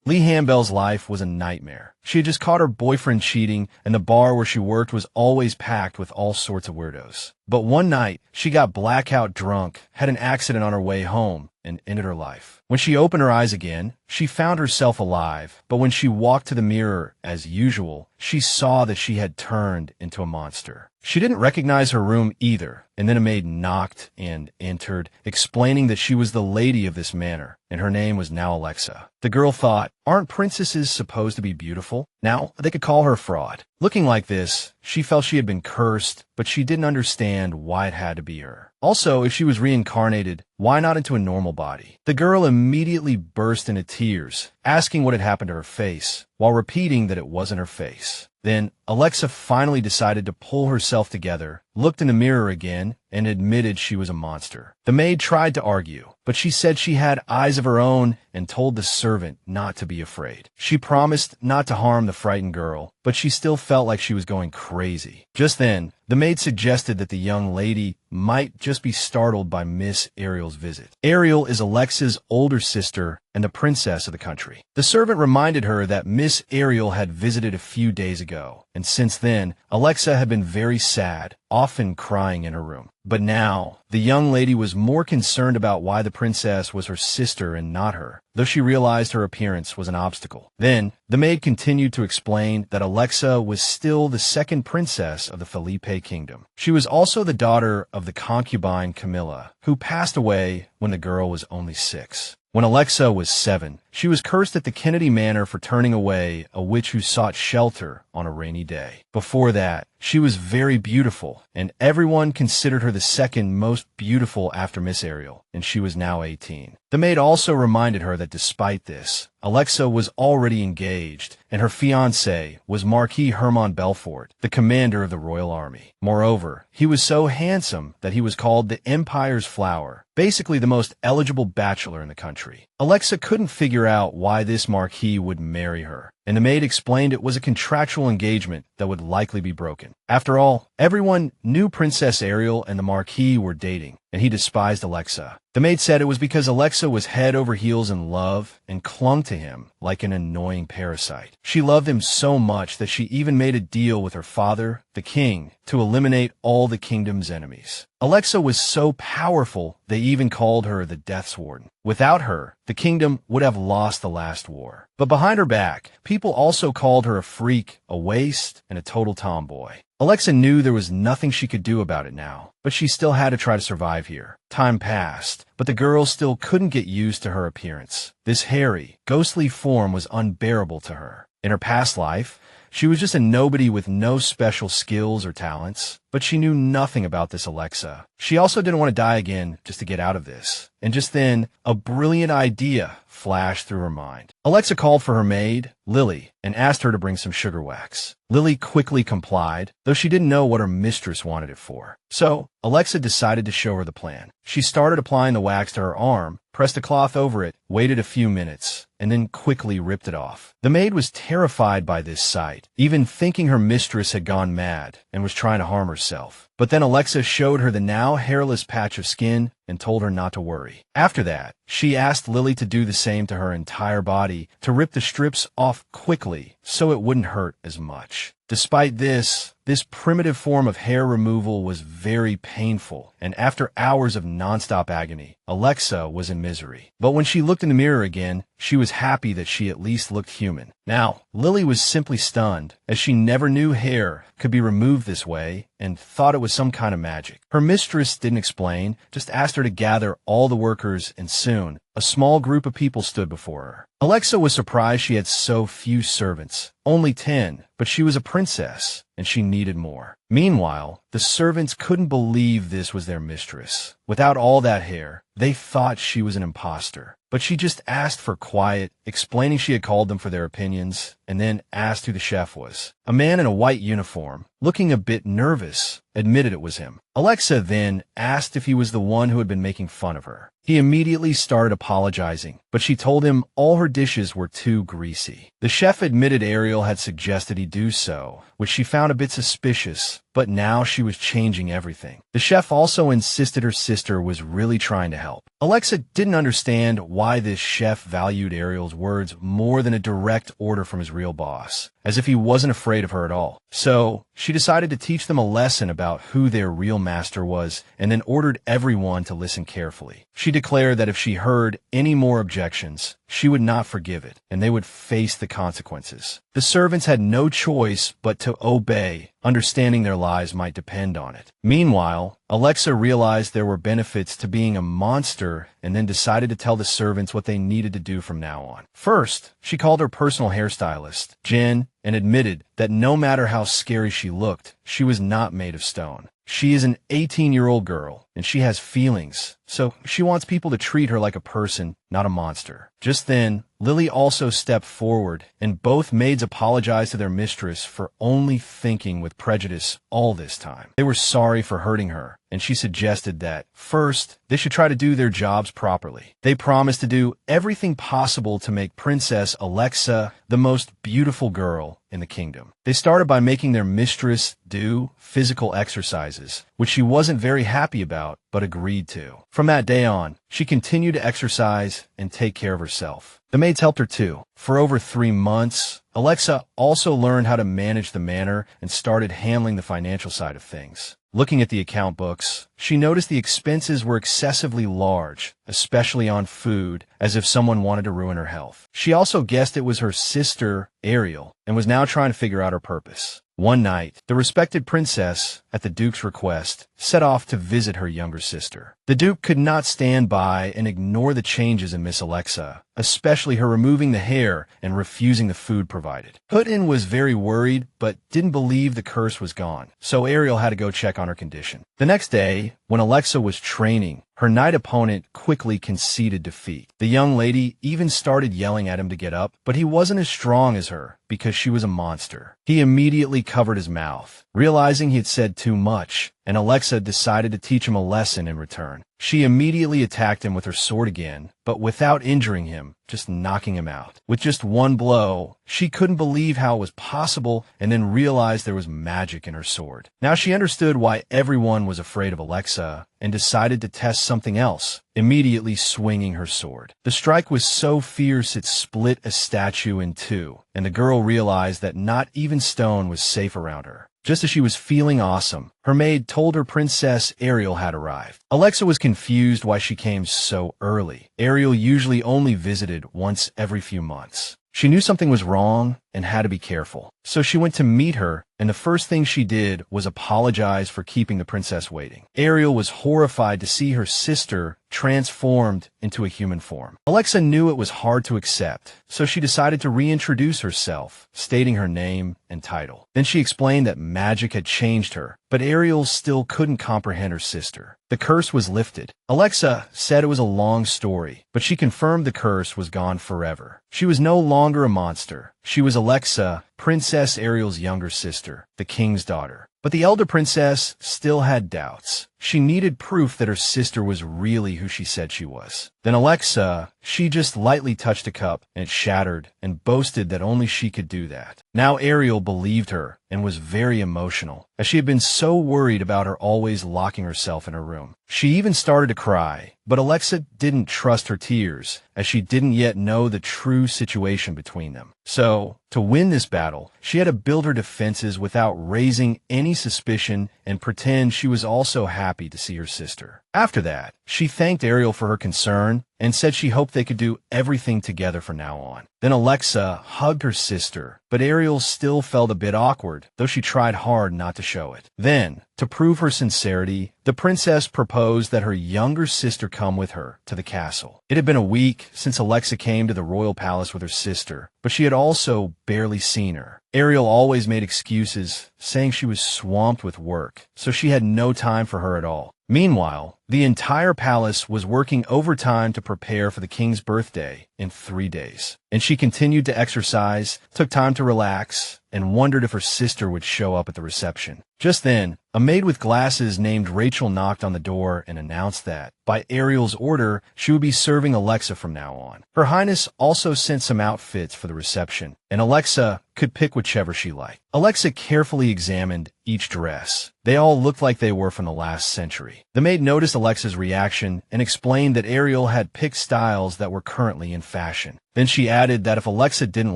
Lee Hambell's life was a nightmare. She had just caught her boyfriend cheating, and the bar where she worked was always packed with all sorts of weirdos. But one night, she got blackout drunk, had an accident on her way home, and ended her life. When she opened her eyes again, she found herself alive, but when she walked to the mirror, as usual, she saw that she had turned into a monster. She didn't recognize her room either, and then a maid knocked and entered, explaining that she was the lady of this manor, and her name was now Alexa. The girl thought, aren't princesses supposed to be beautiful? Now, they could call her a fraud. Looking like this, she felt she had been cursed, but she didn't understand why it had to be her. Also, if she was reincarnated, why not into a normal body? The girl immediately burst into tears, asking what had happened to her face, while repeating that it wasn't her face. Then, Alexa finally decided to pull herself together, looked in the mirror again, and admitted she was a monster. The maid tried to argue, but she said she had eyes of her own and told the servant not to be afraid. She promised not to harm the frightened girl, but she still felt like she was going crazy. Just then, the maid suggested that the young lady might just be startled by Miss Ariel's visit. Ariel is Alexa's older sister and the princess of the country. The servant reminded her that Miss Ariel had visited a few days ago, and since then, Alexa had been very sad, often crying in her room. But now, the young lady was more concerned about why the princess was her sister and not her, though she realized her appearance was an obstacle. Then, the maid continued to explain that Alexa was still the second princess of the Felipe kingdom. She was also the daughter of the concubine Camilla, who passed away when the girl was only 6. When Alexa was 7, she was cursed at the Kennedy Manor for turning away a witch who sought shelter on a rainy day. Before that, she was very beautiful, and everyone considered her the second most beautiful after Miss Ariel, and she was now 18. The maid also reminded her that despite this, Alexa was already engaged, and her fiancé was Marquis Belfort, the commander of the royal army. Moreover, he was so handsome that he was called the Empire's Flower, basically the most eligible bachelor in the country. Alexa couldn't figure out why this Marquis would marry her, and the maid explained it was a contractual engagement that would likely be broken. After all, everyone knew Princess Ariel and the Marquis were dating, and he despised Alexa. The maid said it was because Alexa was head over heels in love and clung to him like an annoying parasite. She loved him so much that she even made a deal with her father, the king, to eliminate all the kingdom's enemies. Alexa was so powerful, they even called her the Death's Warden. Without her, the kingdom would have lost the last war. But behind her back, people also called her a freak, a waste, and a total tomboy. Alexa knew there was nothing she could do about it now, but she still had to try to survive here. Time passed, but the girl still couldn't get used to her appearance. This hairy, ghostly form was unbearable to her. In her past life, she was just a nobody with no special skills or talents, but she knew nothing about this Alexa. She also didn't want to die again just to get out of this. And just then, a brilliant idea flashed through her mind. Alexa called for her maid, Lily, and asked her to bring some sugar wax. Lily quickly complied, though she didn't know what her mistress wanted it for. So, Alexa decided to show her the plan. She started applying the wax to her arm, pressed a cloth over it, waited a few minutes, and then quickly ripped it off. The maid was terrified by this sight, even thinking her mistress had gone mad and was trying to harm herself. But then Alexa showed her the now hairless patch of skin and told her not to worry. After that, she asked Lily to do the same to her entire body, to rip the strips off quickly so it wouldn't hurt as much. Despite this primitive form of hair removal was very painful, and after hours of nonstop agony, Alexa was in misery. But when she looked in the mirror again, she was happy that she at least looked human. Now, Lily was simply stunned, as she never knew hair could be removed this way, and thought it was some kind of magic. Her mistress didn't explain, just asked her to gather all the workers, and soon, a small group of people stood before her. Alexa was surprised she had so few servants, only 10, but she was a princess, and she needed more. Meanwhile, the servants couldn't believe this was their mistress. Without all that hair, they thought she was an imposter. But she just asked for quiet, explaining she had called them for their opinions, and then asked who the chef was. A man in a white uniform, looking a bit nervous, admitted it was him. Alexa then asked if he was the one who had been making fun of her. He immediately started apologizing, but she told him all her dishes were too greasy. The chef admitted Ariel had suggested he do so, which she found a bit suspicious, but now she was changing everything. The chef also insisted her sister was really trying to help. Alexa didn't understand why this chef valued Ariel's words more than a direct order from his real boss, as if he wasn't afraid of her at all. So she decided to teach them a lesson about who their real master was, and then ordered everyone to listen carefully. She declared that if she heard any more objections, she would not forgive it, and they would face the consequences. The servants had no choice but to obey, understanding their lives might depend on it. Meanwhile, Alexa realized there were benefits to being a monster and then decided to tell the servants what they needed to do from now on. First, she called her personal hairstylist, Jen, and admitted that no matter how scary she looked, she was not made of stone. She is an 18-year-old girl, and she has feelings, so she wants people to treat her like a person, not a monster. Just then, Lily also stepped forward, and both maids apologized to their mistress for only thinking with prejudice all this time. They were sorry for hurting her, and she suggested that, first, they should try to do their jobs properly. They promised to do everything possible to make Princess Alexa the most beautiful girl in the kingdom. They started by making their mistress do physical exercises, which she wasn't very happy about, but agreed to. From that day on, she continued to exercise and take care of herself. The maids helped her too. For over 3 months, Alexa also learned how to manage the manor and started handling the financial side of things. Looking at the account books, she noticed the expenses were excessively large, especially on food, as if someone wanted to ruin her health. She also guessed it was her sister, Ariel, and was now trying to figure out her purpose. One night, the respected princess, at the Duke's request, set off to visit her younger sister. The Duke could not stand by and ignore the changes in Miss Alexa, especially her removing the hair and refusing the food provided. Putin was very worried, but didn't believe the curse was gone, so Ariel had to go check on her condition. The next day, when Alexa was training, her knight opponent quickly conceded defeat. The young lady even started yelling at him to get up, but he wasn't as strong as her because she was a monster. He immediately covered his mouth, realizing he had said too much, and Alexa decided to teach him a lesson in return. She immediately attacked him with her sword again, but without injuring him, just knocking him out. With just one blow, she couldn't believe how it was possible and then realized there was magic in her sword. Now she understood why everyone was afraid of Alexa and decided to test something else, immediately swinging her sword. The strike was so fierce it split a statue in two, and the girl realized that not even stone was safe around her. Just as she was feeling awesome, her maid told her Princess Ariel had arrived. Alexa was confused why she came so early. Ariel usually only visited once every few months. She knew something was wrong and had to be careful. So she went to meet her, and the first thing she did was apologize for keeping the princess waiting. Ariel was horrified to see her sister transformed into a human form. Alexa knew it was hard to accept, so she decided to reintroduce herself, stating her name and title. Then she explained that magic had changed her, but Ariel still couldn't comprehend her sister. The curse was lifted. Alexa said it was a long story, but she confirmed the curse was gone forever. She was no longer a monster. She was Alexa, Princess Ariel's younger sister, the king's daughter. But the elder princess still had doubts. She needed proof that her sister was really who she said she was. Then Alexa, she just lightly touched a cup, and it shattered, and boasted that only she could do that. Now Ariel believed her and was very emotional, as she had been so worried about her always locking herself in her room. She even started to cry, but Alexa didn't trust her tears, as she didn't yet know the true situation between them. So, to win this battle, she had to build her defenses without raising any suspicion and pretend she was also happy to see her sister. After that, she thanked Ariel for her concern and said she hoped they could do everything together from now on. Then Alexa hugged her sister, but Ariel still felt a bit awkward, though she tried hard not to show it. Then, to prove her sincerity, the princess proposed that her younger sister come with her to the castle. It had been a week since Alexa came to the royal palace with her sister, but she had also barely seen her. Ariel always made excuses, saying she was swamped with work, so she had no time for her at all. Meanwhile, the entire palace was working overtime to prepare for the king's birthday in 3 days. And she continued to exercise, took time to relax, and wondered if her sister would show up at the reception. Just then, a maid with glasses named Rachel knocked on the door and announced that, by Ariel's order, she would be serving Alexa from now on. Her Highness also sent some outfits for the reception, and Alexa could pick whichever she liked. Alexa carefully examined each dress. They all looked like they were from the last century. The maid noticed Alexa's reaction and explained that Ariel had picked styles that were currently in fashion. Then she added that if Alexa didn't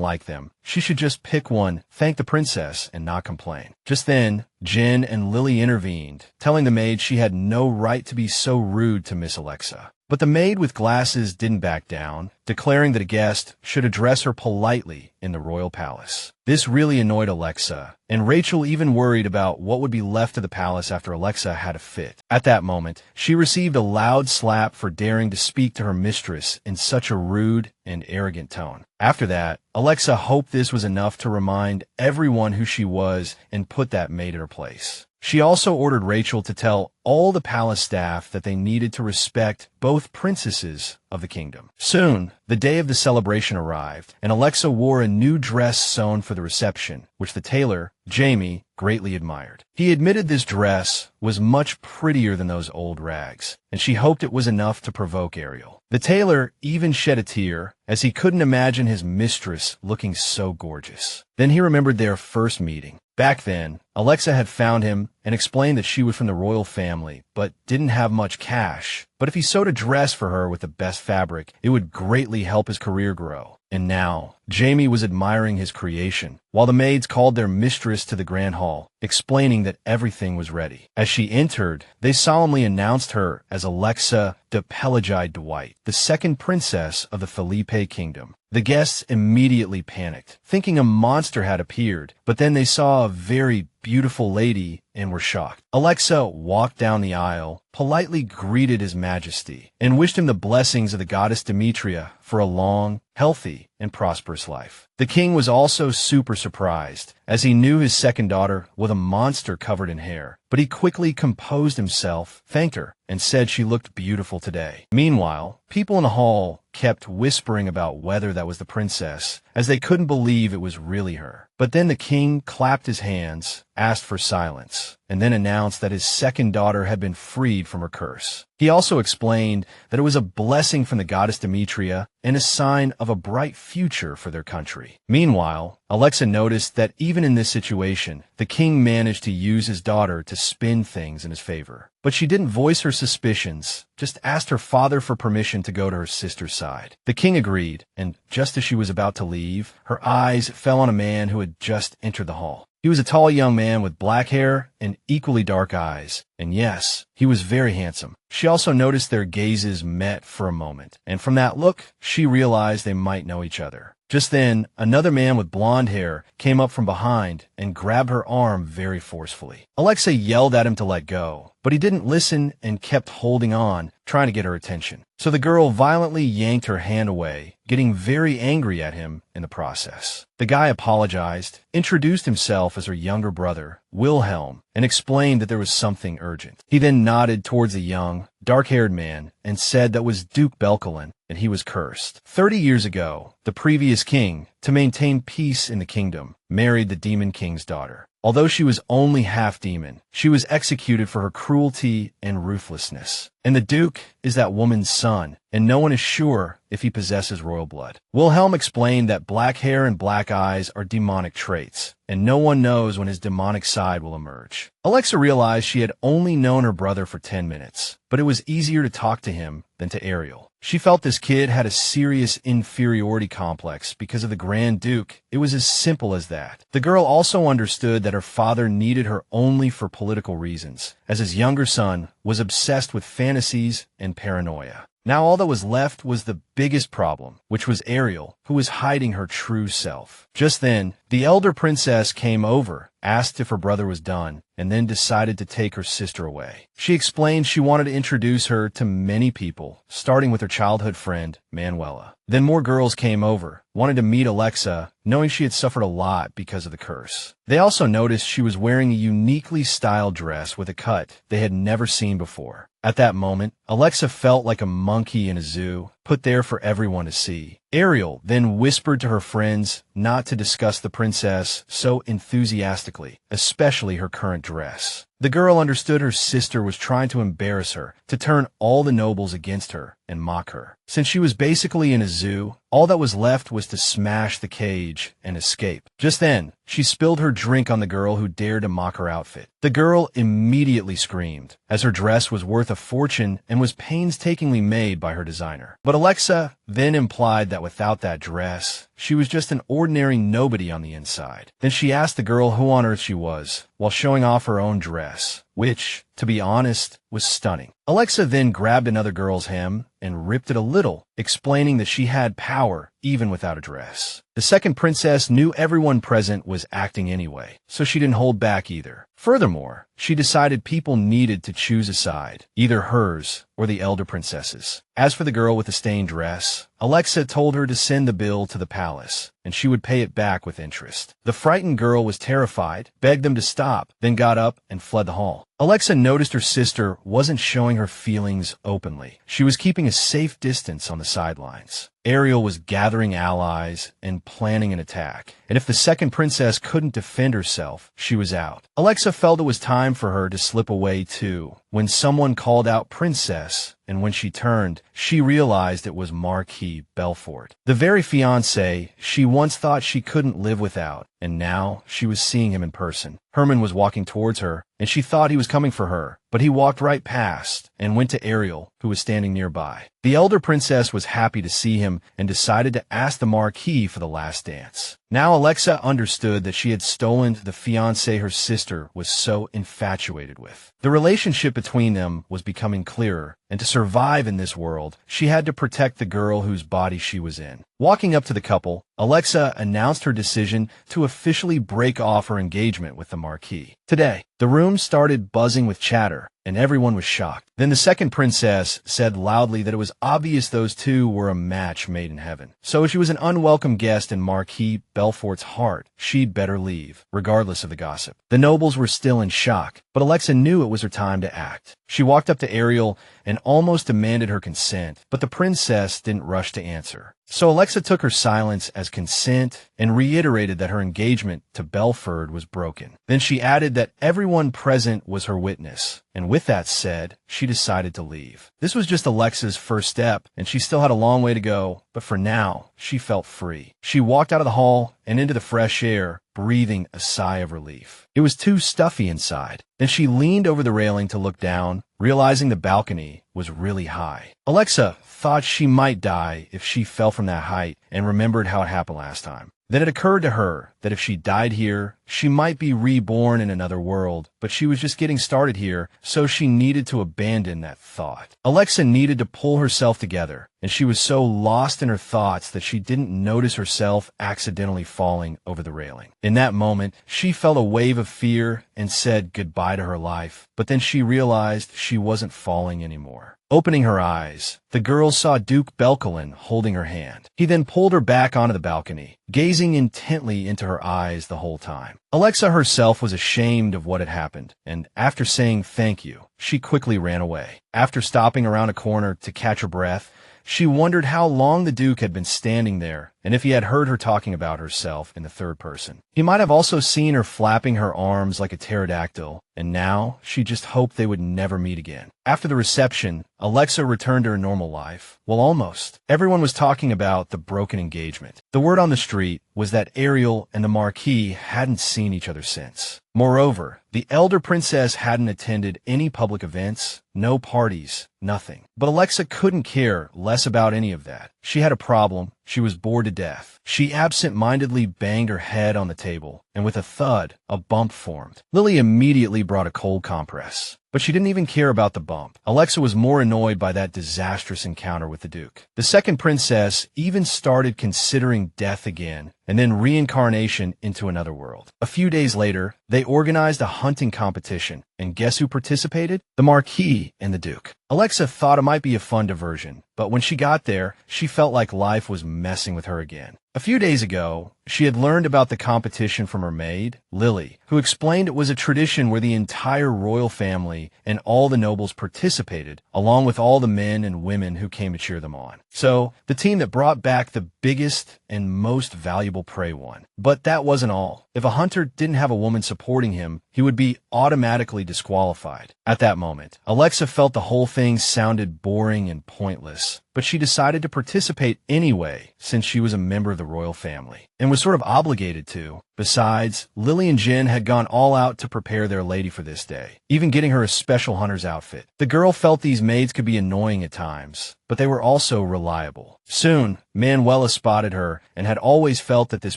like them, she should just pick one, thank the princess, and not complain. Just then, Jen and Lily intervened, telling the maid she had no right to be so rude to Miss Alexa. But the maid with glasses didn't back down, declaring that a guest should address her politely in the royal palace. This really annoyed Alexa, and Rachel even worried about what would be left of the palace after Alexa had a fit. At that moment, she received a loud slap for daring to speak to her mistress in such a rude and arrogant tone. After that, Alexa hoped this was enough to remind everyone who she was and put that maid in her place. She also ordered Rachel to tell all the palace staff that they needed to respect both princesses of the kingdom. Soon, the day of the celebration arrived, and Alexa wore a new dress sewn for the reception, which the tailor, Jamie, greatly admired. He admitted this dress was much prettier than those old rags, and she hoped it was enough to provoke Ariel. The tailor even shed a tear, as he couldn't imagine his mistress looking so gorgeous. Then he remembered their first meeting. Back then, Alexa had found him and explained that she was from the royal family, but didn't have much cash. But if he sewed a dress for her with the best fabric, it would greatly help his career grow. And now, Jamie was admiring his creation, while the maids called their mistress to the grand hall, explaining that everything was ready. As she entered, they solemnly announced her as Alexa de Pelagide Dwight, the second princess of the Felipe kingdom. The guests immediately panicked, thinking a monster had appeared, but then they saw a very beautiful lady and were shocked. Alexa walked down the aisle, politely greeted His Majesty, and wished him the blessings of the goddess Demetria for a long, healthy, and prosperous life. The king was also super surprised, as he knew his second daughter was a monster covered in hair, but he quickly composed himself, thanked her, and said she looked beautiful today. Meanwhile, people in the hall kept whispering about whether that was the princess, as they couldn't believe it was really her. But then the king clapped his hands, asked for silence, and then announced that his second daughter had been freed from her curse. He also explained that it was a blessing from the goddess Demetria and a sign of a bright future for their country. Meanwhile, Alexa noticed that even in this situation, the king managed to use his daughter to spin things in his favor. But she didn't voice her suspicions, just asked her father for permission to go to her sister's side. The king agreed, and just as she was about to leave, her eyes fell on a man who had just entered the hall. He was a tall young man with black hair and equally dark eyes, and yes, he was very handsome. She also noticed their gazes met for a moment, and from that look, she realized they might know each other. Just then, another man with blonde hair came up from behind and grabbed her arm very forcefully. Alexa yelled at him to let go, but he didn't listen and kept holding on, trying to get her attention. So the girl violently yanked her hand away, getting very angry at him in the process. The guy apologized, introduced himself as her younger brother, Wilhelm, and explained that there was something urgent. He then nodded towards a young, dark-haired man and said that was Duke Belkalon, and he was cursed. 30 years ago, the previous king, to maintain peace in the kingdom, married the demon king's daughter. Although she was only half demon, she was executed for her cruelty and ruthlessness. And the Duke is that woman's son, and no one is sure if he possesses royal blood. Wilhelm explained that black hair and black eyes are demonic traits, and no one knows when his demonic side will emerge. Alexa realized she had only known her brother for 10 minutes, but it was easier to talk to him than to Ariel. She felt this kid had a serious inferiority complex because of the Grand Duke. It was as simple as that. The girl also understood that her father needed her only for political reasons, as his younger son was obsessed with fantasies and paranoia. Now all that was left was the biggest problem, which was Ariel, who was hiding her true self. Just then, the elder princess came over, asked if her brother was done, and then decided to take her sister away. She explained she wanted to introduce her to many people, starting with her childhood friend, Manuela. Then more girls came over, wanted to meet Alexa, knowing she had suffered a lot because of the curse. They also noticed she was wearing a uniquely styled dress with a cut they had never seen before. At that moment, Alexa felt like a monkey in a zoo, put there for everyone to see. Ariel then whispered to her friends not to discuss the princess so enthusiastically, especially her current dress. The girl understood her sister was trying to embarrass her, to turn all the nobles against her and mock her. Since she was basically in a zoo, all that was left was to smash the cage and escape. Just then, she spilled her drink on the girl who dared to mock her outfit. The girl immediately screamed, as her dress was worth a fortune and was painstakingly made by her designer. But Alexa then implied that without that dress, she was just an ordinary nobody on the inside. Then she asked the girl who on earth she was, while showing off her own dress, which, to be honest, was stunning. Alexa then grabbed another girl's hem and ripped it a little, explaining that she had power even without a dress. The second princess knew everyone present was acting anyway, so she didn't hold back either. Furthermore, she decided people needed to choose a side, either hers or the elder princess's. As for the girl with the stained dress, Alexa told her to send the bill to the palace, and she would pay it back with interest. The frightened girl was terrified, begged them to stop, then got up and fled the hall. Alexa noticed her sister wasn't showing her feelings openly. She was keeping a safe distance on the sidelines. Ariel was gathering allies and planning an attack, and if the second princess couldn't defend herself, she was out. Alexa felt it was time for her to slip away too, when someone called out princess, and when she turned, she realized it was Marquis Belfort, the very fiancé she once thought she couldn't live without, and now she was seeing him in person. Herman was walking towards her, and she thought he was coming for her, but he walked right past and went to Ariel, who was standing nearby. The elder princess was happy to see him and decided to ask the Marquis for the last dance. Now Alexa understood that she had stolen the fiancé her sister was so infatuated with. The relationship between them was becoming clearer, and to survive in this world, she had to protect the girl whose body she was in. Walking up to the couple, Alexa announced her decision to officially break off her engagement with the Marquis. Today, the room started buzzing with chatter, and everyone was shocked. Then the second princess said loudly that it was obvious those two were a match made in heaven. So if she was an unwelcome guest in Marquis Belfort's heart, she'd better leave, regardless of the gossip. The nobles were still in shock, but Alexa knew it was her time to act. She walked up to Ariel and almost demanded her consent, but the princess didn't rush to answer. So Alexa took her silence as consent and reiterated that her engagement to Belfort was broken. Then she added that everyone present was her witness, and with that said, she decided to leave. This was just Alexa's first step, and she still had a long way to go, but for now, she felt free. She walked out of the hall and into the fresh air, breathing a sigh of relief. It was too stuffy inside. Then she leaned over the railing to look down, realizing the balcony was really high. Alexa thought she might die if she fell from that height and remembered how it happened last time. Then it occurred to her that if she died here, she might be reborn in another world, but she was just getting started here, so she needed to abandon that thought. Alexa needed to pull herself together, and she was so lost in her thoughts that she didn't notice herself accidentally falling over the railing. In that moment, she felt a wave of fear and said goodbye to her life, but then she realized she wasn't falling anymore. Opening her eyes, the girl saw Duke Belkalon holding her hand. He then pulled her back onto the balcony, gazing intently into her eyes the whole time. Alexa herself was ashamed of what had happened, and after saying thank you, she quickly ran away. After stopping around a corner to catch her breath, she wondered how long the Duke had been standing there, and if he had heard her talking about herself in the third person. He might have also seen her flapping her arms like a pterodactyl, and now she just hoped they would never meet again. After the reception, Alexa returned to her normal life. Well, almost. Everyone was talking about the broken engagement. The word on the street was that Ariel and the Marquis hadn't seen each other since. Moreover, the elder princess hadn't attended any public events, no parties, nothing. But Alexa couldn't care less about any of that. She had a problem. She was bored to death. She absent-mindedly banged her head on the table, and with a thud, a bump formed. Lily immediately brought a cold compress. But she didn't even care about the bump. Alexa was more annoyed by that disastrous encounter with the Duke. The second princess even started considering death again, and then reincarnation into another world. A few days later, they organized a hunting competition, and guess who participated? The Marquis and the Duke. Alexa thought it might be a fun diversion, but when she got there, she felt like life was messing with her again. A few days ago, she had learned about the competition from her maid, Lily, who explained it was a tradition where the entire royal family and all the nobles participated, along with all the men and women who came to cheer them on. So, the team that brought back the biggest and most valuable prey won. But that wasn't all. If a hunter didn't have a woman supporting him, he would be automatically disqualified. At that moment, Alexa felt the whole thing sounded boring and pointless, but she decided to participate anyway since she was a member of the royal family, and was sort of obligated to. Besides, Lily and Jen had gone all out to prepare their lady for this day, even getting her a special hunter's outfit. The girl felt these maids could be annoying at times, but they were also reliable. Soon, Manuela spotted her and had always felt that this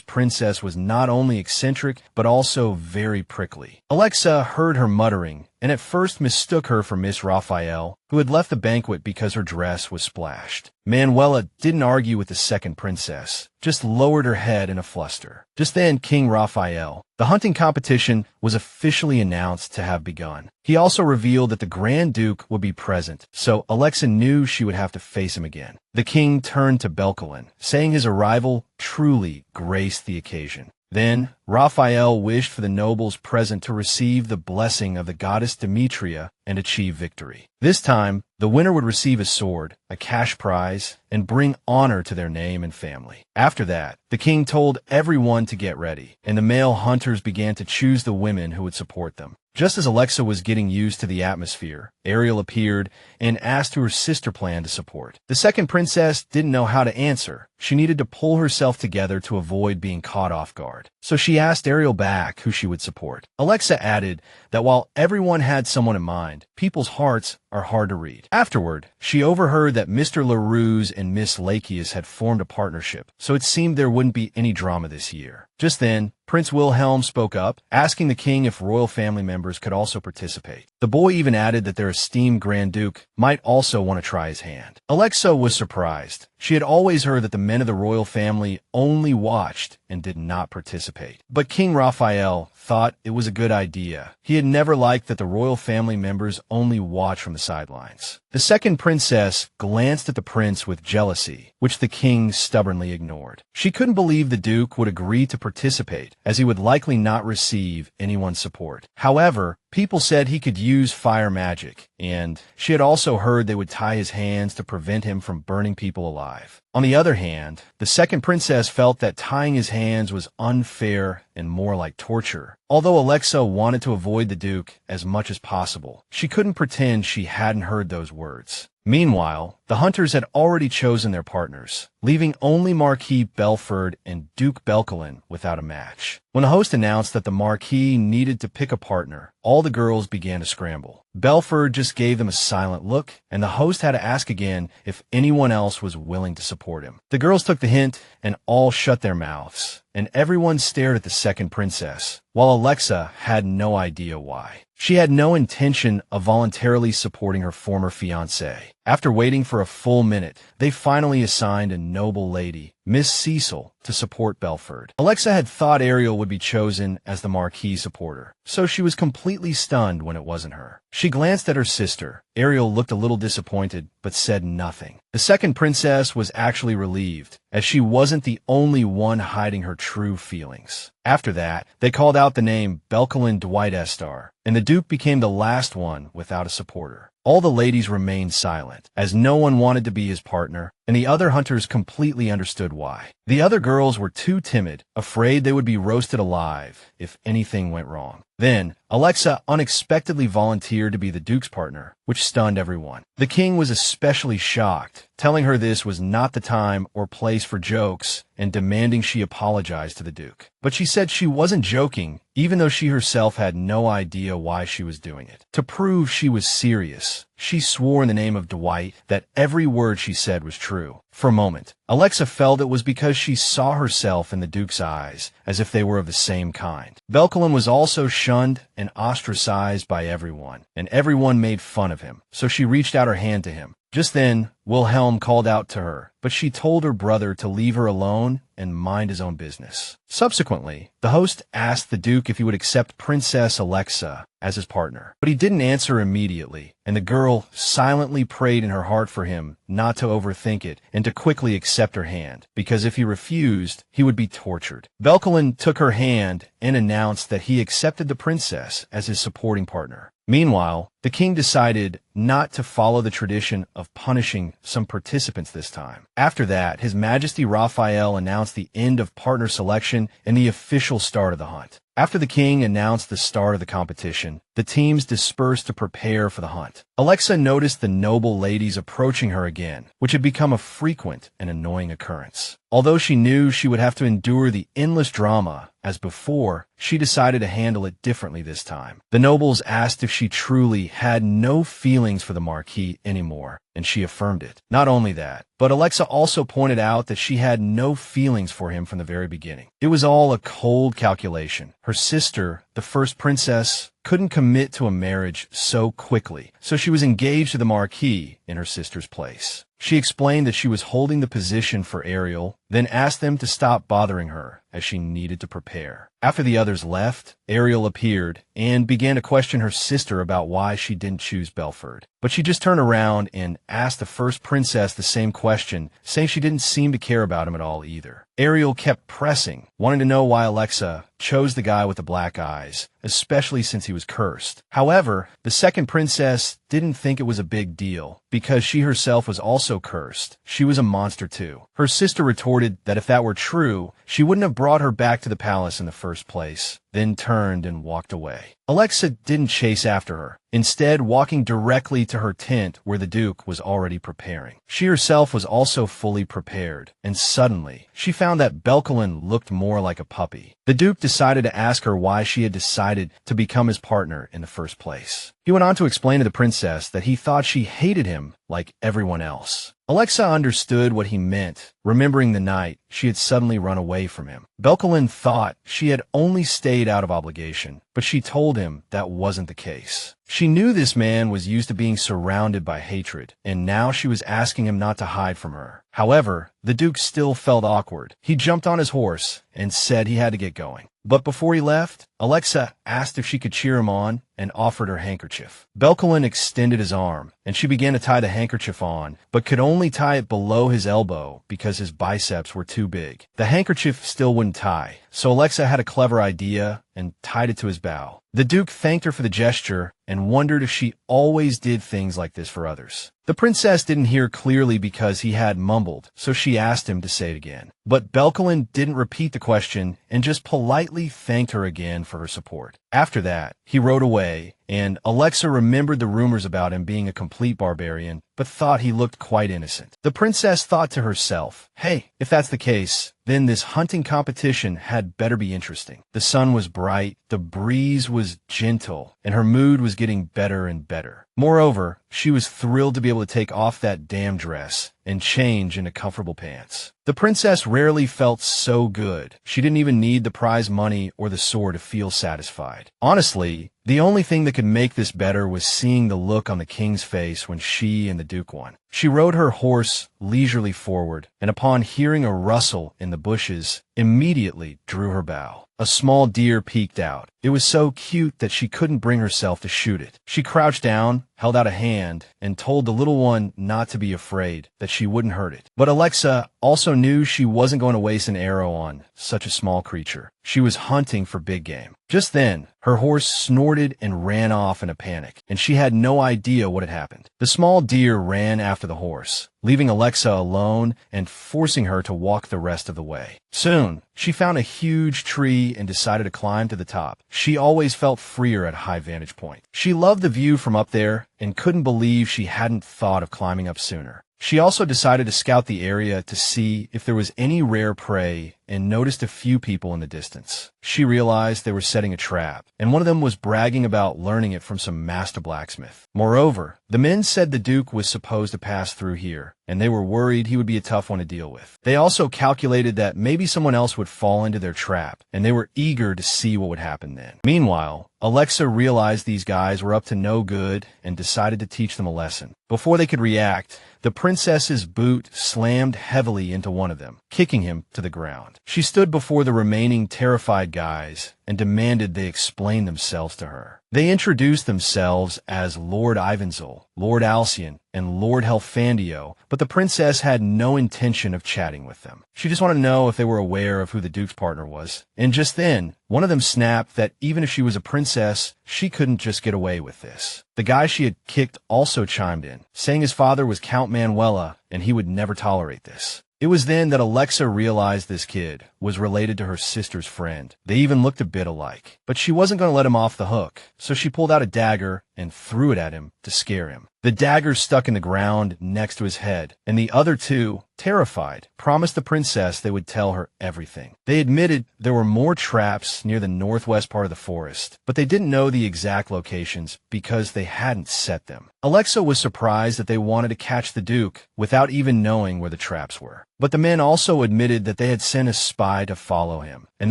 princess was not only eccentric, but also very prickly. Alexa heard her muttering, and at first mistook her for Miss Raphael, who had left the banquet because her dress was splashed. Manuela didn't argue with the second princess, just lowered her head in a fluster. Just then, King Raphael, the hunting competition, was officially announced to have begun. He also revealed that the Grand Duke would be present, so Alexa knew she would have to face him again. The king turned to Belkalon, saying his arrival truly graced the occasion. Then, Raphael wished for the nobles present to receive the blessing of the goddess Demetria and achieve victory. This time, the winner would receive a sword, a cash prize, and bring honor to their name and family. After that, the king told everyone to get ready, and the male hunters began to choose the women who would support them. Just as Alexa was getting used to the atmosphere, Ariel appeared and asked who her sister planned to support. The second princess didn't know how to answer. She needed to pull herself together to avoid being caught off guard. So she asked Ariel back who she would support. Alexa added that while everyone had someone in mind, people's hearts are hard to read. Afterward, she overheard that Mr. LaRue's and Miss Lakius had formed a partnership, so it seemed there wouldn't be any drama this year. Just then, Prince Wilhelm spoke up, asking the king if royal family members could also participate. The boy even added that their esteemed Grand Duke might also want to try his hand. Alexa was surprised. She had always heard that the men of the royal family only watched and did not participate. But King Raphael thought it was a good idea. He had never liked that the royal family members only watched from the sidelines. The second princess glanced at the prince with jealousy, which the king stubbornly ignored. She couldn't believe the duke would agree to participate, as he would likely not receive anyone's support. However, people said he could use fire magic, and she had also heard they would tie his hands to prevent him from burning people alive. On the other hand, the second princess felt that tying his hands was unfair and more like torture. Although Alexa wanted to avoid the Duke as much as possible, she couldn't pretend she hadn't heard those words. Meanwhile, the hunters had already chosen their partners, leaving only Marquis Belfort and Duke Belkalon without a match. When the host announced that the Marquis needed to pick a partner, all the girls began to scramble. Belfort just gave them a silent look, and the host had to ask again if anyone else was willing to support him. The girls took the hint and all shut their mouths, and everyone stared at the second princess, while Alexa had no idea why. She had no intention of voluntarily supporting her former fiancé. After waiting for a full minute, they finally assigned a noble lady, Miss Cecil, to support Belfort. Alexa had thought Ariel would be chosen as the Marquis supporter, so she was completely stunned when it wasn't her. She glanced at her sister. Ariel looked a little disappointed, but said nothing. The second princess was actually relieved, as she wasn't the only one hiding her true feelings. After that, they called out the name Belkalon Dwight Estar, and the Duke became the last one without a supporter. All the ladies remained silent, as no one wanted to be his partner, and the other hunters completely understood why. The other girls were too timid, afraid they would be roasted alive if anything went wrong. Then, Alexa unexpectedly volunteered to be the Duke's partner, which stunned everyone. The king was especially shocked, telling her this was not the time or place for jokes and demanding she apologize to the Duke. But she said she wasn't joking, even though she herself had no idea why she was doing it. To prove she was serious, she swore in the name of Dwight that every word she said was true. For a moment, Alexa felt it was because she saw herself in the Duke's eyes, as if they were of the same kind. Belkalon was also shunned and ostracized by everyone, and everyone made fun of him, so she reached out her hand to him. Just then, Wilhelm called out to her, but she told her brother to leave her alone and mind his own business. Subsequently, the host asked the Duke if he would accept Princess Alexa as his partner, but he didn't answer immediately, and the girl silently prayed in her heart for him not to overthink it and to quickly accept her hand, because if he refused, he would be tortured. Belkalon took her hand and announced that he accepted the princess as his supporting partner. Meanwhile, the king decided not to follow the tradition of punishing some participants this time. After that, His Majesty Raphael announced the end of partner selection and the official start of the hunt. After the king announced the start of the competition, the teams dispersed to prepare for the hunt. Alexa noticed the noble ladies approaching her again, which had become a frequent and annoying occurrence. Although she knew she would have to endure the endless drama as before, she decided to handle it differently this time. The nobles asked if she truly had no feelings for the Marquis anymore, and she affirmed it. Not only that, but Alexa also pointed out that she had no feelings for him from the very beginning. It was all a cold calculation. Her sister, the first princess, couldn't commit to a marriage so quickly, so she was engaged to the Marquis in her sister's place. She explained that she was holding the position for Ariel, then asked them to stop bothering her as she needed to prepare. After the others left, Ariel appeared and began to question her sister about why she didn't choose Belfort. But she just turned around and asked the first princess the same question, saying she didn't seem to care about him at all either. Ariel kept pressing, wanting to know why Alexa chose the guy with the black eyes, especially since he was cursed. However, the second princess didn't think it was a big deal, because she herself was also cursed. She was a monster too. Her sister retorted that if that were true, she wouldn't have brought her back to the palace in the first place, then turned and walked away. Alexa didn't chase after her, instead walking directly to her tent where the Duke was already preparing. She herself was also fully prepared, and suddenly, she found that Belkalon looked more like a puppy. The Duke decided to ask her why she had decided to become his partner in the first place. He went on to explain to the princess that he thought she hated him like everyone else. Alexa understood what he meant, remembering the night she had suddenly run away from him. Belkalon thought she had only stayed out of obligation, but she told him that wasn't the case. She knew this man was used to being surrounded by hatred, and now she was asking him not to hide from her. However, the Duke still felt awkward. He jumped on his horse and said he had to get going. But before he left, Alexa asked if she could cheer him on and offered her handkerchief. Belkalon extended his arm, and she began to tie the handkerchief on, but could only tie it below his elbow because his biceps were too big. The handkerchief still wouldn't tie, so Alexa had a clever idea and tied it to his bow. The Duke thanked her for the gesture and wondered if she always did things like this for others. The princess didn't hear clearly because he had mumbled, so she asked him to say it again. But Belkalon didn't repeat the question and just politely thanked her again for her support. After that, he rode away, and Alexa remembered the rumors about him being a complete barbarian, but thought he looked quite innocent. The princess thought to herself, hey, if that's the case, then this hunting competition had better be interesting. The sun was bright, the breeze was gentle, and her mood was getting better and better. Moreover, she was thrilled to be able to take off that damn dress and change into comfortable pants. The princess rarely felt so good. She didn't even need the prize money or the sword to feel satisfied. Honestly, the only thing that could make this better was seeing the look on the king's face when she and the Duke won. She rode her horse leisurely forward, and upon hearing a rustle in the bushes, immediately drew her bow. A small deer peeked out. It was so cute that she couldn't bring herself to shoot it. She crouched down, held out a hand, and told the little one not to be afraid, that she wouldn't hurt it. But Alexa also knew she wasn't going to waste an arrow on such a small creature. She was hunting for big game. Just then, her horse snorted and ran off in a panic, and she had no idea what had happened. The small deer ran after the horse, leaving Alexa alone and forcing her to walk the rest of the way. Soon, she found a huge tree and decided to climb to the top. She always felt freer at a high vantage point. She loved the view from up there and couldn't believe she hadn't thought of climbing up sooner. She also decided to scout the area to see if there was any rare prey and noticed a few people in the distance. She realized they were setting a trap, and one of them was bragging about learning it from some master blacksmith. Moreover, the men said the Duke was supposed to pass through here, and they were worried he would be a tough one to deal with. They also calculated that maybe someone else would fall into their trap, and they were eager to see what would happen then. Meanwhile, Alexa realized these guys were up to no good and decided to teach them a lesson. Before they could react, the princess's boot slammed heavily into one of them, kicking him to the ground. She stood before the remaining terrified guys and demanded they explain themselves to her. They introduced themselves as Lord Ivanzel, Lord Alcyon, and Lord Helfandio, but the princess had no intention of chatting with them. She just wanted to know if they were aware of who the Duke's partner was. And just then, one of them snapped that even if she was a princess, she couldn't just get away with this. The guy she had kicked also chimed in, saying his father was Count Manuela and he would never tolerate this. It was then that Alexa realized this kid was related to her sister's friend. They even looked a bit alike. But she wasn't going to let him off the hook, so she pulled out a dagger and threw it at him to scare him. The dagger stuck in the ground next to his head, and the other two, terrified, promised the princess they would tell her everything. They admitted there were more traps near the northwest part of the forest, but they didn't know the exact locations because they hadn't set them. Alexa was surprised that they wanted to catch the Duke without even knowing where the traps were. But the men also admitted that they had sent a spy to follow him, and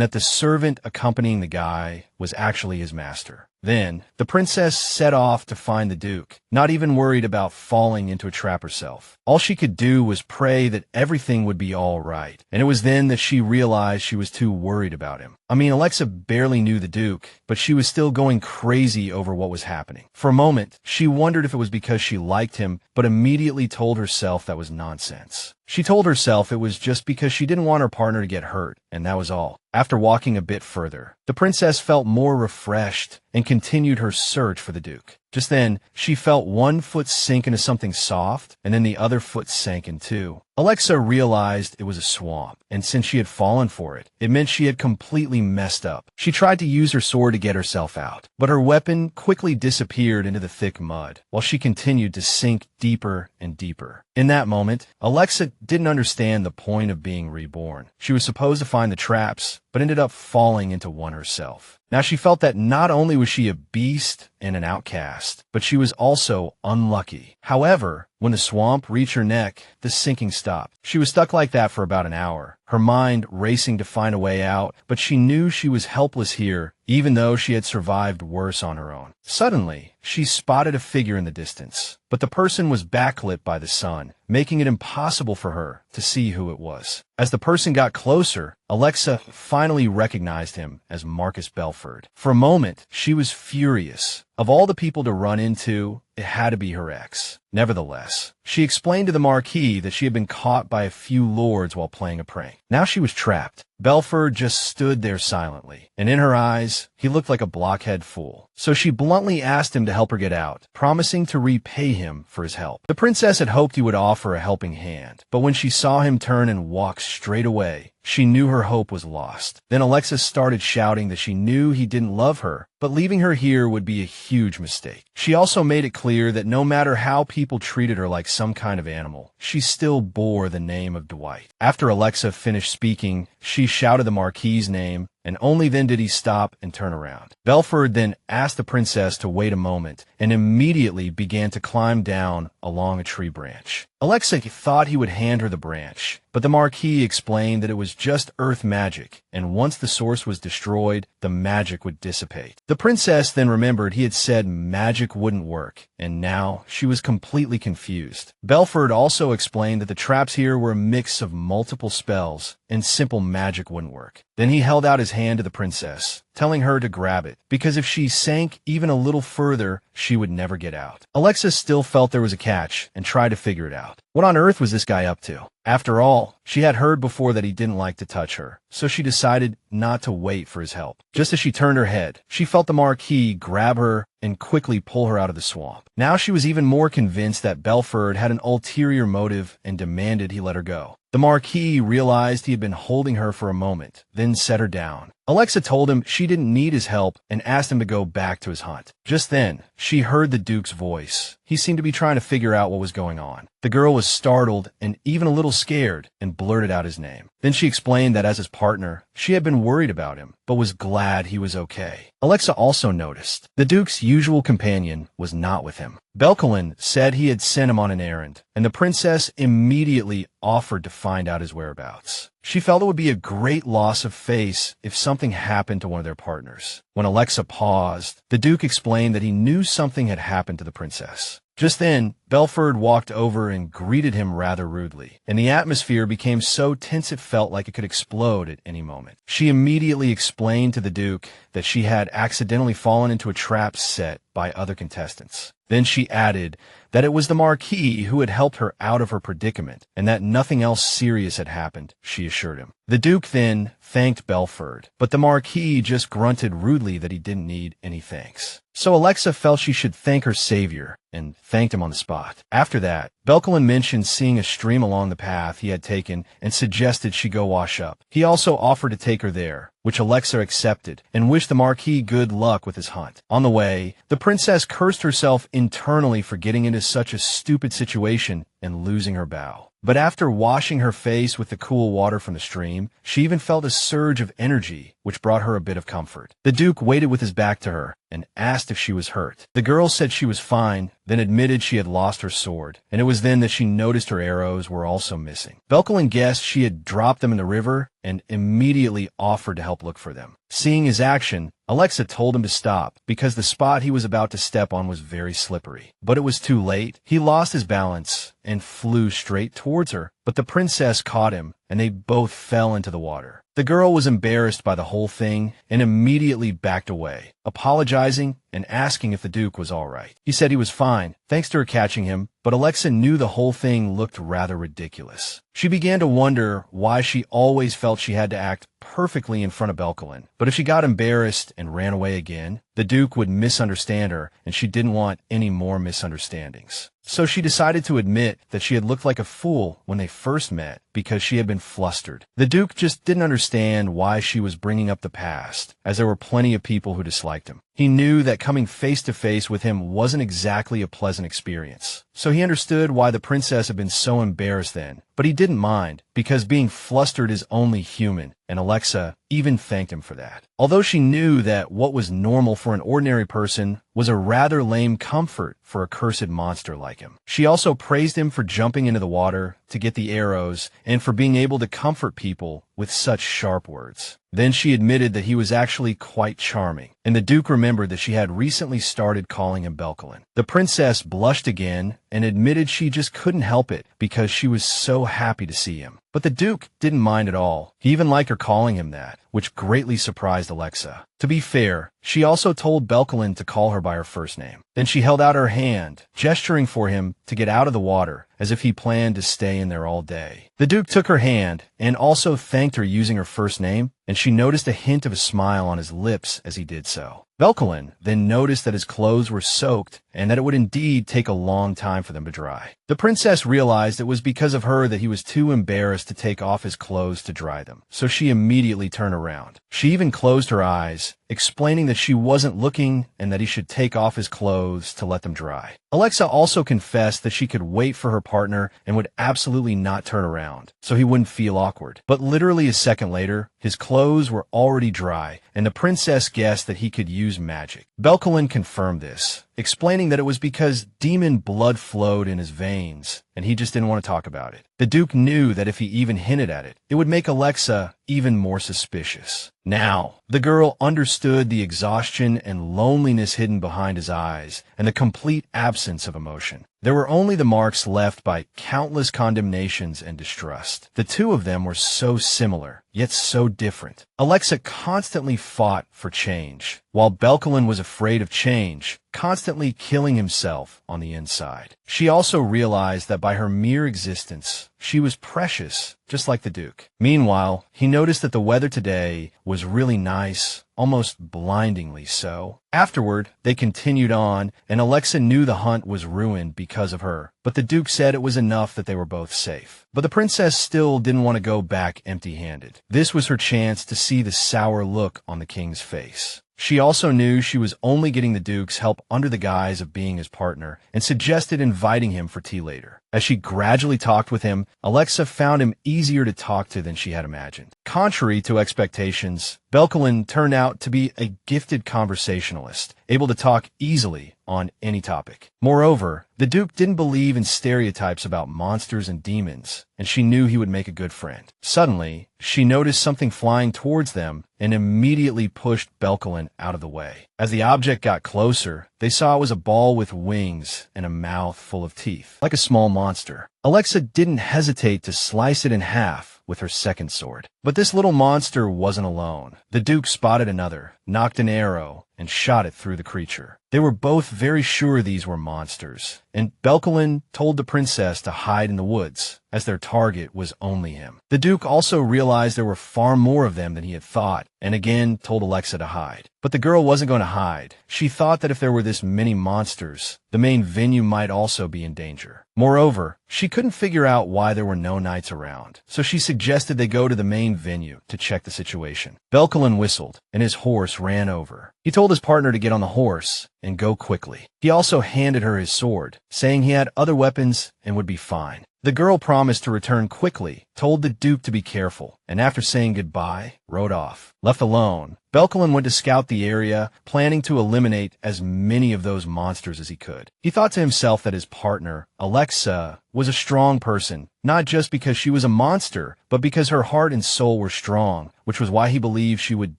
that the servant accompanying the guy was actually his master. Then, the princess set off to find the Duke, not even worried about falling into a trap herself. All she could do was pray that everything would be all right, and it was then that she realized she was too worried about him. I mean, Alexa barely knew the Duke, but she was still going crazy over what was happening. For a moment, she wondered if it was because she liked him, but immediately told herself that was nonsense. She told herself it was just because she didn't want her partner to get hurt, and that was all. After walking a bit further, the princess felt more refreshed and continued her search for the Duke. Just then, she felt one foot sink into something soft, and then the other foot sank in too. Alexa realized it was a swamp, and since she had fallen for it, it meant she had completely messed up. She tried to use her sword to get herself out, but her weapon quickly disappeared into the thick mud, while she continued to sink deeper and deeper. In that moment, Alexa didn't understand the point of being reborn. She was supposed to find the traps, but ended up falling into one herself. Now she felt that not only was she a beast and an outcast, but she was also unlucky. However, when the swamp reached her neck, the sinking stopped. She was stuck like that for about an hour, her mind racing to find a way out, but she knew she was helpless here, even though she had survived worse on her own. Suddenly, she spotted a figure in the distance, but the person was backlit by the sun, making it impossible for her to see who it was. As the person got closer, Alexa finally recognized him as Marquis Belfort. For a moment, she was furious. Of all the people to run into, it had to be her ex. Nevertheless, she explained to the Marquis that she had been caught by a few lords while playing a prank. Now she was trapped. Belfort just stood there silently, and in her eyes, he looked like a blockhead fool. So she bluntly asked him to help her get out, promising to repay him for his help. The princess had hoped he would offer a helping hand, but when she saw him turn and walk straight away, she knew her hope was lost. Then Alexa started shouting that she knew he didn't love her, but leaving her here would be a huge mistake. She also made it clear that no matter how people treated her like some kind of animal, she still bore the name of Dwight. After Alexa finished speaking, she shouted the Marquis's name, and only then did he stop and turn around. Belfort then asked the princess to wait a moment, and immediately began to climb down along a tree branch. Alexa thought he would hand her the branch, but the Marquis explained that it was just earth magic, and once the source was destroyed, the magic would dissipate. The princess then remembered he had said magic wouldn't work, and now she was completely confused. Belfort also explained that the traps here were a mix of multiple spells, and simple magic wouldn't work. Then he held out his hand to the princess, telling her to grab it, because if she sank even a little further, she would never get out. Alexa still felt there was a catch and tried to figure it out. What on earth was this guy up to? After all, she had heard before that he didn't like to touch her, so she decided not to wait for his help. Just as she turned her head, she felt the Marquis grab her and quickly pull her out of the swamp. Now she was even more convinced that Belfort had an ulterior motive and demanded he let her go. The Marquis realized he had been holding her for a moment, then set her down. Alexa told him she didn't need his help and asked him to go back to his hunt. Just then, she heard the Duke's voice. He seemed to be trying to figure out what was going on. The girl was startled and even a little scared and blurted out his name. Then she explained that as his partner, she had been worried about him, but was glad he was okay. Alexa also noticed the Duke's usual companion was not with him. Belkalon said he had sent him on an errand, and the princess immediately offered to find out his whereabouts. She felt it would be a great loss of face if something happened to one of their partners. When Alexa paused, the Duke explained that he knew something had happened to the princess. Just then, Belfort walked over and greeted him rather rudely, and the atmosphere became so tense it felt like it could explode at any moment. She immediately explained to the Duke that she had accidentally fallen into a trap set by other contestants. Then she added that it was the Marquis who had helped her out of her predicament, and that nothing else serious had happened, she assured him. The Duke then thanked Belfort, but the Marquis just grunted rudely that he didn't need any thanks. So Alexa felt she should thank her savior, and thanked him on the spot. After that, Belkalon mentioned seeing a stream along the path he had taken and suggested she go wash up. He also offered to take her there, which Alexa accepted, and wished the Marquis good luck with his hunt. On the way, the princess cursed herself internally for getting into such a stupid situation and losing her bow. But after washing her face with the cool water from the stream, she even felt a surge of energy, which brought her a bit of comfort. The Duke waited with his back to her and asked if she was hurt. The girl said she was fine, then admitted she had lost her sword, and it was then that she noticed her arrows were also missing. Belkalon guessed she had dropped them in the river and immediately offered to help look for them. Seeing his action, Alexa told him to stop because the spot he was about to step on was very slippery. But it was too late. He lost his balance and flew straight towards her, but the princess caught him and they both fell into the water. The girl was embarrassed by the whole thing and immediately backed away, apologizing and asking if the Duke was all right. He said he was fine, thanks to her catching him, but Alexa knew the whole thing looked rather ridiculous. She began to wonder why she always felt she had to act perfectly in front of Belkalon. But if she got embarrassed and ran away again, the Duke would misunderstand her, and she didn't want any more misunderstandings. So she decided to admit that she had looked like a fool when they first met because she had been flustered. The Duke just didn't understand why she was bringing up the past, as there were plenty of people who disliked him. He knew that coming face to face with him wasn't exactly a pleasant experience. So he understood why the princess had been so embarrassed then, but he didn't mind, because being flustered is only human, and Alexa even thanked him for that. Although she knew that what was normal for an ordinary person was a rather lame comfort for a cursed monster like him. She also praised him for jumping into the water to get the arrows and for being able to comfort people with such sharp words. Then she admitted that he was actually quite charming, and the Duke remembered that she had recently started calling him Belkalon. The princess blushed again and admitted she just couldn't help it because she was so happy to see him. But the Duke didn't mind at all. He even liked her calling him that, which greatly surprised Alexa. To be fair, she also told Belkalon to call her by her first name. Then she held out her hand, gesturing for him to get out of the water, as if he planned to stay in there all day. The Duke took her hand and also thanked her using her first name, and she noticed a hint of a smile on his lips as he did so. Belkalon then noticed that his clothes were soaked and that it would indeed take a long time for them to dry. The princess realized it was because of her that he was too embarrassed to take off his clothes to dry them, so she immediately turned around. She even closed her eyes, explaining that she wasn't looking and that he should take off his clothes to let them dry. Alexa also confessed that she could wait for her partner and would absolutely not turn around, so he wouldn't feel awkward. But literally a second later, his clothes were already dry, and the princess guessed that he could use magic. Belkalon confirmed this, explaining that it was because demon blood flowed in his veins, and he just didn't want to talk about it. The Duke knew that if he even hinted at it, it would make Alexa even more suspicious. Now, the girl understood the exhaustion and loneliness hidden behind his eyes, and the complete absence of emotion. There were only the marks left by countless condemnations and distrust. The two of them were so similar, yet so different. Alexa constantly fought for change, while Belkalon was afraid of change, constantly killing himself on the inside. She also realized that by her mere existence, she was precious, just like the Duke. Meanwhile, he noticed that the weather today was really nice, almost blindingly so. Afterward, they continued on, and Alexa knew the hunt was ruined because of her, but the Duke said it was enough that they were both safe. But the princess still didn't want to go back empty-handed. This was her chance to see the sour look on the king's face. She also knew she was only getting the Duke's help under the guise of being his partner, and suggested inviting him for tea later. As she gradually talked with him, Alexa found him easier to talk to than she had imagined. Contrary to expectations, Belkalon turned out to be a gifted conversationalist, able to talk easily on any topic. Moreover, the Duke didn't believe in stereotypes about monsters and demons, and she knew he would make a good friend. Suddenly, she noticed something flying towards them and immediately pushed Belkalon out of the way. As the object got closer, they saw it was a ball with wings and a mouth full of teeth, like a small monster. Alexa didn't hesitate to slice it in half with her second sword. But this little monster wasn't alone. The Duke spotted another, knocked an arrow, and shot it through the creature. They were both very sure these were monsters, and Belkalon told the princess to hide in the woods, as their target was only him. The Duke also realized there were far more of them than he had thought, and again told Alexa to hide. But the girl wasn't going to hide. She thought that if there were this many monsters, the main venue might also be in danger. Moreover, she couldn't figure out why there were no knights around, so she suggested they go to the main venue to check the situation. Belkalon whistled, and his horse ran over. He told his partner to get on the horse and go quickly. He also handed her his sword, saying he had other weapons and would be fine. The girl promised to return quickly, told the Duke to be careful, and after saying goodbye, rode off. Left alone, Belkalon went to scout the area, planning to eliminate as many of those monsters as he could. He thought to himself that his partner, Alexa, was a strong person, not just because she was a monster, but because her heart and soul were strong, which was why he believed she would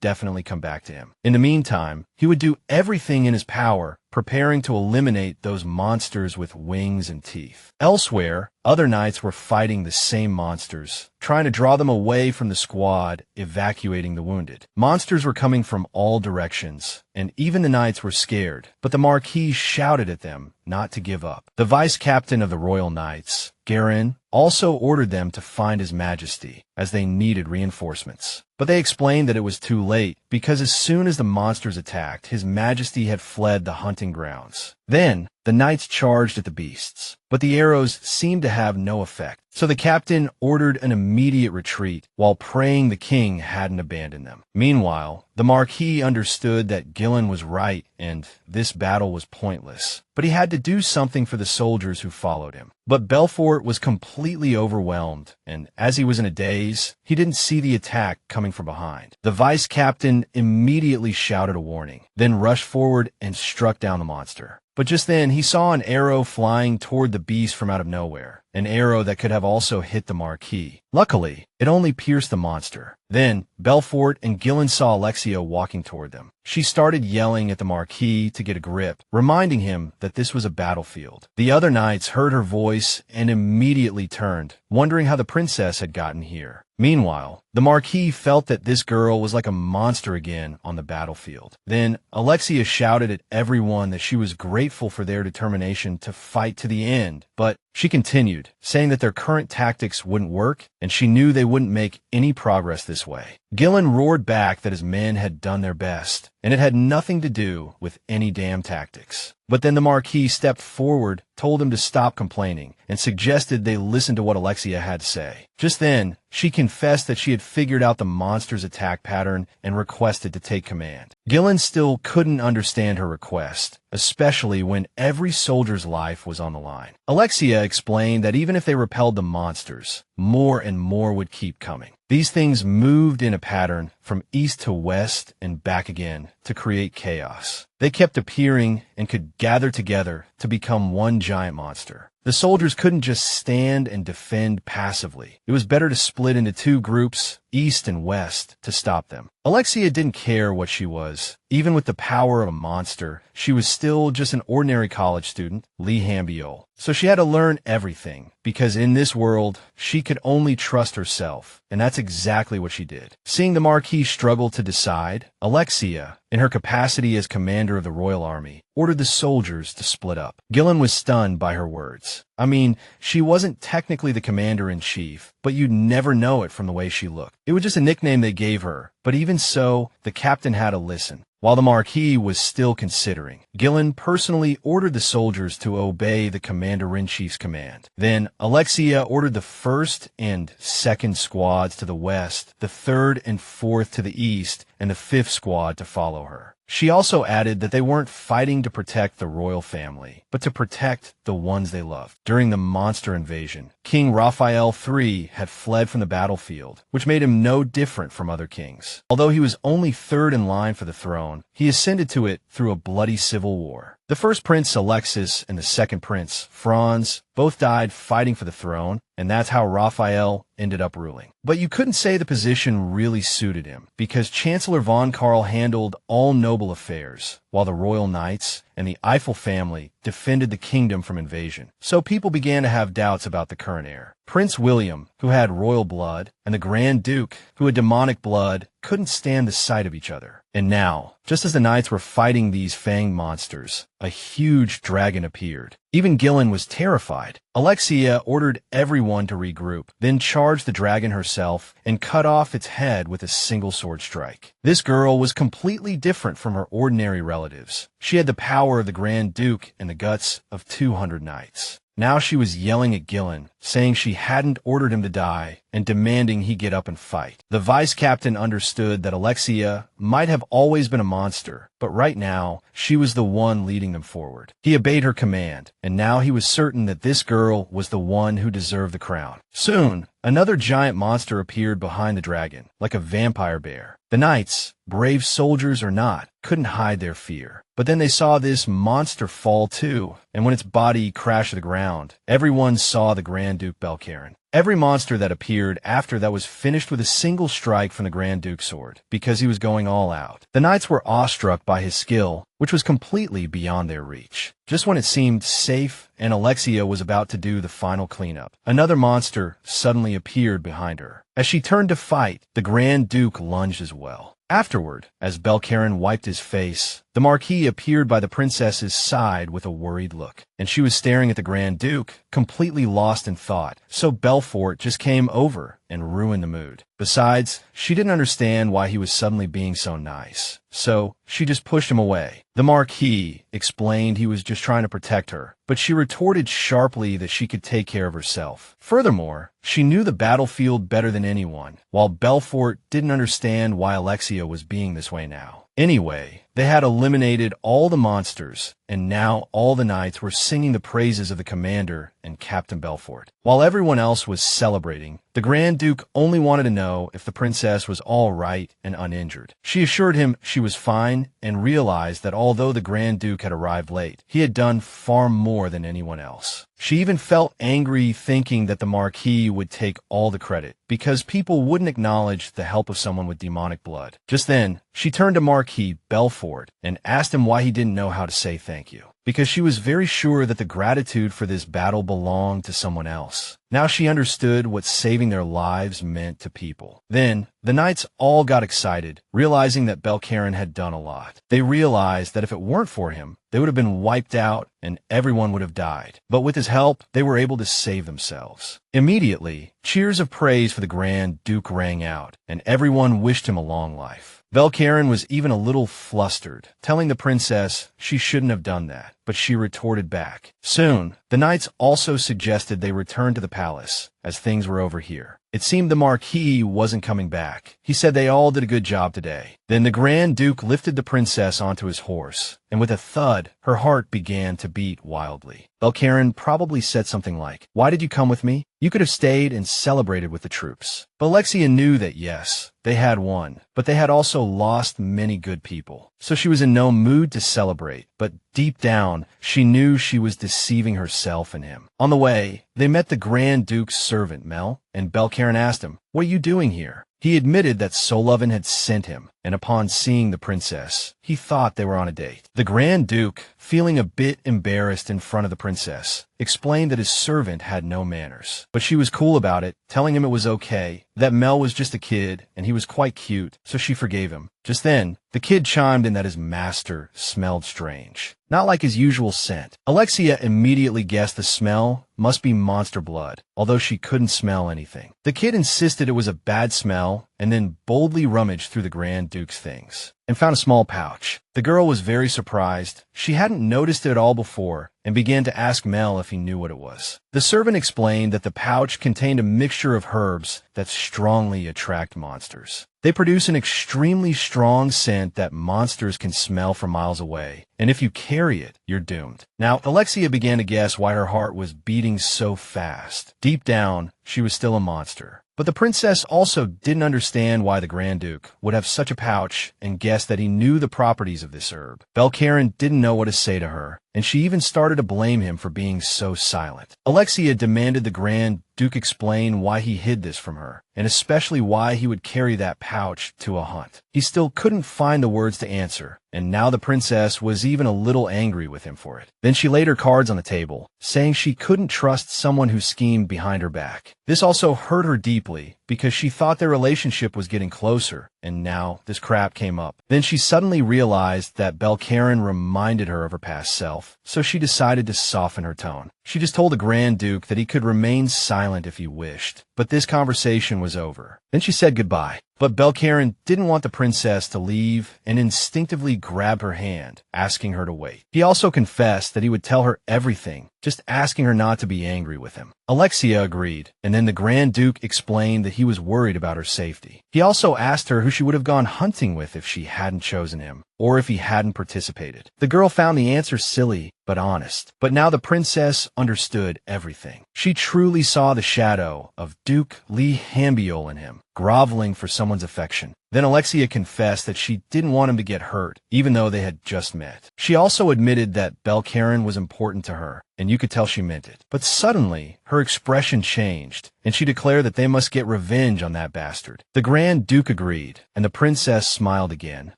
definitely come back to him. In the meantime, he would do everything in his power, preparing to eliminate those monsters with wings and teeth. Elsewhere, other knights were fighting the same monsters, trying to draw them away from the squad, evacuating the wounded. Monsters were coming from all directions, and even the knights were scared, but the Marquis shouted at them not to give up. The vice-captain of the Royal Knights, Garin, also ordered them to find His Majesty, as they needed reinforcements. But they explained that it was too late, because as soon as the monsters attacked, His Majesty had fled the hunting grounds. Then, the knights charged at the beasts, but the arrows seemed to have no effect. So the captain ordered an immediate retreat, while praying the king hadn't abandoned them. Meanwhile, the Marquis understood that Gillen was right, and this battle was pointless. But he had to do something for the soldiers who followed him. But Belfort was completely overwhelmed, and as he was in a daze, he didn't see the attack coming from behind. The vice-captain immediately shouted a warning, then rushed forward and struck down the monster. But just then, he saw an arrow flying toward the beast from out of nowhere, an arrow that could have also hit the Marquis. Luckily, it only pierced the monster. Then, Belfort and Gillen saw Alexia walking toward them. She started yelling at the Marquis to get a grip, reminding him that this was a battlefield. The other knights heard her voice and immediately turned, wondering how the princess had gotten here. Meanwhile, the Marquis felt that this girl was like a monster again on the battlefield. Then, Alexia shouted at everyone that she was grateful for their determination to fight to the end, but she continued, saying that their current tactics wouldn't work, and she knew they wouldn't make any progress this way. Gillen roared back that his men had done their best, and it had nothing to do with any damn tactics. But then the Marquis stepped forward, told him to stop complaining, and suggested they listen to what Alexia had to say. Just then, she confessed that she had figured out the monster's attack pattern and requested to take command. Gillen still couldn't understand her request, especially when every soldier's life was on the line. Alexia explained that even if they repelled the monsters, more and more would keep coming. These things moved in a pattern from east to west and back again to create chaos. They kept appearing and could gather together to become one giant monster. The soldiers couldn't just stand and defend passively. It was better to split into two groups, east and west, to stop them. Alexia didn't care what she was. Even with the power of a monster, she was still just an ordinary college student, Lee Hambiol. So she had to learn everything, because in this world, she could only trust herself, and that's exactly what she did. Seeing the Marquis struggle to decide, Alexia, in her capacity as commander of the royal army, ordered the soldiers to split up. Gillen was stunned by her words. I mean, she wasn't technically the commander-in-chief, but you'd never know it from the way she looked. It was just a nickname they gave her, but even so, the captain had to listen. While the Marquis was still considering, Gillen personally ordered the soldiers to obey the commander-in-chief's command. Then, Alexia ordered the 1st and 2nd squads to the west, the 3rd and 4th to the east, and the 5th squad to follow her. She also added that they weren't fighting to protect the royal family, but to protect the ones they loved. During the monster invasion, King Raphael III had fled from the battlefield, which made him no different from other kings. Although he was only 3rd in line for the throne, he ascended to it through a bloody civil war. The first prince, Alexis, and the second prince, Franz, both died fighting for the throne, and that's how Raphael ended up ruling. But you couldn't say the position really suited him, because Chancellor von Karl handled all noble affairs, while the royal knights and the Eiffel family defended the kingdom from invasion. So people began to have doubts about the current heir. Prince William, who had royal blood, and the Grand Duke, who had demonic blood, couldn't stand the sight of each other. And now, just as the knights were fighting these fanged monsters, a huge dragon appeared. Even Gillen was terrified. Alexia ordered everyone to regroup, then charged the dragon herself and cut off its head with a single sword strike. This girl was completely different from her ordinary relatives. She had the power of the Grand Duke and the guts of 200 knights. Now she was yelling at Gillen, saying she hadn't ordered him to die, and demanding he get up and fight. The vice-captain understood that Alexia might have always been a monster, but right now, she was the one leading them forward. He obeyed her command, and now he was certain that this girl was the one who deserved the crown. Soon, another giant monster appeared behind the dragon, like a vampire bear. The knights, brave soldiers or not, couldn't hide their fear. But then they saw this monster fall too, and when its body crashed to the ground, everyone saw the Grand Duke Belkalon. Every monster that appeared after that was finished with a single strike from the Grand Duke's sword, because he was going all out. The knights were awestruck by his skill, which was completely beyond their reach. Just when it seemed safe and Alexia was about to do the final cleanup, another monster suddenly appeared behind her. As she turned to fight, the Grand Duke lunged as well. Afterward, as Belkalon wiped his face, the Marquis appeared by the princess's side with a worried look, and she was staring at the Grand Duke, completely lost in thought, so Belfort just came over and ruined the mood. Besides, she didn't understand why he was suddenly being so nice, so she just pushed him away. The Marquis explained he was just trying to protect her, but she retorted sharply that she could take care of herself. Furthermore, she knew the battlefield better than anyone, while Belfort didn't understand why Alexia was being this way now. Anyway, they had eliminated all the monsters, and now all the knights were singing the praises of the commander and Captain Belfort. While everyone else was celebrating, the Grand Duke only wanted to know if the princess was all right and uninjured. She assured him she was fine and realized that although the Grand Duke had arrived late, he had done far more than anyone else. She even felt angry thinking that the Marquis would take all the credit, because people wouldn't acknowledge the help of someone with demonic blood. Just then, she turned to Marquis Belfort and asked him why he didn't know how to say thank you, because she was very sure that the gratitude for this battle belonged to someone else. Now she understood what saving their lives meant to people. Then, the knights all got excited, realizing that Belkalon had done a lot. They realized that if it weren't for him, they would have been wiped out and everyone would have died. But with his help, they were able to save themselves. Immediately, cheers of praise for the Grand Duke rang out, and everyone wished him a long life. Belkalon was even a little flustered, telling the princess she shouldn't have done that, but she retorted back. Soon, the knights also suggested they return to the palace, as things were over here. It seemed the Marquis wasn't coming back. He said they all did a good job today. Then the Grand Duke lifted the princess onto his horse, and with a thud, her heart began to beat wildly. Belkalon probably said something like, "Why did you come with me? You could have stayed and celebrated with the troops." But Alexia knew that yes, they had won, but they had also lost many good people. So she was in no mood to celebrate, but deep down, she knew she was deceiving herself and him. On the way, they met the Grand Duke's servant, Mel, and Belkalon asked him, "What are you doing here?" He admitted that Solovin had sent him, and upon seeing the princess, he thought they were on a date. The Grand Duke, feeling a bit embarrassed in front of the princess, explained that his servant had no manners. But she was cool about it, telling him it was okay, that Mel was just a kid and he was quite cute, so she forgave him. Just then, the kid chimed in that his master smelled strange. Not like his usual scent. Alexia immediately guessed the smell must be monster blood, although she couldn't smell anything. The kid insisted it was a bad smell and then boldly rummaged through the Grand Duke's things and found a small pouch. The girl was very surprised. She hadn't noticed it at all before and began to ask Mel if he knew what it was. The servant explained that the pouch contained a mixture of herbs that strongly attract monsters. They produce an extremely strong scent that monsters can smell from miles away, and if you carry it, you're doomed. Now, Alexia began to guess why her heart was beating so fast. Deep down, she was still a monster. But the princess also didn't understand why the Grand Duke would have such a pouch and guessed that he knew the properties of this herb. Belkalon didn't know what to say to her, and she even started to blame him for being so silent. Alexia demanded the Grand Duke explain why he hid this from her, and especially why he would carry that pouch to a hunt. He still couldn't find the words to answer, and now the princess was even a little angry with him for it. Then she laid her cards on the table, saying she couldn't trust someone who schemed behind her back. This also hurt her deeply, because she thought their relationship was getting closer, and now this crap came up. Then she suddenly realized that Belkalon reminded her of her past self, so she decided to soften her tone. She just told the Grand Duke that he could remain silent if he wished, but this conversation was over. Then she said goodbye. But Belkalon didn't want the princess to leave and instinctively grabbed her hand, asking her to wait. He also confessed that he would tell her everything, just asking her not to be angry with him. Alexia agreed, and then the Grand Duke explained that he was worried about her safety. He also asked her who she would have gone hunting with if she hadn't chosen him, or if he hadn't participated. The girl found the answer silly, but honest. But now the princess understood everything. She truly saw the shadow of Duke Lee Hambiol in him, groveling for someone's affection. Then Alexia confessed that she didn't want him to get hurt, even though they had just met. She also admitted that Belkalon was important to her, and you could tell she meant it. But suddenly, her expression changed, and she declared that they must get revenge on that bastard. The Grand Duke agreed, and the princess smiled again,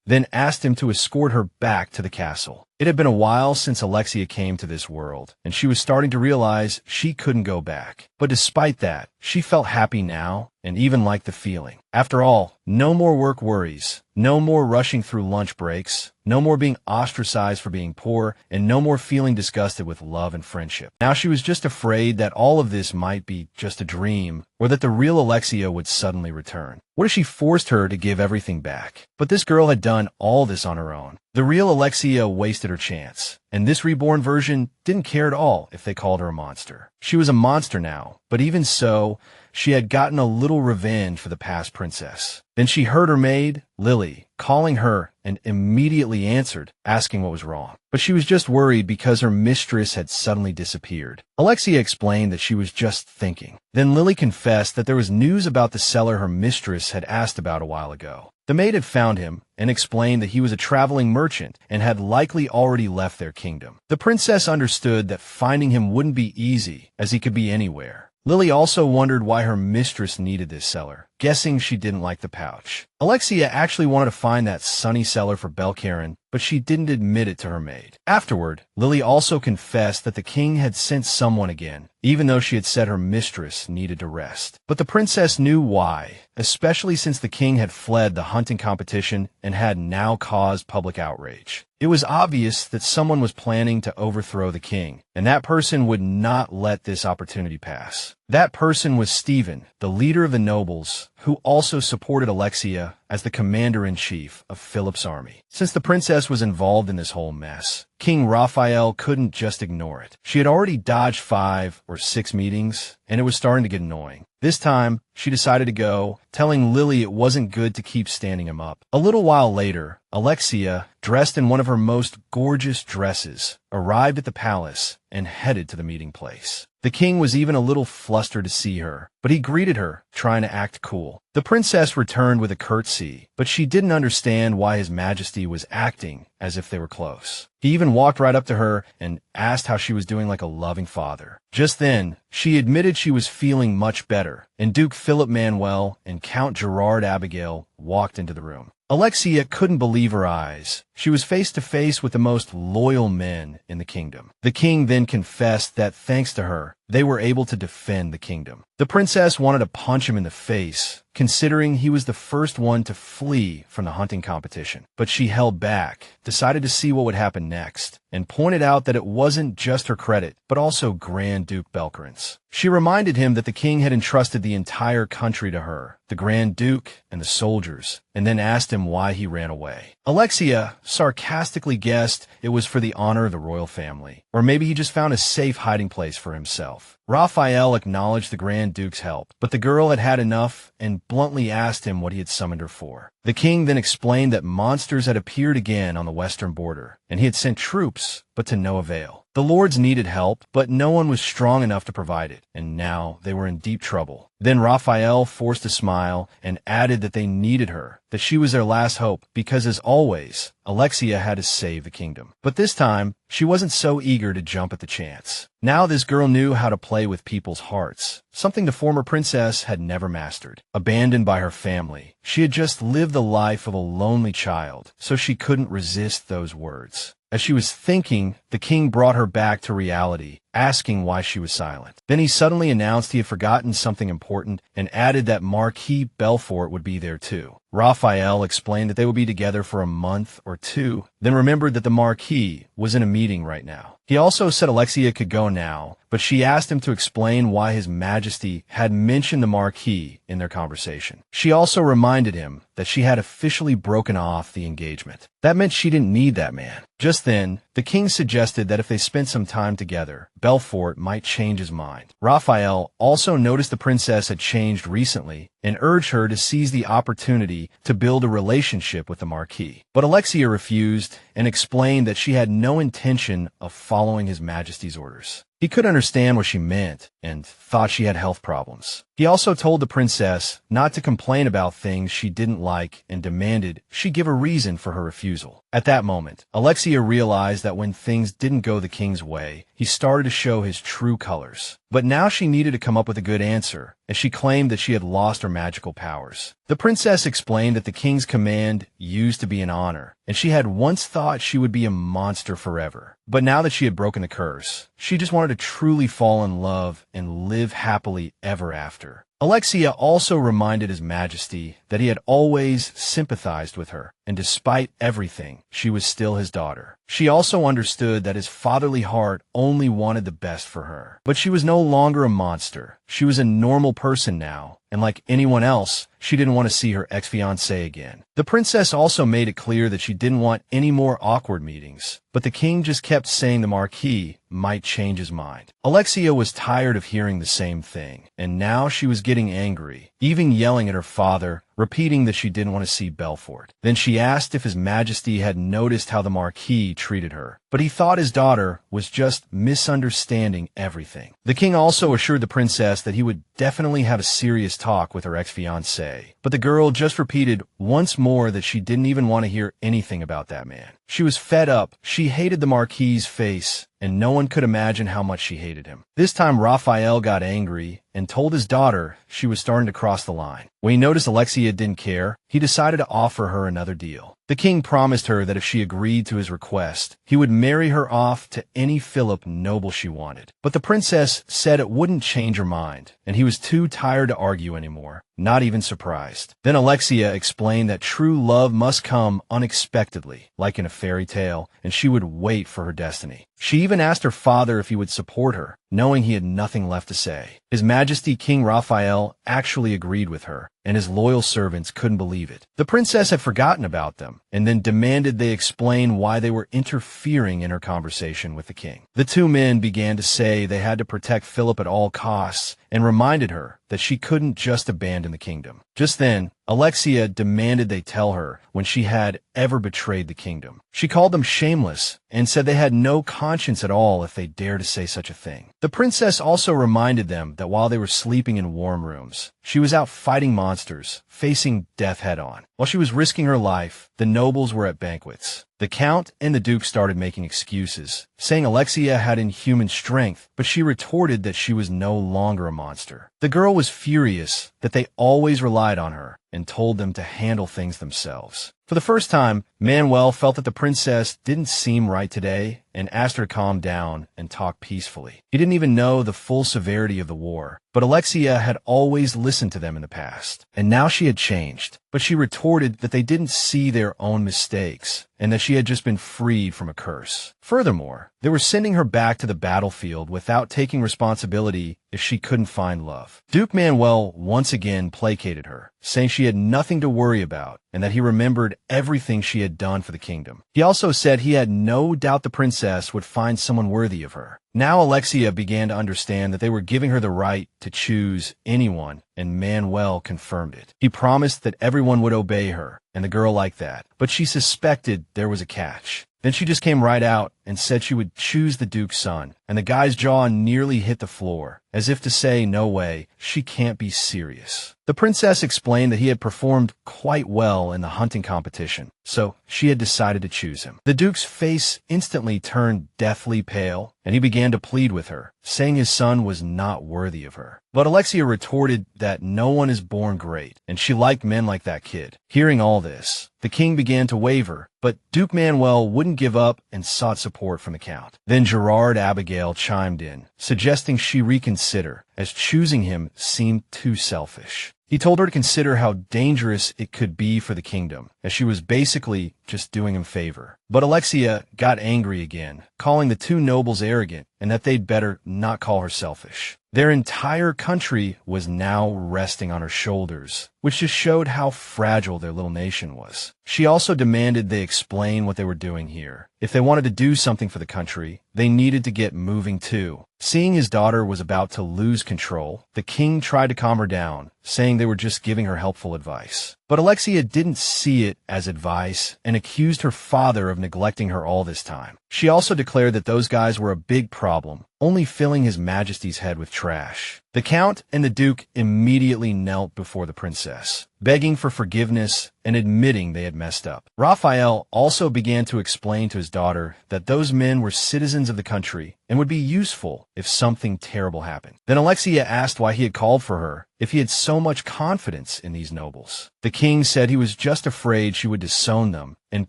then asked him to escort her back to the castle. It had been a while since Alexia came to this world, and she was starting to realize she couldn't go back. But despite that, she felt happy now, and even liked the feeling. After all, no more work worries, no more rushing through lunch breaks, no more being ostracized for being poor, and no more feeling disgusted with love and friendship. Now she was just afraid that all of this might be just a dream, or that the real Alexia would suddenly return. What if she forced her to give everything back? But this girl had done all this on her own. The real Alexia wasted her chance, and this reborn version didn't care at all if they called her a monster. She was a monster now, but even so, she had gotten a little revenge for the past princess. Then she heard her maid, Lily, calling her and immediately answered, asking what was wrong. But she was just worried because her mistress had suddenly disappeared. Alexia explained that she was just thinking. Then Lily confessed that there was news about the cellar her mistress had asked about a while ago. The maid had found him and explained that he was a traveling merchant and had likely already left their kingdom. The princess understood that finding him wouldn't be easy, as he could be anywhere. Lily also wondered why her mistress needed this cellar, guessing she didn't like the pouch. Alexia actually wanted to find that sunny cellar for Belkalon, but she didn't admit it to her maid. Afterward, Lily also confessed that the king had sent someone again, even though she had said her mistress needed to rest. But the princess knew why, especially since the king had fled the hunting competition and had now caused public outrage. It was obvious that someone was planning to overthrow the king, and that person would not let this opportunity pass. That person was Stephen, the leader of the nobles, who also supported Alexia as the commander-in-chief of Philip's army. Since the princess was involved in this whole mess, King Raphael couldn't just ignore it. She had already dodged 5 or 6 meetings, and it was starting to get annoying. This time, she decided to go, telling Lily it wasn't good to keep standing him up. A little while later, Alexia, dressed in one of her most gorgeous dresses, arrived at the palace and headed to the meeting place. The king was even a little flustered to see her, but he greeted her, trying to act cool. The princess returned with a curtsy, but she didn't understand why His Majesty was acting as if they were close. He even walked right up to her and asked how she was doing like a loving father. Just then, she admitted she was feeling much better, and Duke Philip Manuel and Count Gerard Abigail walked into the room. Alexia couldn't believe her eyes. she was face to face with the most loyal men in the kingdom. The king then confessed that thanks to her, they were able to defend the kingdom. The princess wanted to punch him in the face, considering he was the first one to flee from the hunting competition. But she held back, decided to see what would happen next, and pointed out that it wasn't just her credit, but also Grand Duke Belkalon's. She reminded him that the king had entrusted the entire country to her, the Grand Duke and the soldiers, and then asked him why he ran away. Alexia sarcastically guessed it was for the honor of the royal family, or maybe he just found a safe hiding place for himself. Raphael acknowledged the Grand Duke's help, but the girl had had enough and bluntly asked him what he had summoned her for. The king then explained that monsters had appeared again on the western border, and he had sent troops, but to no avail. The lords needed help, but no one was strong enough to provide it, and now they were in deep trouble. Then Raphael forced a smile and added that they needed her, that she was their last hope, because as always, Alexia had to save the kingdom. But this time, she wasn't so eager to jump at the chance. Now this girl knew how to play with people's hearts, something the former princess had never mastered. Abandoned by her family, she had just lived the life of a lonely child, so she couldn't resist those words. As she was thinking, the king brought her back to reality, asking why she was silent. Then he suddenly announced he had forgotten something important and added that Marquis Belfort would be there too. Raphael explained that they would be together for a month or two, then remembered that the Marquis was in a meeting right now. He also said Alexia could go now, but she asked him to explain why His Majesty had mentioned the Marquis in their conversation. She also reminded him that she had officially broken off the engagement. That meant she didn't need that man. Just then, the king suggested that if they spent some time together, Belfort might change his mind. Raphael also noticed the princess had changed recently and urged her to seize the opportunity to build a relationship with the Marquis. But Alexia refused and explained that she had no intention of following His Majesty's orders. He could understand what she meant and thought she had health problems. He also told the princess not to complain about things she didn't like and demanded she give a reason for her refusal. At that moment, Alexia realized that when things didn't go the king's way, he started to show his true colors. But now she needed to come up with a good answer, as she claimed that she had lost her magical powers. The princess explained that the king's command used to be an honor, and she had once thought she would be a monster forever. But now that she had broken the curse, she just wanted to truly fall in love and live happily ever after. Alexia also reminded His Majesty that he had always sympathized with her, and despite everything, she was still his daughter. She also understood that his fatherly heart only wanted the best for her. But she was no longer a monster. She was a normal person now, and like anyone else, she didn't want to see her ex-fiancé again. The princess also made it clear that she didn't want any more awkward meetings, but the king just kept saying the Marquis might change his mind. Alexia was tired of hearing the same thing, and now she was getting angry, even yelling at her father, repeating that she didn't want to see Belfort. Then she asked if His Majesty had noticed how the Marquis treated her, but he thought his daughter was just misunderstanding everything. The king also assured the princess that he would definitely have a serious talk with her ex-fiancé, but the girl just repeated once more that she didn't even want to hear anything about that man. She was fed up. She hated the Marquis's face, and no one could imagine how much she hated him. This time Raphael got angry and told his daughter she was starting to cross the line. When he noticed Alexia didn't care, he decided to offer her another deal. The king promised her that if she agreed to his request, he would marry her off to any Philip noble she wanted. But the princess said it wouldn't change her mind, and he was too tired to argue anymore, not even surprised. Then Alexia explained that true love must come unexpectedly, like in a fairy tale, and she would wait for her destiny. She even asked her father if he would support her, knowing he had nothing left to say. His Majesty King Raphael actually agreed with her, and his loyal servants couldn't believe it. The princess had forgotten about them, and then demanded they explain why they were interfering in her conversation with the king. The two men began to say they had to protect Philip at all costs, and reminded her that she couldn't just abandon the kingdom. Just then, Alexia demanded they tell her when she had ever betrayed the kingdom. She called them shameless and said they had no conscience at all if they dared to say such a thing. The princess also reminded them that while they were sleeping in warm rooms, she was out fighting monsters, facing death head-on. While she was risking her life, the nobles were at banquets. The count and the duke started making excuses, saying Alexia had inhuman strength, but she retorted that she was no longer a monster. The girl was furious that they always relied on her and told them to handle things themselves. For the first time, Manuel felt that the princess didn't seem right today and asked her to calm down and talk peacefully. He didn't even know the full severity of the war, but Alexia had always listened to them in the past, and now she had changed. But she retorted that they didn't see their own mistakes, and that she had just been freed from a curse. Furthermore, they were sending her back to the battlefield without taking responsibility if she couldn't find love. Duke Manuel once again placated her, saying she had nothing to worry about, and that he remembered everything she had done for the kingdom. He also said he had no doubt the princess would find someone worthy of her. Now Alexia began to understand that they were giving her the right to choose anyone, and Manuel confirmed it. He promised that everyone would obey her, and the girl liked that, but she suspected there was a catch. Then she just came right out and said she would choose the Duke's son, and the guy's jaw nearly hit the floor, as if to say, no way, she can't be serious. The princess explained that he had performed quite well in the hunting competition, so she had decided to choose him. The Duke's face instantly turned deathly pale, and he began to plead with her, saying his son was not worthy of her. But Alexia retorted that no one is born great, and she liked men like that kid. Hearing all this, the king began to waver, but Duke Manuel wouldn't give up and sought support from the count. Then Gerard Abigail chimed in, suggesting she reconsider, as choosing him seemed too selfish. He told her to consider how dangerous it could be for the kingdom, as she was basically just doing him favor. But Alexia got angry again, calling the two nobles arrogant and that they'd better not call her selfish. Their entire country was now resting on her shoulders, which just showed how fragile their little nation was. She also demanded they explain what they were doing here. If they wanted to do something for the country, they needed to get moving too. Seeing his daughter was about to lose control, the king tried to calm her down, saying they were just giving her helpful advice. But Alexia didn't see it as advice and accused her father of neglecting her all this time. She also declared that those guys were a big problem, only filling his majesty's head with trash. The count and the duke immediately knelt before the princess, begging for forgiveness and admitting they had messed up. Raphael also began to explain to his daughter that those men were citizens of the country and would be useful if something terrible happened. Then Alexia asked why he had called for her if he had so much confidence in these nobles. The king said he was just afraid she would disown them and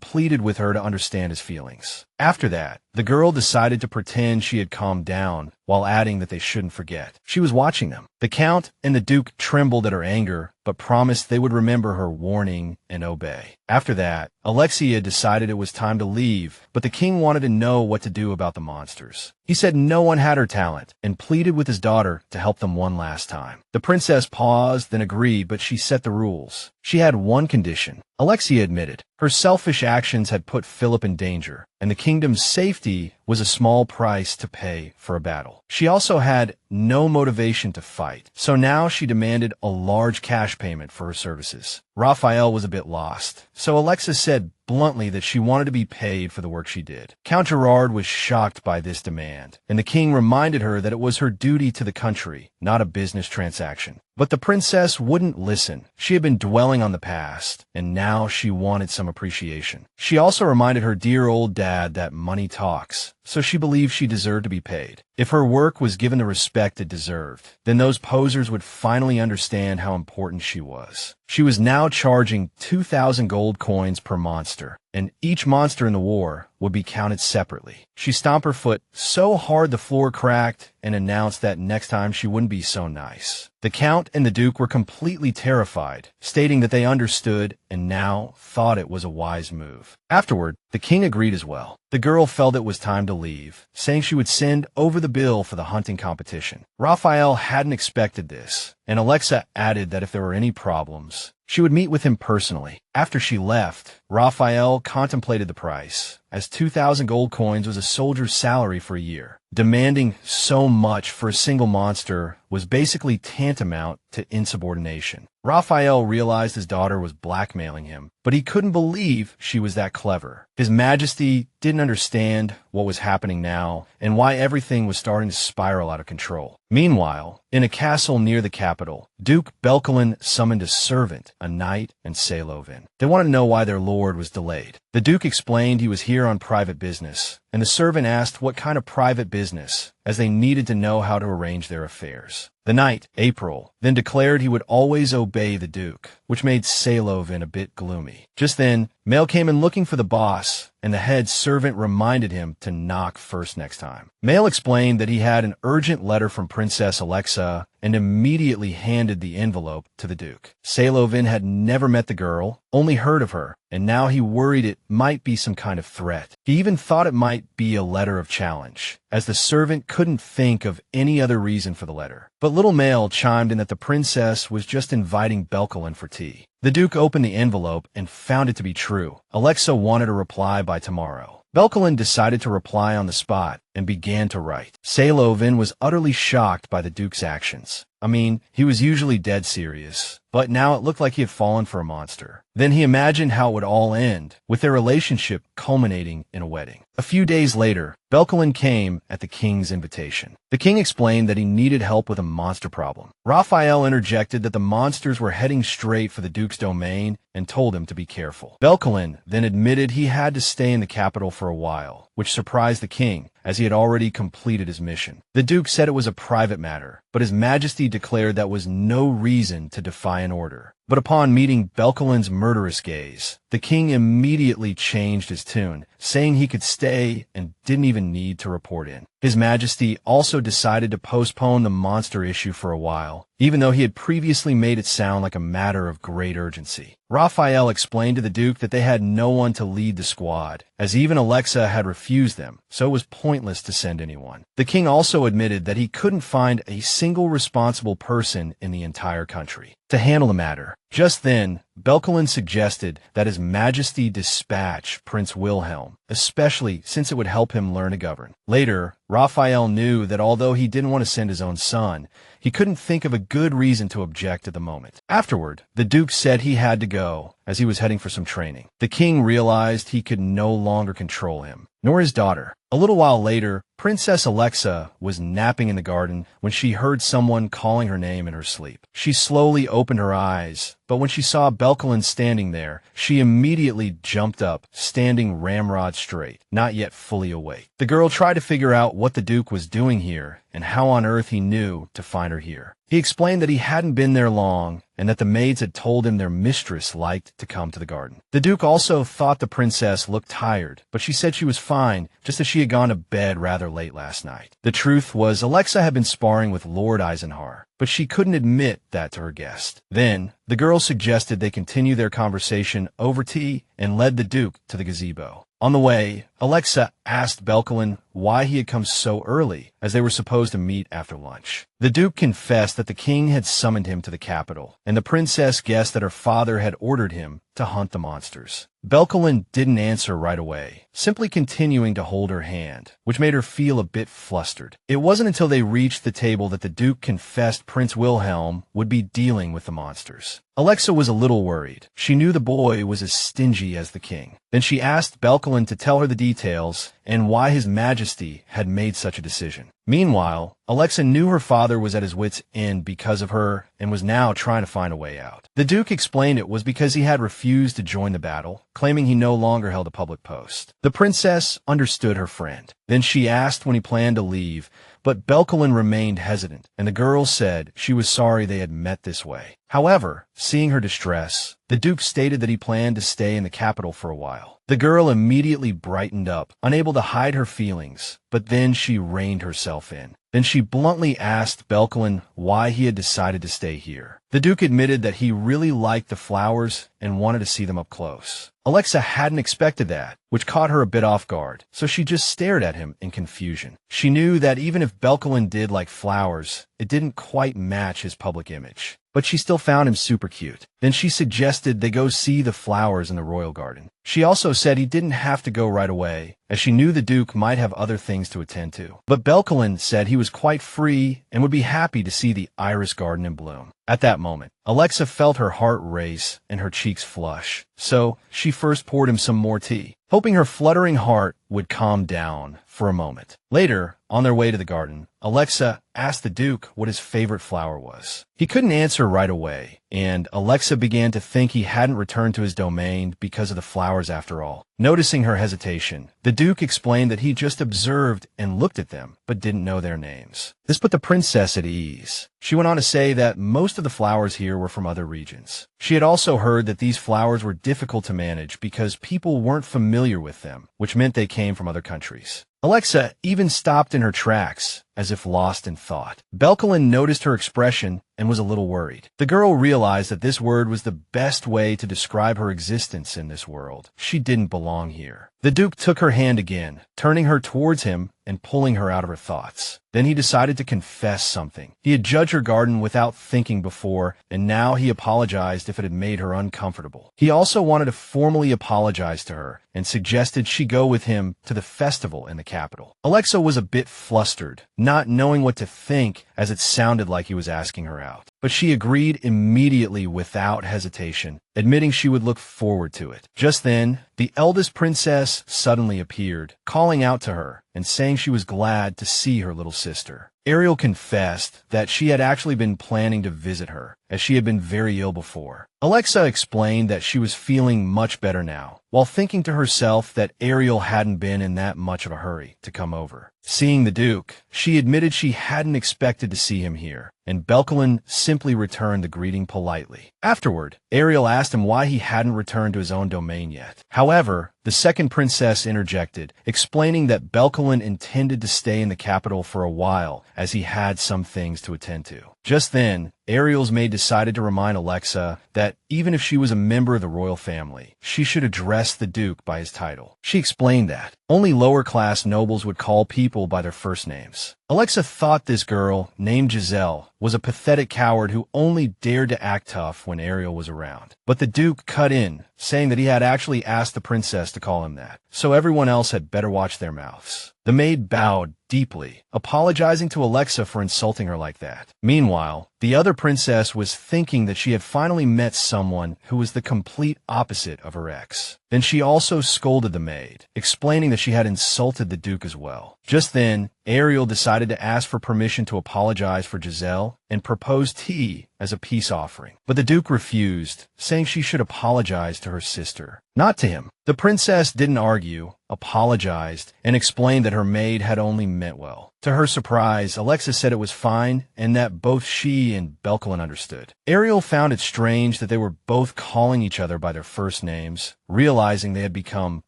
pleaded with her to understand his feelings. After that, the girl decided to pretend she had calmed down while adding that they shouldn't forget. She was watching them. The count and the duke trembled at her anger, but promised they would remember her warning and obey. After that, Alexia decided it was time to leave, but the king wanted to know what to do about the monsters. He said no one had her talent and pleaded with his daughter to help them one last time. The princess paused, then agreed, but she set the rules. She had one condition. Alexia admitted her selfish actions had put Philip in danger, and the kingdom's safety was a small price to pay for a battle. She also had no motivation to fight, so now she demanded a large cash payment for her services. Raphael was a bit lost, so Alexa said bluntly that she wanted to be paid for the work she did. Count Gerard was shocked by this demand, and the king reminded her that it was her duty to the country, not a business transaction. But the princess wouldn't listen. She had been dwelling on the past, and now she wanted some appreciation. She also reminded her dear old dad that money talks, so she believed she deserved to be paid. If her work was given the respect it deserved, then those posers would finally understand how important she was. She was now charging 2,000 gold coins per monster, and each monster in the war would be counted separately. She stomped her foot so hard the floor cracked and announced that next time she wouldn't be so nice. The count and the duke were completely terrified, stating that they understood and now thought it was a wise move. Afterward, the king agreed as well. The girl felt it was time to leave, saying she would send over the bill for the hunting competition. Raphael hadn't expected this, and Alexa added that if there were any problems, she would meet with him personally. After she left, Raphael contemplated the price, as 2,000 gold coins was a soldier's salary for a year. Demanding so much for a single monster was basically tantamount to insubordination. Raphael realized his daughter was blackmailing him, but he couldn't believe she was that clever. His Majesty didn't understand what was happening now and why everything was starting to spiral out of control. Meanwhile, in a castle near the capital, Duke Belkalon summoned a servant, a knight, and Sailovin. They wanted to know why their lord was delayed. The Duke explained he was here on private business, and the servant asked what kind of private business, as they needed to know how to arrange their affairs. The knight, April, then declared he would always obey the Duke, which made Salovin a bit gloomy. Just then, Mail came in looking for the boss, and the head servant reminded him to knock first next time. Mail explained that he had an urgent letter from Princess Alexa and immediately handed the envelope to the Duke. Salovin had never met the girl, only heard of her, and now he worried it might be some kind of threat. He even thought it might be a letter of challenge, as the servant couldn't think of any other reason for the letter. But little Mail chimed in that the princess was just inviting Belkalon for tea. The Duke opened the envelope and found it to be true. Alexa wanted a reply by tomorrow. Belkalon decided to reply on the spot and began to write. Salovin was utterly shocked by the Duke's actions. I mean, he was usually dead serious, but now it looked like he had fallen for a monster. Then he imagined how it would all end, with their relationship culminating in a wedding. A few days later, Belkalon came at the king's invitation. The king explained that he needed help with a monster problem. Raphael interjected that the monsters were heading straight for the Duke's domain and told him to be careful. Belkalon then admitted he had to stay in the capital for a while, which surprised the king, as he had already completed his mission. The Duke said it was a private matter, but His Majesty declared that was no reason to defy an order. But upon meeting Belkalon's murderous gaze, the king immediately changed his tune, saying he could stay and didn't even need to report in. His Majesty also decided to postpone the monster issue for a while, even though he had previously made it sound like a matter of great urgency. Raphael explained to the Duke that they had no one to lead the squad, as even Alexa had refused them, so it was pointless to send anyone. The king also admitted that he couldn't find a single responsible person in the entire country to handle the matter. Just then, Belkalon suggested that His Majesty dispatch Prince Wilhelm, especially since it would help him learn to govern. Later, Raphael knew that although he didn't want to send his own son, he couldn't think of a good reason to object at the moment. Afterward, the Duke said he had to go, as he was heading for some training. The king realized he could no longer control him, nor his daughter. A little while later, Princess Alexa was napping in the garden when she heard someone calling her name in her sleep. She slowly opened her eyes, but when she saw Belkalon standing there, she immediately jumped up, standing ramrod straight, not yet fully awake. The girl tried to figure out what the Duke was doing here and how on earth he knew to find her here. He explained that he hadn't been there long and that the maids had told him their mistress liked to come to the garden. The Duke also thought the princess looked tired, but she said she was fine, just as she had gone to bed rather late last night. The truth was Alexa had been sparring with Lord Eisenhower, but she couldn't admit that to her guest. Then, the girl suggested they continue their conversation over tea and led the Duke to the gazebo. On the way, Alexa asked Belkalon why he had come so early, as they were supposed to meet after lunch. The Duke confessed that the king had summoned him to the capital, and the princess guessed that her father had ordered him to hunt the monsters. Belkalon didn't answer right away, simply continuing to hold her hand, which made her feel a bit flustered. It wasn't until they reached the table that the Duke confessed Prince Wilhelm would be dealing with the monsters. Alexa was a little worried. She knew the boy was as stingy as the king. Then she asked Belkalon to tell her the details and why His Majesty had made such a decision. Meanwhile, Alexa knew her father was at his wit's end because of her and was now trying to find a way out. The Duke explained it was because he had refused to join the battle, claiming he no longer held a public post. The princess understood her friend. Then she asked when he planned to leave, but Belkalon remained hesitant, and the girl said she was sorry they had met this way. However, seeing her distress, the Duke stated that he planned to stay in the capital for a while. The girl immediately brightened up, unable to hide her feelings, but then she reined herself in. Then she bluntly asked Belkalon why he had decided to stay here. The Duke admitted that he really liked the flowers and wanted to see them up close. Alexa hadn't expected that, which caught her a bit off guard, so she just stared at him in confusion. She knew that even if Belkalon did like flowers, it didn't quite match his public image, but she still found him super cute. Then she suggested they go see the flowers in the royal garden. She also said he didn't have to go right away, as she knew the Duke might have other things to attend to. But Belkalon said he was quite free and would be happy to see the iris garden in bloom. At that moment, Alexa felt her heart race and her cheeks flush, so she first poured him some more tea, hoping her fluttering heart would calm down for a moment. Later, on their way to the garden, Alexa asked the Duke what his favorite flower was. He couldn't answer right away, and Alexa began to think he hadn't returned to his domain because of the flowers after all. Noticing her hesitation, the Duke explained that he just observed and looked at them, but didn't know their names. This put the princess at ease. She went on to say that most of the flowers here were from other regions. She had also heard that these flowers were difficult to manage because people weren't familiar with them, which meant they came from other countries. Alexa even stopped in her tracks, as if lost in thought. Belkalon noticed her expression and was a little worried. The girl realized that this word was the best way to describe her existence in this world. She didn't belong here. The Duke took her hand again, turning her towards him and pulling her out of her thoughts. Then he decided to confess something. He had judged her garden without thinking before, and now he apologized if it had made her uncomfortable. He also wanted to formally apologize to her and suggested she go with him to the festival in the capital. Alexa was a bit flustered, not knowing what to think as it sounded like he was asking her out. But she agreed immediately without hesitation, admitting she would look forward to it. Just then, the eldest princess suddenly appeared, calling out to her and saying she was glad to see her little sister. Ariel confessed that she had actually been planning to visit her, as she had been very ill before. Alexa explained that she was feeling much better now, while thinking to herself that Ariel hadn't been in that much of a hurry to come over. Seeing the Duke, she admitted she hadn't expected to see him here, and Belkalon simply returned the greeting politely. Afterward, Ariel asked him why he hadn't returned to his own domain yet. However, the second princess interjected, explaining that Belkalon intended to stay in the capital for a while, as he had some things to attend to. Just then, Ariel's maid decided to remind Alexa that even if she was a member of the royal family, she should address the Duke by his title. She explained that only lower-class nobles would call people by their first names. Alexa thought this girl, named Giselle, was a pathetic coward who only dared to act tough when Ariel was around. But the Duke cut in, saying that he had actually asked the princess to call him that, so everyone else had better watch their mouths. The maid bowed deeply, apologizing to Alexa for insulting her like that. Meanwhile, the other princess was thinking that she had finally met someone who was the complete opposite of her ex. Then she also scolded the maid, explaining that she had insulted the Duke as well. Just then, Ariel decided to ask for permission to apologize for Giselle and propose tea as a peace offering. But the Duke refused, saying she should apologize to her sister, not to him. The princess didn't argue, apologized, and explained that her maid had only meant well. To her surprise, Alexa said it was fine and that both she and Belkalon understood. Ariel found it strange that they were both calling each other by their first names, realizing they had become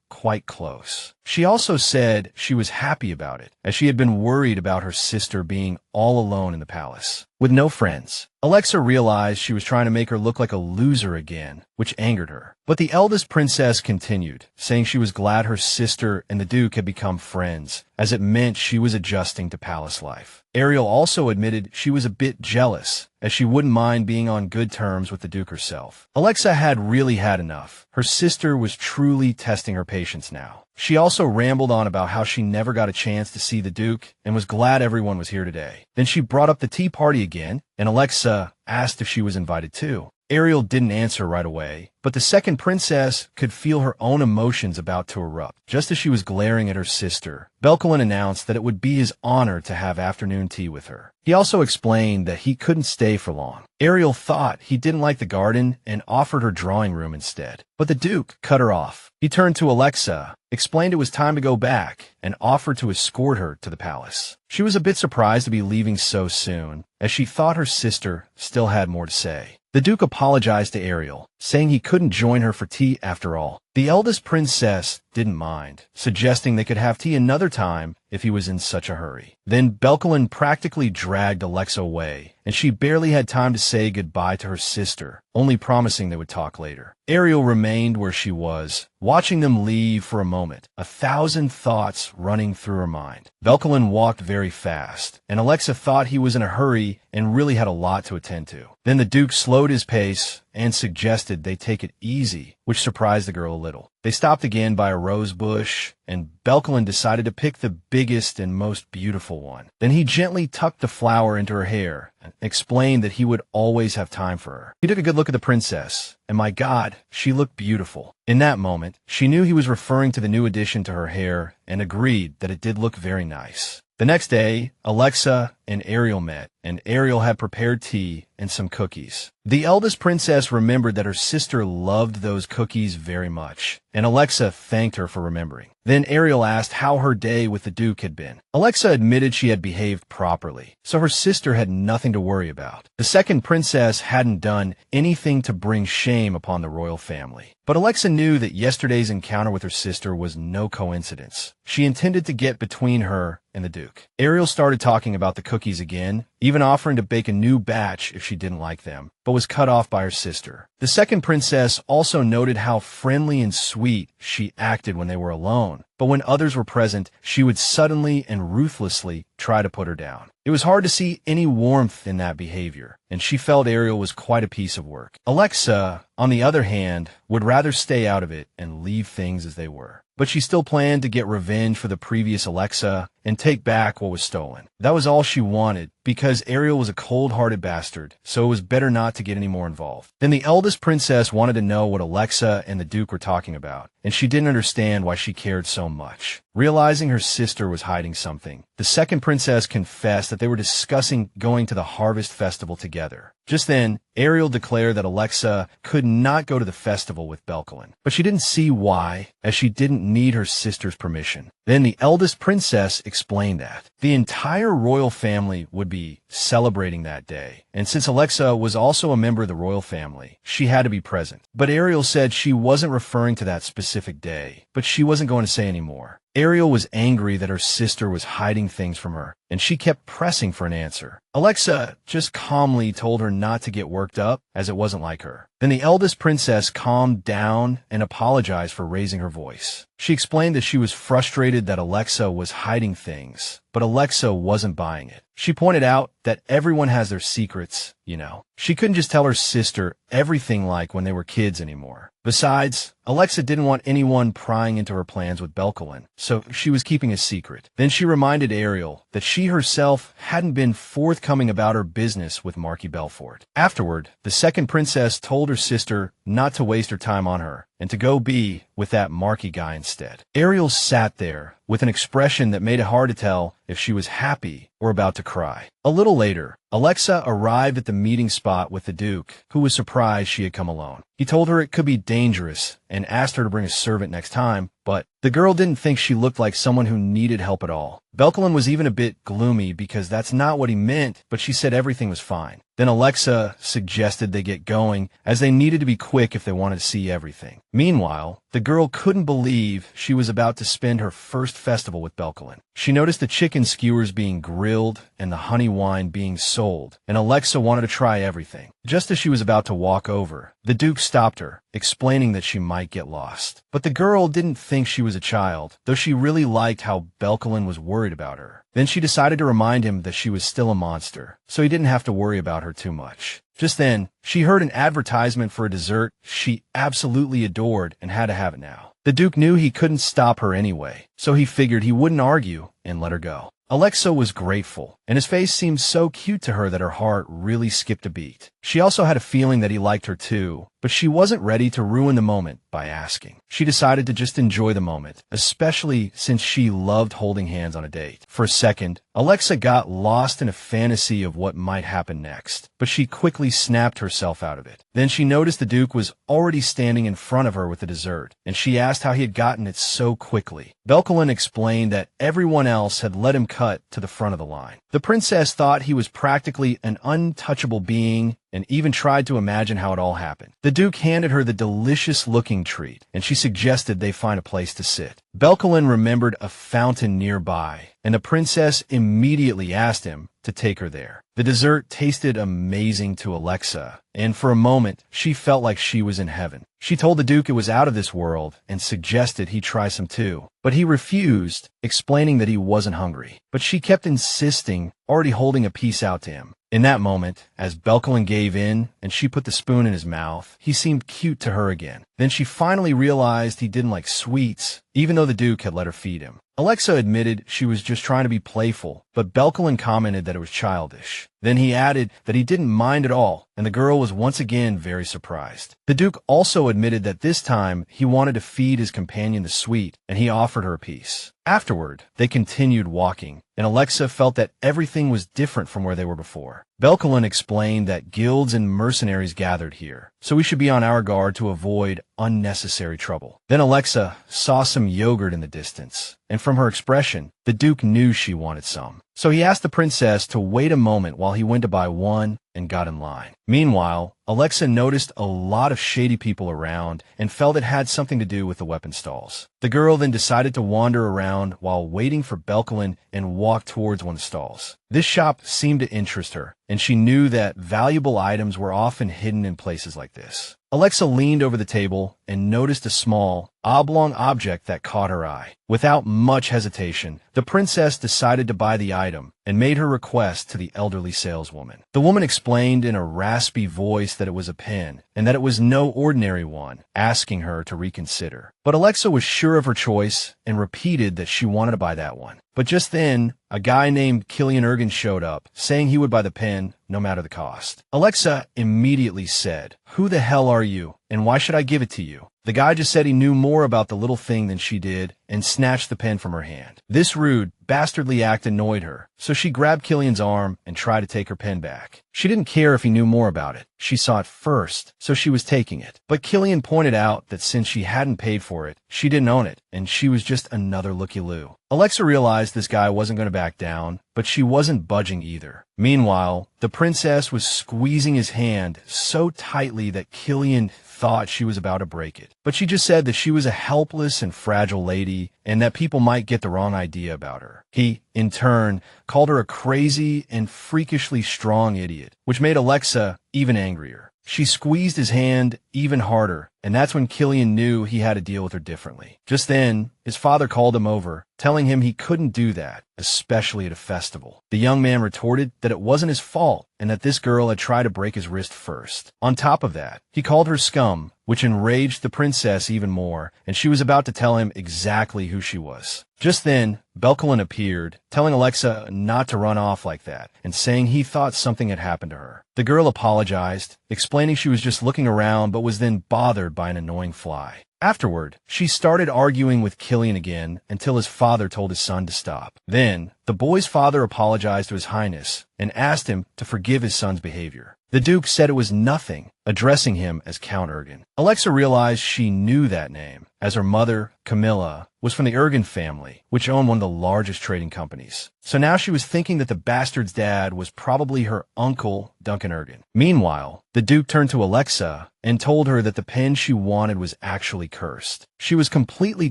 quite close. She also said she was happy about it, as she had been worried about her sister being all alone in the palace, with no friends. Alexa realized she was trying to make her look like a loser again, which angered her. But the eldest princess continued, saying she was glad her sister and the Duke had become friends, as it meant she was adjusting to palace life. Ariel also admitted she was a bit jealous, as she wouldn't mind being on good terms with the Duke herself. Alexa had really had enough. Her sister was truly testing her patience now. She also rambled on about how she never got a chance to see the Duke and was glad everyone was here today. Then she brought up the tea party again, and Alexa asked if she was invited too. Ariel didn't answer right away, but the second princess could feel her own emotions about to erupt. Just as she was glaring at her sister, Belkalon announced that it would be his honor to have afternoon tea with her. He also explained that he couldn't stay for long. Ariel thought he didn't like the garden and offered her drawing room instead. But the Duke cut her off. He turned to Alexa, explained it was time to go back, and offered to escort her to the palace. She was a bit surprised to be leaving so soon, as she thought her sister still had more to say. The Duke apologized to Ariel, saying he couldn't join her for tea after all. The eldest princess didn't mind, suggesting they could have tea another time if he was in such a hurry. Then Belkalon practically dragged Alexa away, and she barely had time to say goodbye to her sister, only promising they would talk later. Ariel remained where she was, watching them leave for a moment, 1,000 thoughts running through her mind. Belkalon walked very fast, and Alexa thought he was in a hurry and really had a lot to attend to. Then the Duke slowed his pace and suggested they take it easy, which surprised the girl a little. They stopped again by a rose bush, and Belkalon decided to pick the biggest and most beautiful one. Then he gently tucked the flower into her hair and explained that he would always have time for her. He took a good look at the princess, and my God, she looked beautiful. In that moment, she knew he was referring to the new addition to her hair and agreed that it did look very nice. The next day, Alexa and Ariel met, and Ariel had prepared tea and some cookies. The eldest princess remembered that her sister loved those cookies very much, and Alexa thanked her for remembering. Then Ariel asked how her day with the Duke had been. Alexa admitted she had behaved properly, so her sister had nothing to worry about. The second princess hadn't done anything to bring shame upon the royal family. But Alexa knew that yesterday's encounter with her sister was no coincidence. She intended to get between her and the Duke. Ariel started talking about the cookies again, even offering to bake a new batch if she didn't like them, but was cut off by her sister. The second princess also noted how friendly and sweet she acted when they were alone, but when others were present, she would suddenly and ruthlessly try to put her down. It was hard to see any warmth in that behavior, and she felt Ariel was quite a piece of work. Alexa, on the other hand, would rather stay out of it and leave things as they were. But she still planned to get revenge for the previous Alexa and take back what was stolen. That was all she wanted, because Ariel was a cold-hearted bastard, so it was better not to get any more involved. Then the eldest princess wanted to know what Alexa and the Duke were talking about, and she didn't understand why she cared so much. Realizing her sister was hiding something, the second princess confessed that they were discussing going to the harvest festival together. Just then, Ariel declared that Alexa could not go to the festival with Belkalon, but she didn't see why, as she didn't need her sister's permission. Then the eldest princess explained that the entire royal family would be celebrating that day, and since Alexa was also a member of the royal family, she had to be present. But Ariel said she wasn't referring to that specific day, but she wasn't going to say any more. Ariel was angry that her sister was hiding things from her, and she kept pressing for an answer. Alexa just calmly told her not to get worked up, as it wasn't like her. Then the eldest princess calmed down and apologized for raising her voice. She explained that she was frustrated that Alexa was hiding things, but Alexa wasn't buying it. She pointed out that everyone has their secrets, you know. She couldn't just tell her sister everything like when they were kids anymore. Besides, Alexa didn't want anyone prying into her plans with Belkalon, so she was keeping a secret. Then she reminded Ariel that she herself hadn't been forthcoming about her business with Marquis Belfort. Afterward, the second princess told her sister not to waste her time on her, and to go be with that Marquis guy instead. Ariel sat there with an expression that made it hard to tell if she was happy or about to cry. A little later, Alexa arrived at the meeting spot with the Duke, who was surprised she had come alone. He told her it could be dangerous and asked her to bring a servant next time, but the girl didn't think she looked like someone who needed help at all. Belkalon was even a bit gloomy because that's not what he meant, but she said everything was fine. Then Alexa suggested they get going, as they needed to be quick if they wanted to see everything. Meanwhile, the girl couldn't believe she was about to spend her first festival with Belkalon. She noticed the chicken skewers being grilled and the honey wine being sold, and Alexa wanted to try everything. Just as she was about to walk over, the Duke stopped her, explaining that she might get lost. But the girl didn't think she was a child, though she really liked how Belkalon was worried about her. Then she decided to remind him that she was still a monster, so he didn't have to worry about her too much. Just then, she heard an advertisement for a dessert she absolutely adored and had to have it now. The Duke knew he couldn't stop her anyway, so he figured he wouldn't argue and let her go. Alexa was grateful, and his face seemed so cute to her that her heart really skipped a beat. She also had a feeling that he liked her too, but she wasn't ready to ruin the moment by asking. She decided to just enjoy the moment, especially since she loved holding hands on a date. For a second, Alexa got lost in a fantasy of what might happen next, but she quickly snapped herself out of it. Then she noticed the Duke was already standing in front of her with the dessert, and she asked how he had gotten it so quickly. Belkalon explained that everyone else had let him cut to the front of the line. The princess thought he was practically an untouchable being and even tried to imagine how it all happened. The Duke handed her the delicious-looking treat, and she suggested they find a place to sit. Belkalon remembered a fountain nearby and the princess immediately asked him to take her there. The dessert tasted amazing to Alexa, and for a moment, she felt like she was in heaven. She told the Duke it was out of this world and suggested he try some too, but he refused, explaining that he wasn't hungry. But she kept insisting, already holding a piece out to him. In that moment, as Belkalon gave in and she put the spoon in his mouth, he seemed cute to her again. Then she finally realized he didn't like sweets, even though the Duke had let her feed him. Alexa admitted she was just trying to be playful, but Belkalon commented that it was childish. Then he added that he didn't mind at all, and the girl was once again very surprised. The Duke also admitted that this time he wanted to feed his companion the sweet, and he offered her a piece. Afterward, they continued walking, and Alexa felt that everything was different from where they were before. Belkalon explained that guilds and mercenaries gathered here, so we should be on our guard to avoid unnecessary trouble. Then Alexa saw some yogurt in the distance, and from her expression, the Duke knew she wanted some. So he asked the princess to wait a moment while he went to buy one and got in line. Meanwhile, Alexa noticed a lot of shady people around and felt it had something to do with the weapon stalls. The girl then decided to wander around while waiting for Belkalon and walk towards one of the stalls. This shop seemed to interest her, and she knew that valuable items were often hidden in places like this. Alexa leaned over the table and noticed a small, oblong object that caught her eye. Without much hesitation, the princess decided to buy the item and made her request to the elderly saleswoman. The woman explained in a raspy voice that it was a pen and that it was no ordinary one, asking her to reconsider. But Alexa was sure of her choice and repeated that she wanted to buy that one. But just then, a guy named Killian Ergen showed up, saying he would buy the pen no matter the cost. Alexa immediately said, "Who the hell are you, and why should I give it to you?" The guy just said he knew more about the little thing than she did and snatched the pen from her hand. This rude, bastardly act annoyed her, so she grabbed Killian's arm and tried to take her pen back. She didn't care if he knew more about it. She saw it first, so she was taking it. But Killian pointed out that since she hadn't paid for it, she didn't own it, and she was just another looky-loo. Alexa realized this guy wasn't going to back down, but she wasn't budging either. Meanwhile, the princess was squeezing his hand so tightly that Killian thought she was about to break it. But she just said that she was a helpless and fragile lady and that people might get the wrong idea about her. He, in turn, called her a crazy and freakishly strong idiot, which made Alexa even angrier. She squeezed his hand even harder, and that's when Killian knew he had to deal with her differently. Just then, his father called him over, telling him he couldn't do that, especially at a festival. The young man retorted that it wasn't his fault and that this girl had tried to break his wrist first. On top of that, he called her scum, which enraged the princess even more, and she was about to tell him exactly who she was. Just then, Belkalon appeared, telling Alexa not to run off like that, and saying he thought something had happened to her. The girl apologized, explaining she was just looking around but was then bothered by an annoying fly. Afterward, she started arguing with Killian again until his father told his son to stop. Then, the boy's father apologized to His Highness and asked him to forgive his son's behavior. The Duke said it was nothing, addressing him as Count Ergen. Alexa realized she knew that name, as her mother, Camilla, was from the Ergen family, which owned one of the largest trading companies. So now she was thinking that the bastard's dad was probably her uncle, Duncan Ergen. Meanwhile, the Duke turned to Alexa and told her that the pen she wanted was actually cursed. She was completely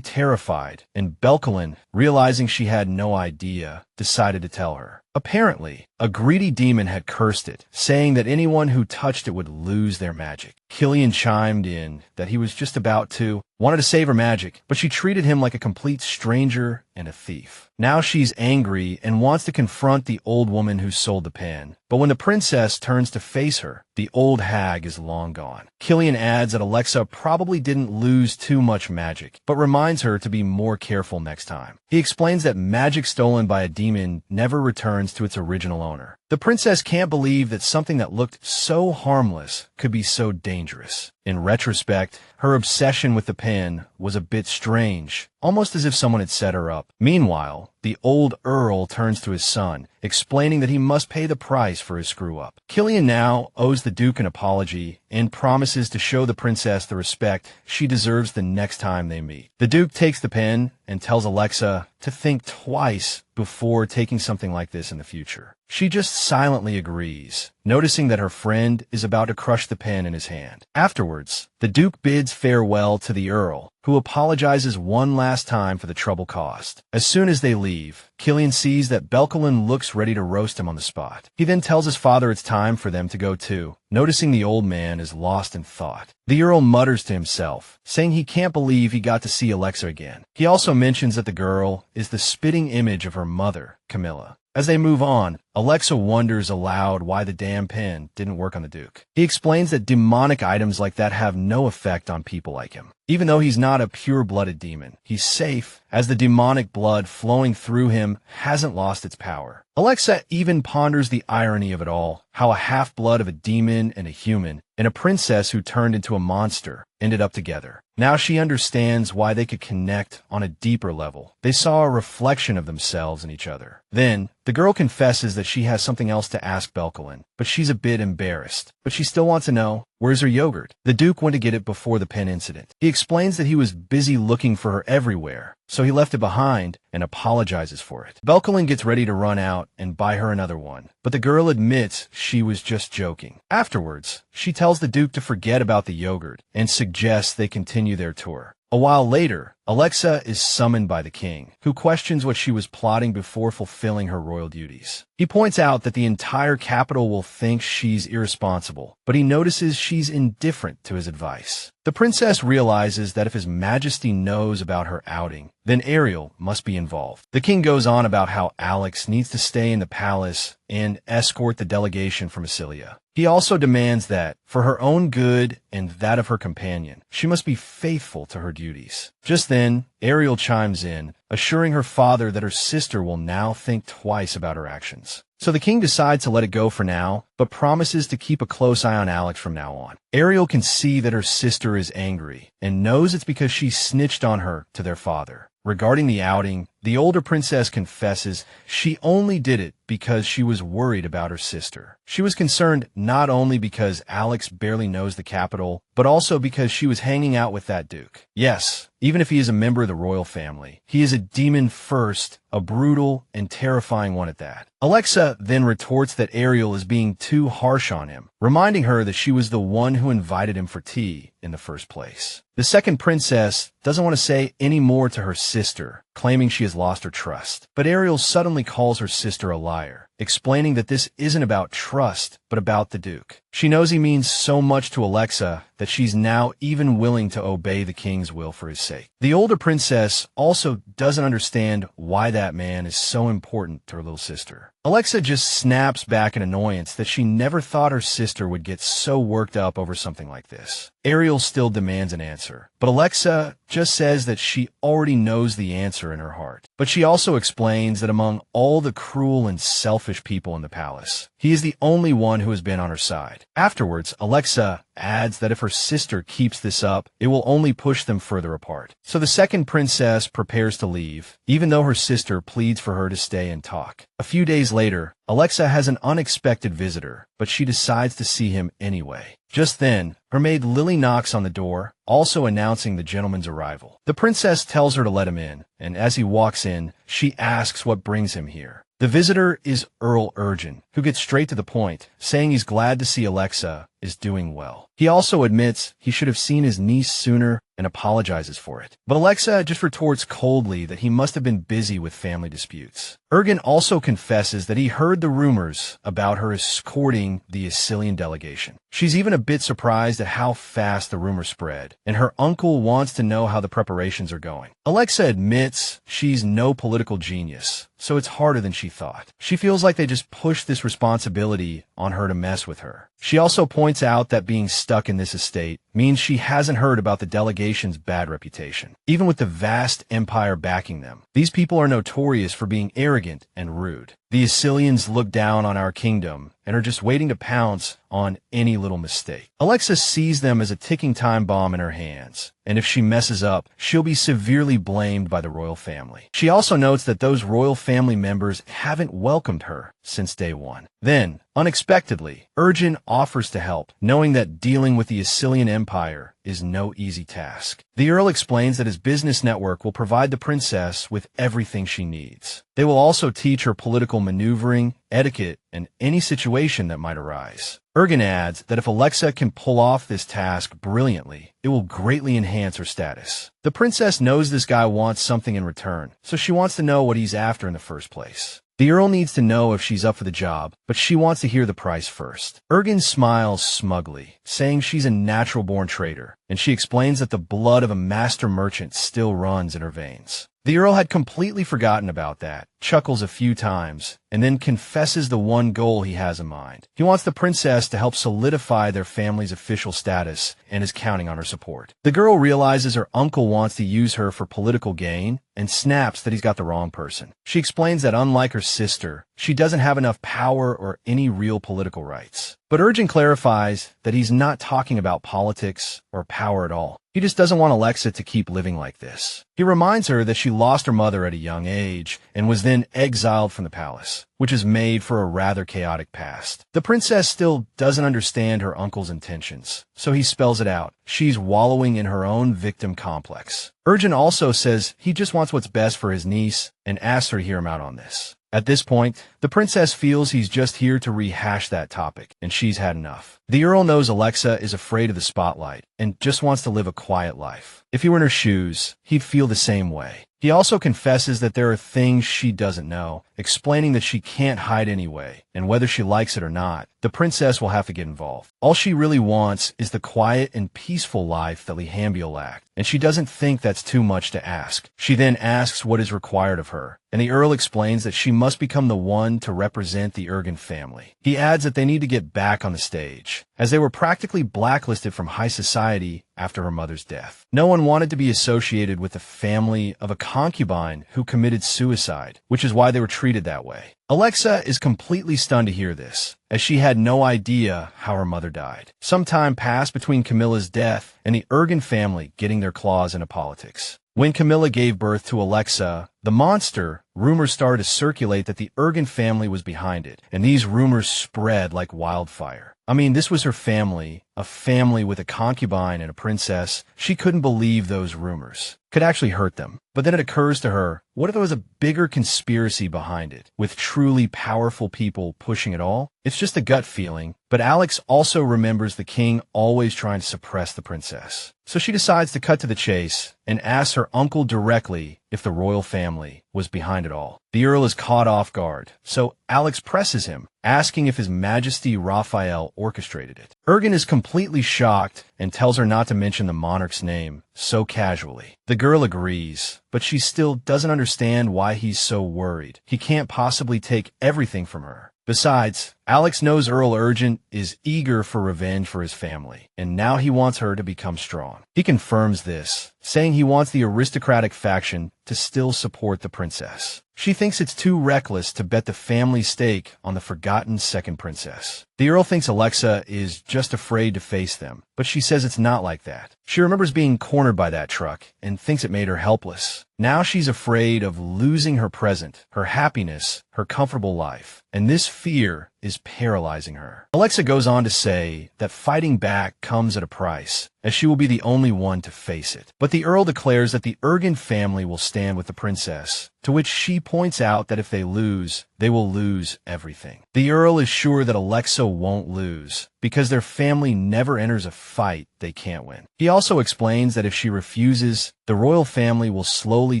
terrified, and Belkalon, realizing she had no idea, decided to tell her. Apparently, a greedy demon had cursed it, saying that anyone who touched it would lose their magic. Killian chimed in that he was just about to, wanted to save her magic, but she treated him like a complete stranger and a thief. Now she's angry and wants to confront the old woman who sold the pen. But when the princess turns to face her, the old hag is long gone. Killian adds that Alexa probably didn't lose too much magic, but reminds her to be more careful next time. He explains that magic stolen by a demon never returns to its original owner. The princess can't believe that something that looked so harmless could be so dangerous. In retrospect, her obsession with the pen was a bit strange, almost as if someone had set her up. Meanwhile, the old Earl turns to his son, explaining that he must pay the price for his screw-up. Killian now owes the Duke an apology and promises to show the princess the respect she deserves the next time they meet. The Duke takes the pen and tells Alexa to think twice before taking something like this in the future. She just silently agrees, noticing that her friend is about to crush the pen in his hand. Afterwards, the Duke bids farewell to the Earl, who apologizes one last time for the trouble caused. As soon as they leave, Killian sees that Belkalon looks ready to roast him on the spot. He then tells his father it's time for them to go too, noticing the old man is lost in thought. The Earl mutters to himself, saying he can't believe he got to see Alexa again. He also mentions that the girl is the spitting image of her mother, Camilla. As they move on, Alexa wonders aloud why the damn pen didn't work on the Duke. He explains that demonic items like that have no effect on people like him. Even though he's not a pure-blooded demon, he's safe, as the demonic blood flowing through him hasn't lost its power. Alexa even ponders the irony of it all, how a half-blood of a demon and a human, and a princess who turned into a monster, ended up together. Now she understands why they could connect on a deeper level. They saw a reflection of themselves in each other. Then, the girl confesses that she has something else to ask Belkalon, but she's a bit embarrassed. But she still wants to know, where's her yogurt? The Duke went to get it before the pen incident. He explains that he was busy looking for her everywhere, so he left it behind and apologizes for it. Belkalon gets ready to run out and buy her another one, but the girl admits she was just joking. Afterwards, she tells the Duke to forget about the yogurt and suggests they continue their tour. A while later, Alexa is summoned by the king, who questions what she was plotting before fulfilling her royal duties. He points out that the entire capital will think she's irresponsible, but he notices she's indifferent to his advice. The princess realizes that if His Majesty knows about her outing, then Ariel must be involved. The king goes on about how Alex needs to stay in the palace and escort the delegation from Massilia. He also demands that, for her own good and that of her companion, she must be faithful to her duties. Just then, Ariel chimes in, assuring her father that her sister will now think twice about her actions. So the king decides to let it go for now, but promises to keep a close eye on Alex from now on. Ariel can see that her sister is angry, and knows it's because she snitched on her to their father. Regarding the outing, the older princess confesses she only did it because she was worried about her sister. She was concerned not only because Alex barely knows the capital, but also because she was hanging out with that Duke. Yes, even if he is a member of the royal family, he is a demon first, a brutal and terrifying one at that. Alexa then retorts that Ariel is being too harsh on him, reminding her that she was the one who invited him for tea in the first place. The second princess doesn't want to say any more to her sister, claiming she has lost her trust. But Ariel suddenly calls her sister a liar, explaining that this isn't about trust, but about the Duke. She knows he means so much to Alexa that she's now even willing to obey the king's will for his sake. The older princess also doesn't understand why that man is so important to her little sister. Alexa just snaps back in annoyance that she never thought her sister would get so worked up over something like this. Ariel still demands an answer, but Alexa just says that she already knows the answer in her heart. But she also explains that among all the cruel and selfish people in the palace, he is the only one who has been on her side. Afterwards, Alexa adds that if her sister keeps this up, it will only push them further apart. So the second princess prepares to leave, even though her sister pleads for her to stay and talk. A few days later, Alexa has an unexpected visitor, but she decides to see him anyway. Just then, her maid Lily knocks on the door, also announcing the gentleman's arrival. The princess tells her to let him in, and as he walks in, she asks what brings him here. The visitor is Earl Urgen, who gets straight to the point, saying he's glad to see Alexa is doing well. He also admits he should have seen his niece sooner and apologizes for it. But Alexa just retorts coldly that he must have been busy with family disputes. Urgen also confesses that he heard the rumors about her escorting the Icilian delegation. She's even a bit surprised at how fast the rumor spread, and her uncle wants to know how the preparations are going. Alexa admits she's no political genius, so it's harder than she thought. She feels like they just pushed this responsibility on her to mess with her. She also points out that being stuck in this estate means she hasn't heard about the delegation's bad reputation. Even with the vast empire backing them, these people are notorious for being arrogant and rude. The Icilians look down on our kingdom and are just waiting to pounce on any little mistake. Alexa sees them as a ticking time bomb in her hands, and if she messes up, she'll be severely blamed by the royal family. She also notes that those royal family members haven't welcomed her since day one. Then, unexpectedly, Urgen offers to help, knowing that dealing with the Icilian Empire is no easy task. The Earl explains that his business network will provide the princess with everything she needs. They will also teach her political maneuvering, etiquette, and any situation that might arise. Ergen adds that if Alexa can pull off this task brilliantly, it will greatly enhance her status. The princess knows this guy wants something in return, so she wants to know what he's after in the first place. The Earl needs to know if she's up for the job, but she wants to hear the price first. Ergen smiles smugly, saying she's a natural-born traitor, and she explains that the blood of a master merchant still runs in her veins. The Earl had completely forgotten about that, chuckles a few times, and then confesses the one goal he has in mind. He wants the princess to help solidify their family's official status and is counting on her support. The girl realizes her uncle wants to use her for political gain and snaps that he's got the wrong person. She explains that unlike her sister, she doesn't have enough power or any real political rights. But Ergen clarifies that he's not talking about politics or power at all. He just doesn't want Alexa to keep living like this. He reminds her that she lost her mother at a young age and was then exiled from the palace, which is made for a rather chaotic past. The princess still doesn't understand her uncle's intentions, so he spells it out. She's wallowing in her own victim complex. Ergen also says he just wants what's best for his niece and asks her to hear him out on this. At this point, the princess feels he's just here to rehash that topic, and she's had enough. The Earl knows Alexa is afraid of the spotlight and just wants to live a quiet life. If he were in her shoes, he'd feel the same way. He also confesses that there are things she doesn't know, explaining that she can't hide anyway, and whether she likes it or not, the princess will have to get involved. All she really wants is the quiet and peaceful life that Lihambia lacked, and she doesn't think that's too much to ask. She then asks what is required of her, and the Earl explains that she must become the one to represent the Ergen family. He adds that they need to get back on the stage, as they were practically blacklisted from high society after her mother's death. No one wanted to be associated with the family of a concubine who committed suicide, which is why they were treated that way. Alexa is completely stunned to hear this, as she had no idea how her mother died. Some time passed between Camilla's death and the Ergen family getting their claws into politics. When Camilla gave birth to Alexa, the monster, rumors started to circulate that the Ergen family was behind it, and these rumors spread like wildfire. I mean, this was her family, a family with a concubine and a princess. She couldn't believe those rumors. Could actually hurt them. But then it occurs to her, what if there was a bigger conspiracy behind it, with truly powerful people pushing it all? It's just a gut feeling, but Alex also remembers the king always trying to suppress the princess. So she decides to cut to the chase and asks her uncle directly if the royal family was behind it all. The Earl is caught off guard, so Alex presses him, asking if His Majesty Raphael orchestrated it. Ergen is completely shocked and tells her not to mention the monarch's name so casually. The girl agrees, but she still doesn't understand why he's so worried. He can't possibly take everything from her. Besides, Alex knows Earl Ergen is eager for revenge for his family, and now he wants her to become strong. He confirms this, saying he wants the aristocratic faction to still support the princess. She thinks it's too reckless to bet the family stake on the forgotten second princess. The Earl thinks Alexa is just afraid to face them, but she says it's not like that. She remembers being cornered by that truck and thinks it made her helpless. Now she's afraid of losing her present, her happiness, her comfortable life, and this fear is paralyzing her. Alexa goes on to say that fighting back comes at a price, as she will be the only one to face it. But the Earl declares that the Ergen family will stand with the princess, to which she points out that if they lose, they will lose everything. The Earl is sure that Alexa won't lose, because their family never enters a fight they can't win. He also explains that if she refuses, the royal family will slowly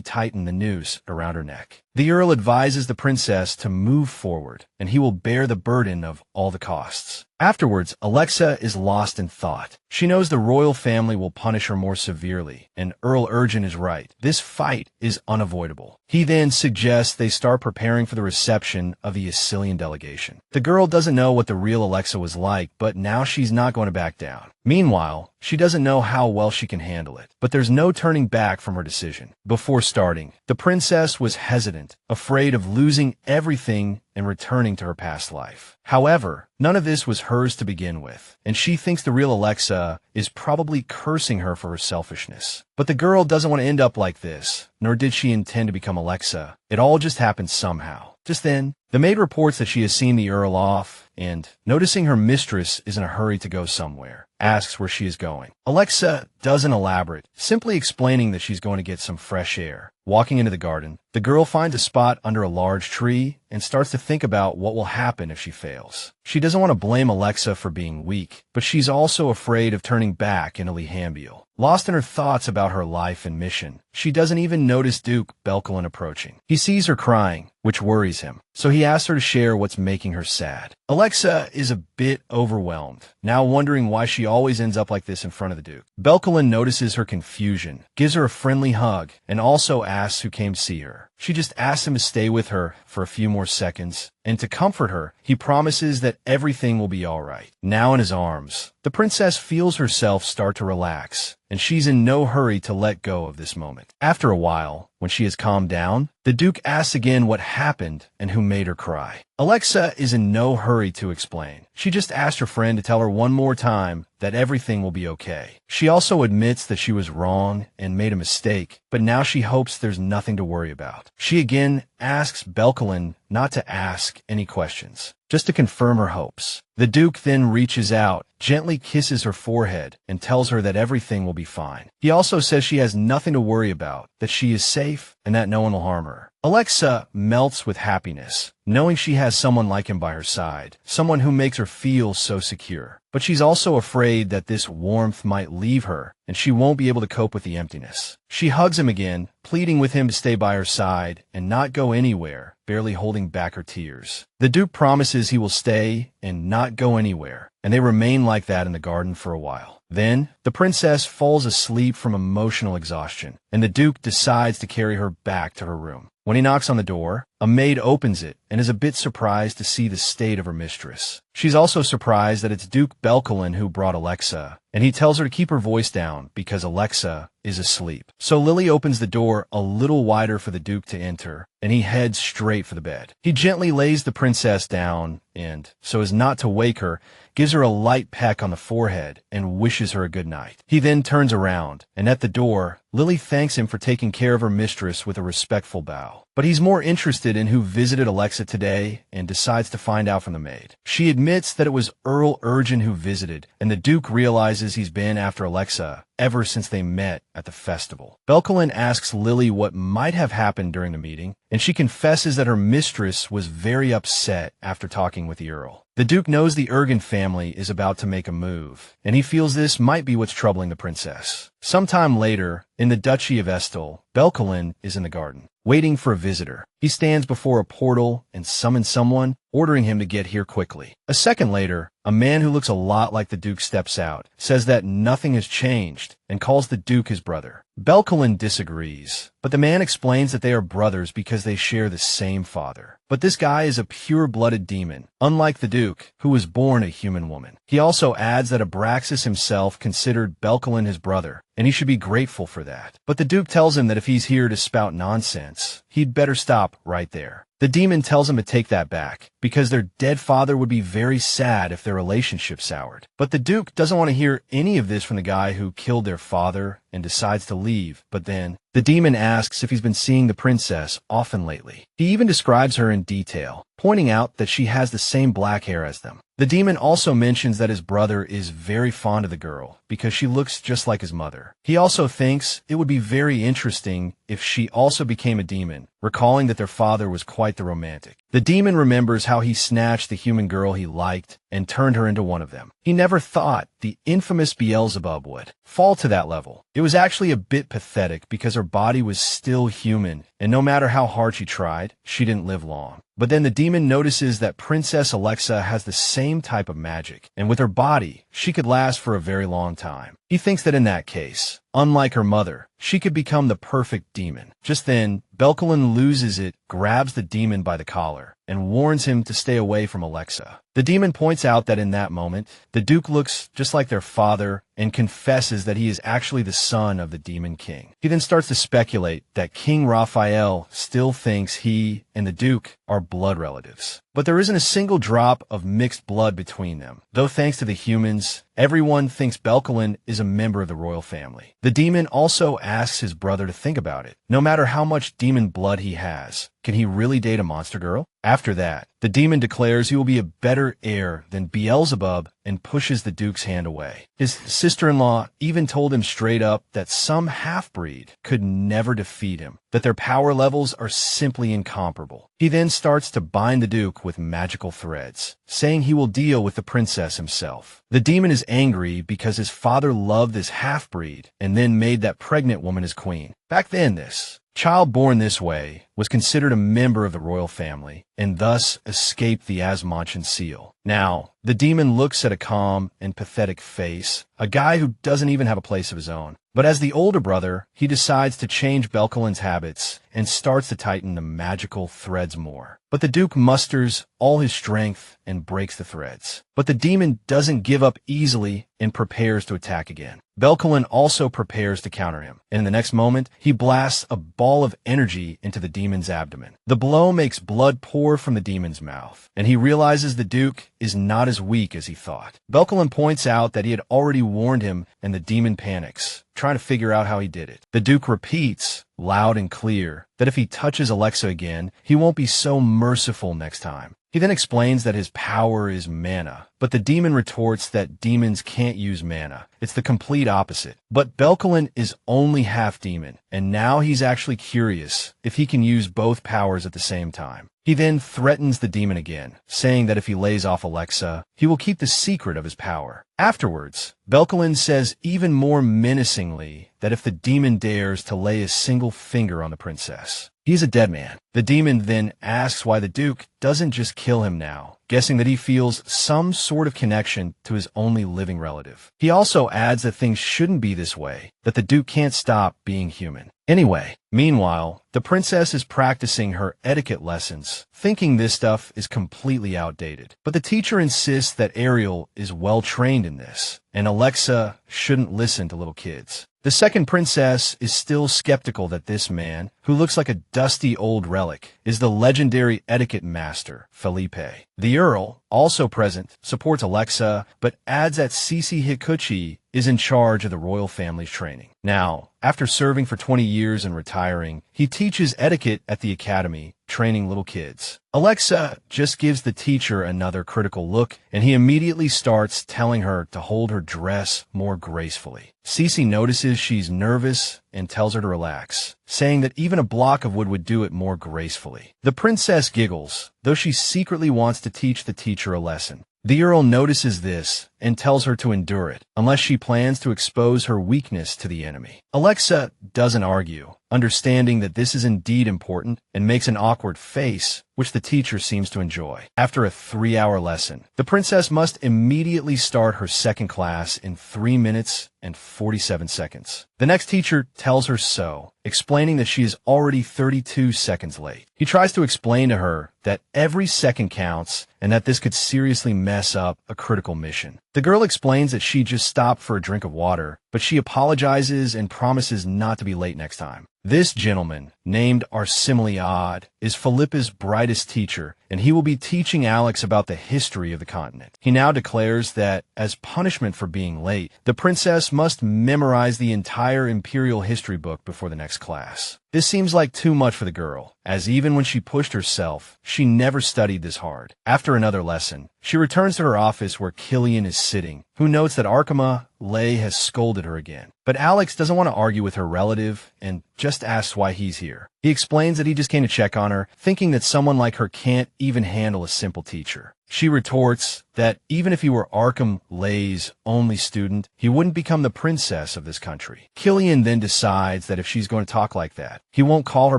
tighten the noose around her neck. The Earl advises the princess to move forward, and he will bear the burden of all the costs. Afterwards, Alexa is lost in thought. She knows the royal family will punish her more severely, and Earl Ergen is right. This fight is unavoidable. He then suggests they start preparing for the reception of the Icilian delegation. The girl doesn't know what the real Alexa was like, but now she's not going to back down. Meanwhile, she doesn't know how well she can handle it, but there's no turning back from her decision. Before starting, the princess was hesitant, afraid of losing everything and returning to her past life. However, none of this was hers to begin with, and she thinks the real Alexa is probably cursing her for her selfishness. But the girl doesn't want to end up like this, nor did she intend to become Alexa. It all just happened somehow. Just then, the maid reports that she has seen the Earl off, and, noticing her mistress is in a hurry to go somewhere, asks where she is going. Alexa doesn't elaborate, simply explaining that she's going to get some fresh air. Walking into the garden, the girl finds a spot under a large tree and starts to think about what will happen if she fails. She doesn't want to blame Alexa for being weak, but she's also afraid of turning back into Lehambiel. Lost in her thoughts about her life and mission, she doesn't even notice Duke Belkalon approaching. He sees her crying, which worries him, so he asks her to share what's making her sad. Alexa is a bit overwhelmed, now wondering why she always ends up like this in front of the Duke. Belkalon notices her confusion, gives her a friendly hug, and also asks who came to see her. She just asks him to stay with her for a few more seconds, and to comfort her, he promises that everything will be all right. Now in his arms, the princess feels herself start to relax, and she's in no hurry to let go of this moment. After a while, when she has calmed down, the Duke asks again what happened and who made her cry. Alexa is in no hurry to explain. She just asked her friend to tell her one more time that everything will be okay. She also admits that she was wrong and made a mistake, but now she hopes there's nothing to worry about. She again asks Belkalon not to ask any questions, just to confirm her hopes. The Duke then reaches out, gently kisses her forehead, and tells her that everything will be fine. He also says she has nothing to worry about, that she is safe, and that no one will harm her. Alexa melts with happiness, knowing she has someone like him by her side, someone who makes her feel so secure. But she's also afraid that this warmth might leave her, and she won't be able to cope with the emptiness. She hugs him again, pleading with him to stay by her side and not go anywhere, barely holding back her tears. The Duke promises he will stay and not go anywhere, and they remain like that in the garden for a while. Then, the princess falls asleep from emotional exhaustion, and the Duke decides to carry her back to her room. When he knocks on the door, a maid opens it and is a bit surprised to see the state of her mistress. She's also surprised that it's Duke Belkalon who brought Alexa, and he tells her to keep her voice down because Alexa is asleep. So Lily opens the door a little wider for the Duke to enter, and he heads straight for the bed. He gently lays the princess down and, so as not to wake her, gives her a light peck on the forehead and wishes her a good night. He then turns around, and at the door, Lily thanks him for taking care of her mistress with a respectful bow. But he's more interested in who visited Alexa today and decides to find out from the maid. She admits that it was Earl Urgent who visited, and the Duke realizes he's been after Alexa ever since they met at the festival. Belkalon asks Lily what might have happened during the meeting, and she confesses that her mistress was very upset after talking with the Earl. The Duke knows the Urgent family is about to make a move, and he feels this might be what's troubling the princess. Sometime later, in the Duchy of Estel, Belkalon is in the garden, waiting for a visitor. He stands before a portal and summons someone, ordering him to get here quickly. A second later, a man who looks a lot like the Duke steps out, says that nothing has changed, and calls the Duke his brother. Belkalon disagrees, but the man explains that they are brothers because they share the same father. But this guy is a pure-blooded demon, unlike the Duke, who was born a human woman. He also adds that Abraxas himself considered Belkalon his brother, and he should be grateful for that. But the Duke tells him that if he's here to spout nonsense, he'd better stop right there. The demon tells him to take that back, because their dead father would be very sad if their relationship soured. But the Duke doesn't want to hear any of this from the guy who killed their father and decides to leave. But then, the demon asks if he's been seeing the princess often lately. He even describes her in detail, pointing out that she has the same black hair as them. The demon also mentions that his brother is very fond of the girl because she looks just like his mother. He also thinks it would be very interesting if she also became a demon, recalling that their father was quite the romantic. The demon remembers how he snatched the human girl he liked and turned her into one of them. He never thought the infamous Beelzebub would fall to that level. It was actually a bit pathetic because her body was still human, and no matter how hard she tried, she didn't live long. But then the demon notices that Princess Alexa has the same type of magic, and with her body, she could last for a very long time. He thinks that in that case, unlike her mother, she could become the perfect demon. Just then, Belkalon loses it, grabs the demon by the collar, and warns him to stay away from Alexa. The demon points out that in that moment, the Duke looks just like their father and confesses that he is actually the son of the Demon King. He then starts to speculate that King Raphael still thinks he and the Duke are blood relatives. But there isn't a single drop of mixed blood between them, though thanks to the humans, everyone thinks Belkalon is a member of the royal family. The demon also asks his brother to think about it. No matter how much demon blood he has, can he really date a monster girl? After that, the demon declares he will be a better greater heir than Beelzebub and pushes the Duke's hand away. His sister-in-law even told him straight up that some half-breed could never defeat him, that their power levels are simply incomparable. He then starts to bind the Duke with magical threads, saying he will deal with the princess himself. The demon is angry because his father loved this half-breed and then made that pregnant woman his queen. Back then, this child born this way was considered a member of the royal family and thus escaped the Asmonchan seal. Now, the demon looks at a calm and pathetic face, a guy who doesn't even have a place of his own. But as the older brother, he decides to change Belkalon's habits and starts to tighten the magical threads more. But the Duke musters all his strength and breaks the threads. But the demon doesn't give up easily and prepares to attack again. Belkalon also prepares to counter him, and in the next moment, he blasts a ball of energy into the demon's abdomen. The blow makes blood pour from the demon's mouth, and he realizes the Duke is not as weak as he thought. Belkalon points out that he had already warned him, and the demon panics, trying to figure out how he did it. The Duke repeats, loud and clear, that if he touches Alexa again, he won't be so merciful next time. He then explains that his power is mana, but the demon retorts that demons can't use mana. It's the complete opposite. But Belkalon is only half demon, and now he's actually curious if he can use both powers at the same time. He then threatens the demon again, saying that if he lays off Alexa, he will keep the secret of his power. Afterwards, Belkalon says even more menacingly that if the demon dares to lay a single finger on the princess, he's a dead man. The demon then asks why the Duke doesn't just kill him now, guessing that he feels some sort of connection to his only living relative. He also adds that things shouldn't be this way, that the Duke can't stop being human. Anyway, meanwhile, the princess is practicing her etiquette lessons, thinking this stuff is completely outdated. But the teacher insists that Ariel is well trained in this, and Alexa shouldn't listen to little kids. The second princess is still skeptical that this man, who looks like a dusty old relic, is the legendary etiquette master, Felipe. The Earl, also present, supports Alexa, but adds that Sisi Hikuchi is in charge of the royal family's training. Now, after serving for 20 years and retiring, he teaches etiquette at the academy, training little kids. Alexa just gives the teacher another critical look, and he immediately starts telling her to hold her dress more gracefully. Sisi notices she's nervous and tells her to relax, saying that even a block of wood would do it more gracefully. The princess giggles, though she secretly wants to teach the teacher a lesson. The Earl notices this and tells her to endure it, unless she plans to expose her weakness to the enemy. Alexa doesn't argue, understanding that this is indeed important, and makes an awkward face, which the teacher seems to enjoy. After a 3-hour lesson, the princess must immediately start her second class in 3 minutes and 47 seconds. The next teacher tells her so, explaining that she is already 32 seconds late. He tries to explain to her that every second counts and that this could seriously mess up a critical mission. The girl explains that she just stopped for a drink of water, but she apologizes and promises not to be late next time. This gentleman, named Arsimiliad, is Felipe's brightest teacher, and he will be teaching Alex about the history of the continent. He now declares that, as punishment for being late, the princess must memorize the entire imperial history book before the next class. This seems like too much for the girl, as even when she pushed herself, she never studied this hard. After another lesson, she returns to her office where Killian is sitting, who notes that Arkema Lay has scolded her again. But Alex doesn't want to argue with her relative and just asks why he's here. He explains that he just came to check on her, thinking that someone like her can't even handle a simple teacher. She retorts that even if he were Arkham Lay's only student, he wouldn't become the princess of this country. Killian then decides that if she's going to talk like that, he won't call her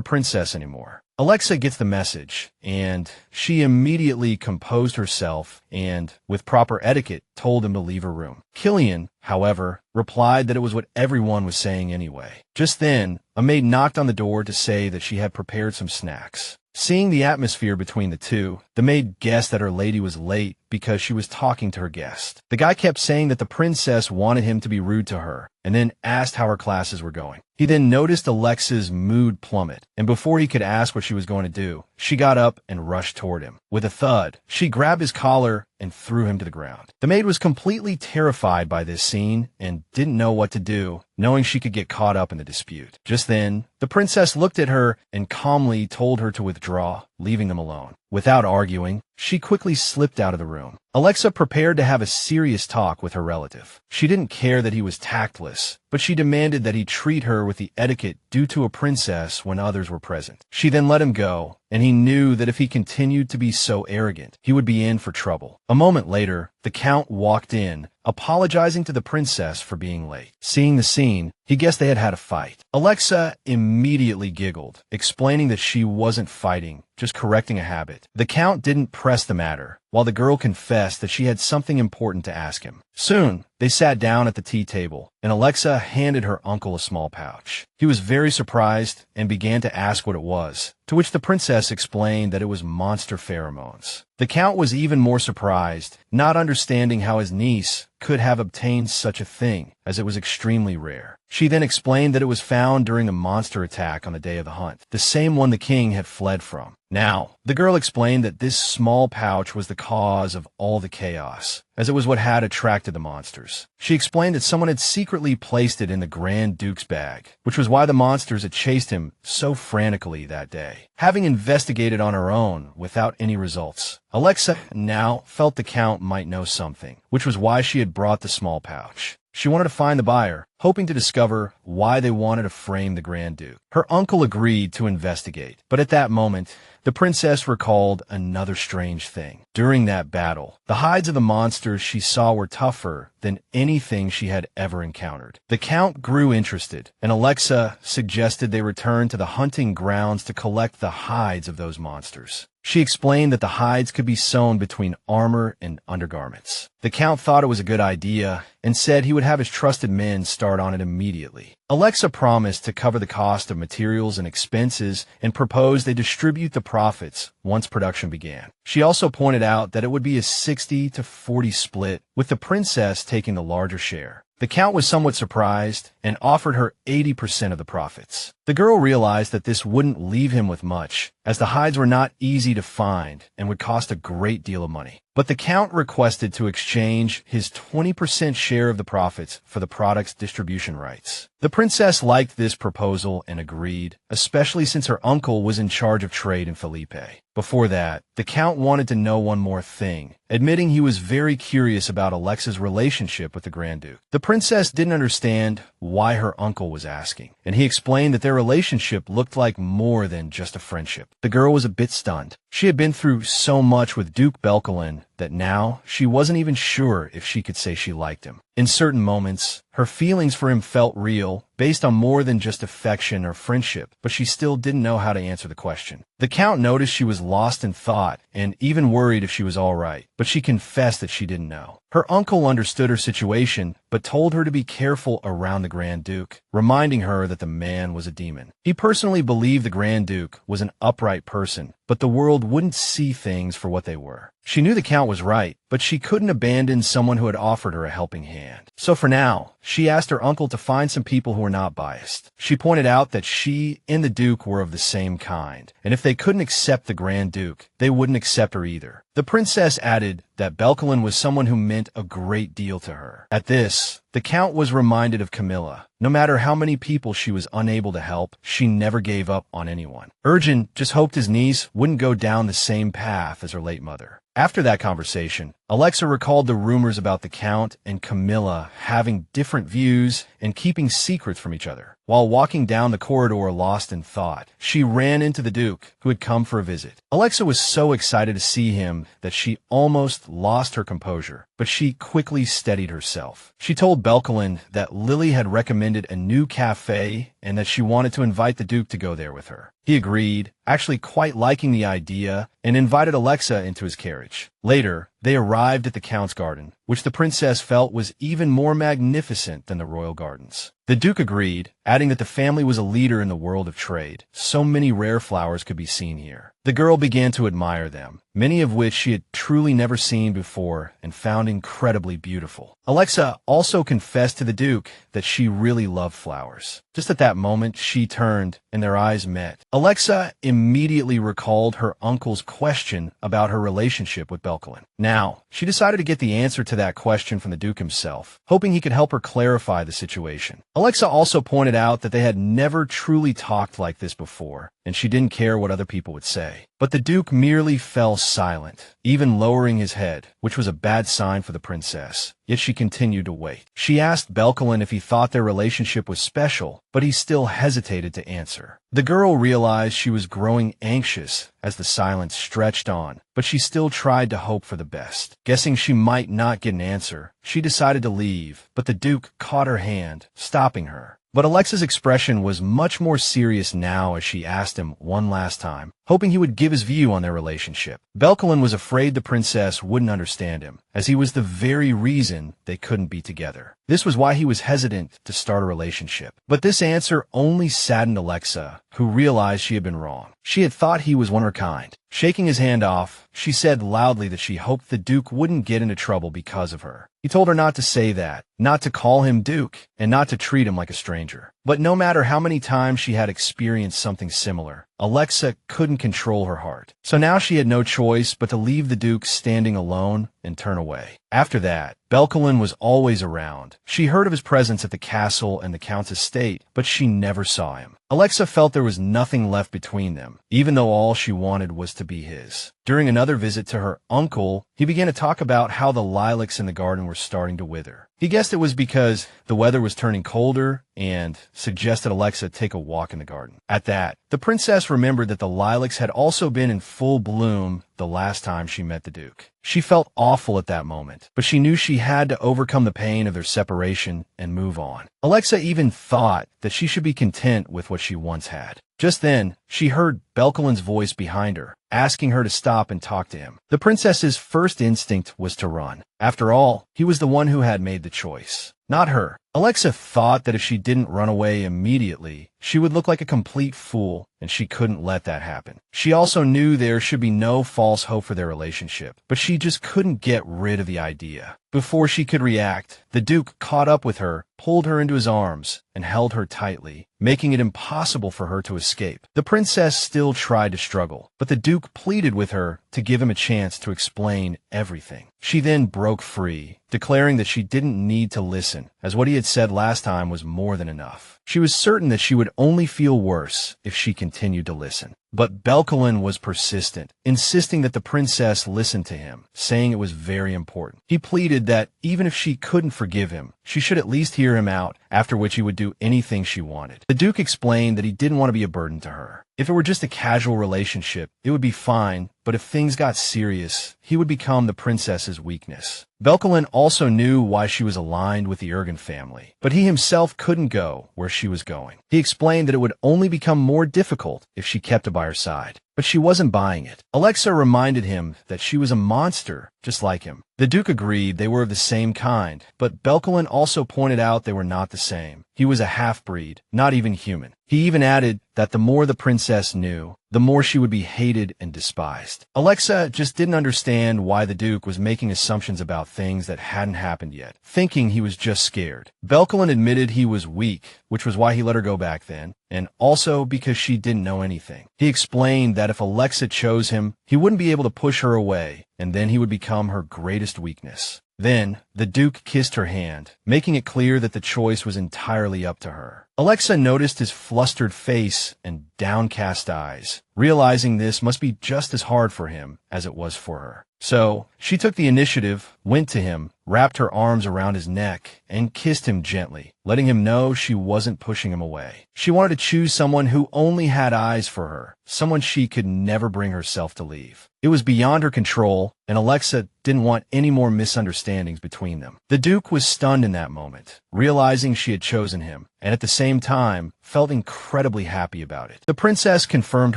princess anymore. Alexa gets the message, and she immediately composed herself and, with proper etiquette, told him to leave her room. Killian, however, replied that it was what everyone was saying anyway. Just then, a maid knocked on the door to say that she had prepared some snacks. Seeing the atmosphere between the two, the maid guessed that her lady was late because she was talking to her guest. The guy kept saying that the princess wanted him to be rude to her, and then asked how her classes were going. He then noticed Alexa's mood plummet, and before he could ask what she was going to do, she got up and rushed toward him. With a thud, she grabbed his collar and threw him to the ground. The maid was completely terrified by this scene and didn't know what to do, knowing she could get caught up in the dispute. Just then, the princess looked at her and calmly told her to withdraw. leaving them alone. Without arguing, she quickly slipped out of the room. Alexa prepared to have a serious talk with her relative. She didn't care that he was tactless, but she demanded that he treat her with the etiquette due to a princess when others were present. She then let him go, and he knew that if he continued to be so arrogant, he would be in for trouble. A moment later, the Count walked in, apologizing to the princess for being late. Seeing the scene, he guessed they had had a fight. Alexa immediately giggled, explaining that she wasn't fighting, just correcting a habit. The Count didn't press the matter, while the girl confessed that she had something important to ask him. Soon, they sat down at the tea table, and Alexa handed her uncle a small pouch. He was very surprised and began to ask what it was, to which the princess explained that it was monster pheromones. The Count was even more surprised, not understanding how his niece could have obtained such a thing, as it was extremely rare. She then explained that it was found during the monster attack on the day of the hunt, the same one the king had fled from. Now, the girl explained that this small pouch was the cause of all the chaos, as it was what had attracted the monsters. She explained that someone had secretly placed it in the Grand Duke's bag, which was why the monsters had chased him so frantically that day. Having investigated on her own without any results, Alexa now felt the Count might know something, which was why she had brought the small pouch. She wanted to find the buyer, hoping to discover why they wanted to frame the Grand Duke. Her uncle agreed to investigate, but at that moment, the princess recalled another strange thing. During that battle, the hides of the monsters she saw were tougher than anything she had ever encountered. The Count grew interested, and Alexa suggested they return to the hunting grounds to collect the hides of those monsters. She explained that the hides could be sewn between armor and undergarments. The Count thought it was a good idea and said he would have his trusted men start on it immediately. Alexa promised to cover the cost of materials and expenses and proposed they distribute the profits once production began. She also pointed out that it would be a 60-40 split, with the princess taking the larger share. The Count was somewhat surprised and offered her 80% of the profits. The girl realized that this wouldn't leave him with much, as the hides were not easy to find and would cost a great deal of money. But the Count requested to exchange his 20% share of the profits for the product's distribution rights. The princess liked this proposal and agreed, especially since her uncle was in charge of trade in Felipe. Before that, the Count wanted to know one more thing, admitting he was very curious about Alexa's relationship with the Grand Duke. The princess didn't understand why her uncle was asking, and he explained that their relationship looked like more than just a friendship. The girl was a bit stunned. She had been through so much with Duke Belkalon that now she wasn't even sure if she could say she liked him. In certain moments, her feelings for him felt real, based on more than just affection or friendship, but she still didn't know how to answer the question. The Count noticed she was lost in thought and even worried if she was all right, but she confessed that she didn't know. Her uncle understood her situation, but told her to be careful around the Grand Duke, reminding her that the man was a demon. He personally believed the Grand Duke was an upright person, but the world wouldn't see things for what they were. She knew the Count was right, but she couldn't abandon someone who had offered her a helping hand. So for now, she asked her uncle to find some people who were not biased. She pointed out that she and the Duke were of the same kind, and if they couldn't accept the Grand Duke, they wouldn't accept her either. The princess added that Belkalon was someone who meant a great deal to her. At this, the Count was reminded of Camilla. No matter how many people she was unable to help, she never gave up on anyone. Urgent just hoped his niece wouldn't go down the same path as her late mother. After that conversation, Alexa recalled the rumors about the Count and Camilla having different views and keeping secrets from each other. While walking down the corridor lost in thought, she ran into the Duke, who had come for a visit. Alexa was so excited to see him that she almost lost her composure, but she quickly steadied herself. She told Belkalon that Lily had recommended a new cafe and that she wanted to invite the Duke to go there with her. He agreed, actually quite liking the idea, and invited Alexa into his carriage. Later, they arrived at the Count's garden, which the princess felt was even more magnificent than the royal gardens. The Duke agreed, adding that the family was a leader in the world of trade. So many rare flowers could be seen here. The girl began to admire them, many of which she had truly never seen before and found incredibly beautiful. Alexa also confessed to the Duke that she really loved flowers. Just at that moment, she turned, and their eyes met. Alexa immediately recalled her uncle's question about her relationship with Belkalon. Now, she decided to get the answer to that question from the Duke himself, hoping he could help her clarify the situation. Alexa also pointed out that they had never truly talked like this before, and she didn't care what other people would say. But the Duke merely fell silent, even lowering his head, which was a bad sign for the princess. Yet she continued to wait. She asked Belkalon if he thought their relationship was special, but he still hesitated to answer. The girl realized she was growing anxious as the silence stretched on, but she still tried to hope for the best. Guessing she might not get an answer, she decided to leave, but the Duke caught her hand, stopping her. But Alexa's expression was much more serious now as she asked him one last time, hoping he would give his view on their relationship. Belkalon was afraid the princess wouldn't understand him, as he was the very reason they couldn't be together. This was why he was hesitant to start a relationship. But this answer only saddened Alexa, who realized she had been wrong. She had thought he was one of her kind. Shaking his hand off, she said loudly that she hoped the Duke wouldn't get into trouble because of her. He told her not to say that, not to call him Duke, and not to treat him like a stranger. But no matter how many times she had experienced something similar, Alexa couldn't control her heart. So now she had no choice but to leave the Duke standing alone and turn away. After that, Belkalon was always around. She heard of his presence at the castle and the Count's estate, but she never saw him. Alexa felt there was nothing left between them, even though all she wanted was to be his. During another visit to her uncle, he began to talk about how the lilacs in the garden were starting to wither. He guessed it was because the weather was turning colder and suggested Alexa take a walk in the garden. At that, the princess remembered that the lilacs had also been in full bloom the last time she met the Duke. She felt awful at that moment, but she knew she had to overcome the pain of their separation and move on. Alexa even thought that she should be content with what she once had. Just then, she heard Belkalon's voice behind her, asking her to stop and talk to him. The princess's first instinct was to run. After all, he was the one who had made the choice, not her. Alexa thought that if she didn't run away immediately, she would look like a complete fool, and she couldn't let that happen. She also knew there should be no false hope for their relationship, but she just couldn't get rid of the idea. Before she could react, the Duke caught up with her, pulled her into his arms, and held her tightly, making it impossible for her to escape. The princess still tried to struggle, but the Duke pleaded with her to give him a chance to explain everything. She then broke free, declaring that she didn't need to listen, as what he had said last time was more than enough. She was certain that she would only feel worse if she continued to listen. But Belkalon was persistent, insisting that the princess listen to him, saying it was very important. He pleaded that even if she couldn't forgive him, she should at least hear him out, after which he would do anything she wanted. The Duke explained that he didn't want to be a burden to her. If it were just a casual relationship, it would be fine, but if things got serious, he would become the princess's weakness. Belkalon also knew why she was aligned with the Ergen family, but he himself couldn't go where she was going. He explained that it would only become more difficult if she kept by her side. But she wasn't buying it. Alexa reminded him that she was a monster, just like him. The Duke agreed they were of the same kind, but Belkalon also pointed out they were not the same. He was a half-breed, not even human. He even added that the more the princess knew, the more she would be hated and despised. Alexa just didn't understand why the Duke was making assumptions about things that hadn't happened yet, thinking he was just scared. Belkalon admitted he was weak, which was why he let her go back then, and also because she didn't know anything. He explained that if Alexa chose him, he wouldn't be able to push her away, and then he would become her greatest weakness. Then, the Duke kissed her hand, making it clear that the choice was entirely up to her. Alexa noticed his flustered face and downcast eyes, realizing this must be just as hard for him as it was for her. So, she took the initiative, went to him, wrapped her arms around his neck, and kissed him gently, letting him know she wasn't pushing him away. She wanted to choose someone who only had eyes for her, someone she could never bring herself to leave. It was beyond her control, and Alexa didn't want any more misunderstandings between them. The Duke was stunned in that moment, realizing she had chosen him, and at the same time, felt incredibly happy about it. The princess confirmed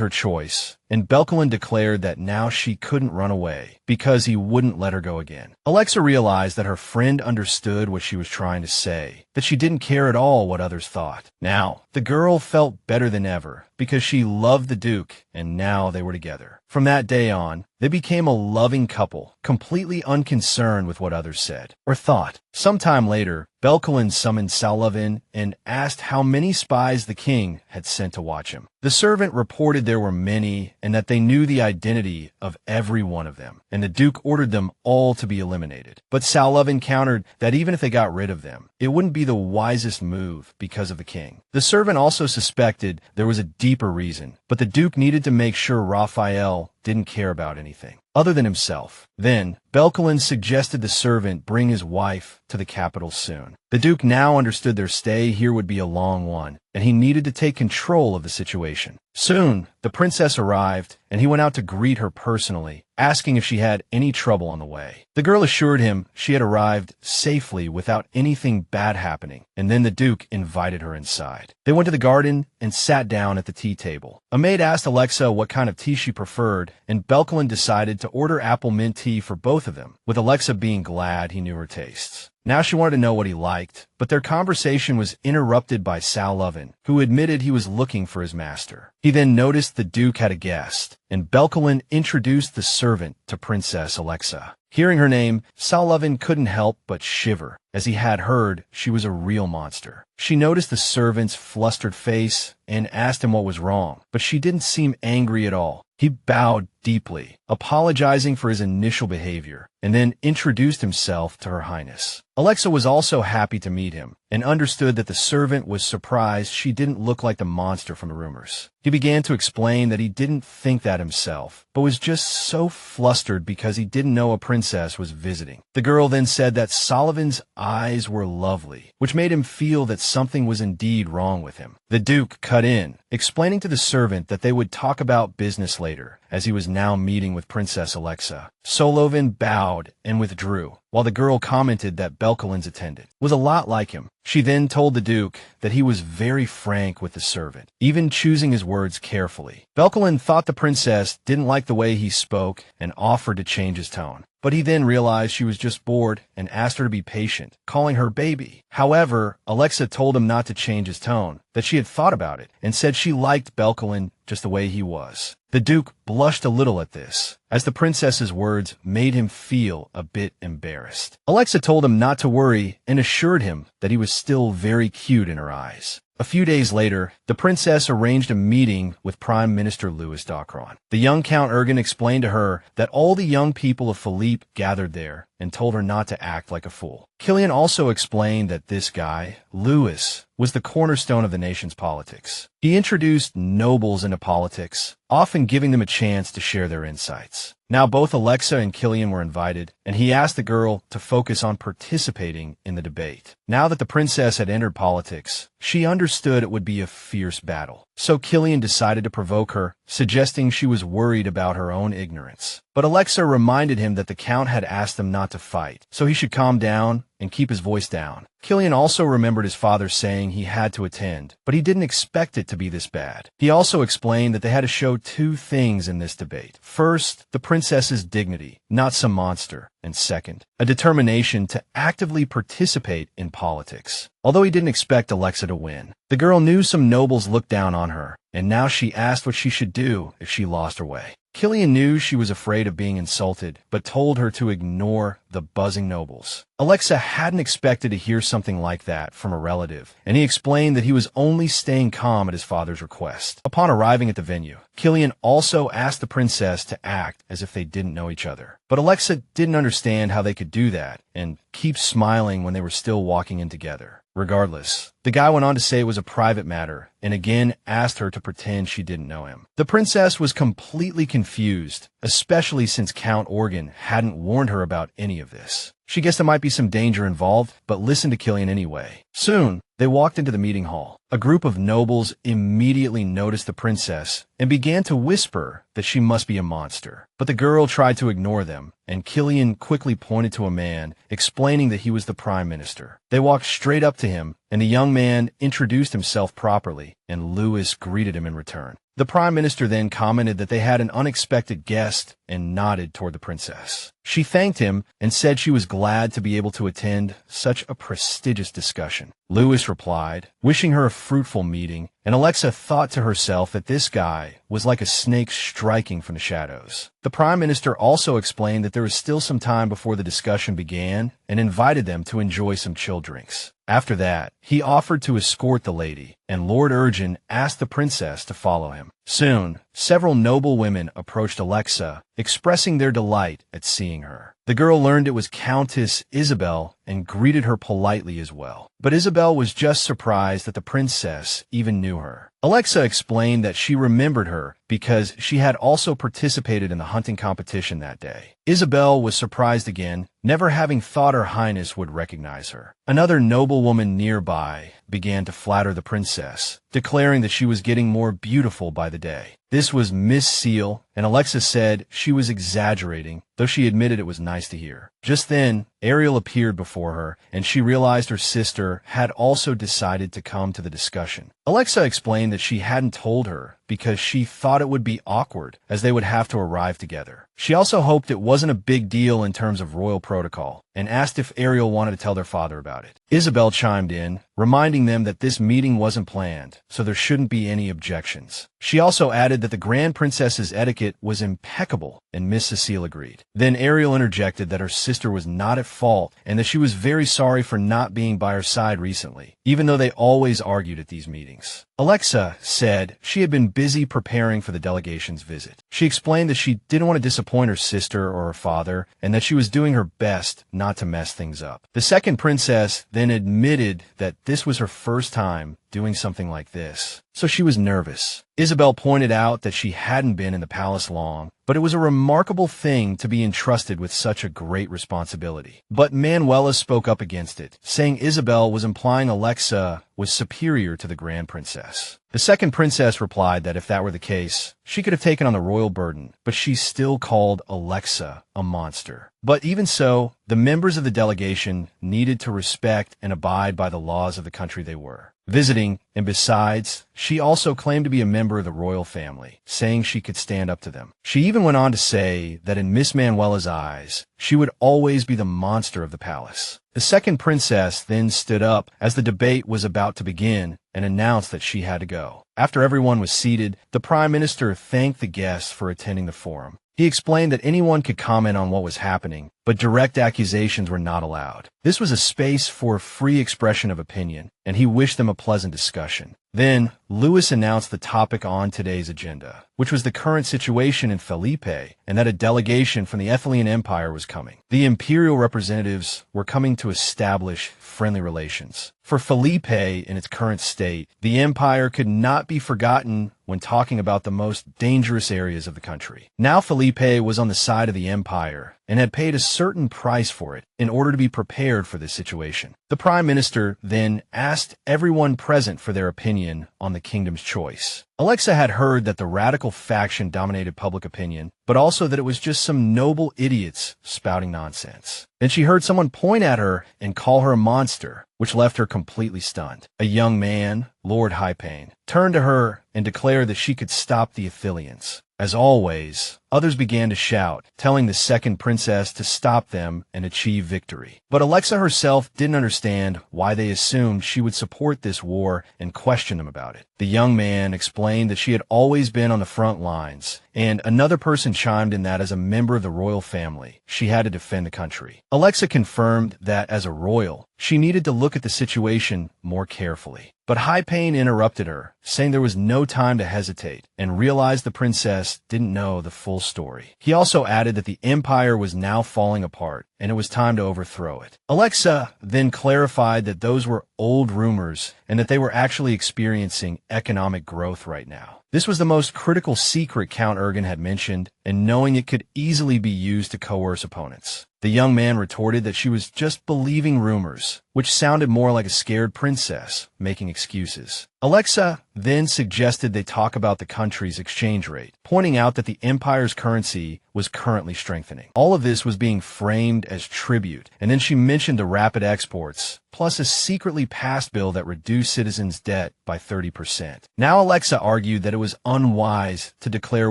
her choice, and Belkalon declared that now she couldn't run away, because he wouldn't let her go again. Alexa realized that her friend understood what she was trying to say, that she didn't care at all what others thought. Now, the girl felt better than ever, because she loved the Duke, and now they were together. From that day on, they became a loving couple, completely unconcerned with what others said or thought. Sometime later, Belkalon summoned Salavin and asked how many spies the king had sent to watch him. The servant reported there were many and that they knew the identity of every one of them, and the Duke ordered them all to be eliminated. But Salovin countered that even if they got rid of them, it wouldn't be the wisest move because of the king. The servant also suspected there was a deeper reason, but the Duke needed to make sure Raphael didn't care about anything other than himself. Then, Belkalon suggested the servant bring his wife to the capital soon. The Duke now understood their stay here would be a long one, and he needed to take control of the situation. Soon, the princess arrived, and he went out to greet her personally, asking if she had any trouble on the way. The girl assured him she had arrived safely without anything bad happening, and then the Duke invited her inside. They went to the garden and sat down at the tea table. A maid asked Alexa what kind of tea she preferred, and Belkalon decided to order apple mint tea for both of them, with Alexa being glad he knew her tastes. Now she wanted to know what he liked, but their conversation was interrupted by Salovin, who admitted he was looking for his master. He then noticed the Duke had a guest, and Belkalon introduced the servant to Princess Alexa. Hearing her name, Salovin couldn't help but shiver, as he had heard she was a real monster. She noticed the servant's flustered face and asked him what was wrong, but she didn't seem angry at all. He bowed deeply, apologizing for his initial behavior, and then introduced himself to Her Highness. Alexa was also happy to meet him, and understood that the servant was surprised she didn't look like the monster from the rumors. He began to explain that he didn't think that himself, but was just so flustered because he didn't know a princess was visiting. The girl then said that Solomon's eyes were lovely, which made him feel that something was indeed wrong with him. The Duke cut in, explaining to the servant that they would talk about business later, as he was now meeting with Princess Alexa. Solovin bowed and withdrew, while the girl commented that Belkalon's attendant was a lot like him. She then told the Duke that he was very frank with the servant, even choosing his words carefully. Belkalon thought the princess didn't like the way he spoke and offered to change his tone. But he then realized she was just bored and asked her to be patient, calling her baby. However, Alexa told him not to change his tone, that she had thought about it, and said she liked Belkalon just the way he was. The Duke blushed a little at this, as the princess's words made him feel a bit embarrassed. Alexa told him not to worry and assured him that he was still very cute in her eyes. A few days later, the princess arranged a meeting with Prime Minister Louis Dacron. The young Count Ergen explained to her that all the young people of Felipe gathered there and told her not to act like a fool. Killian also explained that this guy, Louis, was the cornerstone of the nation's politics. He introduced nobles into politics, often giving them a chance to share their insights. Now both Alexa and Killian were invited, and he asked the girl to focus on participating in the debate. Now that the princess had entered politics, she understood it would be a fierce battle. So Killian decided to provoke her, suggesting she was worried about her own ignorance. But Alexa reminded him that the Count had asked them not to fight, so he should calm down and keep his voice down. Killian also remembered his father saying he had to attend, but he didn't expect it to be this bad. He also explained that they had to show two things in this debate. First, the princess's dignity, not some monster. And second, a determination to actively participate in politics. Although he didn't expect Alexa to win, the girl knew some nobles looked down on her, and now she asked what she should do if she lost her way. Killian knew she was afraid of being insulted, but told her to ignore the buzzing nobles. Alexa hadn't expected to hear something like that from a relative, and he explained that he was only staying calm at his father's request. Upon arriving at the venue, Killian also asked the princess to act as if they didn't know each other. But Alexa didn't understand how they could do that, and keep smiling when they were still walking in together. Regardless, the guy went on to say it was a private matter, and again asked her to pretend she didn't know him. The princess was completely confused, especially since Count Ergen hadn't warned her about any of this. She guessed there might be some danger involved, but listened to Killian anyway. Soon, they walked into the meeting hall. A group of nobles immediately noticed the princess and began to whisper that she must be a monster. But the girl tried to ignore them, and Killian quickly pointed to a man, explaining that he was the prime minister. They walked straight up to him, and the young man introduced himself properly, and Louis greeted him in return. The prime minister then commented that they had an unexpected guest and nodded toward the princess. She thanked him and said she was glad to be able to attend such a prestigious discussion. Louis replied, wishing her a fruitful meeting, and Alexa thought to herself that this guy was like a snake striking from the shadows. The Prime Minister also explained that there was still some time before the discussion began and invited them to enjoy some chill drinks. After that, he offered to escort the lady, and Lord Urgin asked the princess to follow him. Soon, several noble women approached Alexa, expressing their delight at seeing her. The girl learned it was Countess Isabel and greeted her politely as well. But Isabel was just surprised that the princess even knew her. Alexa explained that she remembered her because she had also participated in the hunting competition that day. Isabel was surprised again, never having thought Her Highness would recognize her. Another noblewoman nearby began to flatter the princess, declaring that she was getting more beautiful by the day. This was Miss Seal, and Alexa said she was exaggerating, though she admitted it was nice to hear. Just then, Ariel appeared before her, and she realized her sister had also decided to come to the discussion. Alexa explained that she hadn't told her because she thought it would be awkward, as they would have to arrive together. She also hoped it wasn't a big deal in terms of royal protocol, and asked if Ariel wanted to tell their father about it. Isabel chimed in, reminding them that this meeting wasn't planned, so there shouldn't be any objections. She also added that the Grand Princess's etiquette was impeccable, and Miss Cecile agreed. Then Ariel interjected that her sister was not at fault, and that she was very sorry for not being by her side recently, even though they always argued at these meetings. Alexa said she had been busy preparing for the delegation's visit. She explained that she didn't want to disappoint her sister or her father, and that she was doing her best not to mess things up. The second princess then admitted that this was her first time doing something like this, so she was nervous. Isabel pointed out that she hadn't been in the palace long, but it was a remarkable thing to be entrusted with such a great responsibility. But Manuela spoke up against it, saying Isabel was implying Alexa was superior to the Grand Princess. The second princess replied that if that were the case, she could have taken on the royal burden, but she still called Alexa a monster. But even so, the members of the delegation needed to respect and abide by the laws of the country they were visiting, and besides, she also claimed to be a member of the royal family, saying she could stand up to them. She even went on to say that in Miss Manuela's eyes, she would always be the monster of the palace. The second princess then stood up as the debate was about to begin and announced that she had to go. After everyone was seated, the Prime Minister thanked the guests for attending the forum. He explained that anyone could comment on what was happening, but direct accusations were not allowed. This was a space for free expression of opinion, and he wished them a pleasant discussion. Then, Louis announced the topic on today's agenda, which was the current situation in Felipe, and that a delegation from the Ethelian Empire was coming. The imperial representatives were coming to establish friendly relations. For Felipe, in its current state, the empire could not be forgotten when talking about the most dangerous areas of the country. Now Felipe was on the side of the empire and had paid a certain price for it in order to be prepared for this situation. The Prime Minister then asked everyone present for their opinion on the kingdom's choice. Alexa had heard that the radical faction dominated public opinion, but also that it was just some noble idiots spouting nonsense. Then she heard someone point at her and call her a monster, which left her completely stunned. A young man, Lord Hypain, turned to her and declared that she could stop the Athelians. As always, others began to shout, telling the second princess to stop them and achieve victory. But Alexa herself didn't understand why they assumed she would support this war and question them about it. The young man explained that she had always been on the front lines, and another person chimed in that as a member of the royal family, she had to defend the country. Alexa confirmed that as a royal, she needed to look at the situation more carefully. But Hypain interrupted her, saying there was no time to hesitate, and realized the princess didn't know the full story. He also added that the empire was now falling apart, and it was time to overthrow it. Alexa then clarified that those were old rumors, and that they were actually experiencing economic growth right now. This was the most critical secret Count Urgen had mentioned, and knowing it could easily be used to coerce opponents. The young man retorted that she was just believing rumors, which sounded more like a scared princess making excuses. Alexa then suggested they talk about the country's exchange rate, pointing out that the empire's currency was currently strengthening. All of this was being framed as tribute, and then she mentioned the rapid exports, plus a secretly passed bill that reduced citizens' debt by 30%. Now Alexa argued that it was unwise to declare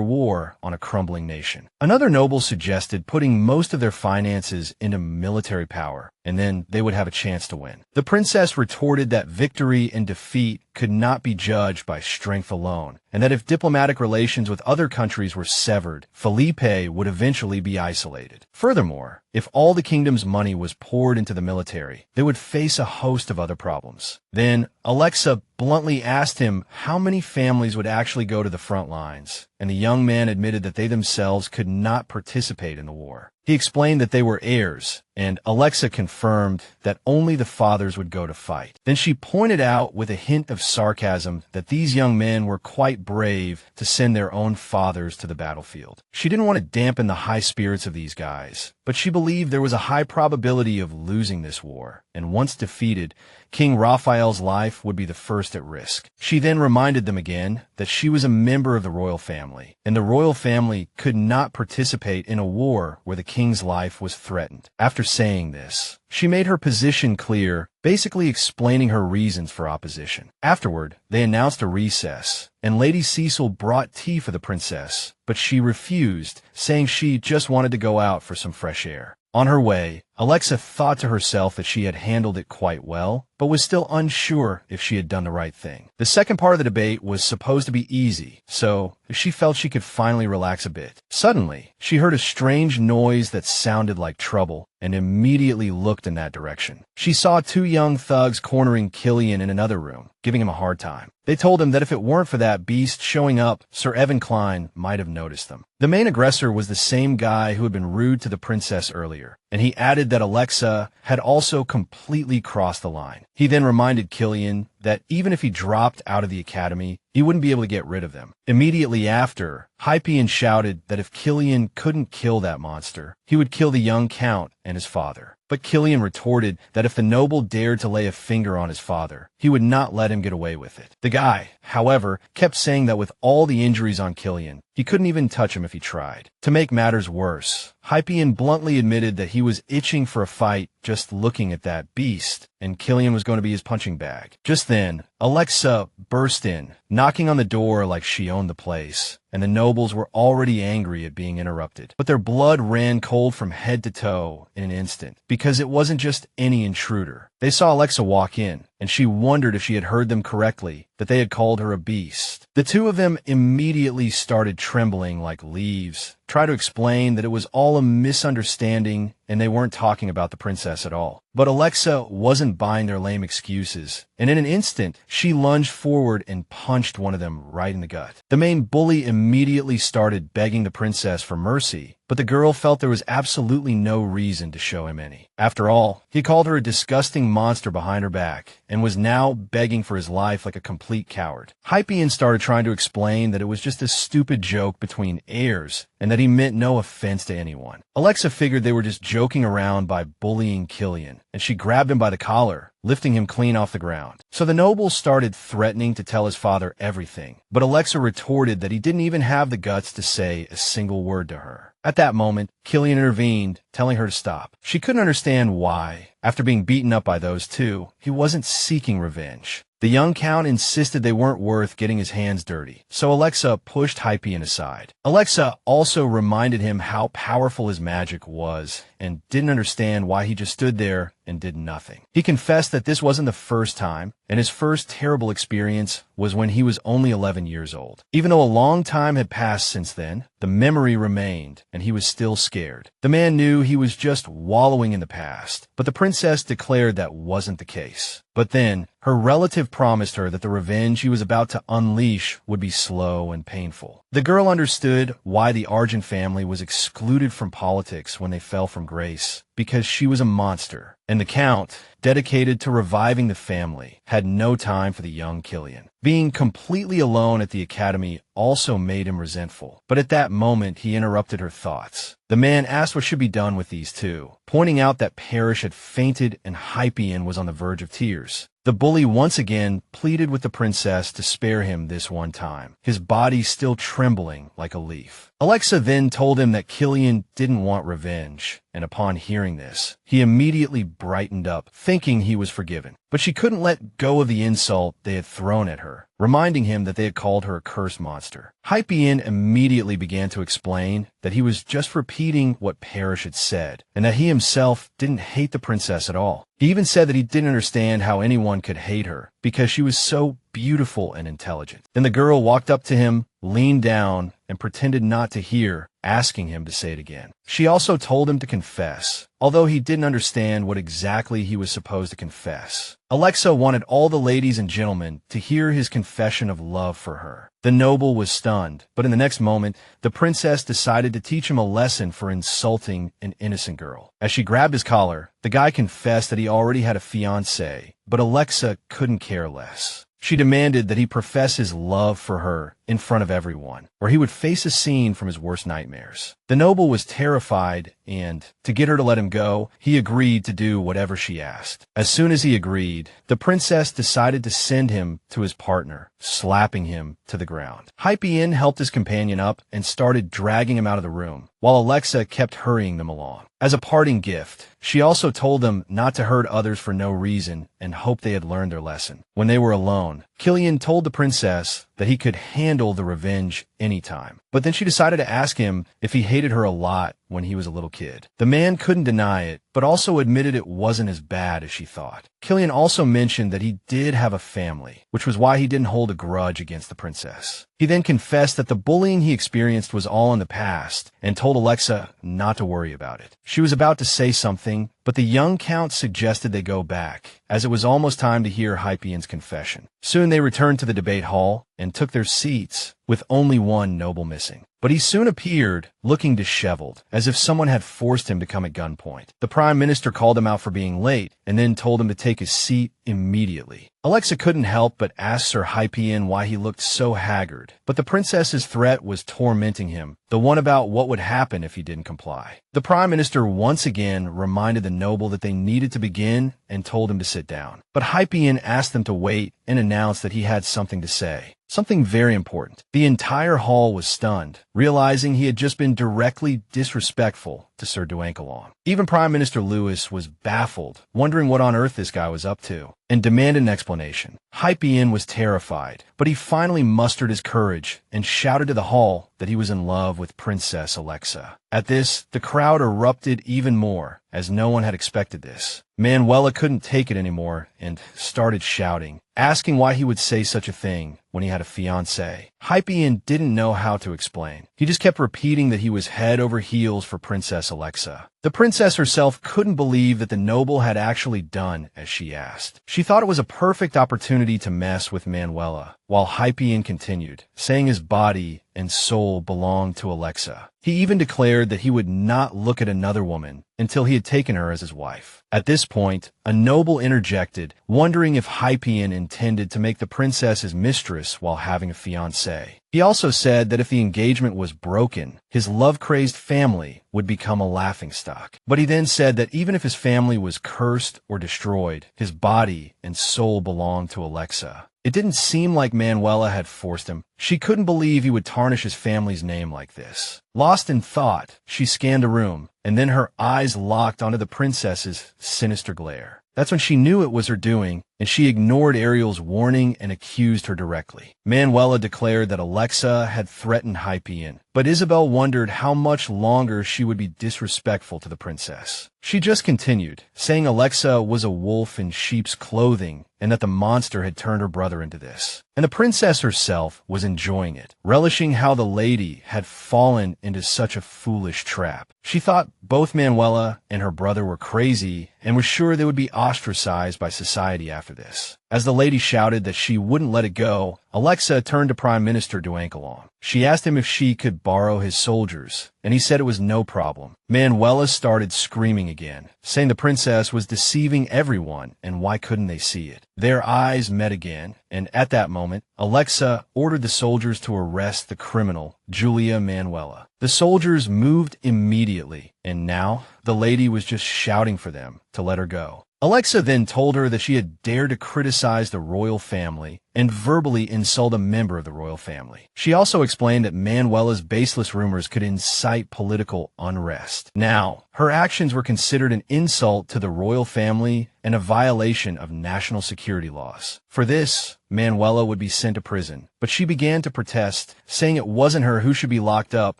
war on a crumbling nation. Another noble suggested putting most of their finances into military power, and then they would have a chance to win. The princess retorted that victory and defeat could not be judged by strength alone, and that if diplomatic relations with other countries were severed, Felipe would eventually be isolated. Furthermore, if all the kingdom's money was poured into the military, they would face a host of other problems. Then, Alexa bluntly asked him how many families would actually go to the front lines, and the young man admitted that they themselves could not participate in the war. He explained that they were heirs, and Alexa confirmed that only the fathers would go to fight. Then she pointed out with a hint of sarcasm that these young men were quite brave to send their own fathers to the battlefield. She didn't want to dampen the high spirits of these guys, but she believed there was a high probability of losing this war, and once defeated, King Raphael's life would be the first at risk. She then reminded them again that she was a member of the royal family, and the royal family could not participate in a war where the king's life was threatened. After saying this, she made her position clear, basically explaining her reasons for opposition. Afterward, they announced a recess, and Lady Cecil brought tea for the princess, but she refused, saying she just wanted to go out for some fresh air. On her way, Alexa thought to herself that she had handled it quite well, but was still unsure if she had done the right thing. The second part of the debate was supposed to be easy, so she felt she could finally relax a bit. Suddenly, she heard a strange noise that sounded like trouble, and immediately looked in that direction. She saw two young thugs cornering Killian in another room, giving him a hard time. They told him that if it weren't for that beast showing up, Sir Evan Klein might have noticed them. The main aggressor was the same guy who had been rude to the princess earlier, and he added that Alexa had also completely crossed the line. He then reminded Killian that even if he dropped out of the academy, he wouldn't be able to get rid of them. Immediately after, Hypian shouted that if Killian couldn't kill that monster, he would kill the young count and his father. But Killian retorted that if the noble dared to lay a finger on his father, he would not let him get away with it. The guy, however, kept saying that with all the injuries on Killian, he couldn't even touch him if he tried. To make matters worse, Hypian bluntly admitted that he was itching for a fight just looking at that beast, and Killian was going to be his punching bag. Just then, Alexa burst in, knocking on the door like she owned the place, and the nobles were already angry at being interrupted. But their blood ran cold from head to toe in an instant, because it wasn't just any intruder. They saw Alexa walk in, and she wondered if she had heard them correctly, that they had called her a beast. The two of them immediately started trembling like leaves, tried to explain that it was all a misunderstanding and they weren't talking about the princess at all. But Alexa wasn't buying their lame excuses, and in an instant, she lunged forward and punched one of them right in the gut. The main bully immediately started begging the princess for mercy, but the girl felt there was absolutely no reason to show him any. After all, he called her a disgusting monster behind her back, and was now begging for his life like a complete coward. Hypian started trying to explain that it was just a stupid joke between heirs, and that he meant no offense to anyone. Alexa figured they were just joking around by bullying Killian, and she grabbed him by the collar, lifting him clean off the ground. So the noble started threatening to tell his father everything, but Alexa retorted that he didn't even have the guts to say a single word to her. At that moment, Killian intervened, telling her to stop. She couldn't understand why. After being beaten up by those two, he wasn't seeking revenge. The young count insisted they weren't worth getting his hands dirty, so Alexa pushed Hypian aside. Alexa also reminded him how powerful his magic was, and didn't understand why he just stood there and did nothing. He confessed that this wasn't the first time, and his first terrible experience was when he was only 11 years old. Even though a long time had passed since then, the memory remained, and he was still scared. The man knew he was just wallowing in the past, but the princess declared that wasn't the case. But then, her relative promised her that the revenge he was about to unleash would be slow and painful. The girl understood why the Argent family was excluded from politics when they fell from grace, because she was a monster, and the Count, dedicated to reviving the family, had no time for the young Killian. Being completely alone at the academy also made him resentful, but at that moment he interrupted her thoughts. The man asked what should be done with these two, pointing out that Parrish had fainted and Hypian was on the verge of tears. The bully once again pleaded with the princess to spare him this one time, his body still trembling like a leaf. Alexa then told him that Killian didn't want revenge, and upon hearing this, he immediately brightened up, thinking he was forgiven. But she couldn't let go of the insult they had thrown at her, reminding him that they had called her a curse monster. Hypein immediately began to explain that he was just repeating what Parrish had said, and that he himself didn't hate the princess at all. He even said that he didn't understand how anyone could hate her, because she was so beautiful and intelligent. Then the girl walked up to him, leaned down, and pretended not to hear, asking him to say it again. She also told him to confess, although he didn't understand what exactly he was supposed to confess. Alexa wanted all the ladies and gentlemen to hear his confession of love for her. The noble was stunned, but in the next moment, the princess decided to teach him a lesson for insulting an innocent girl. As she grabbed his collar, the guy confessed that he already had a fiancé, but Alexa couldn't care less. She demanded that he profess his love for her in front of everyone, or he would face a scene from his worst nightmares. The noble was terrified, and, to get her to let him go, he agreed to do whatever she asked. As soon as he agreed, the princess decided to send him to his partner, slapping him to the ground. Hypein helped his companion up and started dragging him out of the room, while Alexa kept hurrying them along. As a parting gift, she also told them not to hurt others for no reason and hoped they had learned their lesson. When they were alone, Killian told the princess that he could handle the revenge anytime. But then she decided to ask him if he hated her a lot when he was a little kid. The man couldn't deny it, but also admitted it wasn't as bad as she thought. Killian also mentioned that he did have a family, which was why he didn't hold a grudge against the princess. He then confessed that the bullying he experienced was all in the past and told Alexa not to worry about it. She was about to say something, but the young count suggested they go back, as it was almost time to hear Hypein's confession. Soon they returned to the debate hall and took their seats, with only one noble missing. But he soon appeared, looking disheveled, as if someone had forced him to come at gunpoint. The Prime Minister called him out for being late, and then told him to take his seat immediately. Alexa couldn't help but ask Sir Hypein why he looked so haggard, but the princess's threat was tormenting him, the one about what would happen if he didn't comply. The Prime Minister once again reminded the noble that they needed to begin and told him to sit down. But Hypein asked them to wait and announced that he had something to say. Something very important. The entire hall was stunned, realizing he had just been directly disrespectful to Sir Duankalon. Even Prime Minister Lewis was baffled, wondering what on earth this guy was up to, and demanded an explanation. Hypein was terrified, but he finally mustered his courage and shouted to the hall that he was in love with Princess Alexa. At this, the crowd erupted even more, as no one had expected this. Manuela couldn't take it anymore and started shouting, asking why he would say such a thing when he had a fiancé. Hypein didn't know how to explain. He just kept repeating that he was head over heels for Princess Alexa. The princess herself couldn't believe that the noble had actually done as she asked. She thought it was a perfect opportunity to mess with Manuela, while Hypein continued, saying his body and soul belonged to Alexa. He even declared that he would not look at another woman until he had taken her as his wife. At this point, a noble interjected, wondering if Hypein intended to make the princess his mistress while having a fiancé. He also said that if the engagement was broken, his love-crazed family would become a laughingstock. But he then said that even if his family was cursed or destroyed, his body and soul belonged to Alexa. It didn't seem like Manuela had forced him. She couldn't believe he would tarnish his family's name like this. Lost in thought, she scanned the room, and then her eyes locked onto the princess's sinister glare. That's when she knew it was her doing, and she ignored Ariel's warning and accused her directly. Manuela declared that Alexa had threatened Hypein, but Isabel wondered how much longer she would be disrespectful to the princess. She just continued, saying Alexa was a wolf in sheep's clothing and that the monster had turned her brother into this. And the princess herself was enjoying it, relishing how the lady had fallen into such a foolish trap. She thought both Manuela and her brother were crazy and was sure they would be ostracized by society after this. As the lady shouted that she wouldn't let it go, Alexa turned to Prime Minister Duankalon. She asked him if she could borrow his soldiers, and he said it was no problem. Manuela started screaming again, saying the princess was deceiving everyone and why couldn't they see it. Their eyes met again, and at that moment, Alexa ordered the soldiers to arrest the criminal, Julia Manuela. The soldiers moved immediately, and now the lady was just shouting for them to let her go. Alexa then told her that she had dared to criticize the royal family and verbally insult a member of the royal family. She also explained that Manuela's baseless rumors could incite political unrest. Now, her actions were considered an insult to the royal family and a violation of national security laws. For this, Manuela would be sent to prison, but she began to protest, saying it wasn't her who should be locked up,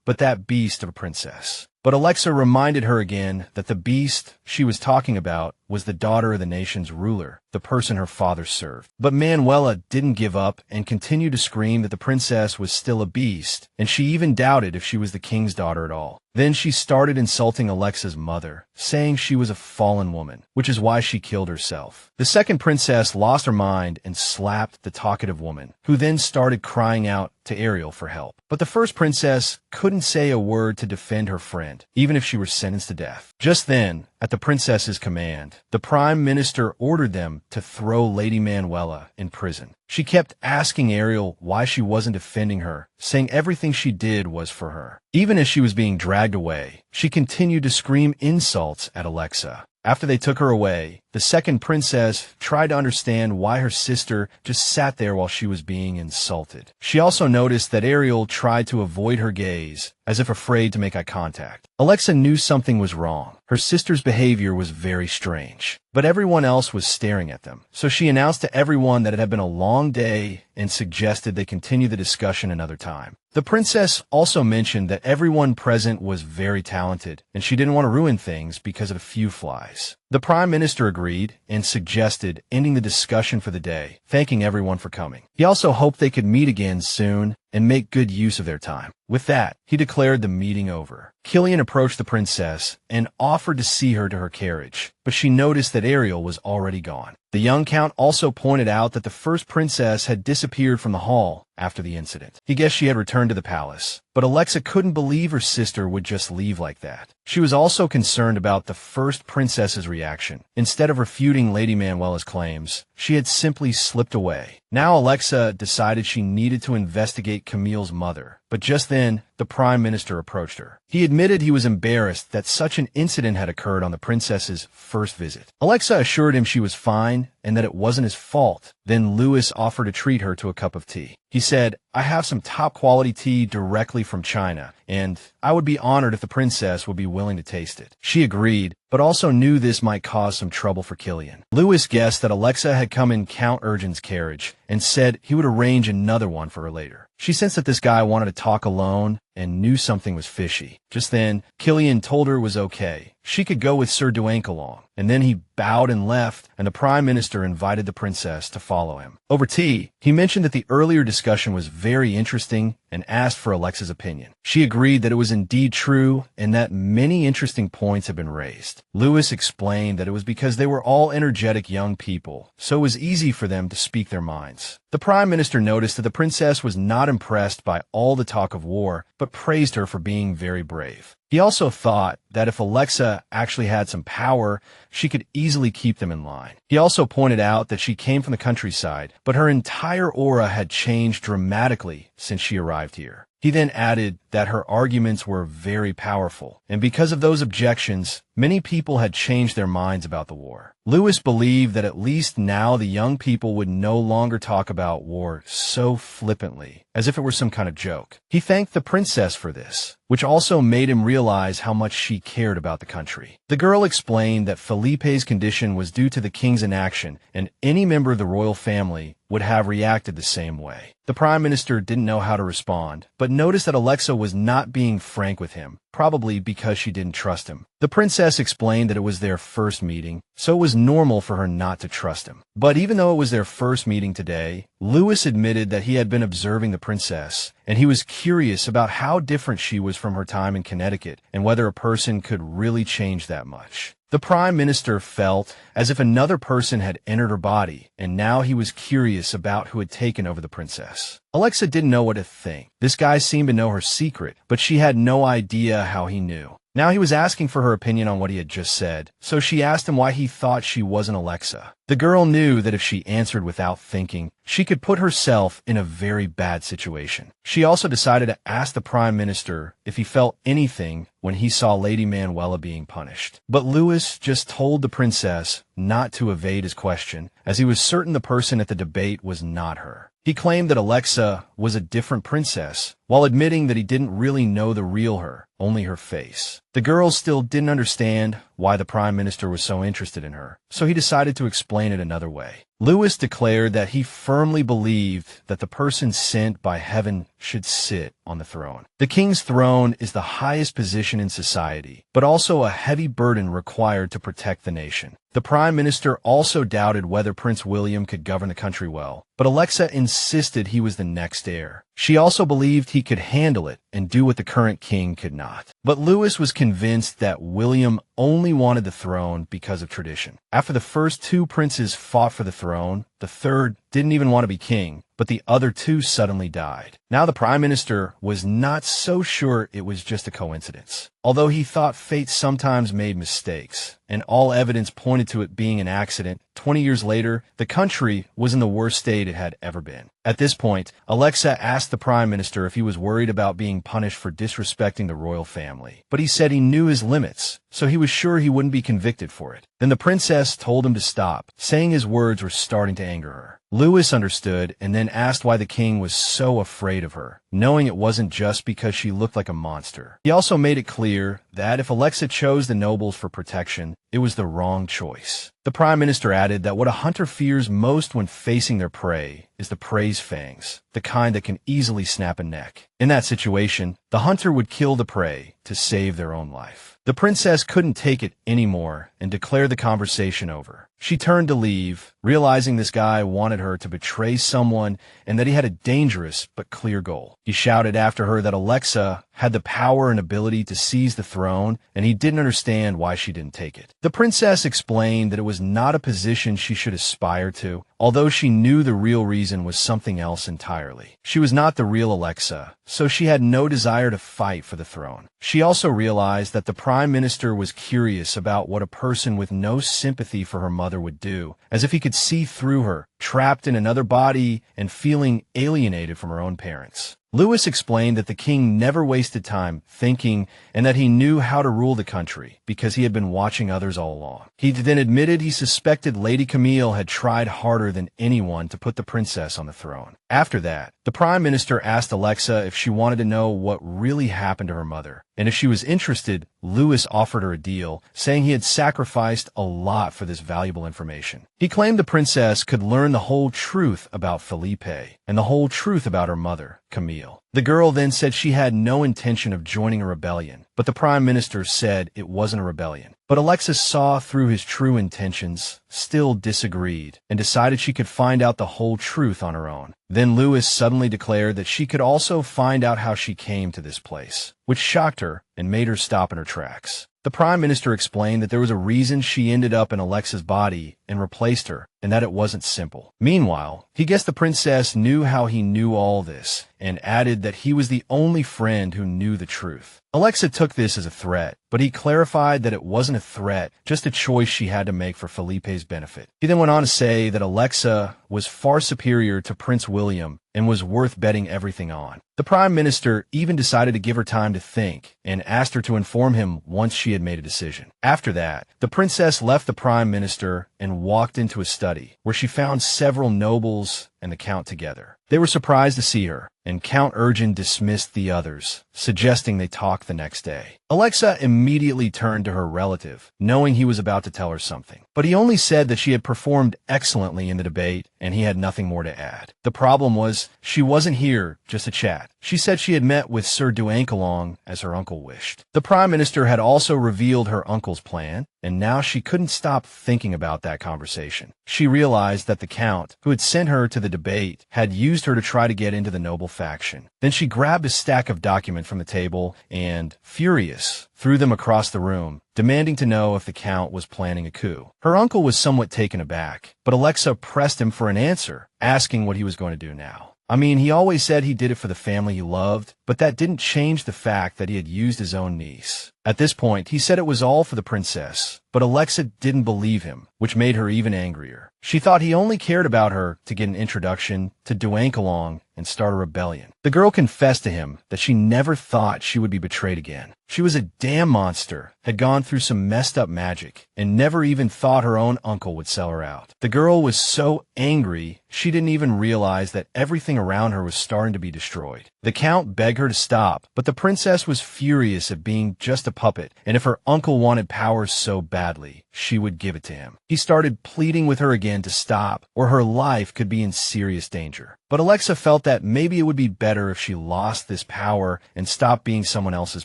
but that beast of a princess. But Alexa reminded her again that the beast she was talking about was the daughter of the nation's ruler, the person her father served. But Manuela didn't give up and continued to scream that the princess was still a beast, and she even doubted if she was the king's daughter at all. Then she started insulting Alexa's mother, saying she was a fallen woman, which is why she killed herself. The second princess lost her mind and slapped the talkative woman, who then started crying out to Ariel for help. But the first princess couldn't say a word to defend her friend, even if she were sentenced to death. Just then, at the princess's command, the prime minister ordered them to throw Lady Manuela in prison. She kept asking Ariel why she wasn't defending her, saying everything she did was for her. Even as she was being dragged away, she continued to scream insults at Alexa. After they took her away, the second princess tried to understand why her sister just sat there while she was being insulted. She also noticed that Ariel tried to avoid her gaze, as if afraid to make eye contact. Alexa knew something was wrong. Her sister's behavior was very strange, but everyone else was staring at them. So she announced to everyone that it had been a long day and suggested they continue the discussion another time. The princess also mentioned that everyone present was very talented, and she didn't want to ruin things because of a few flies. The prime minister agreed and suggested ending the discussion for the day, thanking everyone for coming. He also hoped they could meet again soon and make good use of their time. With that, he declared the meeting over. Killian approached the princess and offered to see her to her carriage, but she noticed that Ariel was already gone. The young count also pointed out that the first princess had disappeared from the hall after the incident. He guessed she had returned to the palace, but Alexa couldn't believe her sister would just leave like that. She was also concerned about the first princess's reaction. Instead of refuting Lady Manuela's claims, she had simply slipped away. Now Alexa decided she needed to investigate Camille's mother, but just then, the prime minister approached her. He admitted he was embarrassed that such an incident had occurred on the princess's first visit. Alexa assured him she was fine and that it wasn't his fault. Then Louis offered to treat her to a cup of tea. He said, "I have some top-quality tea directly from China, and I would be honored if the princess would be willing to taste it." She agreed, but also knew this might cause some trouble for Killian. Louis guessed that Alexa had come in Count Urgen's carriage and said he would arrange another one for her later. She sensed that this guy wanted to talk alone and knew something was fishy. Just then, Killian told her it was okay. She could go with Sir Duank along, and then he bowed and left, and the prime minister invited the princess to follow him. Over tea, he mentioned that the earlier discussion was very interesting and asked for Alexa's opinion. She agreed that it was indeed true and that many interesting points had been raised. Louis explained that it was because they were all energetic young people, so it was easy for them to speak their minds. The prime minister noticed that the princess was not impressed by all the talk of war, but praised her for being very brave. He also thought that if Alexa actually had some power, she could easily keep them in line. He also pointed out that she came from the countryside, but her entire aura had changed dramatically since she arrived here. He then added that her arguments were very powerful, and because of those objections, many people had changed their minds about the war. Louis believed that at least now the young people would no longer talk about war so flippantly, as if it were some kind of joke. He thanked the princess for this, which also made him realize how much she cared about the country. The girl explained that Felipe's condition was due to the king's inaction, and any member of the royal family would have reacted the same way. The prime minister didn't know how to respond, but noticed that Alexa was not being frank with him, probably because she didn't trust him. The princess explained that it was their first meeting, so it was normal for her not to trust him. But even though it was their first meeting today, Louis admitted that he had been observing the princess, and he was curious about how different she was from her time in Connecticut, and whether a person could really change that much. The prime minister felt as if another person had entered her body, and now he was curious about who had taken over the princess. Alexa didn't know what to think. This guy seemed to know her secret, but she had no idea how he knew. Now he was asking for her opinion on what he had just said, so she asked him why he thought she wasn't Alexa. The girl knew that if she answered without thinking, she could put herself in a very bad situation. She also decided to ask the Prime Minister if he felt anything when he saw Lady Manuela being punished. But Louis just told the princess not to evade his question, as he was certain the person at the debate was not her. He claimed that Alexa was a different princess, while admitting that he didn't really know the real her, only her face. The girl still didn't understand why the Prime Minister was so interested in her, so he decided to explain it another way. Louis declared that he firmly believed that the person sent by heaven should sit on the throne. The king's throne is the highest position in society, but also a heavy burden required to protect the nation. The Prime Minister also doubted whether Prince William could govern the country well, but Alexa insisted he was the next heir. She also believed he could handle it and do what the current king could not. But Louis was convinced that William only wanted the throne because of tradition. After the first two princes fought for the throne, the third didn't even want to be king, but the other two suddenly died. Now the Prime Minister was not so sure it was just a coincidence. Although he thought fate sometimes made mistakes, and all evidence pointed to it being an accident, 20 years later, the country was in the worst state it had ever been. At this point, Alexa asked the Prime Minister if he was worried about being punished for disrespecting the royal family. But he said he knew his limits, so he was sure he wouldn't be convicted for it. Then the princess told him to stop, saying his words were starting to anger her. Louis understood and then asked why the king was so afraid of her, knowing it wasn't just because she looked like a monster. He also made it clear that if Alexa chose the nobles for protection, it was the wrong choice. The Prime Minister added that what a hunter fears most when facing their prey is the prey's fangs, the kind that can easily snap a neck. In that situation, the hunter would kill the prey to save their own life. The princess couldn't take it anymore and declared the conversation over. She turned to leave, realizing this guy wanted her to betray someone and that he had a dangerous but clear goal. He shouted after her that Alexa had the power and ability to seize the throne, and he didn't understand why she didn't take it. The princess explained that it was not a position she should aspire to, although she knew the real reason was something else entirely. She was not the real Alexa, so she had no desire to fight for the throne. She also realized that the Prime Minister was curious about what a person with no sympathy for her mother would do, as if he could see through her, trapped in another body and feeling alienated from her own parents. Louis explained that the king never wasted time thinking and that he knew how to rule the country because he had been watching others all along. He then admitted he suspected Lady Camille had tried harder than anyone to put the princess on the throne. After that, the Prime Minister asked Alexa if she wanted to know what really happened to her mother, and if she was interested, Louis offered her a deal, saying he had sacrificed a lot for this valuable information. He claimed the princess could learn the whole truth about Felipe and the whole truth about her mother, Camille. The girl then said she had no intention of joining a rebellion, but the Prime Minister said it wasn't a rebellion. But Alexa saw through his true intentions, still disagreed, and decided she could find out the whole truth on her own. Then Louis suddenly declared that she could also find out how she came to this place, which shocked her and made her stop in her tracks. The Prime Minister explained that there was a reason she ended up in Alexa's body and replaced her, and that it wasn't simple. Meanwhile, he guessed the princess knew how he knew all this, and added that he was the only friend who knew the truth. Alexa took this as a threat, but he clarified that it wasn't a threat, just a choice she had to make for Felipe's benefit. He then went on to say that Alexa was far superior to Prince William and was worth betting everything on. The Prime Minister even decided to give her time to think and asked her to inform him once she had made a decision. After that, the princess left the Prime Minister and walked into a study, where she found several nobles and the Count together. They were surprised to see her, and Count Urgin dismissed the others, suggesting they talk the next day. Alexa immediately turned to her relative, knowing he was about to tell her something. But he only said that she had performed excellently in the debate, and he had nothing more to add. The problem was, she wasn't here just to chat. She said she had met with Sir Duankalong, as her uncle wished. The Prime Minister had also revealed her uncle's plan, and now she couldn't stop thinking about that conversation. She realized that the Count, who had sent her to the debate, had used her to try to get into the noble faction. Then she grabbed a stack of documents from the table and, furious, threw them across the room, demanding to know if the Count was planning a coup. Her uncle was somewhat taken aback, but Alexa pressed him for an answer, asking what he was going to do now. I mean, he always said he did it for the family he loved, but that didn't change the fact that he had used his own niece. At this point, he said it was all for the princess, but Alexa didn't believe him, which made her even angrier. She thought he only cared about her to get an introduction to Belkalon and start a rebellion. The girl confessed to him that she never thought she would be betrayed again. She was a damn monster, had gone through some messed up magic, and never even thought her own uncle would sell her out. The girl was so angry, she didn't even realize that everything around her was starting to be destroyed. The count begged her to stop, but the princess was furious at being just a puppet, and if her uncle wanted powers so badly, she would give it to him. He started pleading with her again to stop, or her life could be in serious danger. But Alexa felt that maybe it would be better if she lost this power and stopped being someone else's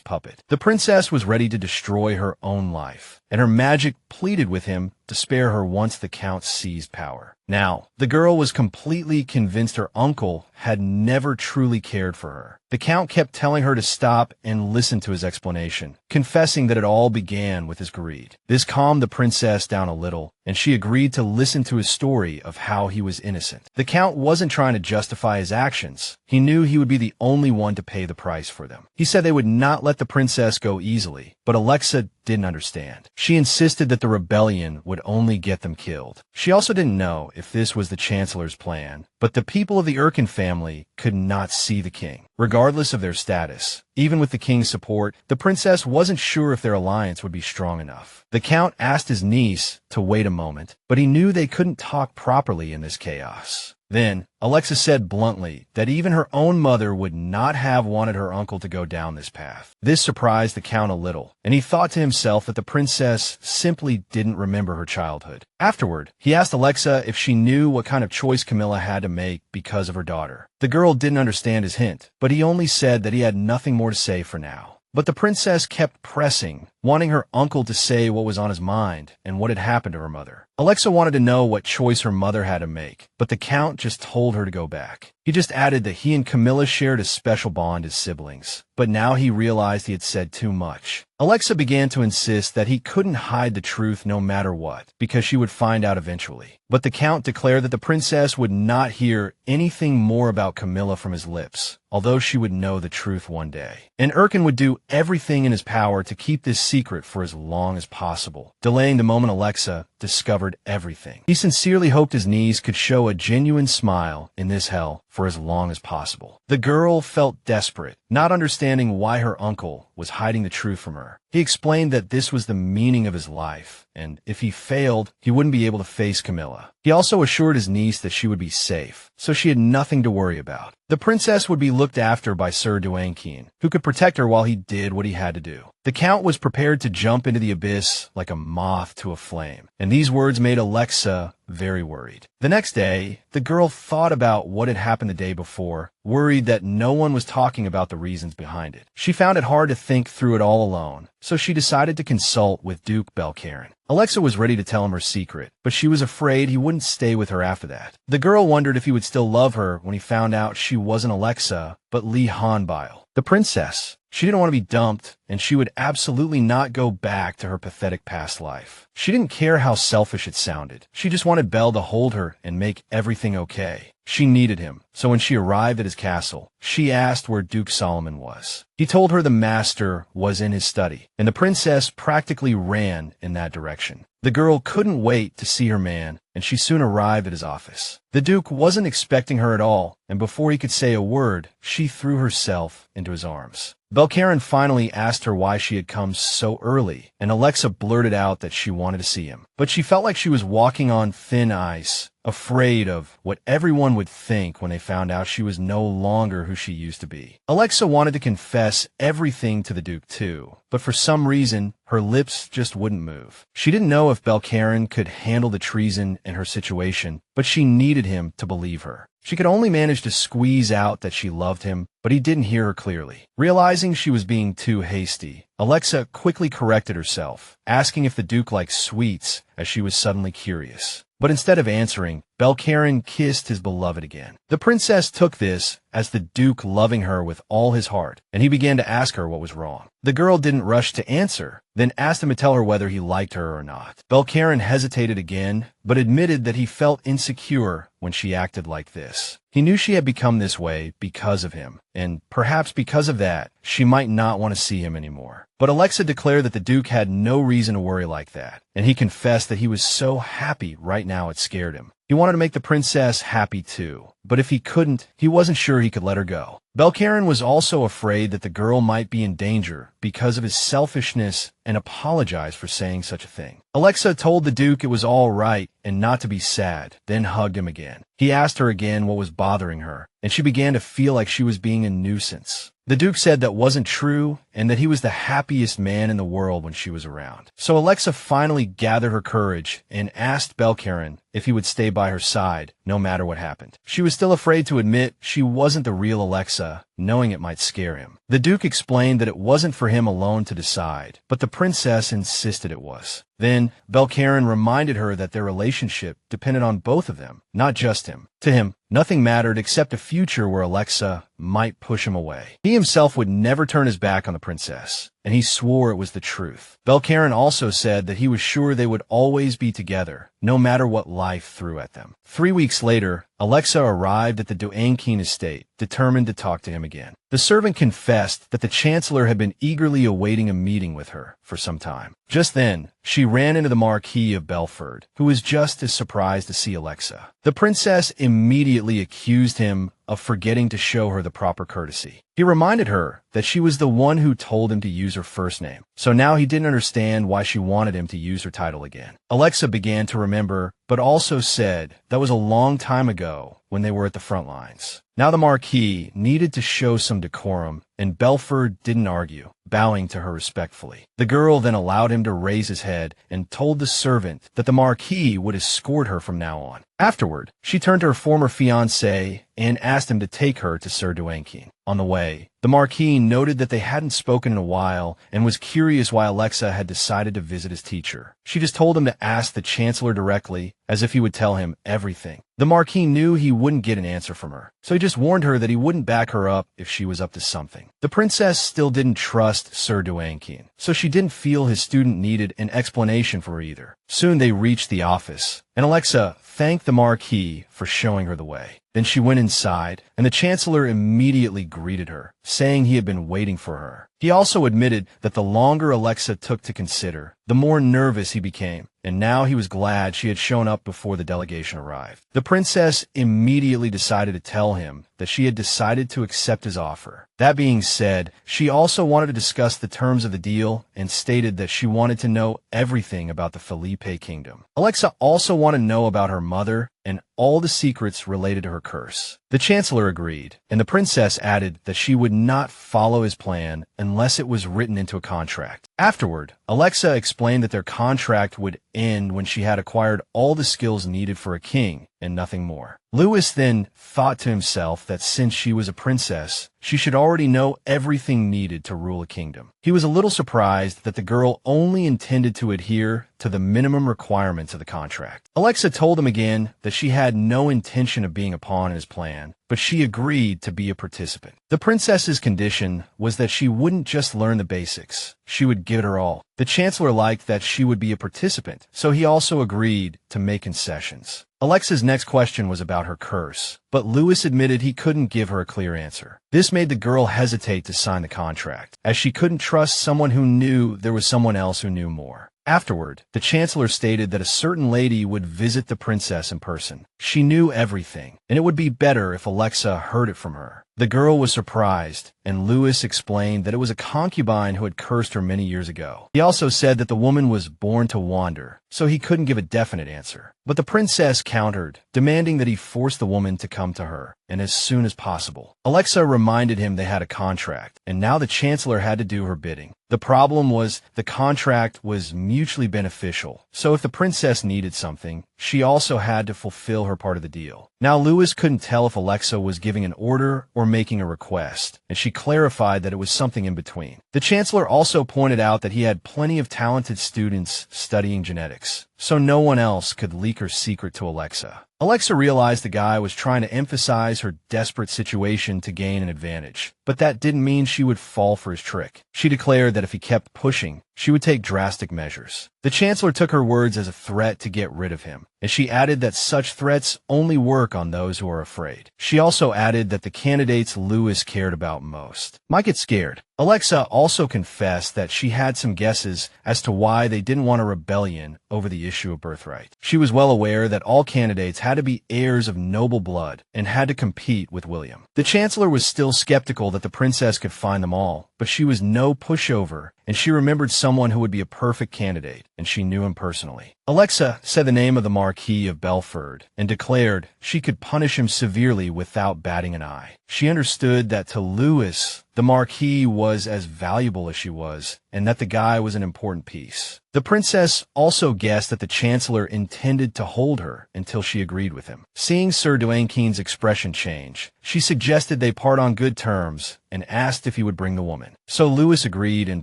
puppet. The princess was ready to destroy her own life, and her magic pleaded with him to spare her once the count seized power. Now, the girl was completely convinced her uncle had never truly cared for her. The count kept telling her to stop and listen to his explanation, confessing that it all began with his greed. This calmed the princess down a little, and she agreed to listen to his story of how he was innocent. The count wasn't trying to justify his actions. He knew he would be the only one to pay the price for them. He said they would not let the princess go easily, but Alexa didn't understand. She insisted that the rebellion would only get them killed. She also didn't know if this was the chancellor's plan, but the people of the Erkin family could not see the king, regardless of their status. Even with the king's support, the princess wasn't sure if their alliance would be strong enough. The count asked his niece to wait a moment, but he knew they couldn't talk properly in this chaos. Then, Alexa said bluntly that even her own mother would not have wanted her uncle to go down this path. This surprised the count a little, and he thought to himself that the princess simply didn't remember her childhood. Afterward, he asked Alexa if she knew what kind of choice Camilla had to make because of her daughter. The girl didn't understand his hint, but he only said that he had nothing more to say for now. But the princess kept pressing, wanting her uncle to say what was on his mind and what had happened to her mother. Alexa wanted to know what choice her mother had to make, but the count just told her to go back. He just added that he and Camilla shared a special bond as siblings, but now he realized he had said too much. Alexa began to insist that he couldn't hide the truth no matter what, because she would find out eventually. But the count declared that the princess would not hear anything more about Camilla from his lips, although she would know the truth one day. And Erkin would do everything in his power to keep this secret for as long as possible, delaying the moment Alexa discovered everything. He sincerely hoped his niece could show a genuine smile in this hell for as long as possible. The girl felt desperate, not understanding why her uncle was hiding the truth from her. He explained that this was the meaning of his life, and if he failed, he wouldn't be able to face Camilla. He also assured his niece that she would be safe, so she had nothing to worry about. The princess would be looked after by Sir Duankeen, who could protect her while he did what he had to do. The count was prepared to jump into the abyss like a moth to a flame, and these words made Alexa very worried. The next day, the girl thought about what had happened the day before, worried that no one was talking about the reasons behind it. She found it hard to think through it all alone, so she decided to consult with Duke Belkalon. Alexa was ready to tell him her secret, but she was afraid he wouldn't stay with her after that. The girl wondered if he would still love her when he found out she wasn't Alexa, but Lee Hanbile, the princess. She didn't want to be dumped, and she would absolutely not go back to her pathetic past life. She didn't care how selfish it sounded. She just wanted Bel to hold her and make everything okay. She needed him, so when she arrived at his castle, she asked where Duke Solomon was. He told her the master was in his study, and the princess practically ran in that direction. The girl couldn't wait to see her man, and she soon arrived at his office. The Duke wasn't expecting her at all, and before he could say a word, she threw herself into his arms. Belkalon finally asked her why she had come so early, and Alexa blurted out that she wanted to see him. But she felt like she was walking on thin ice, afraid of what everyone would think when they found out she was no longer who she used to be. Alexa wanted to confess everything to the Duke too, but for some reason, her lips just wouldn't move. She didn't know if Belkalon could handle the treason in her situation, but she needed him to believe her. She could only manage to squeeze out that she loved him, but he didn't hear her clearly. Realizing she was being too hasty, Alexa quickly corrected herself, asking if the Duke liked sweets, as she was suddenly curious. But instead of answering, Belkalon kissed his beloved again. The princess took this as the Duke loving her with all his heart, and he began to ask her what was wrong. The girl didn't rush to answer, then asked him to tell her whether he liked her or not. Belkalon hesitated again, but admitted that he felt insecure when she acted like this. He knew she had become this way because of him, and perhaps because of that, she might not want to see him anymore. But Alexa declared that the Duke had no reason to worry like that, and he confessed that he was so happy right now it scared him. He wanted to make the princess happy too, but if he couldn't, he wasn't sure he could let her go. Belkalon was also afraid that the girl might be in danger because of his selfishness and apologized for saying such a thing. Alexa told the Duke it was all right and not to be sad, then hugged him again. He asked her again what was bothering her, and she began to feel like she was being a nuisance. The Duke said that wasn't true and that he was the happiest man in the world when she was around. So Alexa finally gathered her courage and asked Belkalon if he would stay by her side no matter what happened. She was still afraid to admit she wasn't the real Alexa, knowing it might scare him. The Duke explained that it wasn't for him alone to decide, but the princess insisted it was. Then, Belkalon reminded her that their relationship depended on both of them, not just him. To him, nothing mattered except a future where Alexa might push him away. He himself would never turn his back on the princess, and he swore it was the truth. Belkalon also said that he was sure they would always be together, no matter what life threw at them. 3 weeks later, Alexa arrived at the Duankeen estate, determined to talk to him again. The servant confessed that the Chancellor had been eagerly awaiting a meeting with her for some time. Just then, she ran into the Marquis of Belfort, who was just as surprised to see Alexa. The princess immediately accused him of forgetting to show her the proper courtesy. He reminded her that she was the one who told him to use her first name, so now he didn't understand why she wanted him to use her title again. Alexa began to remember, but also said that was a long time ago when they were at the front lines. Now the Marquis needed to show some decorum, and Belfort didn't argue, bowing to her respectfully. The girl then allowed him to raise his head and told the servant that the Marquis would escort her from now on. Afterward, she turned to her former fiancé and asked him to take her to Sir Duankeen. On the way, the Marquis noted that they hadn't spoken in a while and was curious why Alexa had decided to visit his teacher. She just told him to ask the Chancellor directly, as if he would tell him everything. The Marquis knew he wouldn't get an answer from her, so he just warned her that he wouldn't back her up if she was up to something. The princess still didn't trust Sir Duankeen, so she didn't feel his student needed an explanation for her either. Soon they reached the office, and Alexa thanked the Marquis for showing her the way. Then she went inside, and the Chancellor immediately greeted her, saying he had been waiting for her. He also admitted that the longer Alexa took to consider, the more nervous he became, and now he was glad she had shown up before the delegation arrived. The princess immediately decided to tell him that she had decided to accept his offer. That being said, she also wanted to discuss the terms of the deal and stated that she wanted to know everything about the Felipe kingdom. Alexa also wanted to know about her mother and all the secrets related to her curse. The Chancellor agreed, and the princess added that she would not follow his plan unless it was written into a contract. Afterward, Alexa explained that their contract would end when she had acquired all the skills needed for a king and nothing more. Lewis then thought to himself that since she was a princess, she should already know everything needed to rule a kingdom. He was a little surprised that the girl only intended to adhere to the minimum requirements of the contract. Alexa told him again that she had no intention of being a pawn in his plan, but she agreed to be a participant. The princess's condition was that she wouldn't just learn the basics, she would give it her all. The Chancellor liked that she would be a participant, so he also agreed to make concessions. Alexa's next question was about her curse, but Lewis admitted he couldn't give her a clear answer. This made the girl hesitate to sign the contract, as she couldn't trust someone who knew there was someone else who knew more. Afterward, the Chancellor stated that a certain lady would visit the princess in person. She knew everything, and it would be better if Alexa heard it from her. The girl was surprised, and Lewis explained that it was a concubine who had cursed her many years ago. He also said that the woman was born to wander, so he couldn't give a definite answer. But the princess countered, demanding that he force the woman to come to her, and as soon as possible. Alexa reminded him they had a contract, and now the Chancellor had to do her bidding. The problem was the contract was mutually beneficial, so if the princess needed something, she also had to fulfill her part of the deal. Now Lewis couldn't tell if Alexa was giving an order or making a request, and she clarified that it was something in between. The Chancellor also pointed out that he had plenty of talented students studying genetics, so no one else could leak her secret to Alexa. Alexa realized the guy was trying to emphasize her desperate situation to gain an advantage, but that didn't mean she would fall for his trick. She declared that if he kept pushing, she would take drastic measures. The Chancellor took her words as a threat to get rid of him, and she added that such threats only work on those who are afraid. She also added that the candidates Lewis cared about most might get scared. Alexa also confessed that she had some guesses as to why they didn't want a rebellion over the issue of birthright. She was well aware that all candidates had to be heirs of noble blood and had to compete with William. The Chancellor was still skeptical that the princess could find them all, but she was no pushover, and she remembered someone who would be a perfect candidate, and she knew him personally. Alexa said the name of the Marquis of Belfort and declared she could punish him severely without batting an eye. She understood that to Lewis, the Marquis was as valuable as she was, and that the guy was an important piece. The princess also guessed that the Chancellor intended to hold her until she agreed with him. Seeing Sir Dwayne expression change, she suggested they part on good terms and asked if he would bring the woman. So Lewis agreed and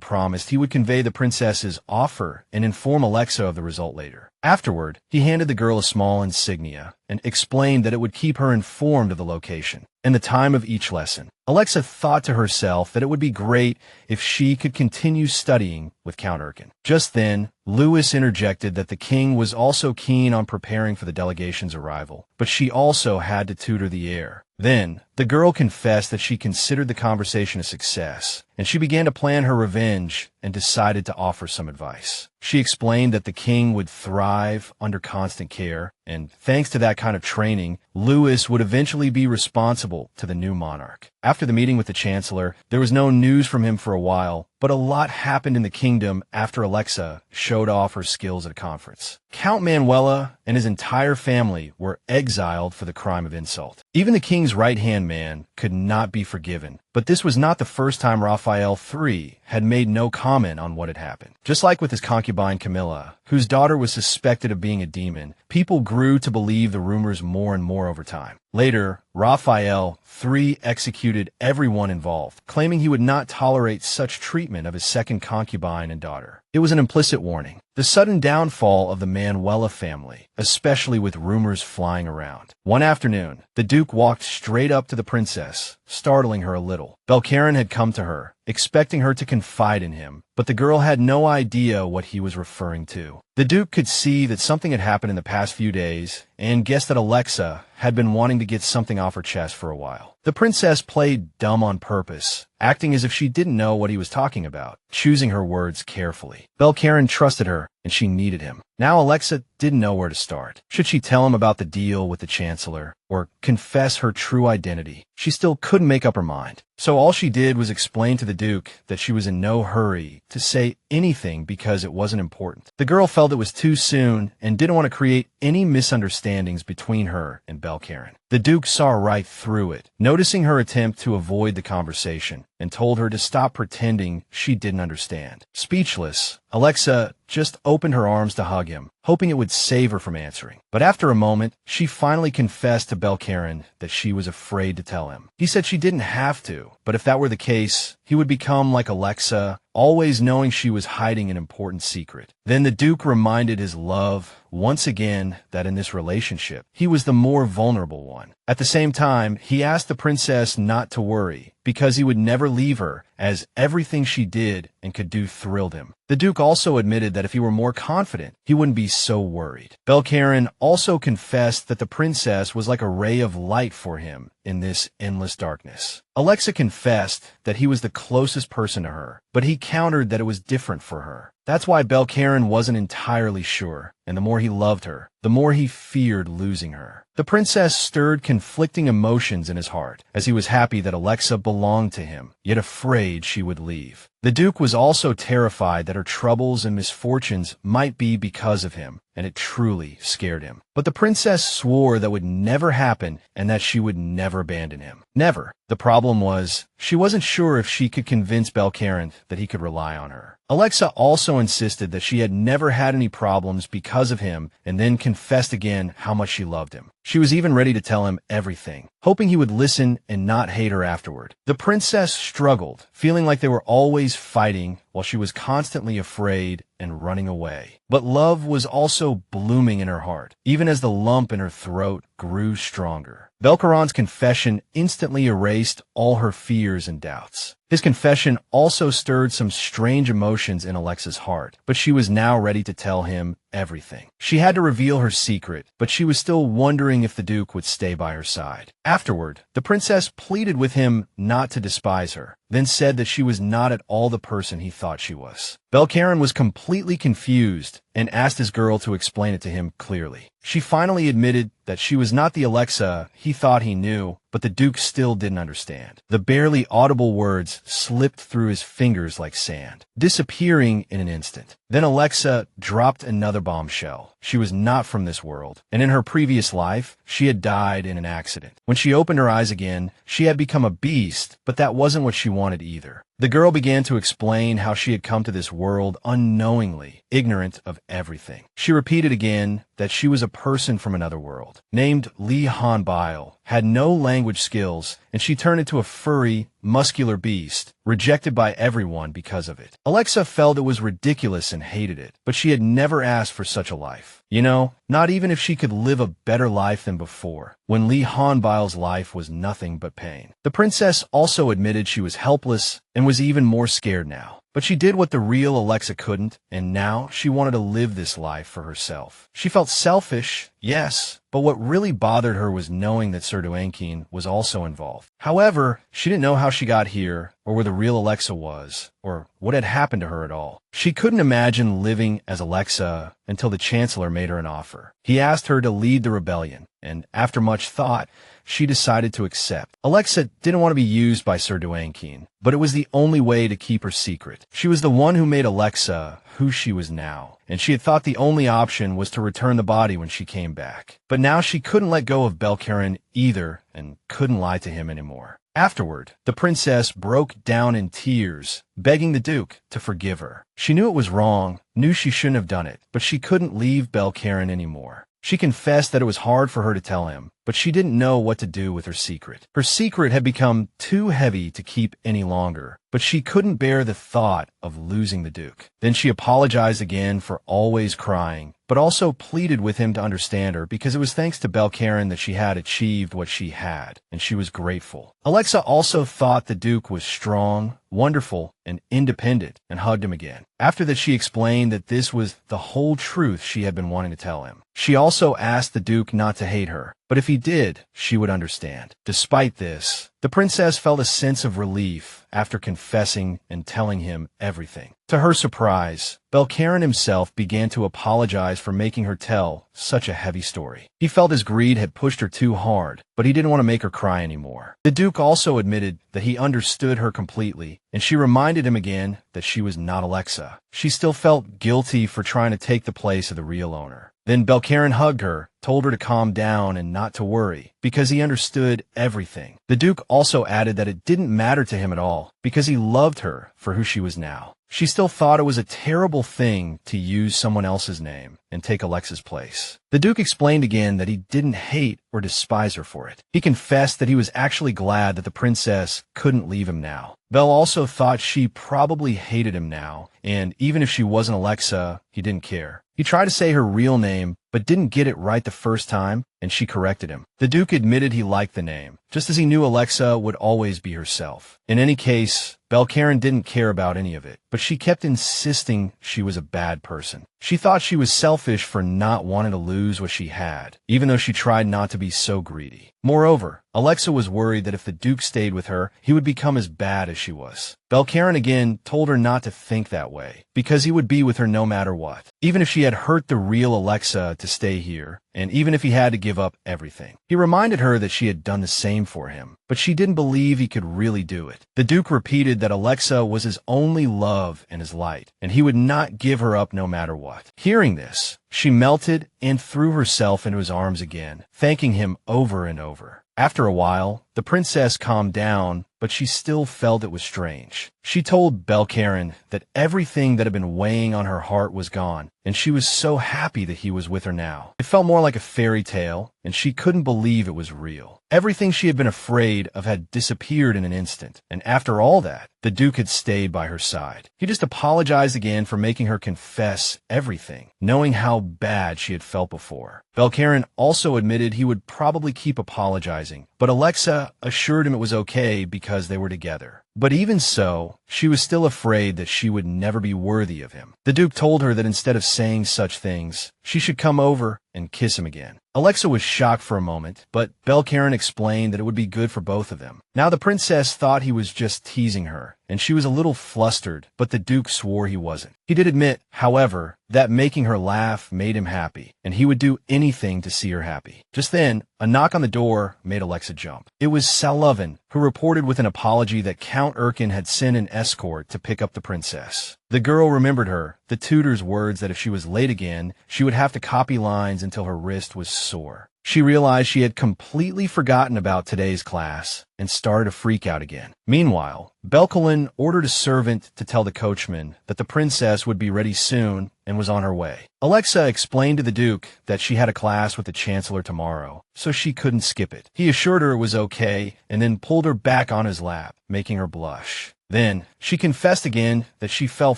promised he would convey the princess's offer and inform Alexa of the result later. Afterward, he handed the girl a small insignia and explained that it would keep her informed of the location and the time of each lesson. Alexa thought to herself that it would be great if she could continue studying with Count Erkin. Just then, Lewis interjected that the king was also keen on preparing for the delegation's arrival, but she also had to tutor the heir. Then, the girl confessed that she considered the conversation a success, and she began to plan her revenge and decided to offer some advice. She explained that the king would thrive under constant care, and thanks to that kind of training, Lewis would eventually be responsible to the new monarch. After the meeting with the Chancellor, there was no news from him for a while, but a lot happened in the kingdom after Alexa showed off her skills at a conference. Count Manuela and his entire family were exiled for the crime of insult. Even the king's right-hand man could not be forgiven, but this was not the first time Raphael III had made no comment on what had happened. Just like with his concubine Camilla, whose daughter was suspected of being a demon, people grew to believe the rumors more and more over time. Later, Raphael III executed everyone involved, claiming he would not tolerate such treatment of his second concubine and daughter. It was an implicit warning. The sudden downfall of the Manuela family, especially with rumors flying around. One afternoon, the Duke walked straight up to the princess, startling her a little. Belkalon had come to her, expecting her to confide in him, but the girl had no idea what he was referring to. The Duke could see that something had happened in the past few days and guessed that Alexa had been wanting to get something off her chest for a while. The princess played dumb on purpose, acting as if she didn't know what he was talking about, choosing her words carefully. Belkalon trusted her, and she needed him. Now Alexa didn't know where to start. Should she tell him about the deal with the Chancellor, or confess her true identity? She still couldn't make up her mind. So all she did was explain to the Duke that she was in no hurry to say anything because it wasn't important. The girl felt it was too soon and didn't want to create any misunderstandings between her and Belkalon. The Duke saw right through it, noticing her attempt to avoid the conversation, and told her to stop pretending she didn't understand. Speechless, Alexa just opened her arms to hug him, hoping it would save her from answering. But after a moment, she finally confessed to Belkalon that she was afraid to tell him. He said she didn't have to, but if that were the case, he would become like Alexa, always knowing she was hiding an important secret. Then the Duke reminded his love once again that in this relationship, he was the more vulnerable one. At the same time, he asked the princess not to worry, because he would never leave her, as everything she did and could do thrilled him. The Duke also admitted that if he were more confident, he wouldn't be so worried. Belkalon also confessed that the princess was like a ray of light for him in this endless darkness. Alexa confessed that he was the closest person to her, but he countered that it was different for her. That's why Belkalon wasn't entirely sure, and the more he loved her, the more he feared losing her. The princess stirred conflicting emotions in his heart, as he was happy that Alexa belonged to him, yet afraid she would leave. The Duke was also terrified that her troubles and misfortunes might be because of him, and it truly scared him. But the princess swore that would never happen and that she would never abandon him. Never. The problem was, she wasn't sure if she could convince Belkalon that he could rely on her. Alexa also insisted that she had never had any problems because of him and then confessed again how much she loved him. She was even ready to tell him everything, hoping he would listen and not hate her afterward. The princess struggled, feeling like they were always fighting while she was constantly afraid and running away. But love was also blooming in her heart, even as the lump in her throat grew stronger. Belkalon's confession instantly erased all her fears and doubts. His confession also stirred some strange emotions in Alexa's heart, but she was now ready to tell him everything. She had to reveal her secret, but she was still wondering if the Duke would stay by her side. Afterward, the princess pleaded with him not to despise her, then said that she was not at all the person he thought she was. Belkalon was completely confused and asked his girl to explain it to him clearly. She finally admitted that she was not the Alexa he thought he knew, but the Duke still didn't understand. The barely audible words slipped through his fingers like sand, disappearing in an instant. Then Alexa dropped another bombshell. She was not from this world, and in her previous life, she had died in an accident. When she opened her eyes again, she had become a beast, but that wasn't what she wanted either. The girl began to explain how she had come to this world unknowingly, ignorant of everything. She repeated again that she was a person from another world, named Lee Hanbile, had no language skills, and she turned into a furry, muscular beast, rejected by everyone because of it. Alexa felt it was ridiculous and hated it, but she had never asked for such a life. You know, not even if she could live a better life than before, when Lee Hanbile's life was nothing but pain. The princess also admitted she was helpless and was even more scared now. But she did what the real Alexa couldn't, and now she wanted to live this life for herself. She felt selfish, yes, but what really bothered her was knowing that Sir Dwayne was also involved. However, she didn't know how she got here, or where the real Alexa was, or what had happened to her at all. She couldn't imagine living as Alexa until the Chancellor made her an offer. He asked her to lead the rebellion, and after much thought, she decided to accept. Alexa didn't want to be used by Sir Dwayne, but it was the only way to keep her secret. She was the one who made Alexa who she was now, and she had thought the only option was to return the body when she came back. But now she couldn't let go of Belkalon either, and couldn't lie to him anymore. Afterward, the princess broke down in tears, begging the Duke to forgive her. She knew it was wrong, knew she shouldn't have done it, but she couldn't leave Belkalon anymore. She confessed that it was hard for her to tell him, but she didn't know what to do with her secret. Her secret had become too heavy to keep any longer, but she couldn't bear the thought of losing the Duke. Then she apologized again for always crying, but also pleaded with him to understand her because it was thanks to Belkalon that she had achieved what she had, and she was grateful. Alexa also thought the Duke was strong, wonderful, and independent, and hugged him again. After that, she explained that this was the whole truth she had been wanting to tell him. She also asked the Duke not to hate her, but if he did, she would understand. Despite this, the princess felt a sense of relief after confessing and telling him everything. To her surprise, Belkalon himself began to apologize for making her tell such a heavy story. He felt his greed had pushed her too hard, but he didn't want to make her cry anymore. The Duke also admitted that he understood her completely, and she reminded him again that she was not Alexa. She still felt guilty for trying to take the place of the real owner. Then Belkalon hugged her, told her to calm down and not to worry, because he understood everything. The Duke also added that it didn't matter to him at all, because he loved her for who she was now. She still thought it was a terrible thing to use someone else's name and take Alexa's place. The Duke explained again that he didn't hate or despise her for it. He confessed that he was actually glad that the princess couldn't leave him now. Belle also thought she probably hated him now, and even if she wasn't Alexa, he didn't care. He tried to say her real name, but didn't get it right the first time, and she corrected him. The Duke admitted he liked the name, just as he knew Alexa would always be herself. In any case, Belkalon didn't care about any of it, but she kept insisting she was a bad person. She thought she was selfish for not wanting to lose what she had, even though she tried not to be so greedy. Moreover, Alexa was worried that if the Duke stayed with her, he would become as bad as she was. Belkalon again told her not to think that way, because he would be with her no matter what, even if she had hurt the real Alexa to stay here, and even if he had to give up everything. He reminded her that she had done the same for him, but she didn't believe he could really do it. The Duke repeated that Alexa was his only love and his light, and he would not give her up no matter what. Hearing this, she melted and threw herself into his arms again, thanking him over and over. After a while, the princess calmed down, but she still felt it was strange. She told Belkalon that everything that had been weighing on her heart was gone, and she was so happy that he was with her now. It felt more like a fairy tale, and she couldn't believe it was real. Everything she had been afraid of had disappeared in an instant, and after all that, the Duke had stayed by her side. He just apologized again for making her confess everything, knowing how bad she had felt before. Belkalon also admitted he would probably keep apologizing, but Alexa assured him it was okay because they were together. But even so, she was still afraid that she would never be worthy of him. The Duke told her that instead of saying such things, she should come over and kiss him again. Alexa was shocked for a moment, but Belkalon explained that it would be good for both of them. Now the princess thought he was just teasing her, and she was a little flustered, but the Duke swore he wasn't. He did admit, however, that making her laugh made him happy, and he would do anything to see her happy. Just then, a knock on the door made Alexa jump. It was Salovin, who reported with an apology that Count Erkin had sent an escort to pick up the princess. The girl remembered her, the tutor's words that if she was late again, she would have to copy lines until her wrist was sore. She realized she had completely forgotten about today's class and started to freak out again. Meanwhile, Belkalon ordered a servant to tell the coachman that the princess would be ready soon and was on her way. Alexa explained to the Duke that she had a class with the Chancellor tomorrow, so she couldn't skip it. He assured her it was okay and then pulled her back on his lap, making her blush. Then, she confessed again that she felt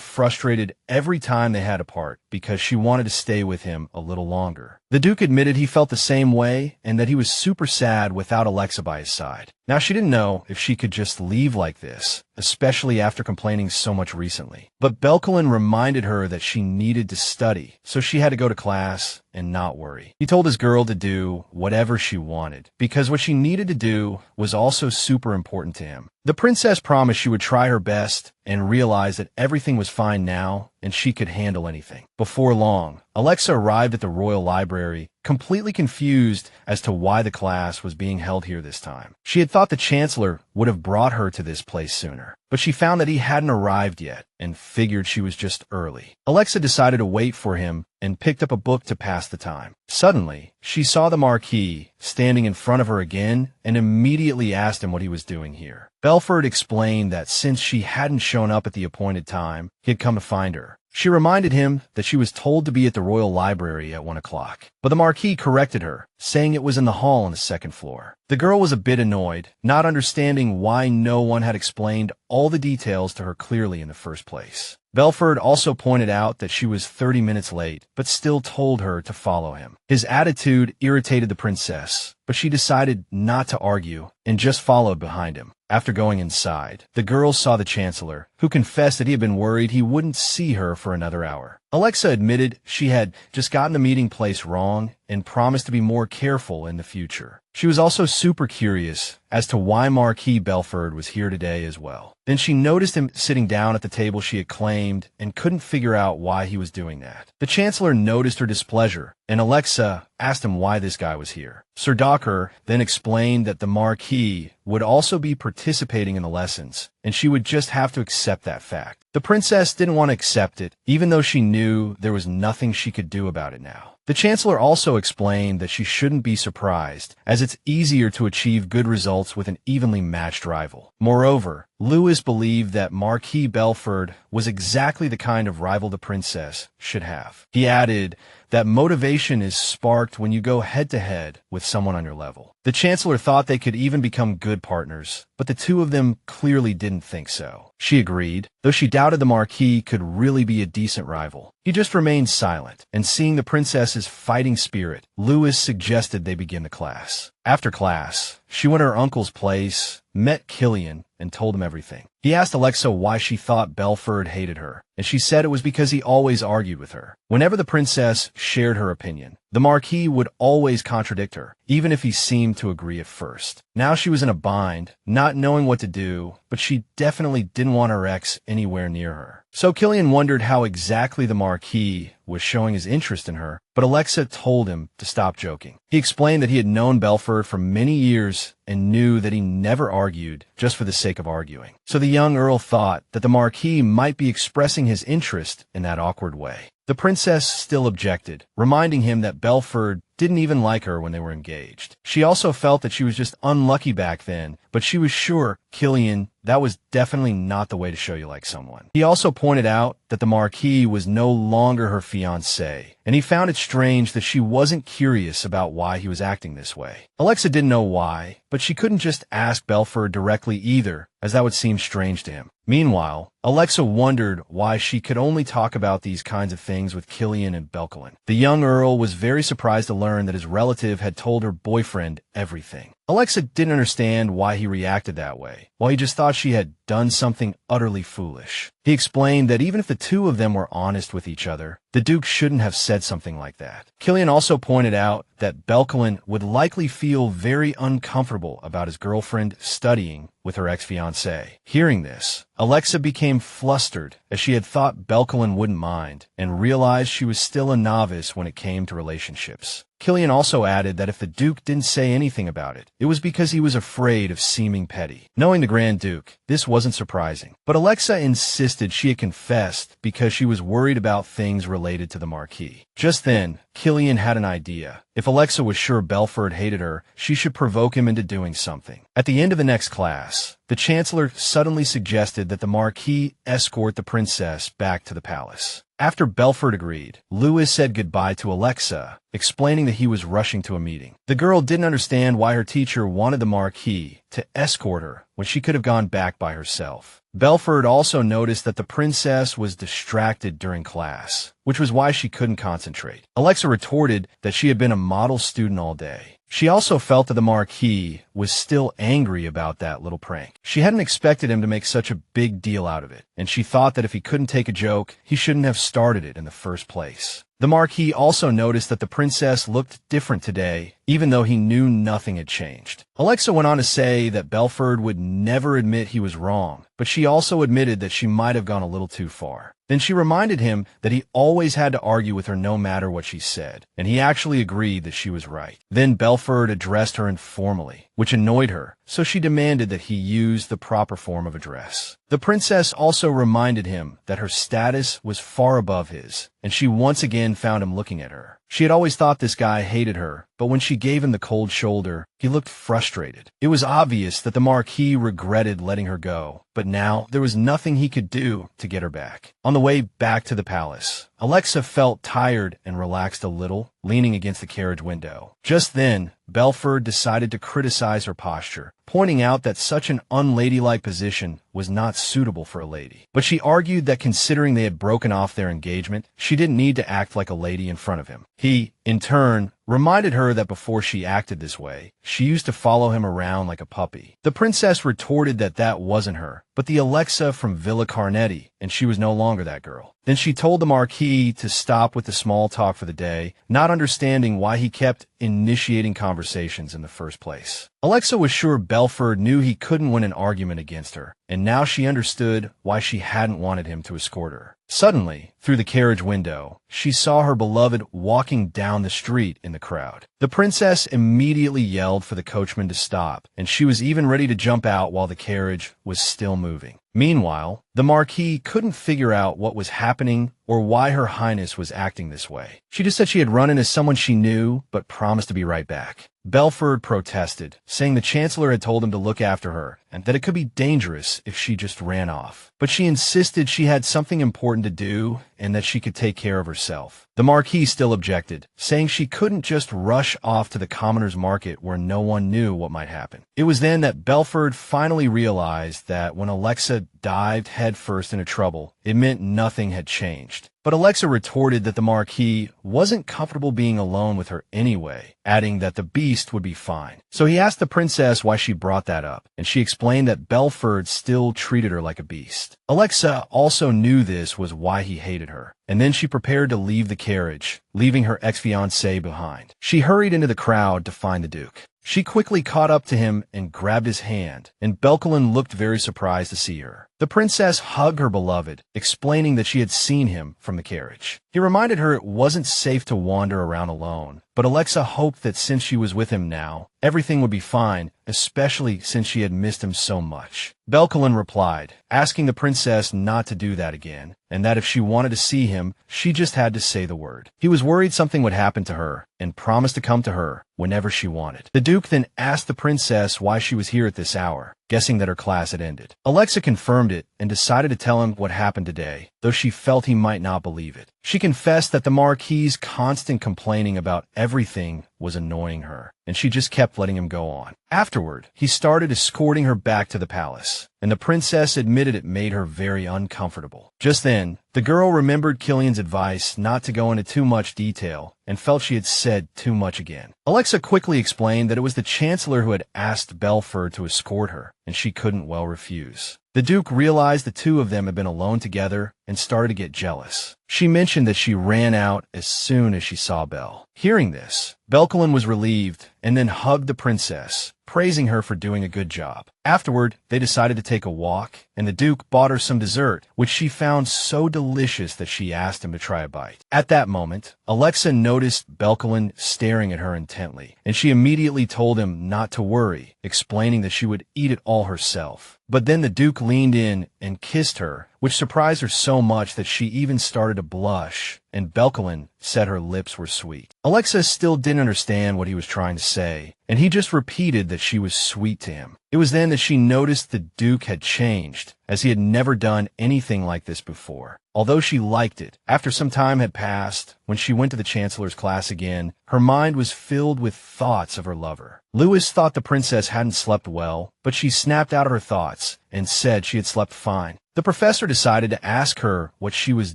frustrated every time they had a part because she wanted to stay with him a little longer. The Duke admitted he felt the same way and that he was super sad without Alexa by his side. Now, she didn't know if she could just leave like this, especially after complaining so much recently. But Belkalon reminded her that she needed to study, so she had to go to class and not worry. He told his girl to do whatever she wanted, because what she needed to do was also super important to him. The princess promised she would try her best and realized that everything was fine now and she could handle anything. Before long, Alexa arrived at the Royal Library, completely confused as to why the class was being held here this time. She had thought the Chancellor would have brought her to this place sooner, but she found that he hadn't arrived yet and figured she was just early. Alexa decided to wait for him and picked up a book to pass the time. Suddenly, she saw the Marquis standing in front of her again and immediately asked him what he was doing here. Belfort explained that since she hadn't shown up at the appointed time, he had come to find her. She reminded him that she was told to be at the Royal Library at 1 o'clock, but the Marquis corrected her, saying it was in the hall on the second floor. The girl was a bit annoyed, not understanding why no one had explained all the details to her clearly in the first place. Belfort also pointed out that she was 30 minutes late, but still told her to follow him. His attitude irritated the princess, but she decided not to argue and just followed behind him. After going inside, the girl saw the Chancellor, who confessed that he had been worried he wouldn't see her for another hour. Alexa admitted she had just gotten the meeting place wrong and promised to be more careful in the future. She was also super curious as to why Marquis Belfort was here today as well. Then she noticed him sitting down at the table she had claimed and couldn't figure out why he was doing that. The Chancellor noticed her displeasure, and Alexa asked him why this guy was here. Sir Docker then explained that the Marquis would also be participating in the lessons, and she would just have to accept that fact. The princess didn't want to accept it, even though she knew there was nothing she could do about it now. The Chancellor also explained that she shouldn't be surprised, as it's easier to achieve good results with an evenly matched rival. Moreover, Louis believed that Marquis Belfort was exactly the kind of rival the princess should have. He added that motivation is sparked when you go head-to-head with someone on your level. The Chancellor thought they could even become good partners, but the two of them clearly didn't think so. She agreed, though she doubted the Marquis could really be a decent rival. He just remained silent, and seeing the princess's fighting spirit, Louis suggested they begin the class. After class, she went to her uncle's place, met Killian, and told him everything. He asked Alexa why she thought Belfort hated her, and she said it was because he always argued with her. Whenever the princess shared her opinion, the Marquis would always contradict her, even if he seemed to agree at first. Now she was in a bind, not knowing what to do, but she definitely didn't want her ex anywhere near her. So Killian wondered how exactly the Marquis was showing his interest in her, but Alexa told him to stop joking. He explained that he had known Belfort for many years and knew that he never argued just for the sake of arguing. So the young Earl thought that the Marquis might be expressing his interest in that awkward way. The princess still objected, reminding him that Belfort didn't even like her when they were engaged. She also felt that she was just unlucky back then, but she was sure, Killian, that was definitely not the way to show you like someone. He also pointed out that the Marquis was no longer her fiancé, and he found it strange that she wasn't curious about why he was acting this way. Alexa didn't know why, but she couldn't just ask Belfort directly either, as that would seem strange to him. Meanwhile, Alexa wondered why she could only talk about these kinds of things with Killian and Belkalon. The young Earl was very surprised to learn that his relative had told her boyfriend everything. Alexa didn't understand why he reacted that way, while he just thought she had done something utterly foolish. He explained that even if the two of them were honest with each other, the Duke shouldn't have said something like that. Killian also pointed out that Belkalon would likely feel very uncomfortable about his girlfriend studying with her ex-fiancé. Hearing this, Alexa became flustered, as she had thought Belkalon wouldn't mind, and realized she was still a novice when it came to relationships. Killian also added that if the Duke didn't say anything about it, it was because he was afraid of seeming petty. Knowing the Grand Duke, this wasn't surprising. But Alexa insisted she had confessed because she was worried about things related to the Marquis. Just then, Killian had an idea. If Alexa was sure Belfort hated her, she should provoke him into doing something. At the end of the next class, the Chancellor suddenly suggested that the Marquis escort the princess back to the palace. After Belfort agreed, Louis said goodbye to Alexa, explaining that he was rushing to a meeting. The girl didn't understand why her teacher wanted the Marquis to escort her when she could have gone back by herself. Belfort also noticed that the princess was distracted during class, which was why she couldn't concentrate. Alexa retorted that she had been a model student all day. She also felt that the Marquis was still angry about that little prank. She hadn't expected him to make such a big deal out of it, and she thought that if he couldn't take a joke, he shouldn't have started it in the first place. The Marquis also noticed that the princess looked different today, even though he knew nothing had changed. Alexa went on to say that Belfort would never admit he was wrong, but she also admitted that she might have gone a little too far. Then she reminded him that he always had to argue with her no matter what she said, and he actually agreed that she was right. Then Belfort addressed her informally, which annoyed her, so she demanded that he use the proper form of address. The princess also reminded him that her status was far above his, and she once again found him looking at her. She had always thought this guy hated her, but when she gave him the cold shoulder, he looked frustrated. It was obvious that the Marquis regretted letting her go, but now there was nothing he could do to get her back. On the way back to the palace, Alexa felt tired and relaxed a little, leaning against the carriage window. Just then, Belfort decided to criticize her posture, pointing out that such an unladylike position was not suitable for a lady. But she argued that considering they had broken off their engagement, she didn't need to act like a lady in front of him. He, in turn, reminded her that before she acted this way, she used to follow him around like a puppy. The princess retorted that that wasn't her, but the Alexa from Villa Carnetti, and she was no longer that girl. Then she told the Marquis to stop with the small talk for the day, not understanding why he kept initiating conversations in the first place. Alexa was sure Belfort knew he couldn't win an argument against her, and now she understood why she hadn't wanted him to escort her. Suddenly, through the carriage window, she saw her beloved walking down the street in the crowd. The princess immediately yelled for the coachman to stop, and she was even ready to jump out while the carriage was still moving. Meanwhile, the Marquis couldn't figure out what was happening or why Her Highness was acting this way. She just said she had run into someone she knew, but promised to be right back. Belfort protested, saying the Chancellor had told him to look after her, and that it could be dangerous if she just ran off. But she insisted she had something important to do, and that she could take care of herself. The Marquis still objected, saying she couldn't just rush off to the commoner's market where no one knew what might happen. It was then that Belfort finally realized that when Alexa dived headfirst into trouble, it meant nothing had changed. But Alexa retorted that the Marquis wasn't comfortable being alone with her anyway, adding that the beast would be fine. So he asked the princess why she brought that up, and she explained that Belfort still treated her like a beast. Alexa also knew this was why he hated her, and then she prepared to leave the carriage, leaving her ex-fiancé behind. She hurried into the crowd to find the Duke. She quickly caught up to him and grabbed his hand, and Belkalon looked very surprised to see her. The princess hugged her beloved, explaining that she had seen him from the carriage. He reminded her it wasn't safe to wander around alone, but Alexa hoped that since she was with him now, everything would be fine, especially since she had missed him so much. Belkalon replied, asking the princess not to do that again, and that if she wanted to see him, she just had to say the word. He was worried something would happen to her, and promised to come to her whenever she wanted. The Duke then asked the princess why she was here at this hour, guessing that her class had ended. Alexa confirmed it and decided to tell him what happened today, though she felt he might not believe it. She confessed that the Marquis' constant complaining about everything was annoying her, and she just kept letting him go on. Afterward, he started escorting her back to the palace, and the princess admitted it made her very uncomfortable. Just then, the girl remembered Killian's advice not to go into too much detail and felt she had said too much again. Alexa quickly explained that it was the Chancellor who had asked Belfort to escort her, and she couldn't well refuse. The Duke realized the two of them had been alone together and started to get jealous. She mentioned that she ran out as soon as she saw Belle. Hearing this, Belkalon was relieved and then hugged the princess, praising her for doing a good job. Afterward, they decided to take a walk, and the Duke bought her some dessert, which she found so delicious that she asked him to try a bite. At that moment, Alexa noticed Belkalon staring at her intently, and she immediately told him not to worry, explaining that she would eat it all herself. But then the Duke leaned in and kissed her, which surprised her so much that she even started to blush, and Belkalon said her lips were sweet. Alexa still didn't understand what he was trying to say, and he just repeated that she was sweet to him. It was then that she noticed the Duke had changed, as he had never done anything like this before. Although she liked it, after some time had passed, when she went to the Chancellor's class again, her mind was filled with thoughts of her lover. Lewis thought the princess hadn't slept well, but she snapped out of her thoughts and said she had slept fine. The professor decided to ask her what she was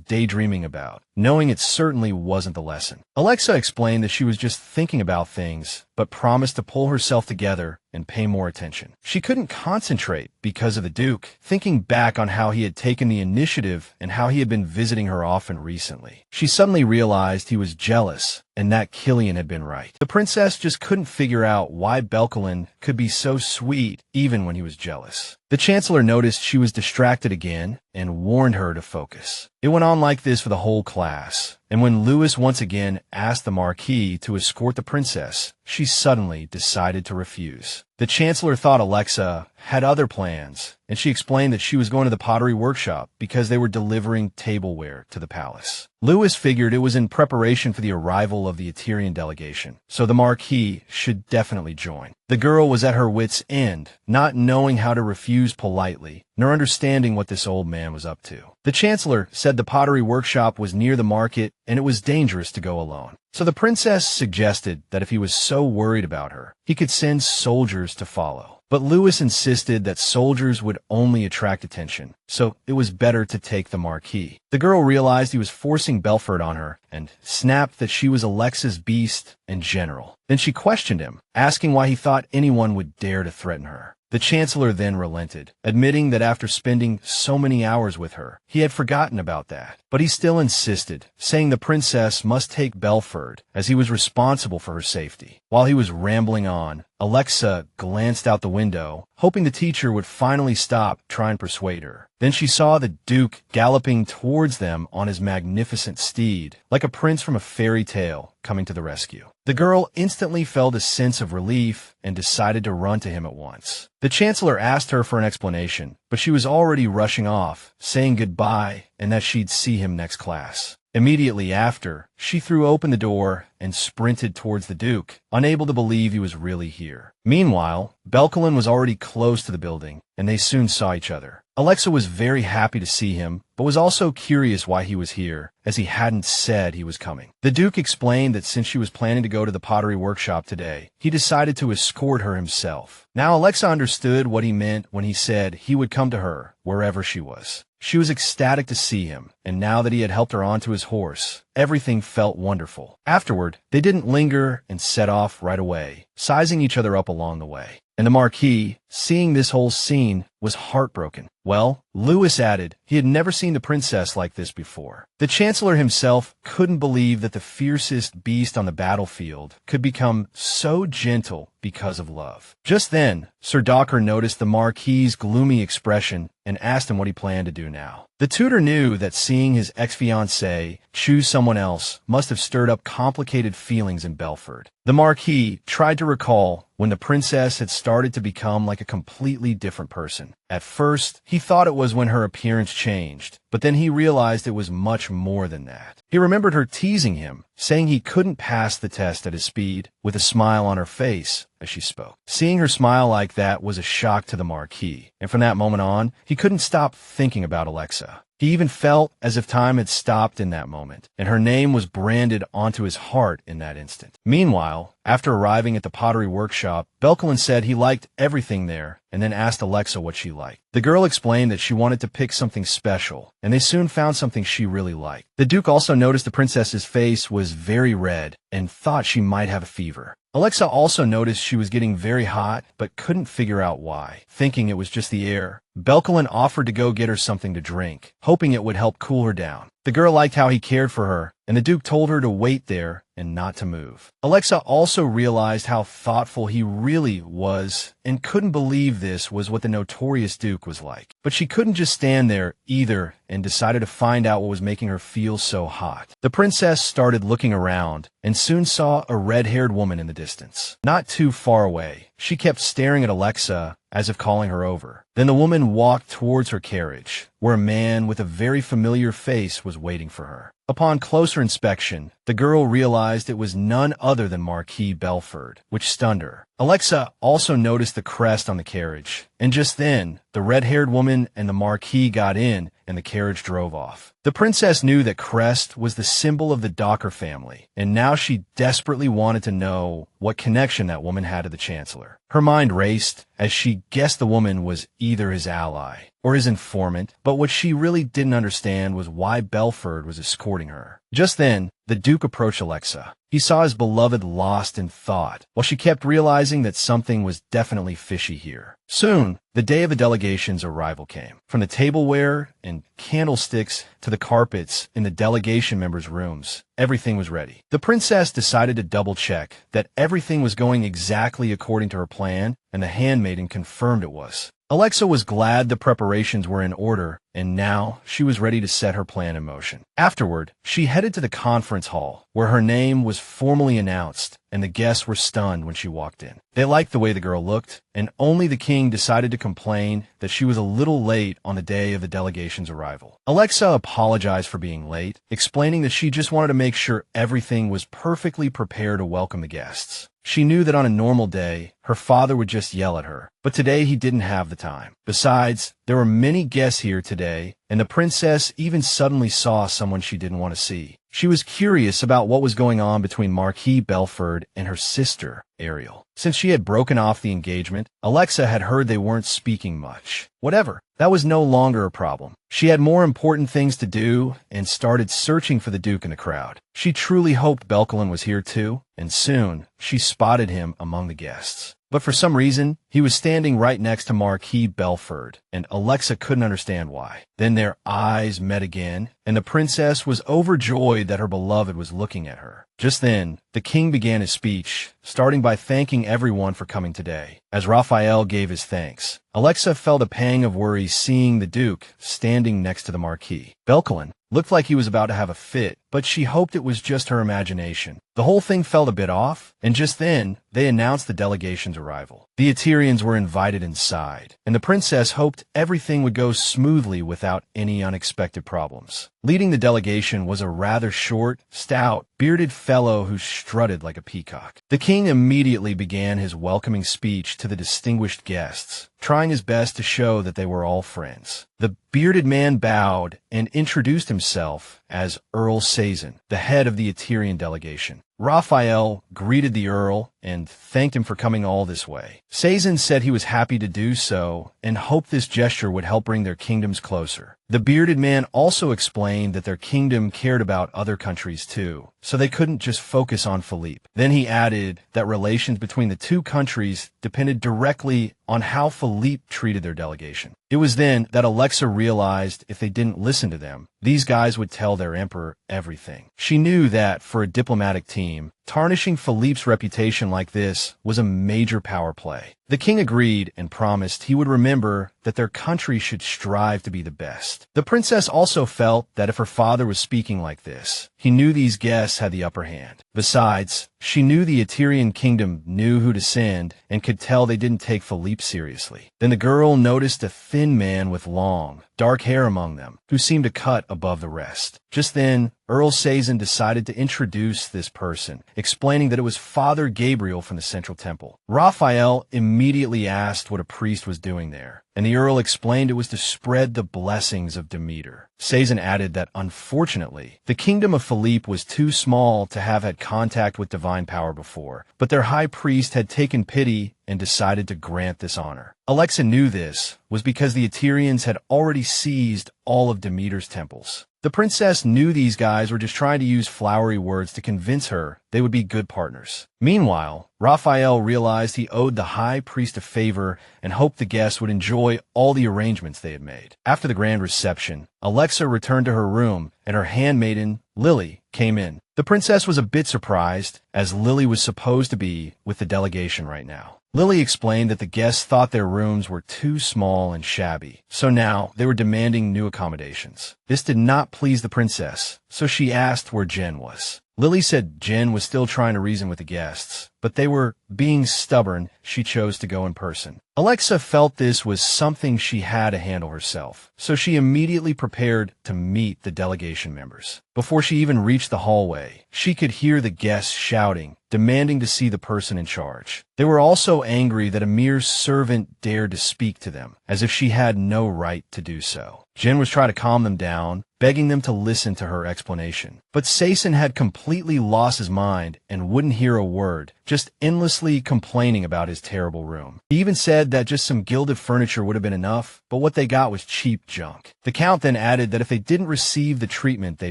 daydreaming about, knowing it certainly wasn't the lesson. Alexa explained that she was just thinking about things, but promised to pull herself together and pay more attention. She couldn't concentrate because of the Duke, thinking back on how he had taken the initiative and how he had been visiting her often recently. She suddenly realized he was jealous, and that Killian had been right. The princess just couldn't figure out why Belkalon could be so sweet even when he was jealous. The Chancellor noticed she was distracted again and warned her to focus. It went on like this for the whole class, and when Lewis once again asked the Marquis to escort the princess, she suddenly decided to refuse. The Chancellor thought Alexa had other plans, and she explained that she was going to the pottery workshop because they were delivering tableware to the palace. Lewis figured it was in preparation for the arrival of the Eterian delegation, so the Marquis should definitely join. The girl was at her wit's end, not knowing how to refuse politely, nor understanding what this old man was up to. The Chancellor said the pottery workshop was near the market and it was dangerous to go alone. So the princess suggested that if he was so worried about her, he could send soldiers to follow. But Lewis insisted that soldiers would only attract attention, so it was better to take the Marquis. The girl realized he was forcing Belfort on her and snapped that she was Alexa's beast and general. Then she questioned him, asking why he thought anyone would dare to threaten her. The Chancellor then relented, admitting that after spending so many hours with her, he had forgotten about that. But he still insisted, saying the princess must take Belfort, as he was responsible for her safety. While he was rambling on, Alexa glanced out the window, hoping the teacher would finally stop trying to persuade her. Then she saw the Duke galloping towards them on his magnificent steed, like a prince from a fairy tale coming to the rescue. The girl instantly felt a sense of relief and decided to run to him at once. The Chancellor asked her for an explanation, but she was already rushing off, saying goodbye and that she'd see him next class. Immediately after, she threw open the door and sprinted towards the Duke, unable to believe he was really here. Meanwhile, Belkalon was already close to the building, and they soon saw each other. Alexa was very happy to see him, but was also curious why he was here, as he hadn't said he was coming. The Duke explained that since she was planning to go to the pottery workshop today, he decided to escort her himself. Now Alexa understood what he meant when he said he would come to her wherever she was. She was ecstatic to see him, and now that he had helped her onto his horse, everything felt wonderful. Afterward, they didn't linger and set off right away, sizing each other up along the way. and the Marquis, seeing this whole scene, was heartbroken. Well, Lewis added, he had never seen the princess like this before. The Chancellor himself couldn't believe that the fiercest beast on the battlefield could become so gentle because of love. Just then, Sir Docker noticed the Marquis's gloomy expression and asked him what he planned to do now. The tutor knew that seeing his ex-fiancée choose someone else must have stirred up complicated feelings in Belfort. The Marquis tried to recall when the princess had started to become like a completely different person. At first, he thought it was when her appearance changed, but then he realized it was much more than that. He remembered her teasing him, saying he couldn't pass the test at his speed, with a smile on her face as she spoke. Seeing her smile like that was a shock to the Marquis, and from that moment on, he couldn't stop thinking about Alexa. He even felt as if time had stopped in that moment, and her name was branded onto his heart in that instant. Meanwhile, after arriving at the pottery workshop, Belkalon said he liked everything there, and then asked Alexa what she liked. The girl explained that she wanted to pick something special, and they soon found something she really liked. The Duke also noticed the princess's face was very red, and thought she might have a fever. Alexa also noticed she was getting very hot, but couldn't figure out why, thinking it was just the air. Belkalon offered to go get her something to drink, hoping it would help cool her down. The girl liked how he cared for her, and the Duke told her to wait there and not to move. Alexa also realized how thoughtful he really was and couldn't believe this was what the notorious Duke was like. But she couldn't just stand there either and decided to find out what was making her feel so hot. The princess started looking around and soon saw a red-haired woman in the distance. Not too far away, she kept staring at Alexa as if calling her over. Then the woman walked towards her carriage, where a man with a very familiar face was waiting for her. Upon closer inspection, the girl realized it was none other than Marquis Belfort, which stunned her. Alexa also noticed the crest on the carriage, and just then, the red-haired woman and the Marquis got in, and the carriage drove off. The princess knew that crest was the symbol of the Docker family, and now she desperately wanted to know what connection that woman had to the Chancellor. Her mind raced as she guessed the woman was either his ally or his informant, but what she really didn't understand was why Belfort was escorting her. Just then, the Duke approached Alexa. He saw his beloved lost in thought, while she kept realizing that something was definitely fishy here. Soon, the day of the delegation's arrival came. From the tableware and candlesticks to the carpets in the delegation members' rooms, everything was ready. The princess decided to double-check that everything was going exactly according to her plan, and the handmaiden confirmed it was. Alexa was glad the preparations were in order, and now she was ready to set her plan in motion. Afterward, she headed to the conference hall, where her name was formally announced, and the guests were stunned when she walked in. They liked the way the girl looked, and only the king decided to complain that she was a little late on the day of the delegation's arrival. Alexa apologized for being late, explaining that she just wanted to make sure everything was perfectly prepared to welcome the guests. She knew that on a normal day, her father would just yell at her, but today he didn't have the time. Besides, there were many guests here today, and the princess even suddenly saw someone she didn't want to see. She was curious about what was going on between Marquis Belfort and her sister, Ariel. Since she had broken off the engagement, Alexa had heard they weren't speaking much. Whatever, that was no longer a problem. She had more important things to do and started searching for the Duke in the crowd. She truly hoped Belkalon was here too, and soon she spotted him among the guests. But for some reason, he was standing right next to Marquis Belfort, and Alexa couldn't understand why. Then their eyes met again, and the princess was overjoyed that her beloved was looking at her. Just then, the king began his speech, starting by thanking everyone for coming today. As Raphael gave his thanks, Alexa felt a pang of worry seeing the Duke standing next to the Marquis. Belkalon looked like he was about to have a fit, but she hoped it was just her imagination. The whole thing felt a bit off, and just then, they announced the delegation's arrival. The Eterians were invited inside, and the princess hoped everything would go smoothly without any unexpected problems. Leading the delegation was a rather short, stout, bearded fellow who strutted like a peacock. The king immediately began his welcoming speech to the distinguished guests, trying his best to show that they were all friends. The bearded man bowed and introduced himself as Earl Sazin, the head of the Eterian delegation. Raphael greeted the Earl and thanked him for coming all this way. Sazin said he was happy to do so and hoped this gesture would help bring their kingdoms closer. The bearded man also explained that their kingdom cared about other countries too, so they couldn't just focus on Felipe. Then he added that relations between the two countries depended directly on how Felipe treated their delegation. It was then that Alexa realized if they didn't listen to them, these guys would tell their emperor everything. She knew that, for a diplomatic team, tarnishing Felipe's reputation like this was a major power play. The king agreed and promised he would remember that their country should strive to be the best. The princess also felt that if her father was speaking like this, he knew these guests had the upper hand. Besides, she knew the Eterian kingdom knew who to send and could tell they didn't take Felipe seriously. Then the girl noticed a thin man with long, dark hair among them, who seemed to cut above the rest. Just then, Earl Sazin decided to introduce this person, explaining that it was Father Gabriel from the Central Temple. Raphael immediately asked what a priest was doing there, and the Earl explained it was to spread the blessings of Demeter. Sazin added that, unfortunately, the kingdom of Felipe was too small to have had contact with divine power before, but their high priest had taken pity and decided to grant this honor. Alexa knew this was because the Eterians had already seized all of Demeter's temples. The princess knew these guys were just trying to use flowery words to convince her they would be good partners. Meanwhile, Raphael realized he owed the high priest a favor and hoped the guests would enjoy all the arrangements they had made. After the grand reception, Alexa returned to her room and her handmaiden, Lily, came in. The princess was a bit surprised, as Lily was supposed to be with the delegation right now. Lily explained that the guests thought their rooms were too small and shabby, so now they were demanding new accommodations. This did not please the princess, so she asked where Jen was. Lily said Jen was still trying to reason with the guests, but they were being stubborn. She chose to go in person. Alexa felt this was something she had to handle herself, so she immediately prepared to meet the delegation members. Before she even reached the hallway, she could hear the guests shouting, demanding to see the person in charge. They were also angry that a mere servant dared to speak to them, as if she had no right to do so. Jen was trying to calm them down, begging them to listen to her explanation. But Sazin had completely lost his mind and wouldn't hear a word, just endlessly complaining about his terrible room. He even said that just some gilded furniture would have been enough, but what they got was cheap junk. The count then added that if they didn't receive the treatment they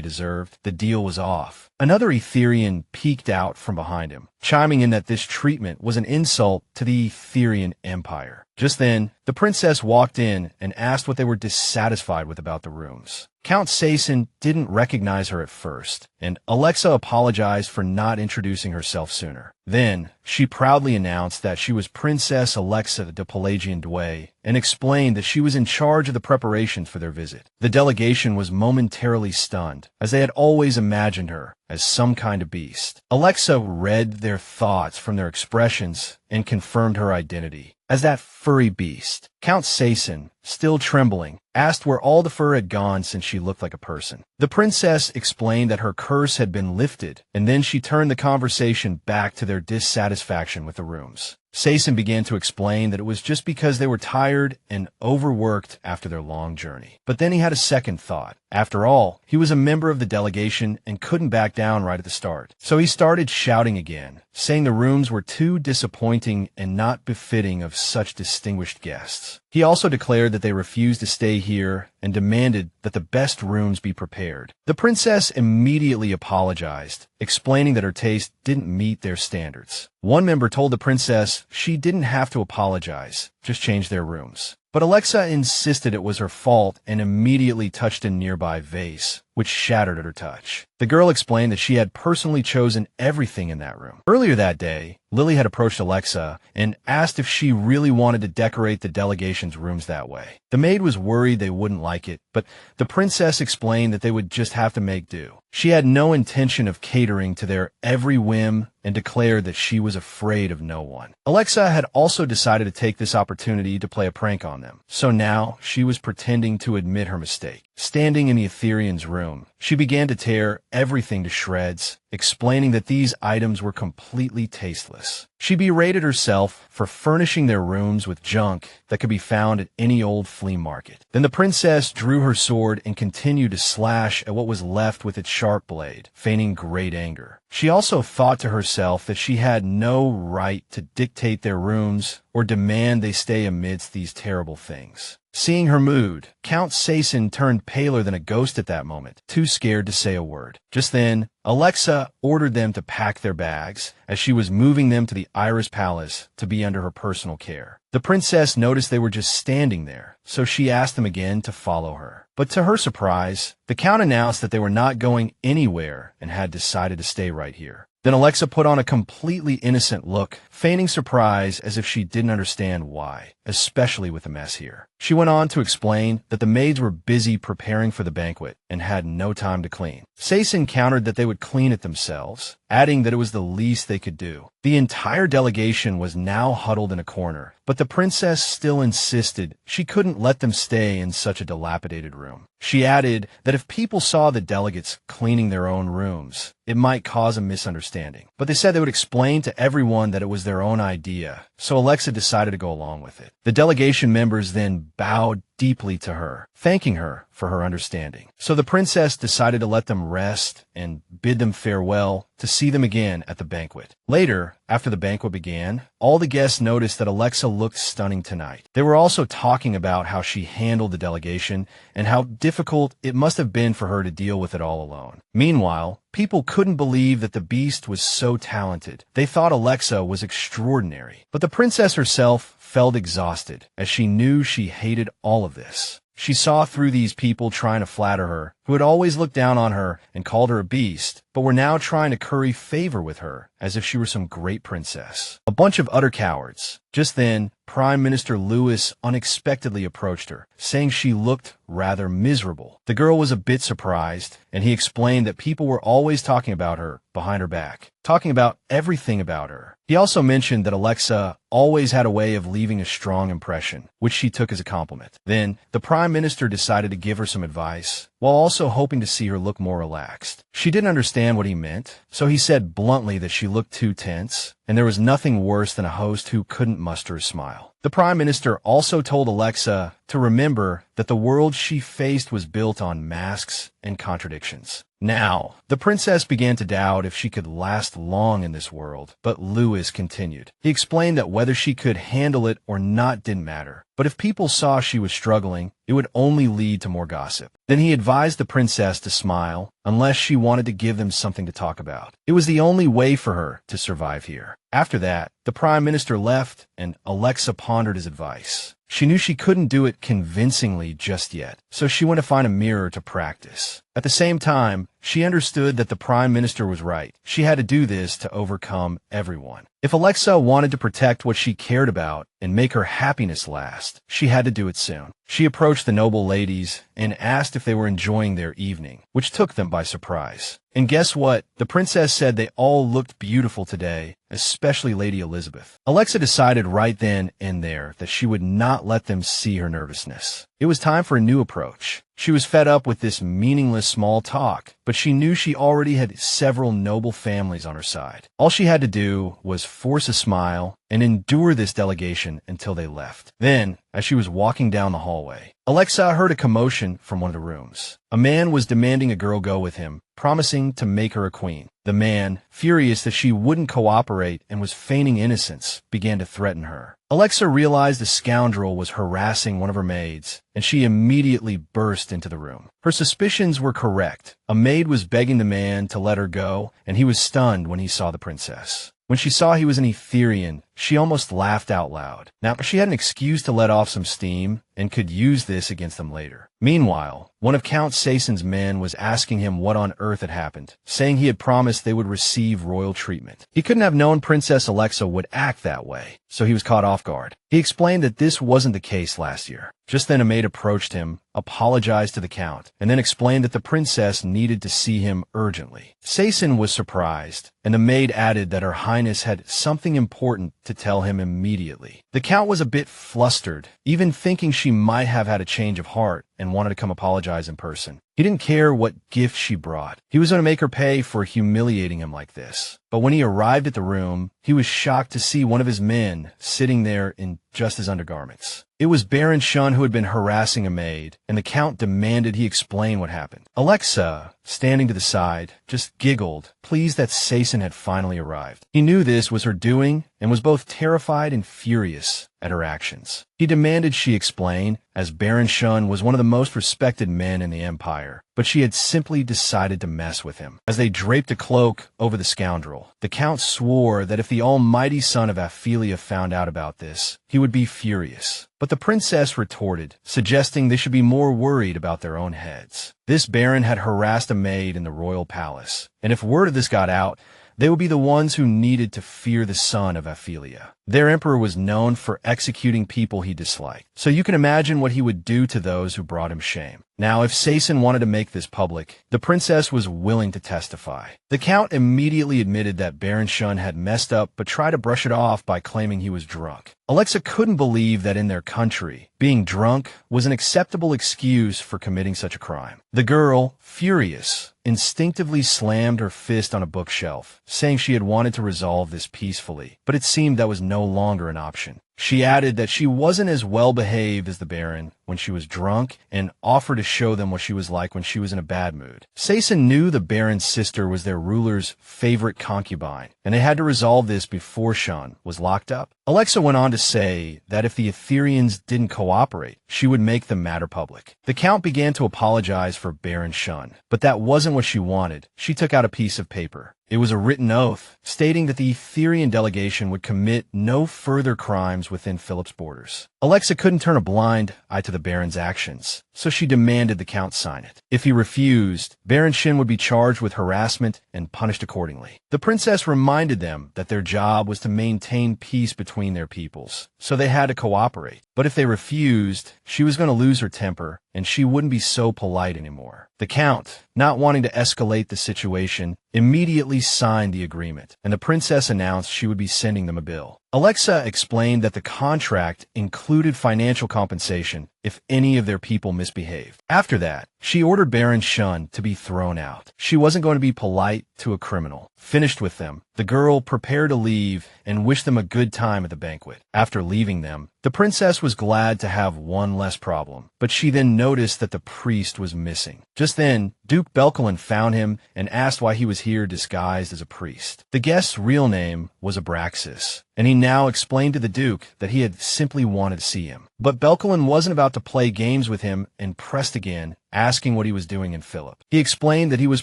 deserved, the deal was off. Another Etherian peeked out from behind him, chiming in that this treatment was an insult to the Etherian Empire. Just then, the princess walked in and asked what they were dissatisfied with about the rooms. Count Sazin didn't recognize her at first, and Alexa apologized for not introducing herself sooner. Then, she proudly announced that she was Princess Alexa de Pelagian Dway and explained that she was in charge of the preparations for their visit. The delegation was momentarily stunned, as they had always imagined her as some kind of beast. Alexa read their thoughts from their expressions and confirmed her identity as that furry beast. Count Sazin, still trembling, asked where all the fur had gone since she looked like a person. The princess explained that her curse had been lifted, and then she turned the conversation back to their dissatisfaction with the rooms. Sazin began to explain that it was just because they were tired and overworked after their long journey. But then he had a second thought. After all, he was a member of the delegation and couldn't back down right at the start. So he started shouting again, saying the rooms were too disappointing and not befitting of such distinguished guests. He also declared that they refused to stay here and demanded that the best rooms be prepared. The princess immediately apologized, explaining that her taste didn't meet their standards. One member told the princess she didn't have to apologize, just change their rooms. But Alexa insisted it was her fault and immediately touched a nearby vase, which shattered at her touch. The girl explained that she had personally chosen everything in that room. Earlier that day, Lily had approached Alexa and asked if she really wanted to decorate the delegation's rooms that way. The maid was worried they wouldn't like it, but the princess explained that they would just have to make do. She had no intention of catering to their every whim and declared that she was afraid of no one. Alexa had also decided to take this opportunity to play a prank on them, so now she was pretending to admit her mistake. Standing in the Etherian's room, she began to tear everything to shreds, explaining that these items were completely tasteless. She berated herself for furnishing their rooms with junk that could be found at any old flea market. Then the princess drew her sword and continued to slash at what was left with its sharp blade, feigning great anger. She also thought to herself that she had no right to dictate their rooms or demand they stay amidst these terrible things. Seeing her mood, Count Sason turned paler than a ghost at that moment, too scared to say a word. Just then, Alexa ordered them to pack their bags as she was moving them to the Iris Palace to be under her personal care. The princess noticed they were just standing there, so she asked them again to follow her. But to her surprise, the Count announced that they were not going anywhere and had decided to stay right here. Then Alexa put on a completely innocent look, feigning surprise as if she didn't understand why, especially with the mess here. She went on to explain that the maids were busy preparing for the banquet and had no time to clean. Sason countered that they would clean it themselves, adding that it was the least they could do. The entire delegation was now huddled in a corner, but the princess still insisted she couldn't let them stay in such a dilapidated room. She added that if people saw the delegates cleaning their own rooms, it might cause a misunderstanding. But they said they would explain to everyone that it was their own idea, so Alexa decided to go along with it. The delegation members then bowed deeply to her, thanking her for her understanding. So the princess decided to let them rest and bid them farewell to see them again at the banquet. Later, after the banquet began, all the guests noticed that Alexa looked stunning tonight. They were also talking about how she handled the delegation and how difficult it must have been for her to deal with it all alone. Meanwhile, people couldn't believe that the beast was so talented. They thought Alexa was extraordinary. But the princess herself felt exhausted, as she knew she hated all of this. She saw through these people trying to flatter her, who had always looked down on her and called her a beast, but were now trying to curry favor with her, as if she were some great princess. A bunch of utter cowards. Just then, Prime Minister Lewis unexpectedly approached her, saying she looked rather miserable. The girl was a bit surprised, and he explained that people were always talking about her behind her back, talking about everything about her. He also mentioned that Alexa always had a way of leaving a strong impression, which she took as a compliment. Then, the Prime Minister decided to give her some advice, while also hoping to see her look more relaxed. She didn't understand what he meant, so he said bluntly that she looked too tense, and there was nothing worse than a host who couldn't muster a smile. The Prime Minister also told Alexa to remember that the world she faced was built on masks and contradictions. Now, the princess began to doubt if she could last long in this world, but Lewis continued. He explained that whether she could handle it or not didn't matter, but if people saw she was struggling, it would only lead to more gossip. Then he advised the princess to smile, unless she wanted to give them something to talk about. It was the only way for her to survive here. After that, the Prime Minister left, and Alexa pondered his advice. She knew she couldn't do it convincingly just yet, so she went to find a mirror to practice. At the same time, she understood that the Prime Minister was right. She had to do this to overcome everyone. If Alexa wanted to protect what she cared about and make her happiness last, she had to do it soon. She approached the noble ladies and asked if they were enjoying their evening, which took them by surprise. And guess what? The princess said they all looked beautiful today, especially Lady Elizabeth. Alexa decided right then and there that she would not let them see her nervousness. It was time for a new approach. She was fed up with this meaningless small talk, but she knew she already had several noble families on her side. All she had to do was force a smile and endure this delegation until they left. Then, as she was walking down the hallway, Alexa heard a commotion from one of the rooms. A man was demanding a girl go with him, promising to make her a queen. The man, furious that she wouldn't cooperate and was feigning innocence, began to threaten her. Alexa realized the scoundrel was harassing one of her maids, and she immediately burst into the room. Her suspicions were correct. A maid was begging the man to let her go, and he was stunned when he saw the princess. When she saw he was an Etherian, she almost laughed out loud. Now, she had an excuse to let off some steam and could use this against them later. Meanwhile, one of Count Sason's men was asking him what on earth had happened, saying he had promised they would receive royal treatment. He couldn't have known Princess Alexa would act that way, so he was caught off guard. He explained that this wasn't the case last year. Just then a maid approached him, apologized to the Count, and then explained that the princess needed to see him urgently. Sason was surprised, and the maid added that Her Highness had something important to tell him immediately. The Count was a bit flustered, even thinking she might have had a change of heart and wanted to come apologize in person. He didn't care what gift she brought. He was going to make her pay for humiliating him like this. But when he arrived at the room, he was shocked to see one of his men sitting there in just his undergarments. It was Baron Shun who had been harassing a maid, and the Count demanded he explain what happened. Alexa, standing to the side, just giggled, pleased that Saison had finally arrived. He knew this was her doing and was both terrified and furious at her actions. He demanded she explain, as Baron Shun was one of the most respected men in the Empire, but she had simply decided to mess with him. As they draped a cloak over the scoundrel, the Count swore that if the almighty son of Ophelia found out about this, he would be furious. But the princess retorted, suggesting they should be more worried about their own heads. This baron had harassed a maid in the royal palace, and if word of this got out, they would be the ones who needed to fear the son of Ophelia. Their emperor was known for executing people he disliked, so you can imagine what he would do to those who brought him shame. Now, if Saison wanted to make this public, the princess was willing to testify. The Count immediately admitted that Baron Shun had messed up but tried to brush it off by claiming he was drunk. Alexa couldn't believe that in their country, being drunk was an acceptable excuse for committing such a crime. The girl, furious, instinctively slammed her fist on a bookshelf, saying she had wanted to resolve this peacefully, but it seemed that was no longer an option. She added that she wasn't as well behaved as the Baron when she was drunk and offered to show them what she was like when she was in a bad mood. Saison knew the Baron's sister was their ruler's favorite concubine, and they had to resolve this before Shun was locked up. Alexa went on to say that if the Etherians didn't cooperate, she would make the matter public. The Count began to apologize for Baron Shun, but that wasn't what she wanted. She took out a piece of paper. It was a written oath stating that the Etherian delegation would commit no further crimes within Philip's borders. Alexa couldn't turn a blind eye to the Baron's actions, so she demanded the Count sign it. If he refused, Baron Shin would be charged with harassment and punished accordingly. The princess reminded them that their job was to maintain peace between their peoples, so they had to cooperate. But if they refused, she was going to lose her temper, and she wouldn't be so polite anymore. The Count, not wanting to escalate the situation, immediately signed the agreement, and the princess announced she would be sending them a bill. Alexa explained that the contract included financial compensation if any of their people misbehaved. After that, she ordered Baron Shun to be thrown out. She wasn't going to be polite to a criminal. Finished with them, the girl prepared to leave and wished them a good time at the banquet. After leaving them, the princess was glad to have one less problem, but she then noticed that the priest was missing. Just then, Duke Belkalon found him and asked why he was here disguised as a priest. The guest's real name was Abraxas, and he now explained to the Duke that he had simply wanted to see him. But Belkalon wasn't about to play games with him and pressed again, asking what he was doing in Philip. He explained that he was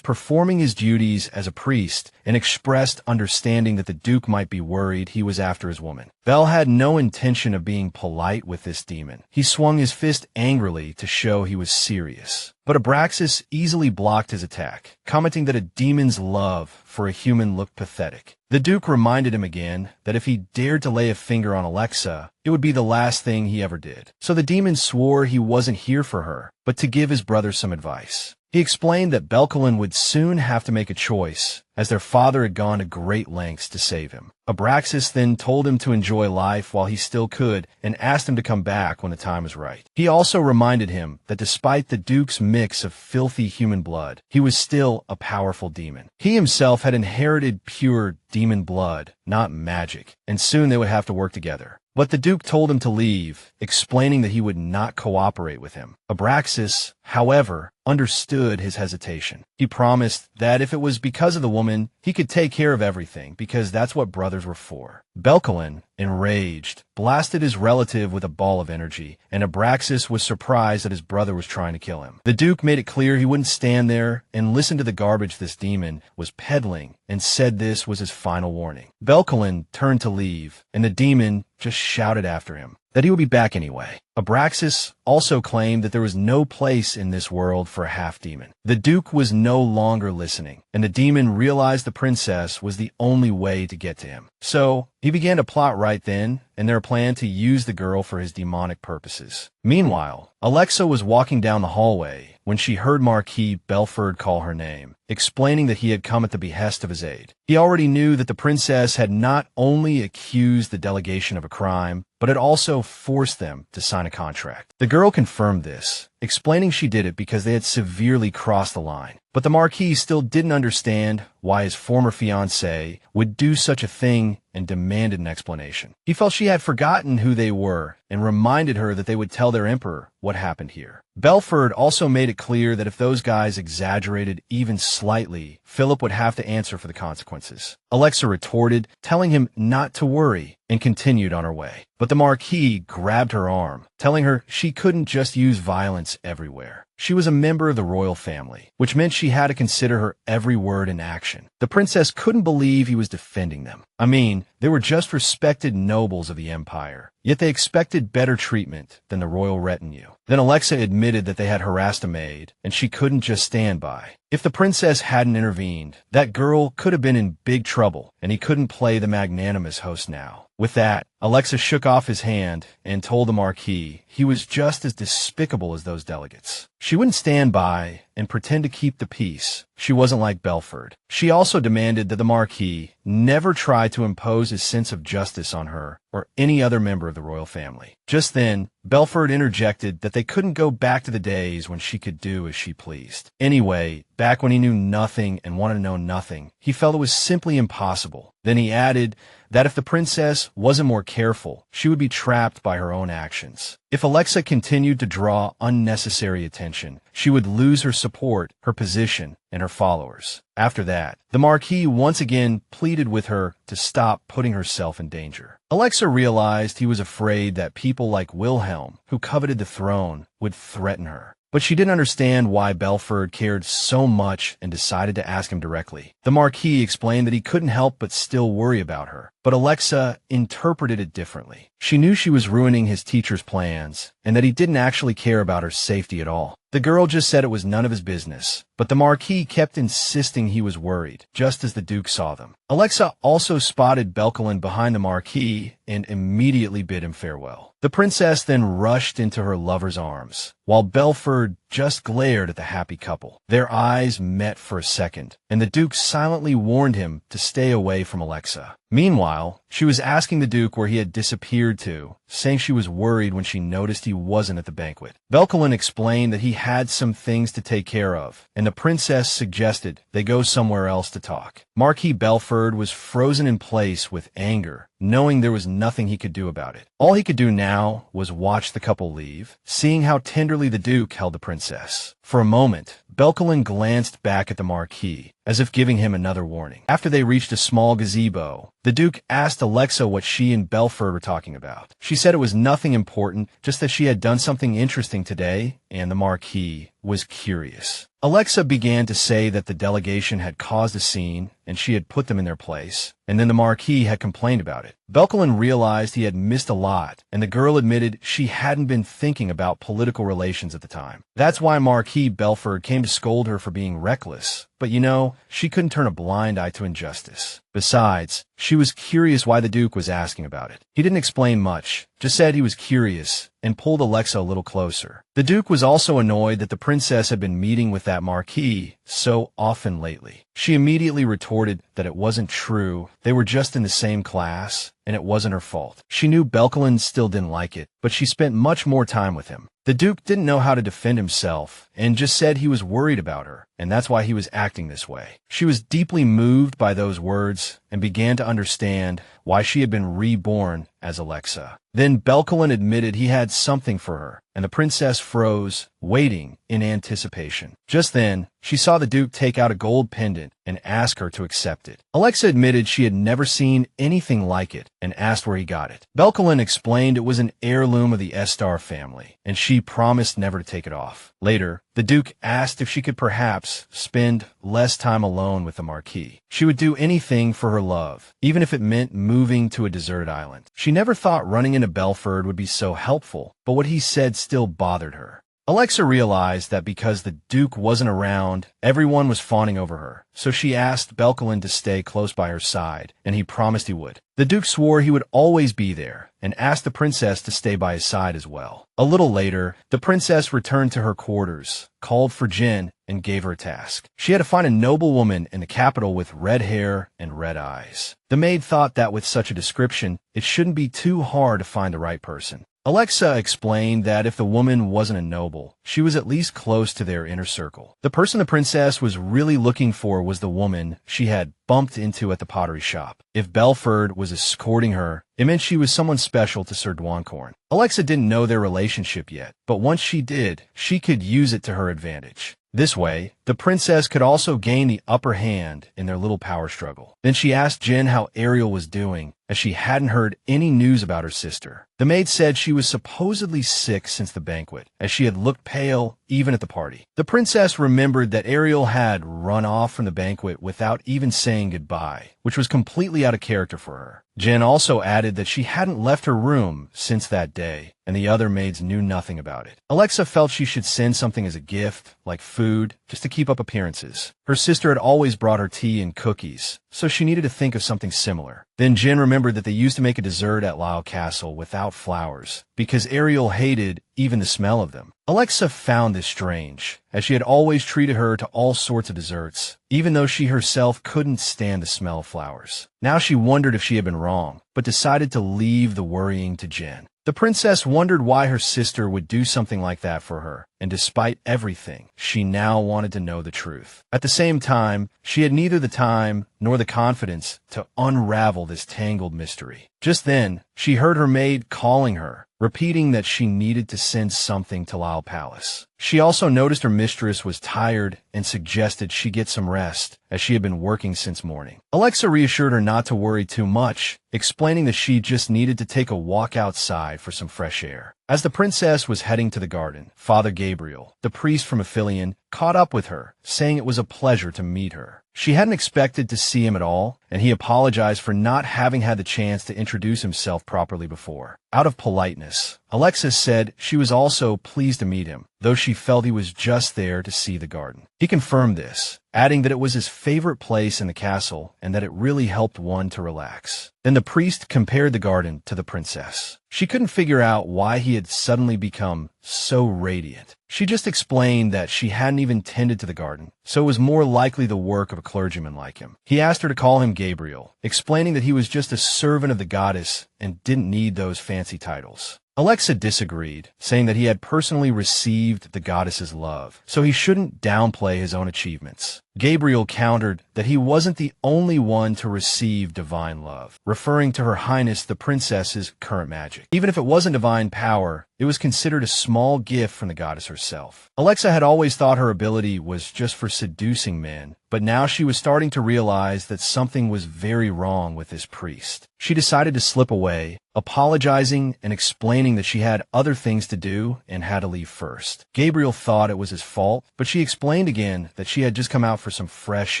performing his duties as a priest and expressed understanding that the Duke might be worried he was after his woman. Bel had no intention of being polite with this demon. He swung his fist angrily to show he was serious. But Abraxas easily blocked his attack, commenting that a demon's love for a human looked pathetic. The Duke reminded him again that if he dared to lay a finger on Alexa, it would be the last thing he ever did. So the demon swore he wasn't here for her, but to give his brother some advice. He explained that Belkalon would soon have to make a choice, as their father had gone to great lengths to save him. Abraxas then told him to enjoy life while he still could and asked him to come back when the time was right. He also reminded him that despite the Duke's mix of filthy human blood, he was still a powerful demon. He himself had inherited pure demon blood, not magic, and soon they would have to work together. But the Duke told him to leave, explaining that he would not cooperate with him. Abraxas, however, understood his hesitation. He promised that if it was because of the woman, he could take care of everything, because that's what brothers were for. Belkalon, enraged, blasted his relative with a ball of energy, and Abraxas was surprised that his brother was trying to kill him. The Duke made it clear he wouldn't stand there and listen to the garbage this demon was peddling, and said this was his final warning. Belkalon turned to leave, and the demon just shouted after him that he would be back anyway. Abraxas also claimed that there was no place in this world for a half-demon. The Duke was no longer listening, and the demon realized the princess was the only way to get to him. So, he began to plot right then, and their plan to use the girl for his demonic purposes. Meanwhile, Alexa was walking down the hallway when she heard Marquis Belfort call her name, explaining that he had come at the behest of his aide. He already knew that the princess had not only accused the delegation of a crime, but had also forced them to sign a contract. The girl confirmed this, explaining she did it because they had severely crossed the line. But the Marquis still didn't understand why his former fiancé would do such a thing and demanded an explanation. He felt she had forgotten who they were and reminded her that they would tell their emperor what happened here. Belfort also made it clear that if those guys exaggerated even slightly, Philip would have to answer for the consequences. Alexa retorted, telling him not to worry, and continued on her way. But the Marquis grabbed her arm, telling her she couldn't just use violence everywhere. She was a member of the royal family, which meant she had to consider her every word and action. The princess couldn't believe he was defending them. I mean, they were just respected nobles of the empire, yet they expected better treatment than the royal retinue. Then Alexa admitted that they had harassed a maid, and she couldn't just stand by. If the princess hadn't intervened, that girl could have been in big trouble, and he couldn't play the magnanimous host now. With that, Alexa shook off his hand and told the Marquis he was just as despicable as those delegates. She wouldn't stand by and pretend to keep the peace. She wasn't like Belfort. She also demanded that the Marquis never try to impose his sense of justice on her or any other member of the royal family. Just then, Belfort interjected that they couldn't go back to the days when she could do as she pleased. Anyway, back when he knew nothing and wanted to know nothing, he felt it was simply impossible. Then he added that if the princess wasn't more careful, she would be trapped by her own actions. If Alexa continued to draw unnecessary attention, she would lose her support, her position, and her followers. After that, the Marquis once again pleaded with her to stop putting herself in danger. Alexa realized he was afraid that people like Wilhelm, who coveted the throne, would threaten her. But she didn't understand why Belfort cared so much and decided to ask him directly. The Marquis explained that he couldn't help but still worry about her, but Alexa interpreted it differently. She knew she was ruining his teacher's plans, and that he didn't actually care about her safety at all. The girl just said it was none of his business, but the Marquis kept insisting he was worried, just as the Duke saw them. Alexa also spotted Belkalon behind the Marquis and immediately bid him farewell. The princess then rushed into her lover's arms, while Belfort just glared at the happy couple. Their eyes met for a second, and the Duke silently warned him to stay away from Alexa. Meanwhile, she was asking the Duke where he had disappeared to, saying she was worried when she noticed he wasn't at the banquet. Belkalon explained that he had some things to take care of, and the princess suggested they go somewhere else to talk. Marquis Belfort was frozen in place with anger, knowing there was nothing he could do about it. All he could do now was watch the couple leave, seeing how tenderly the Duke held the princess. For a moment, Belkalon glanced back at the Marquis, as if giving him another warning. After they reached a small gazebo, the Duke asked Alexa what she and Belfort were talking about. She said it was nothing important, just that she had done something interesting today, and the Marquis was curious. Alexa began to say that the delegation had caused a scene and she had put them in their place, and then the Marquis had complained about it. Belkalon realized he had missed a lot, and the girl admitted she hadn't been thinking about political relations at the time. That's why Marquis Belfort came to scold her for being reckless. But you know, she couldn't turn a blind eye to injustice. Besides, she was curious why the Duke was asking about it. He didn't explain much, just said he was curious, and pulled Alexa a little closer. The Duke was also annoyed that the princess had been meeting with that Marquis so often lately. She immediately retorted that it wasn't true, they were just in the same class, and it wasn't her fault. She knew Belkalon still didn't like it, but she spent much more time with him. The Duke didn't know how to defend himself, and just said he was worried about her, and that's why he was acting this way. She was deeply moved by those words, and began to understand why she had been reborn as Alexa. Then Belkalon admitted he had something for her, and the princess froze, waiting in anticipation. Just then, she saw the Duke take out a gold pendant and ask her to accept it. Alexa admitted she had never seen anything like it and asked where he got it. Belkalon explained it was an heirloom of the Estar family, and she promised never to take it off. Later, the Duke asked if she could perhaps spend less time alone with the Marquis. She would do anything for her love, even if it meant moving to a deserted island. She never thought running into Belfort would be so helpful, but what he said still bothered her. Alexa realized that because the Duke wasn't around, everyone was fawning over her, so she asked Belkalon to stay close by her side, and he promised he would. The Duke swore he would always be there, and asked the princess to stay by his side as well. A little later, the princess returned to her quarters, called for Jin, and gave her a task. She had to find a noble woman in the capital with red hair and red eyes. The maid thought that with such a description, it shouldn't be too hard to find the right person. Alexa explained that if the woman wasn't a noble, she was at least close to their inner circle. The person the princess was really looking for was the woman she had bumped into at the pottery shop. If Belfort was escorting her, it meant she was someone special to Sir Dwancorn. Alexa didn't know their relationship yet, but once she did, she could use it to her advantage. This way, the princess could also gain the upper hand in their little power struggle. Then she asked Jin how Ariel was doing, as she hadn't heard any news about her sister. The maid said she was supposedly sick since the banquet, as she had looked pale even at the party. The princess remembered that Ariel had run off from the banquet without even saying goodbye, which was completely out of character for her. Jin also added that she hadn't left her room since that day, and the other maids knew nothing about it. Alexa felt she should send something as a gift, like food, just to keep up appearances. Her sister had always brought her tea and cookies, so she needed to think of something similar. Then Jin remembered that they used to make a dessert at Lisle Castle without flowers, because Ariel hated even the smell of them. Alexa found this strange, as she had always treated her to all sorts of desserts, even though she herself couldn't stand the smell of flowers. Now she wondered if she had been wrong, but decided to leave the worrying to Jin. The princess wondered why her sister would do something like that for her, and despite everything, she now wanted to know the truth. At the same time, she had neither the time nor the confidence to unravel this tangled mystery. Just then, she heard her maid calling her, repeating that she needed to send something to Lisle Palace. She also noticed her mistress was tired and suggested she get some rest, as she had been working since morning. Alexa reassured her not to worry too much, explaining that she just needed to take a walk outside for some fresh air. As the princess was heading to the garden, Father Gabriel, the priest from Aphelion, caught up with her, saying it was a pleasure to meet her. She hadn't expected to see him at all, and he apologized for not having had the chance to introduce himself properly before. Out of politeness, Alexa said she was also pleased to meet him, though she felt he was just there to see the garden. He confirmed this, adding that it was his favorite place in the castle and that it really helped one to relax. Then the priest compared the garden to the princess. She couldn't figure out why he had suddenly become so radiant. She just explained that she hadn't even tended to the garden, so it was more likely the work of a clergyman like him. He asked her to call him Gabriel, explaining that he was just a servant of the goddess and didn't need those fancy titles. Alexa disagreed, saying that he had personally received the goddess's love, so he shouldn't downplay his own achievements. Gabriel countered that he wasn't the only one to receive divine love, referring to Her Highness the Princess's current magic. Even if it wasn't divine power, it was considered a small gift from the goddess herself. Alexa had always thought her ability was just for seducing men, but now she was starting to realize that something was very wrong with this priest. She decided to slip away, apologizing and explaining that she had other things to do and had to leave first. Gabriel thought it was his fault, but she explained again that she had just come out for some fresh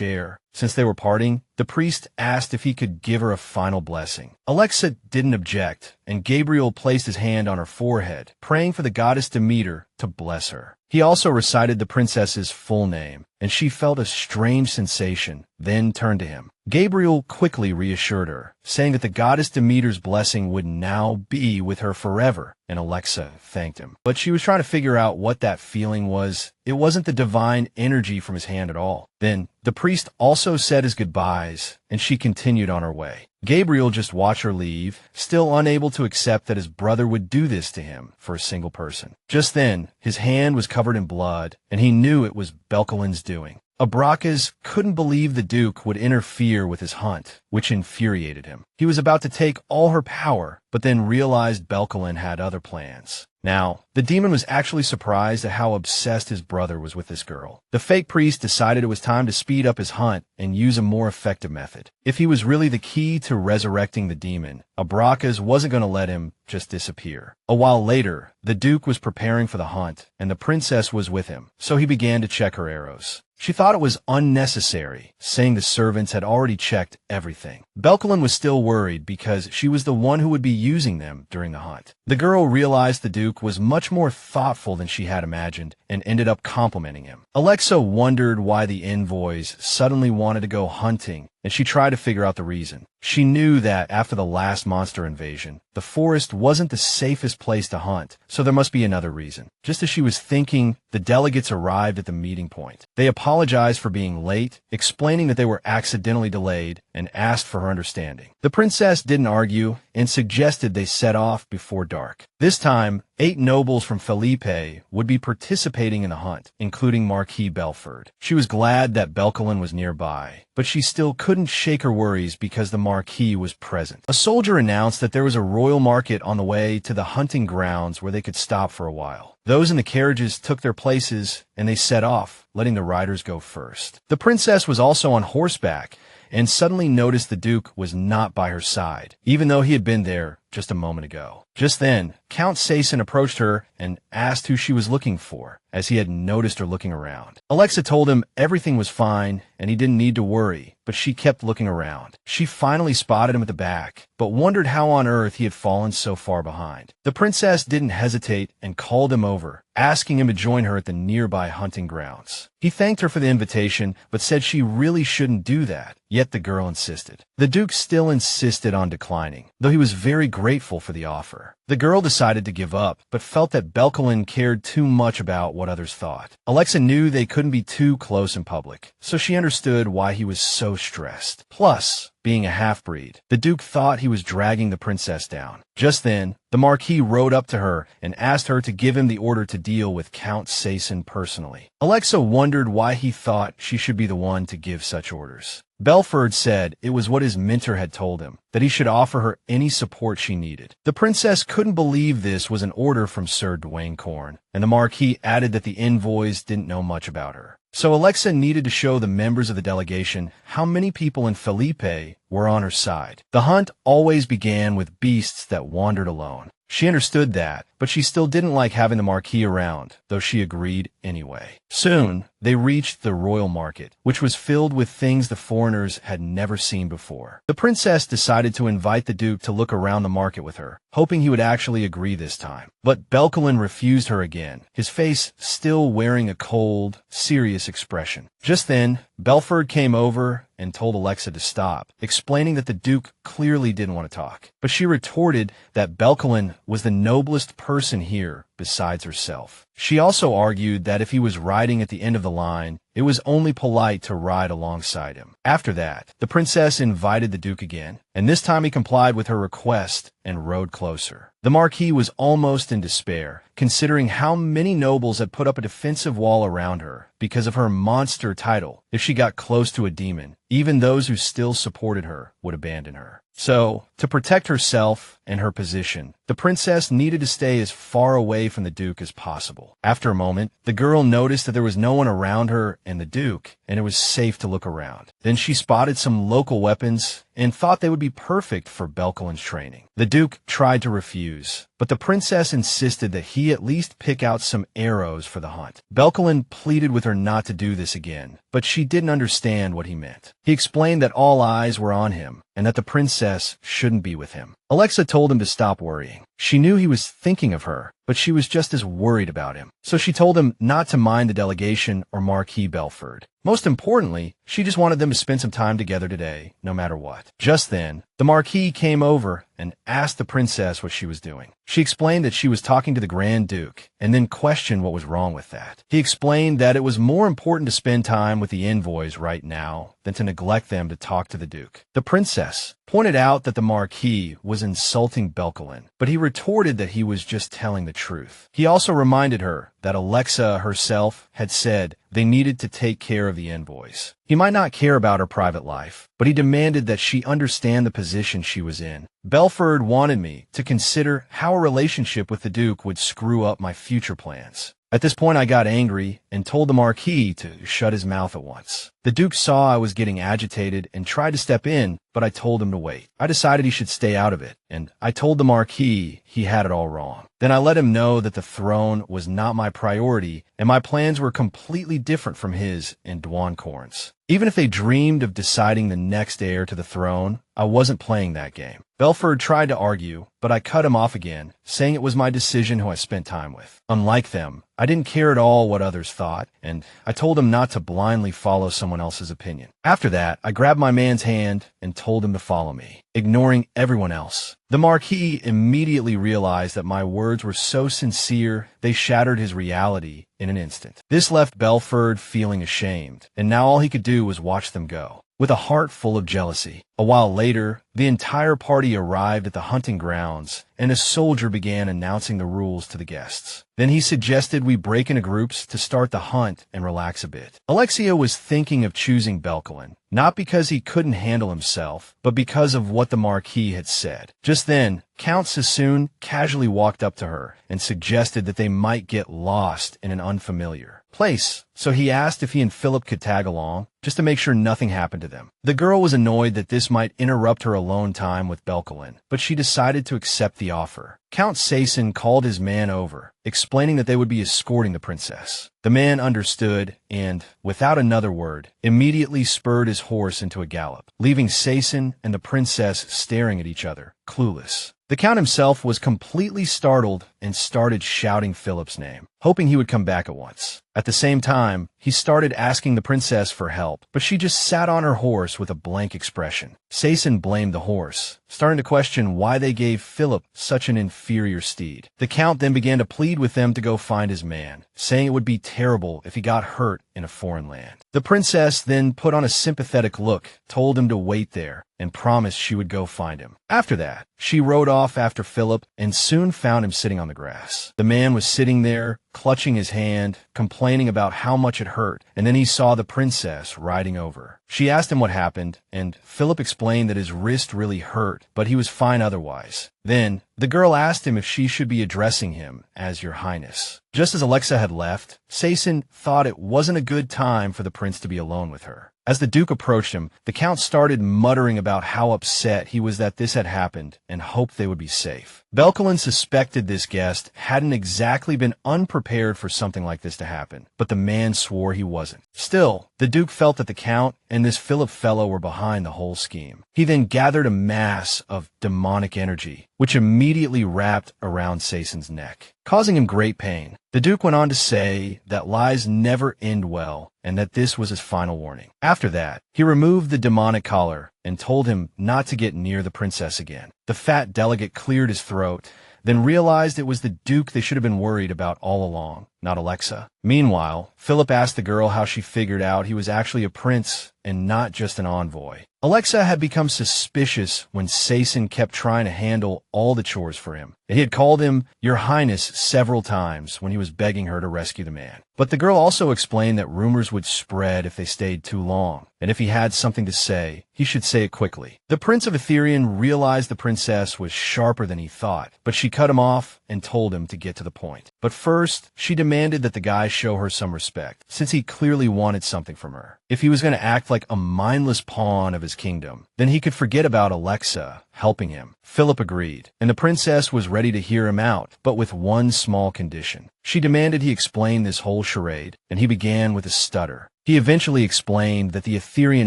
air. Since they were parting, the priest asked if he could give her a final blessing. Alexa didn't object, and Gabriel placed his hand on her forehead, praying for the goddess Demeter to bless her. He also recited the princess's full name, and she felt a strange sensation, then turned to him. Gabriel quickly reassured her, saying that the goddess Demeter's blessing would now be with her forever, and Alexa thanked him. But she was trying to figure out what that feeling was. It wasn't the divine energy from his hand at all. Then, the priest also said his goodbyes, and she continued on her way. Gabriel just watched her leave, still unable to accept that his brother would do this to him for a single person. Just then, his hand was covered in blood, and he knew it was Belkalon's doing. Abrakas couldn't believe the Duke would interfere with his hunt, which infuriated him. He was about to take all her power, but then realized Belkalon had other plans. Now, the demon was actually surprised at how obsessed his brother was with this girl. The fake priest decided it was time to speed up his hunt and use a more effective method. If he was really the key to resurrecting the demon, Abrakas wasn't going to let him just disappear. A while later, the Duke was preparing for the hunt, and the princess was with him, so he began to check her arrows. She thought it was unnecessary, saying the servants had already checked everything. Belkalon was still worried because she was the one who would be using them during the hunt. The girl realized the Duke was much more thoughtful than she had imagined and ended up complimenting him. Alexa wondered why the envoys suddenly wanted to go hunting, and she tried to figure out the reason. She knew that after the last monster invasion, the forest wasn't the safest place to hunt, so there must be another reason. Just as she was thinking, the delegates arrived at the meeting point. They apologized for being late, explaining that they were accidentally delayed, and asked for her understanding. The princess didn't argue and suggested they set off before dark. This time, 8 nobles from Felipe would be participating in the hunt, including Marquis Belfort. She was glad that Belkalon was nearby, but she still couldn't shake her worries because the Marquis was present. A soldier announced that there was a royal market on the way to the hunting grounds where they could stop for a while. Those in the carriages took their places, and they set off, letting the riders go first. The princess was also on horseback, and suddenly noticed the Duke was not by her side, even though he had been there just a moment ago. Just then, Count Sason approached her and asked who she was looking for, as he had noticed her looking around. Alexa told him everything was fine and he didn't need to worry, but she kept looking around. She finally spotted him at the back, but wondered how on earth he had fallen so far behind. The princess didn't hesitate and called him over, asking him to join her at the nearby hunting grounds. He thanked her for the invitation, but said she really shouldn't do that, yet the girl insisted. The Duke still insisted on declining, though he was very grateful for the offer. The girl decided to give up, but felt that Belkalon cared too much about what others thought. Alexa knew they couldn't be too close in public, so she understood why he was so stressed. Plus, being a half-breed, the Duke thought he was dragging the princess down. Just then, the Marquis rode up to her and asked her to give him the order to deal with Count Sason personally. Alexa wondered why he thought she should be the one to give such orders. Belfort said it was what his mentor had told him, that he should offer her any support she needed. The princess couldn't believe this was an order from Sir Dwayne Corn, and the Marquis added that the envoys didn't know much about her. So Alexa needed to show the members of the delegation how many people in Felipe were on her side. The hunt always began with beasts that wandered alone. She understood that, but she still didn't like having the Marquis around, though she agreed anyway. Soon, they reached the royal market, which was filled with things the foreigners had never seen before. The princess decided to invite the Duke to look around the market with her, hoping he would actually agree this time. But Belkalon refused her again, his face still wearing a cold, serious expression. Just then, Belfort came over and told Alexa to stop, explaining that the Duke clearly didn't want to talk. But she retorted that Belkalon was the noblest person here besides herself. She also argued that if he was riding at the end of the line, it was only polite to ride alongside him. After that, the princess invited the Duke again, and this time he complied with her request and rode closer. The Marquis was almost in despair, considering how many nobles had put up a defensive wall around her because of her monster title. If she got close to a demon, even those who still supported her would abandon her. So, to protect herself and her position, the princess needed to stay as far away from the Duke as possible. After a moment, the girl noticed that there was no one around her and the Duke, and it was safe to look around. Then she spotted some local weapons and thought they would be perfect for Belkalon's training. The Duke tried to refuse, but the princess insisted that he at least pick out some arrows for the hunt. Belkalon pleaded with her not to do this again, but she didn't understand what he meant. He explained that all eyes were on him and that the princess shouldn't be with him. Alexa told him to stop worrying. She knew he was thinking of her, but she was just as worried about him. So she told him not to mind the delegation or Marquis Belfort. Most importantly, she just wanted them to spend some time together today, no matter what. Just then, the Marquis came over and asked the princess what she was doing. She explained that she was talking to the Grand Duke, and then questioned what was wrong with that. He explained that it was more important to spend time with the envoys right now than to neglect them to talk to the Duke. The princess pointed out that the Marquis was insulting Belkalon, but he retorted that he was just telling the truth. He also reminded her that Alexa herself had said they needed to take care of the envoys. He might not care about her private life, but he demanded that she understand the position she was in. Belfort wanted me to consider how a relationship with the Duke would screw up my future plans. At this point, I got angry and told the Marquis to shut his mouth at once. The Duke saw I was getting agitated and tried to step in, but I told him to wait. I decided he should stay out of it, and I told the Marquis he had it all wrong. Then I let him know that the throne was not my priority, and my plans were completely different from his and Dwancorn's. Even if they dreamed of deciding the next heir to the throne, I wasn't playing that game. Belfort tried to argue, but I cut him off again, saying it was my decision who I spent time with. Unlike them, I didn't care at all what others thought, and I told him not to blindly follow someone else's opinion. After that, I grabbed my man's hand and told him to follow me, ignoring everyone else. The Marquis immediately realized that my words were so sincere, they shattered his reality in an instant. This left Belfort feeling ashamed, and now all he could do was watch them go, with a heart full of jealousy. A while later, the entire party arrived at the hunting grounds, and a soldier began announcing the rules to the guests. Then he suggested we break into groups to start the hunt and relax a bit. Alexia was thinking of choosing Belkalon, not because he couldn't handle himself, but because of what the Marquis had said. Just then, Count Sassoon casually walked up to her and suggested that they might get lost in an unfamiliar place, so he asked if he and Philip could tag along, just to make sure nothing happened to them. The girl was annoyed that this might interrupt her alone time with Belkalon, but she decided to accept the offer. Count Sassoon called his man over, explaining that they would be escorting the princess. The man understood and, without another word, immediately spurred his horse into a gallop, leaving Sassoon and the princess staring at each other, clueless. The Count himself was completely startled and started shouting Philip's name, hoping he would come back at once. At the same time, he started asking the princess for help, but she just sat on her horse with a blank expression. Sassoon blamed the horse, starting to question why they gave Philip such an inferior steed. The Count then began to plead with them to go find his man, saying it would be terrible if he got hurt in a foreign land. The princess then put on a sympathetic look, told him to wait there, and promised she would go find him. After that, she rode off after Philip and soon found him sitting on the grass. The man was sitting there, clutching his hand, complaining about how much it hurt, and then he saw the princess riding over. She asked him what happened, and Philip explained that his wrist really hurt, but he was fine otherwise. Then, the girl asked him if she should be addressing him as Your Highness. Just as Alexa had left, Sassoon thought it wasn't a good time for the prince to be alone with her. As the Duke approached him, the Count started muttering about how upset he was that this had happened and hoped they would be safe. Belkalon suspected this guest hadn't exactly been unprepared for something like this to happen, but the man swore he wasn't. Still, the Duke felt that the Count and this Philip fellow were behind the whole scheme. He then gathered a mass of demonic energy, which immediately wrapped around Sassoon's neck, causing him great pain. The Duke went on to say that lies never end well, and that this was his final warning. After that, he removed the demonic collar and told him not to get near the princess again. The fat delegate cleared his throat, then realized it was the Duke they should have been worried about all along, not Alexa. Meanwhile, Philip asked the girl how she figured out he was actually a prince and not just an envoy. Alexa had become suspicious when Sassoon kept trying to handle all the chores for him. He had called him Your Highness several times when he was begging her to rescue the man. But the girl also explained that rumors would spread if they stayed too long, and if he had something to say, he should say it quickly. The Prince of Ethereum realized the princess was sharper than he thought, but she cut him off and told him to get to the point. But first, she demanded that the guy show her some respect, since he clearly wanted something from her. If he was going to act like a mindless pawn of his kingdom, then he could forget about Alexa helping him. Philip agreed, and the princess was ready to hear him out, but with one small condition. She demanded he explain this whole charade, and he began with a stutter. He eventually explained that the Etherean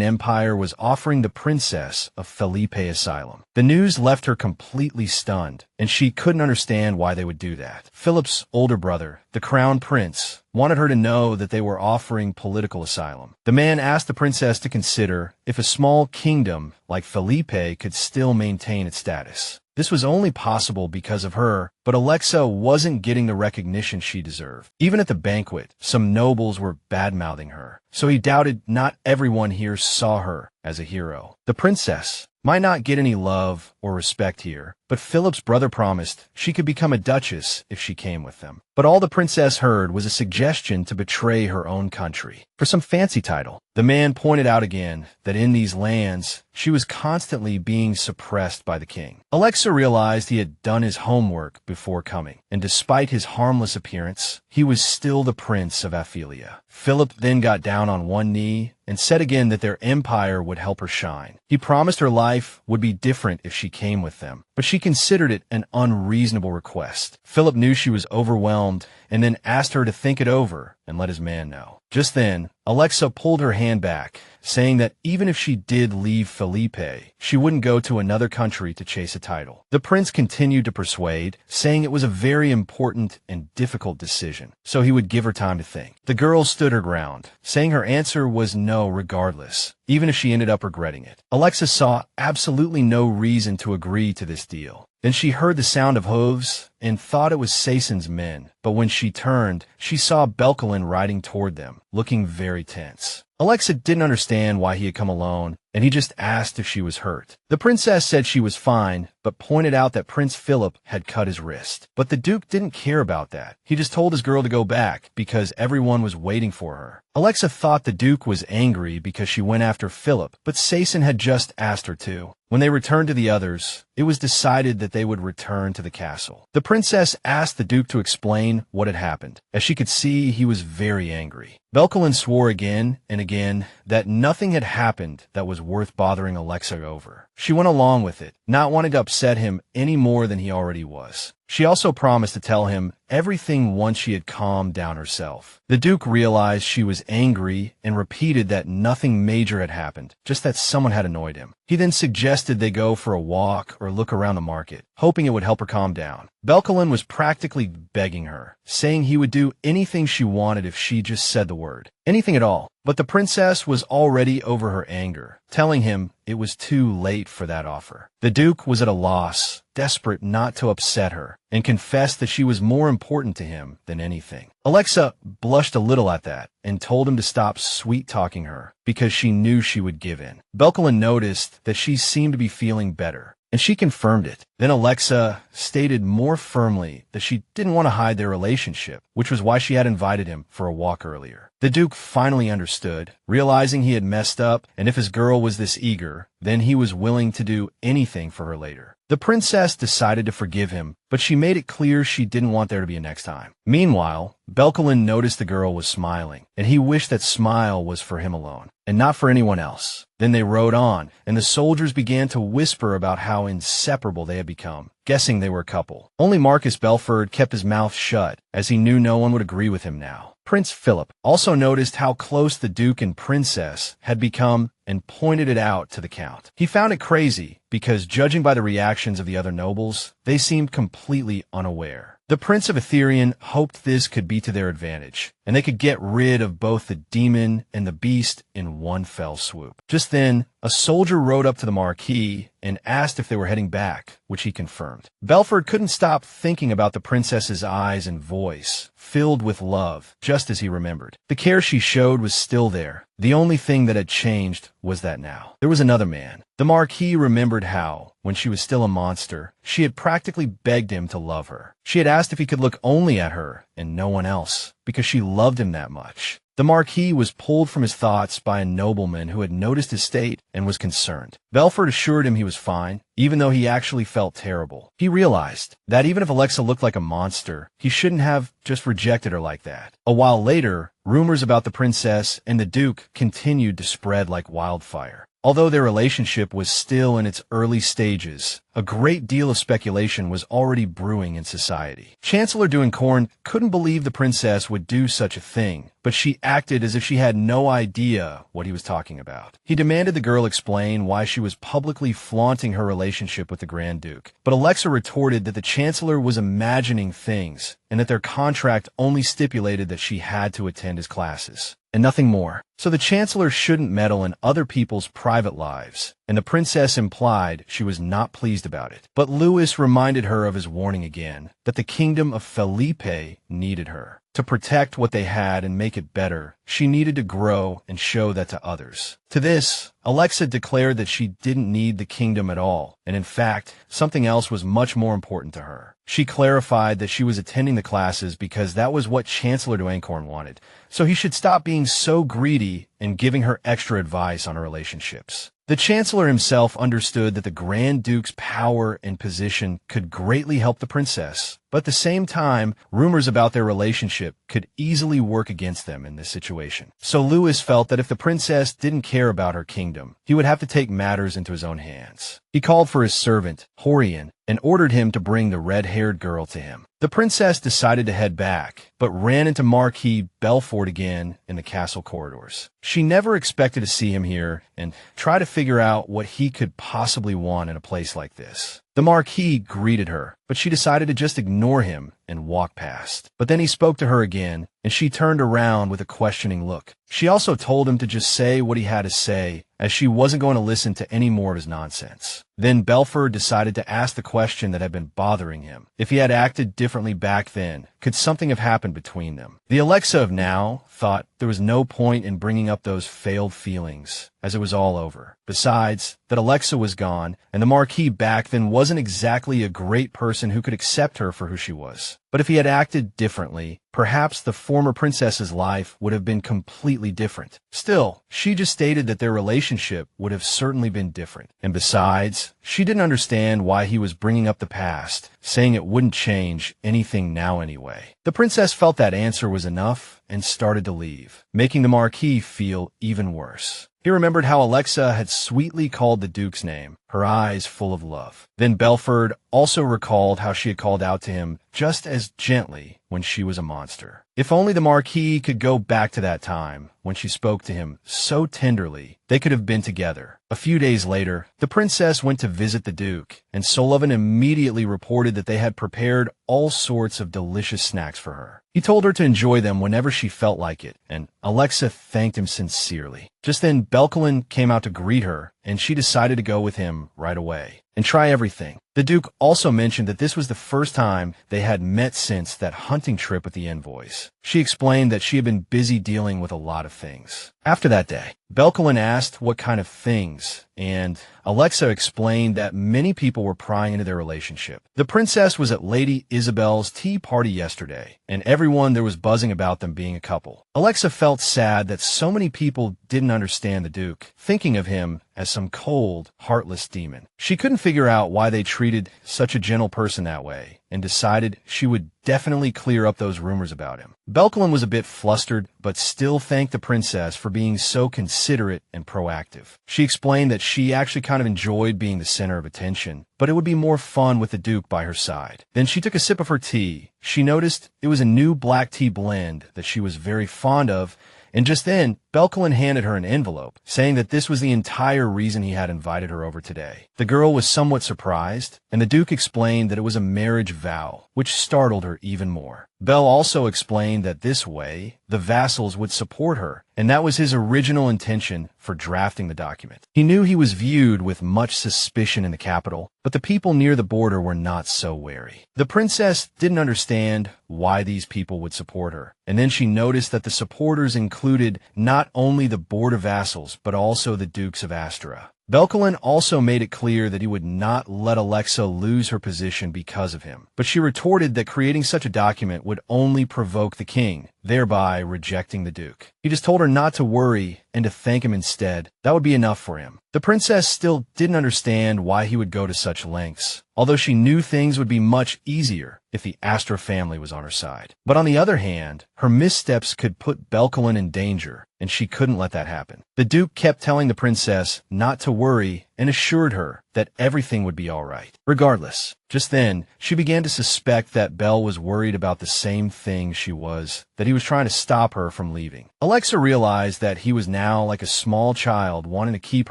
Empire was offering the princess a Felipe asylum. The news left her completely stunned, and she couldn't understand why they would do that. Philip's older brother, the Crown Prince, wanted her to know that they were offering political asylum. The man asked the princess to consider if a small kingdom like Felipe could still maintain its status. This was only possible because of her, but Alexa wasn't getting the recognition she deserved. Even at the banquet, some nobles were bad-mouthing her, so he doubted not everyone here saw her as a hero. The princess might not get any love, or respect here, but Philip's brother promised she could become a duchess if she came with them. But all the princess heard was a suggestion to betray her own country for some fancy title. The man pointed out again that in these lands, she was constantly being suppressed by the king. Alexa realized he had done his homework before coming, and despite his harmless appearance, he was still the prince of Ophelia. Philip then got down on one knee and said again that their empire would help her shine. He promised her life would be different if she came with them, but she considered it an unreasonable request. Philip knew she was overwhelmed and then asked her to think it over and let his man know. Just then, Alexa pulled her hand back, saying that even if she did leave Felipe, she wouldn't go to another country to chase a title. The prince continued to persuade, saying it was a very important and difficult decision, so he would give her time to think. The girl stood her ground, saying her answer was no regardless, even if she ended up regretting it. Alexa saw absolutely no reason to agree to this deal. Then she heard the sound of hooves and thought it was Sason's men, but when she turned, she saw Belkalon riding toward them, looking very tense. Alexa didn't understand why he had come alone, and he just asked if she was hurt. The princess said she was fine, but pointed out that Prince Philip had cut his wrist. But the Duke didn't care about that. He just told his girl to go back because everyone was waiting for her. Alexa thought the Duke was angry because she went after Philip, but Sason had just asked her to. When they returned to the others, it was decided that they would return to the castle. The princess asked the Duke to explain what had happened. As she could see, he was very angry. Belkalon swore again and again that nothing had happened that was worth bothering Alexa over. She went along with it, not wanting to upset him any more than he already was. She also promised to tell him everything once she had calmed down herself. The Duke realized she was angry and repeated that nothing major had happened, just that someone had annoyed him. He then suggested they go for a walk or look around the market, hoping it would help her calm down. Belkalon was practically begging her, saying he would do anything she wanted if she just said the word. Anything at all. But the princess was already over her anger, telling him it was too late for that offer. The Duke was at a loss, desperate not to upset her, and confessed that she was more important to him than anything. Alexa blushed a little at that and told him to stop sweet-talking her because she knew she would give in. Belkalon noticed that she seemed to be feeling better, and she confirmed it. Then Alexa stated more firmly that she didn't want to hide their relationship, which was why she had invited him for a walk earlier. The Duke finally understood, realizing he had messed up, and if his girl was this eager, then he was willing to do anything for her later. The princess decided to forgive him, but she made it clear she didn't want there to be a next time. Meanwhile, Belkalon noticed the girl was smiling, and he wished that smile was for him alone, and not for anyone else. Then they rode on, and the soldiers began to whisper about how inseparable they had become, guessing they were a couple. Only Marquis Belfort kept his mouth shut, as he knew no one would agree with him now. Prince Philip also noticed how close the Duke and Princess had become and pointed it out to the Count. He found it crazy because, judging by the reactions of the other nobles, they seemed completely unaware. The Prince of Ethereum hoped this could be to their advantage, and they could get rid of both the demon and the beast in one fell swoop. Just then, a soldier rode up to the Marquis and asked if they were heading back, which he confirmed. Belfort couldn't stop thinking about the princess's eyes and voice, filled with love, just as he remembered. The care she showed was still there. The only thing that had changed was that now there was another man. The Marquis remembered how, when she was still a monster, she had practically begged him to love her. She had asked if he could look only at her and no one else, because she loved him that much. The Marquis was pulled from his thoughts by a nobleman who had noticed his state and was concerned. Belfort assured him he was fine, even though he actually felt terrible. He realized that even if Alexa looked like a monster, he shouldn't have just rejected her like that. A while later, rumors about the princess and the Duke continued to spread like wildfire. Although their relationship was still in its early stages, a great deal of speculation was already brewing in society. Chancellor Duincorn couldn't believe the princess would do such a thing, but she acted as if she had no idea what he was talking about. He demanded the girl explain why she was publicly flaunting her relationship with the Grand Duke, but Alexa retorted that the Chancellor was imagining things and that their contract only stipulated that she had to attend his classes, and nothing more. So the Chancellor shouldn't meddle in other people's private lives, and the princess implied she was not pleased about it. But Louis reminded her of his warning again, that the kingdom of Felipe needed her. To protect what they had and make it better, she needed to grow and show that to others. To this, Alexa declared that she didn't need the kingdom at all, and in fact, something else was much more important to her. She clarified that she was attending the classes because that was what Chancellor Duancorn wanted, so he should stop being so greedy and giving her extra advice on her relationships. The Chancellor himself understood that the Grand Duke's power and position could greatly help the princess, but at the same time, rumors about their relationship could easily work against them in this situation. So Louis felt that if the princess didn't care about her kingdom, he would have to take matters into his own hands. He called for his servant, Horian, and ordered him to bring the red-haired girl to him. The princess decided to head back, but ran into Marquis Belfort again in the castle corridors. She never expected to see him here and try to figure out what he could possibly want in a place like this. The Marquis greeted her, but she decided to just ignore him and walk past. But then he spoke to her again, and she turned around with a questioning look. She also told him to just say what he had to say, as she wasn't going to listen to any more of his nonsense. Then Belfort decided to ask the question that had been bothering him. If he had acted differently back then, could something have happened between them? The Alexa of now thought there was no point in bringing up those failed feelings, as it was all over. Besides, that Alexa was gone, and the Marquis back then wasn't exactly a great person who could accept her for who she was. But if he had acted differently, perhaps the former princess's life would have been completely different. Still, she just stated that their relationship would have certainly been different. And besides, she didn't understand why he was bringing up the past, saying it wouldn't change anything now anyway. The princess felt that answer was enough and started to leave, making the Marquis feel even worse. He remembered how Alexa had sweetly called the Duke's name, her eyes full of love. Then Belfort also recalled how she had called out to him just as gently when she was a monster. If only the Marquis could go back to that time when she spoke to him so tenderly, they could have been together. A few days later, the princess went to visit the Duke, and Sullivan immediately reported that they had prepared all sorts of delicious snacks for her. He told her to enjoy them whenever she felt like it, and Alexa thanked him sincerely. Just then, Belkalon came out to greet her, and she decided to go with him right away and try everything. The Duke also mentioned that this was the first time they had met since that hunting trip with the envoys. She explained that she had been busy dealing with a lot of things. After that day, Belkalon asked what kind of things, and Alexa explained that many people were prying into their relationship. The princess was at Lady Isabel's tea party yesterday, and everyone there was buzzing about them being a couple. Alexa felt sad that so many people didn't understand the Duke, thinking of him as some cold, heartless demon. She couldn't figure out why they treated such a gentle person that way, and decided she would definitely clear up those rumors about him. Belkalon was a bit flustered, but still thanked the princess for being so considerate and proactive. She explained that she actually kind of enjoyed being the center of attention, but it would be more fun with the Duke by her side. Then she took a sip of her tea. She noticed it was a new black tea blend that she was very fond of, and just then, Belkalon handed her an envelope, saying that this was the entire reason he had invited her over today. The girl was somewhat surprised, and the Duke explained that it was a marriage vow, which startled her even more. Bel also explained that this way, the vassals would support her, and that was his original intention for drafting the document. He knew he was viewed with much suspicion in the capital, but the people near the border were not so wary. The princess didn't understand why these people would support her, and then she noticed that the supporters included not only the border vassals, but also the Dukes of Astera. Belkalon also made it clear that he would not let Alexa lose her position because of him, but she retorted that creating such a document would only provoke the king, thereby rejecting the Duke. He just told her not to worry and to thank him instead. That would be enough for him. The princess still didn't understand why he would go to such lengths, although she knew things would be much easier if the Astra family was on her side. But on the other hand, her missteps could put Belkalon in danger, and she couldn't let that happen. The Duke kept telling the princess not to worry and assured her that everything would be all right. Regardless, just then, she began to suspect that Bel was worried about the same thing she was, that he was trying to stop her from leaving. Alexa realized that he was now like a small child wanting to keep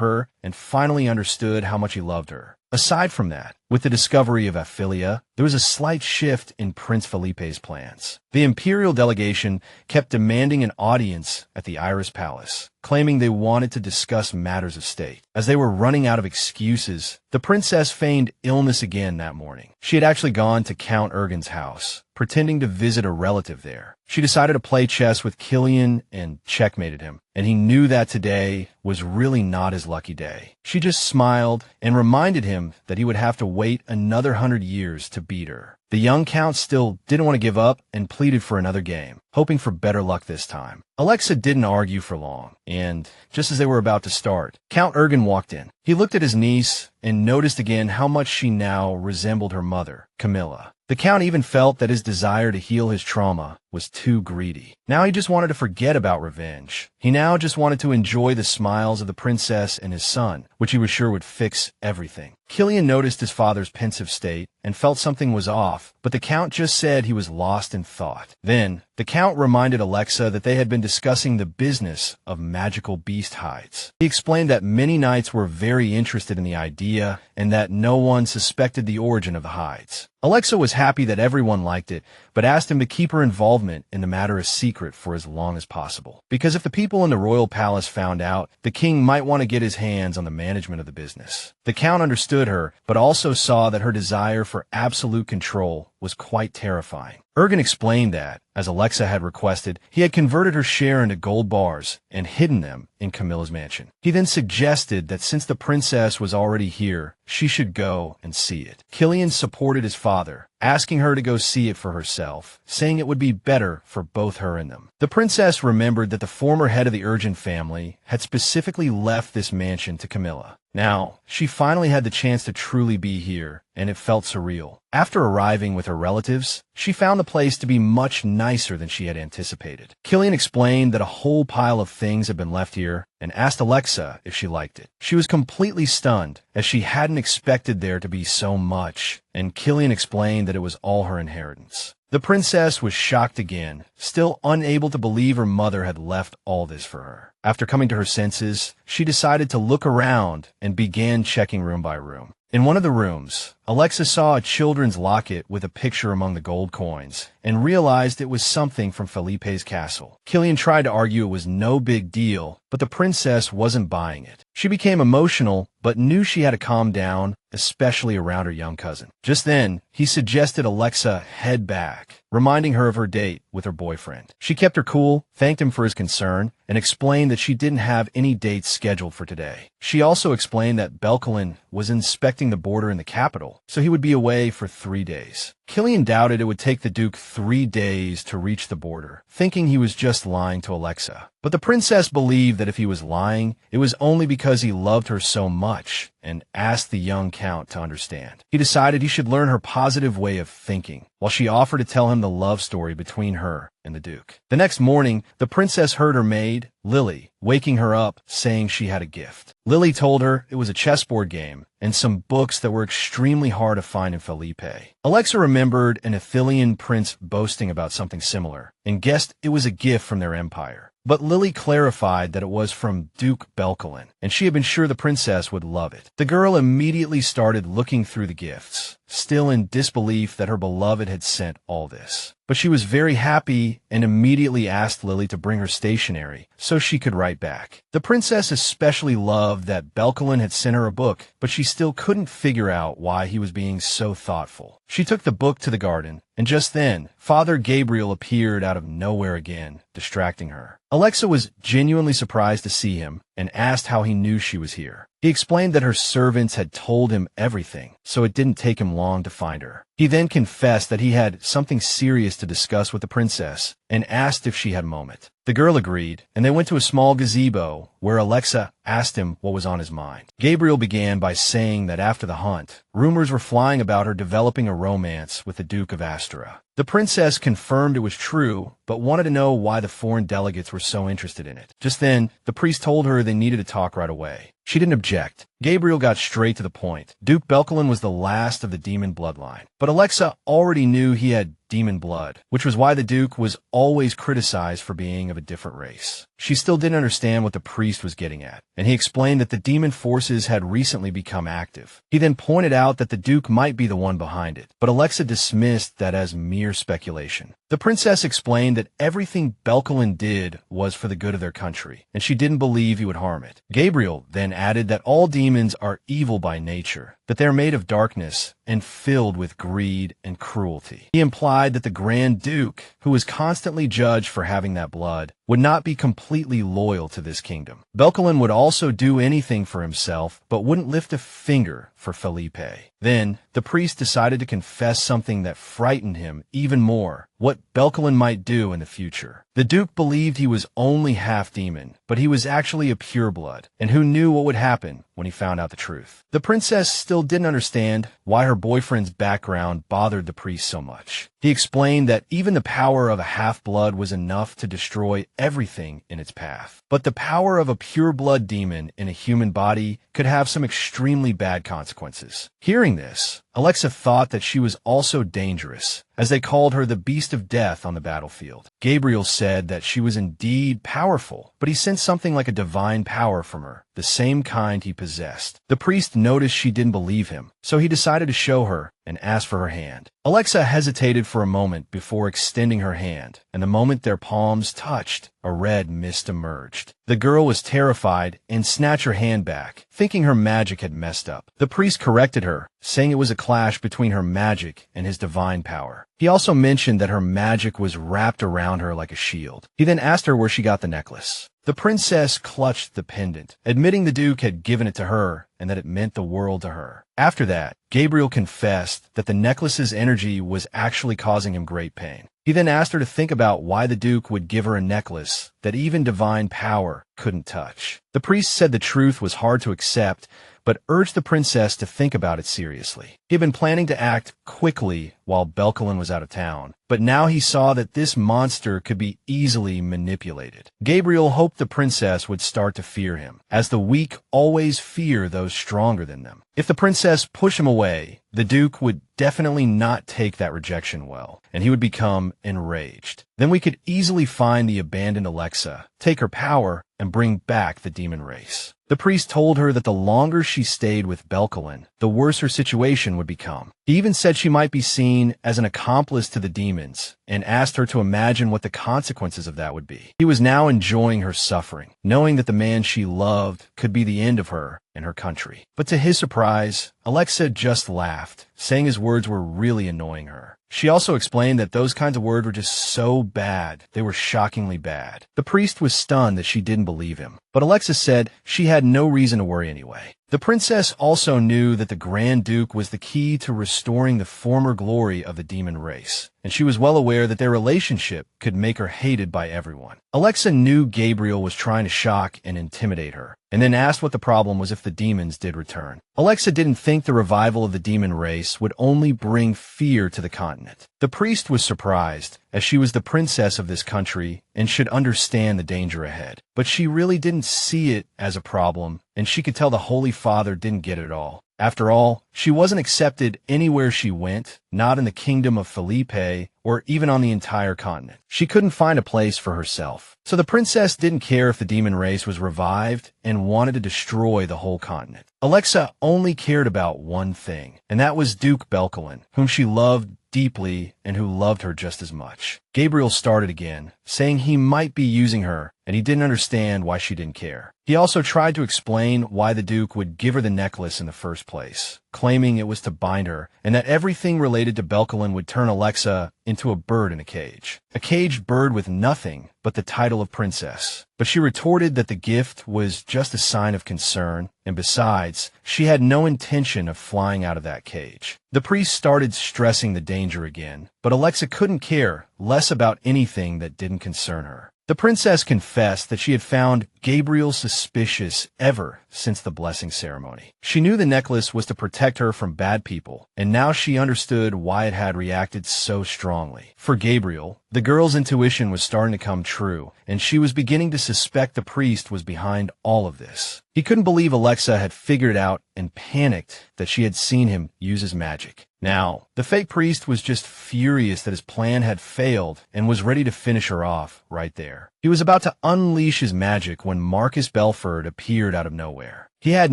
her, and finally understood how much he loved her. Aside from that, with the discovery of Aphilia, there was a slight shift in Prince Felipe's plans. The imperial delegation kept demanding an audience at the Iris Palace, claiming they wanted to discuss matters of state. As they were running out of excuses, the princess feigned illness again that morning. She had actually gone to Count Ergen's house, pretending to visit a relative there. She decided to play chess with Killian and checkmated him, and he knew that today was really not his lucky day. She just smiled and reminded him that he would have to wait another 100 years to beat her. The young count still didn't want to give up and pleaded for another game, hoping for better luck this time. Alexa didn't argue for long, and just as they were about to start, Count Ergen walked in. He looked at his niece and noticed again how much she now resembled her mother, Camilla. The count even felt that his desire to heal his trauma was too greedy. Now he just wanted to forget about revenge. He now just wanted to enjoy the smiles of the princess and his son, which he was sure would fix everything. Killian noticed his father's pensive state and felt something was off, but the count just said he was lost in thought. Then, the count reminded Alexa that they had been discussing the business of magical beast hides. He explained that many knights were very interested in the idea and that no one suspected the origin of the hides. Alexa was happy that everyone liked it, but asked him to keep her involvement in the matter a secret for as long as possible. Because if the people in the royal palace found out, the king might want to get his hands on the management of the business. The count understood her, but also saw that her desire for absolute control was quite terrifying. Ergen explained that, as Alexa had requested, he had converted her share into gold bars and hidden them in Camilla's mansion. He then suggested that since the princess was already here, she should go and see it. Killian supported his father, asking her to go see it for herself, saying it would be better for both her and them. The princess remembered that the former head of the Ergen family had specifically left this mansion to Camilla. Now, she finally had the chance to truly be here, and it felt surreal. After arriving with her relatives, she found the place to be much nicer than she had anticipated. Killian explained that a whole pile of things had been left here and asked Alexa if she liked it. She was completely stunned, as she hadn't expected there to be so much, and Killian explained that it was all her inheritance. The princess was shocked again, still unable to believe her mother had left all this for her. After coming to her senses, she decided to look around and began checking room by room. In one of the rooms, Alexa saw a children's locket with a picture among the gold coins and realized it was something from Felipe's castle. Killian tried to argue it was no big deal, but the princess wasn't buying it. She became emotional, but knew she had to calm down, especially around her young cousin. Just then, he suggested Alexa head back, reminding her of her date with her boyfriend. She kept her cool, thanked him for his concern, and explained that she didn't have any dates scheduled for today. She also explained that Belkalon was inspecting the border in the capital, so he would be away for 3 days. Killian doubted it would take the Duke 3 days to reach the border, thinking he was just lying to Alexa. But the princess believed that if he was lying, it was only because he loved her so much and asked the young count to understand. He decided he should learn her positive way of thinking, while she offered to tell him the love story between her and the Duke. The next morning, the princess heard her maid, Lily, waking her up, saying she had a gift. Lily told her it was a chessboard game and some books that were extremely hard to find in Felipe. Alexa remembered an Athelian prince boasting about something similar and guessed it was a gift from their empire. But Lily clarified that it was from Duke Belkalon, and she had been sure the princess would love it. The girl immediately started looking through the gifts, still in disbelief that her beloved had sent all this. But she was very happy and immediately asked Lily to bring her stationery so she could write back. The princess especially loved that Belkalon had sent her a book, but she still couldn't figure out why he was being so thoughtful. She took the book to the garden, and just then, Father Gabriel appeared out of nowhere again, distracting her. Alexa was genuinely surprised to see him and asked how he knew she was here. He explained that her servants had told him everything, so it didn't take him long to find her. He then confessed that he had something serious to discuss with the princess and asked if she had a moment. The girl agreed, and they went to a small gazebo where Alexa asked him what was on his mind. Gabriel began by saying that after the hunt, rumors were flying about her developing a romance with the Duke of Astura. The princess confirmed it was true, but wanted to know why the foreign delegates were so interested in it. Just then, the priest told her they needed to talk right away. She didn't object. Gabriel got straight to the point. Duke Belkalon was the last of the demon bloodline, but Alexa already knew he had demon blood, which was why the Duke was always criticized for being of a different race. she still didn't understand what the priest was getting at, and he explained that the demon forces had recently become active. He then pointed out that the Duke might be the one behind it, but Alexa dismissed that as mere speculation. The princess explained that everything Belkalon did was for the good of their country, and she didn't believe he would harm it. Gabriel then added that all demons are evil by nature, that they are made of darkness and filled with greed and cruelty. He implied that the Grand Duke, who was constantly judged for having that blood, would not be completely loyal to this kingdom. Belkalon would also do anything for himself, but wouldn't lift a finger for Felipe. Then, the priest decided to confess something that frightened him even more, what Belkalon might do in the future. The Duke believed he was only half demon, but he was actually a pureblood, and who knew what would happen when he found out the truth. The princess still didn't understand why her boyfriend's background bothered the priest so much. He explained that even the power of a half-blood was enough to destroy everything in its path. But the power of a pure-blood demon in a human body could have some extremely bad consequences. Hearing this, Alexa thought that she was also dangerous, as they called her the Beast of Death on the battlefield. Gabriel said that she was indeed powerful, but he sensed something like a divine power from her, the same kind he possessed. The priest noticed she didn't believe him, so he decided to show her and asked for her hand. Alexa hesitated for a moment before extending her hand, and the moment their palms touched, a red mist emerged. The girl was terrified and snatched her hand back, thinking her magic had messed up. The priest corrected her, saying it was a clash between her magic and his divine power. He also mentioned that her magic was wrapped around her like a shield. He then asked her where she got the necklace. The princess clutched the pendant, admitting the Duke had given it to her and that it meant the world to her. After that, Gabriel confessed that the necklace's energy was actually causing him great pain. He then asked her to think about why the Duke would give her a necklace that even divine power couldn't touch. The priest said the truth was hard to accept, but urged the princess to think about it seriously. He had been planning to act quickly while Belkalon was out of town, but now he saw that this monster could be easily manipulated. Gabriel hoped the princess would start to fear him, as the weak always fear those stronger than them. If the princess pushed him away, the Duke would definitely not take that rejection well, and he would become enraged. Then we could easily find the abandoned Alexa, take her power, and bring back the demon race. The priest told her that the longer she stayed with Belkalon, the worse her situation would become. He even said she might be seen as an accomplice to the demons, and asked her to imagine what the consequences of that would be. He was now enjoying her suffering, knowing that the man she loved could be the end of her and her country. But to his surprise, Alexa just laughed, saying his words were really annoying her. She also explained that those kinds of words were just so bad, they were shockingly bad. The priest was stunned that she didn't believe him, but Alexa said she had no reason to worry anyway. The princess also knew that the Grand Duke was the key to restoring the former glory of the demon race, and she was well aware that their relationship could make her hated by everyone. Alexa knew Gabriel was trying to shock and intimidate her, and then asked what the problem was if the demons did return. Alexa didn't think the revival of the demon race would only bring fear to the continent. The priest was surprised, as she was the princess of this country and should understand the danger ahead. But she really didn't see it as a problem, and she could tell the Holy Father didn't get it all. After all, she wasn't accepted anywhere she went, not in the kingdom of Felipe, or even on the entire continent. She couldn't find a place for herself. So the princess didn't care if the demon race was revived and wanted to destroy the whole continent. Alexa only cared about one thing, and that was Duke Belkalon, whom she loved deeply and who loved her just as much. Gabriel started again, saying he might be using her, and he didn't understand why she didn't care. He also tried to explain why the Duke would give her the necklace in the first place, claiming it was to bind her, and that everything related to Belkalon would turn Alexa into a bird in a cage. A caged bird with nothing but the title of princess. But she retorted that the gift was just a sign of concern, and besides, she had no intention of flying out of that cage. The priest started stressing the danger again, but Alexa couldn't care less about anything that didn't concern her. The princess confessed that she had found Gabriel suspicious ever since the blessing ceremony. She knew the necklace was to protect her from bad people, and now she understood why it had reacted so strongly. For Gabriel, the girl's intuition was starting to come true, and she was beginning to suspect the priest was behind all of this. He couldn't believe Alexa had figured it out and panicked that she had seen him use his magic. Now, the fake priest was just furious that his plan had failed and was ready to finish her off right there. He was about to unleash his magic when Marquis Belfort appeared out of nowhere. He had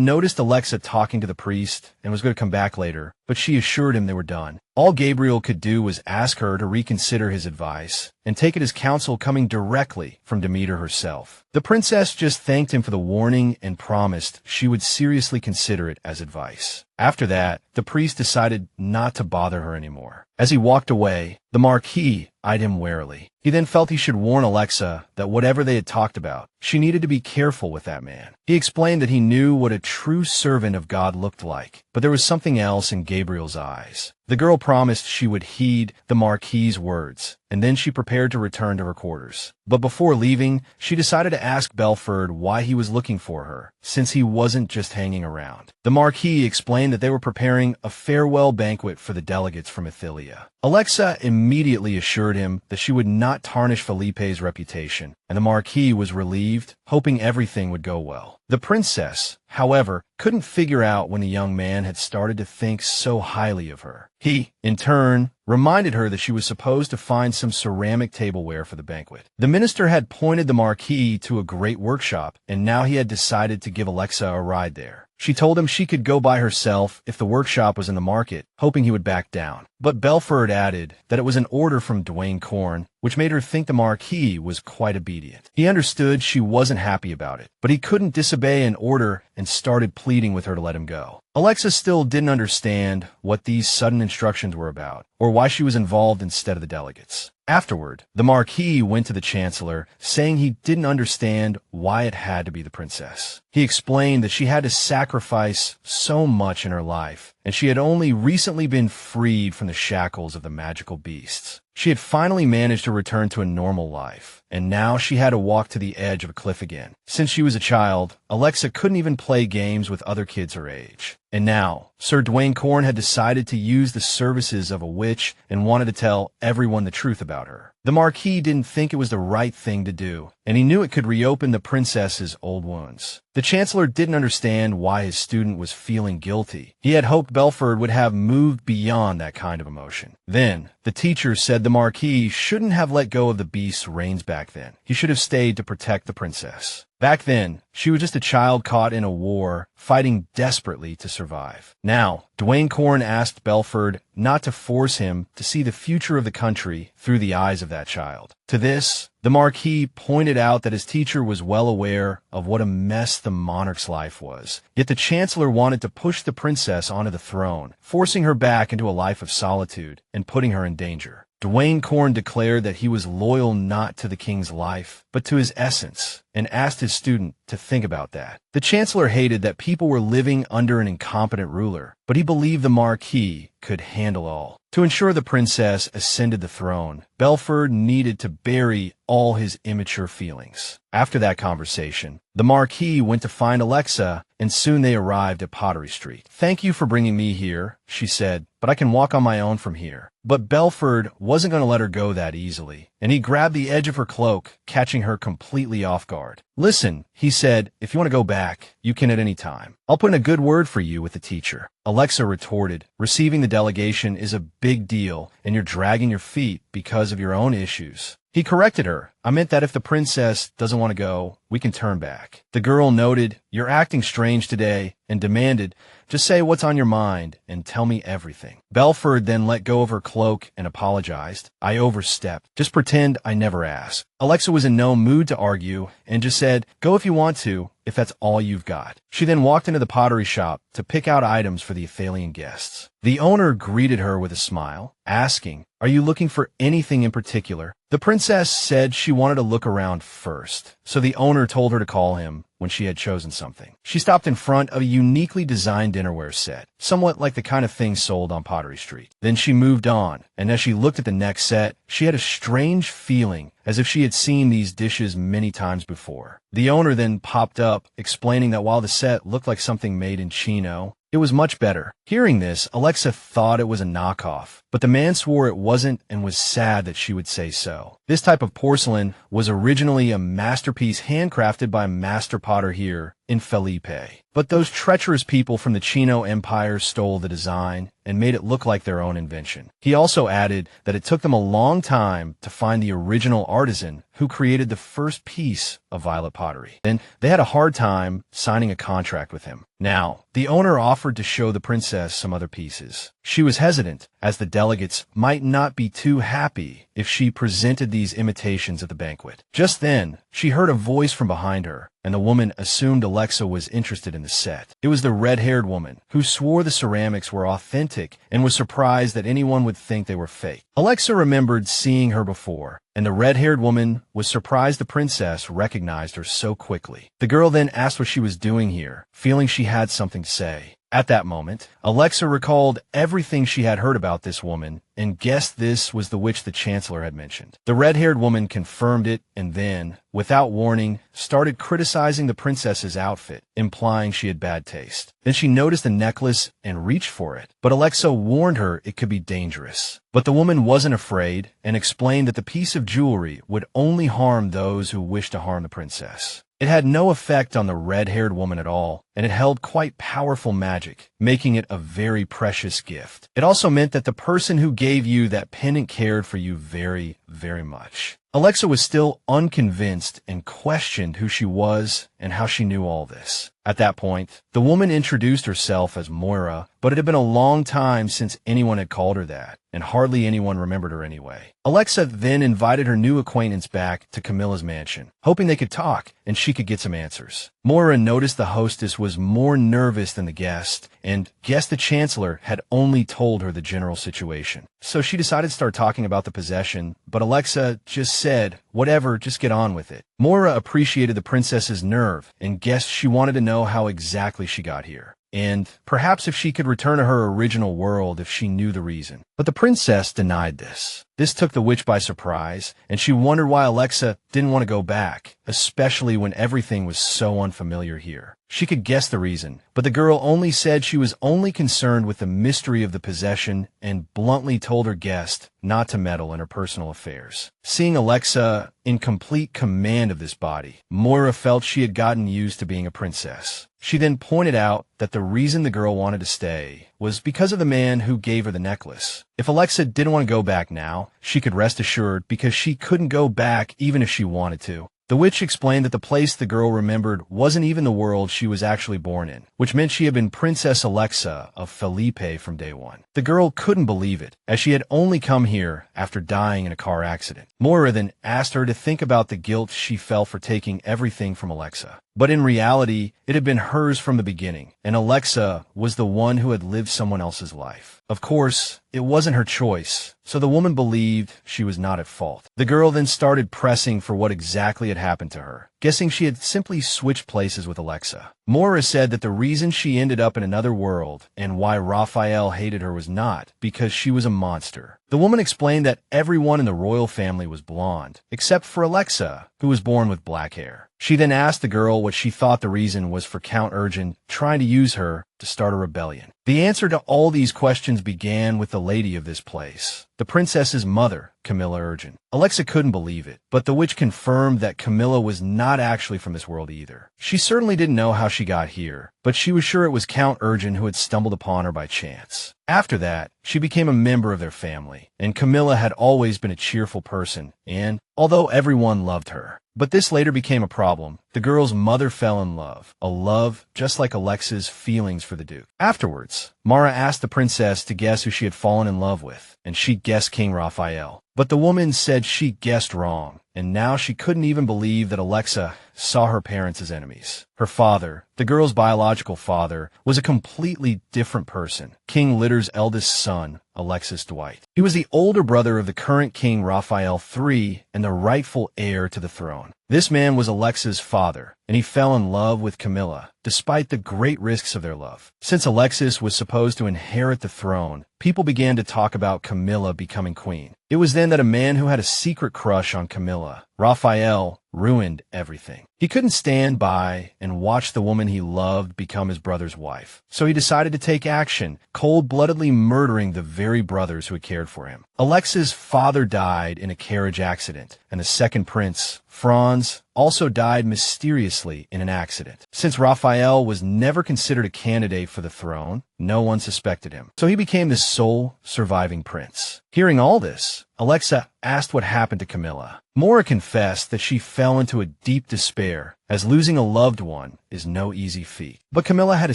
noticed Alexa talking to the priest and was going to come back later, but she assured him they were done. All Gabriel could do was ask her to reconsider his advice and take it as counsel coming directly from Demeter herself. The princess just thanked him for the warning and promised she would seriously consider it as advice. After that, the priest decided not to bother her anymore. As he walked away, the Marquis eyed him warily. He then felt he should warn Alexa that whatever they had talked about, she needed to be careful with that man. He explained that he knew what a true servant of God looked like, but there was something else in Gabriel's eyes. The girl promised she would heed the Marquis's words, and then she prepared to return to her quarters. But before leaving, she decided to ask Belfort why he was looking for her, since he wasn't just hanging around. The Marquis explained that they were preparing a farewell banquet for the delegates from Athelia. Alexa immediately assured him that she would not tarnish Felipe's reputation, and the Marquis was relieved, hoping everything would go well. The princess, however, couldn't figure out when the young man had started to think so highly of her. He, in turn, reminded her that she was supposed to find some ceramic tableware for the banquet. The minister had pointed the Marquis to a great workshop, and now he had decided to give Alexa a ride there. She told him she could go by herself if the workshop was in the market, hoping he would back down. But Belfort added that it was an order from Dwayne Corn, which made her think the Marquis was quite obedient. He understood she wasn't happy about it, but he couldn't disobey an order and started pleading with her to let him go. Alexa still didn't understand what these sudden instructions were about, or why she was involved instead of the delegates. Afterward, the Marquis went to the Chancellor, saying he didn't understand why it had to be the princess. He explained that she had to sacrifice so much in her life, and she had only recently been freed from the shackles of the magical beasts. She had finally managed to return to a normal life, and now she had to walk to the edge of a cliff again. Since she was a child, Alexa couldn't even play games with other kids her age. And now, Sir Dwayne Corn had decided to use the services of a witch and wanted to tell everyone the truth about her. The Marquis didn't think it was the right thing to do, and he knew it could reopen the princess's old wounds. The Chancellor didn't understand why his student was feeling guilty. He had hoped Belfort would have moved beyond that kind of emotion. Then, the teacher said the Marquis shouldn't have let go of the beast's reins back then. He should have stayed to protect the princess. Back then, she was just a child caught in a war, fighting desperately to survive. Now, Dwayne Corn asked Belfort not to force him to see the future of the country through the eyes of that child. To this, the Marquis pointed out that his teacher was well aware of what a mess the monarch's life was. Yet the Chancellor wanted to push the princess onto the throne, forcing her back into a life of solitude and putting her in danger. Dwayne Corn declared that he was loyal not to the king's life, but to his essence, and asked his student to think about that. The Chancellor hated that people were living under an incompetent ruler, but he believed the Marquis could handle all. To ensure the princess ascended the throne, Belfort needed to bury all his immature feelings. After that conversation, the Marquis went to find Alexa, and soon they arrived at Pottery Street. "Thank you for bringing me here," she said, "but I can walk on my own from here." But Belfort wasn't going to let her go that easily, and he grabbed the edge of her cloak, catching her completely off guard. "Listen," he said, "if you want to go back, you can at any time. I'll put in a good word for you with the teacher." Alexa retorted, "Receiving the delegation is a big deal, and you're dragging your feet because of your own issues." He corrected her. "I meant that if the princess doesn't want to go, we can turn back." The girl noted, "You're acting strange today," and demanded, "Just say what's on your mind and tell me everything." Belfort then let go of her cloak and apologized. "I overstepped. Just pretend I never asked." Alexa was in no mood to argue and just said, "Go if you want to, if that's all you've got." She then walked into the pottery shop to pick out items for the Athelian guests. The owner greeted her with a smile, asking, "Are you looking for anything in particular?" The princess said she wanted to look around first, so the owner told her to call him when she had chosen something. She stopped in front of a uniquely designed dinnerware set, somewhat like the kind of thing sold on Pottery Street. Then she moved on, and as she looked at the next set, she had a strange feeling as if she had seen these dishes many times before. The owner then popped up, explaining that while the set looked like something made in Chino, it was much better. Hearing this, Alexa thought it was a knockoff, but the man swore it wasn't and was sad that she would say so. This type of porcelain was originally a masterpiece handcrafted by a master potter here in Felipe. But those treacherous people from the Chino Empire stole the design and made it look like their own invention. He also added that it took them a long time to find the original artisan who created the first piece of violet pottery. Then they had a hard time signing a contract with him. Now, the owner offered to show the princess some other pieces. She was hesitant, as the delegates might not be too happy if she presented these imitations at the banquet. Just then, she heard a voice from behind her, and the woman assumed Alexa was interested in the set. It was the red-haired woman, who swore the ceramics were authentic and was surprised that anyone would think they were fake. Alexa remembered seeing her before, and the red-haired woman was surprised the princess recognized her so quickly. The girl then asked what she was doing here, feeling she had something to say. At that moment, Alexa recalled everything she had heard about this woman and guessed this was the witch the Chancellor had mentioned. The red-haired woman confirmed it and then, without warning, started criticizing the princess's outfit, implying she had bad taste. Then she noticed the necklace and reached for it, but Alexa warned her it could be dangerous. But the woman wasn't afraid and explained that the piece of jewelry would only harm those who wished to harm the princess. It had no effect on the red-haired woman at all, and it held quite powerful magic, making it a very precious gift. It also meant that the person who gave you that pendant cared for you very, very much. Alexa was still unconvinced and questioned who she was and how she knew all this. At that point, the woman introduced herself as Moira, but it had been a long time since anyone had called her that, and hardly anyone remembered her anyway. Alexa then invited her new acquaintance back to Camilla's mansion, hoping they could talk and she could get some answers. Moira noticed the hostess was more nervous than the guest, and guessed the Chancellor had only told her the general situation. So she decided to start talking about the possession, but Alexa just said, "Whatever, just get on with it." Moira appreciated the princess's nerve and guessed she wanted to know how exactly she got here, and perhaps if she could return to her original world if she knew the reason. But the princess denied this. This took the witch by surprise, and she wondered why Alexa didn't want to go back, especially when everything was so unfamiliar here. She could guess the reason, but the girl only said she was only concerned with the mystery of the possession and bluntly told her guest not to meddle in her personal affairs. Seeing Alexa in complete command of this body, Moira felt she had gotten used to being a princess. She then pointed out that the reason the girl wanted to stay was because of the man who gave her the necklace. If Alexa didn't want to go back now, she could rest assured because she couldn't go back even if she wanted to. The witch explained that the place the girl remembered wasn't even the world she was actually born in, which meant she had been Princess Alexa of Felipe from day one. The girl couldn't believe it, as she had only come here after dying in a car accident. Moira then asked her to think about the guilt she felt for taking everything from Alexa. But in reality, it had been hers from the beginning, and Alexa was the one who had lived someone else's life. Of course, it wasn't her choice, so the woman believed she was not at fault. The girl then started pressing for what exactly had happened to her, guessing she had simply switched places with Alexa. Moira said that the reason she ended up in another world and why Raphael hated her was not because she was a monster. The woman explained that everyone in the royal family was blonde, except for Alexa, who was born with black hair. She then asked the girl what she thought the reason was for Count Urgent trying to use her to start a rebellion. The answer to all these questions began with the lady of this place, the princess's mother, Camilla Urgent. Alexa couldn't believe it, but the witch confirmed that Camilla was not actually from this world either. She certainly didn't know how she got here, but she was sure it was Count Urgent who had stumbled upon her by chance. After that, she became a member of their family, and Camilla had always been a cheerful person, and although everyone loved her. But this later became a problem. The girl's mother fell in love, a love just like Alexa's feelings for the Duke. Afterwards, Mara asked the princess to guess who she had fallen in love with, and she guessed King Raphael. But the woman said she guessed wrong, and now she couldn't even believe that Alexa saw her parents as enemies. Her father, the girl's biological father, was a completely different person, King Litter's eldest son, Alexis Dwight. He was the older brother of the current King Raphael III and the rightful heir to the throne. This man was Alexa's father, and he fell in love with Camilla, despite the great risks of their love. Since Alexis was supposed to inherit the throne, people began to talk about Camilla becoming queen. It was then that a man who had a secret crush on Camilla, Raphael, ruined everything. He couldn't stand by and watch the woman he loved become his brother's wife. So he decided to take action, cold-bloodedly murdering the very brothers who had cared for him. Alexa's father died in a carriage accident, and the second prince Franz, also died mysteriously in an accident. Since Raphael was never considered a candidate for the throne, no one suspected him. So he became the sole surviving prince. Hearing all this, Alexa asked what happened to Camilla. Mora confessed that she fell into a deep despair, as losing a loved one is no easy feat. But Camilla had a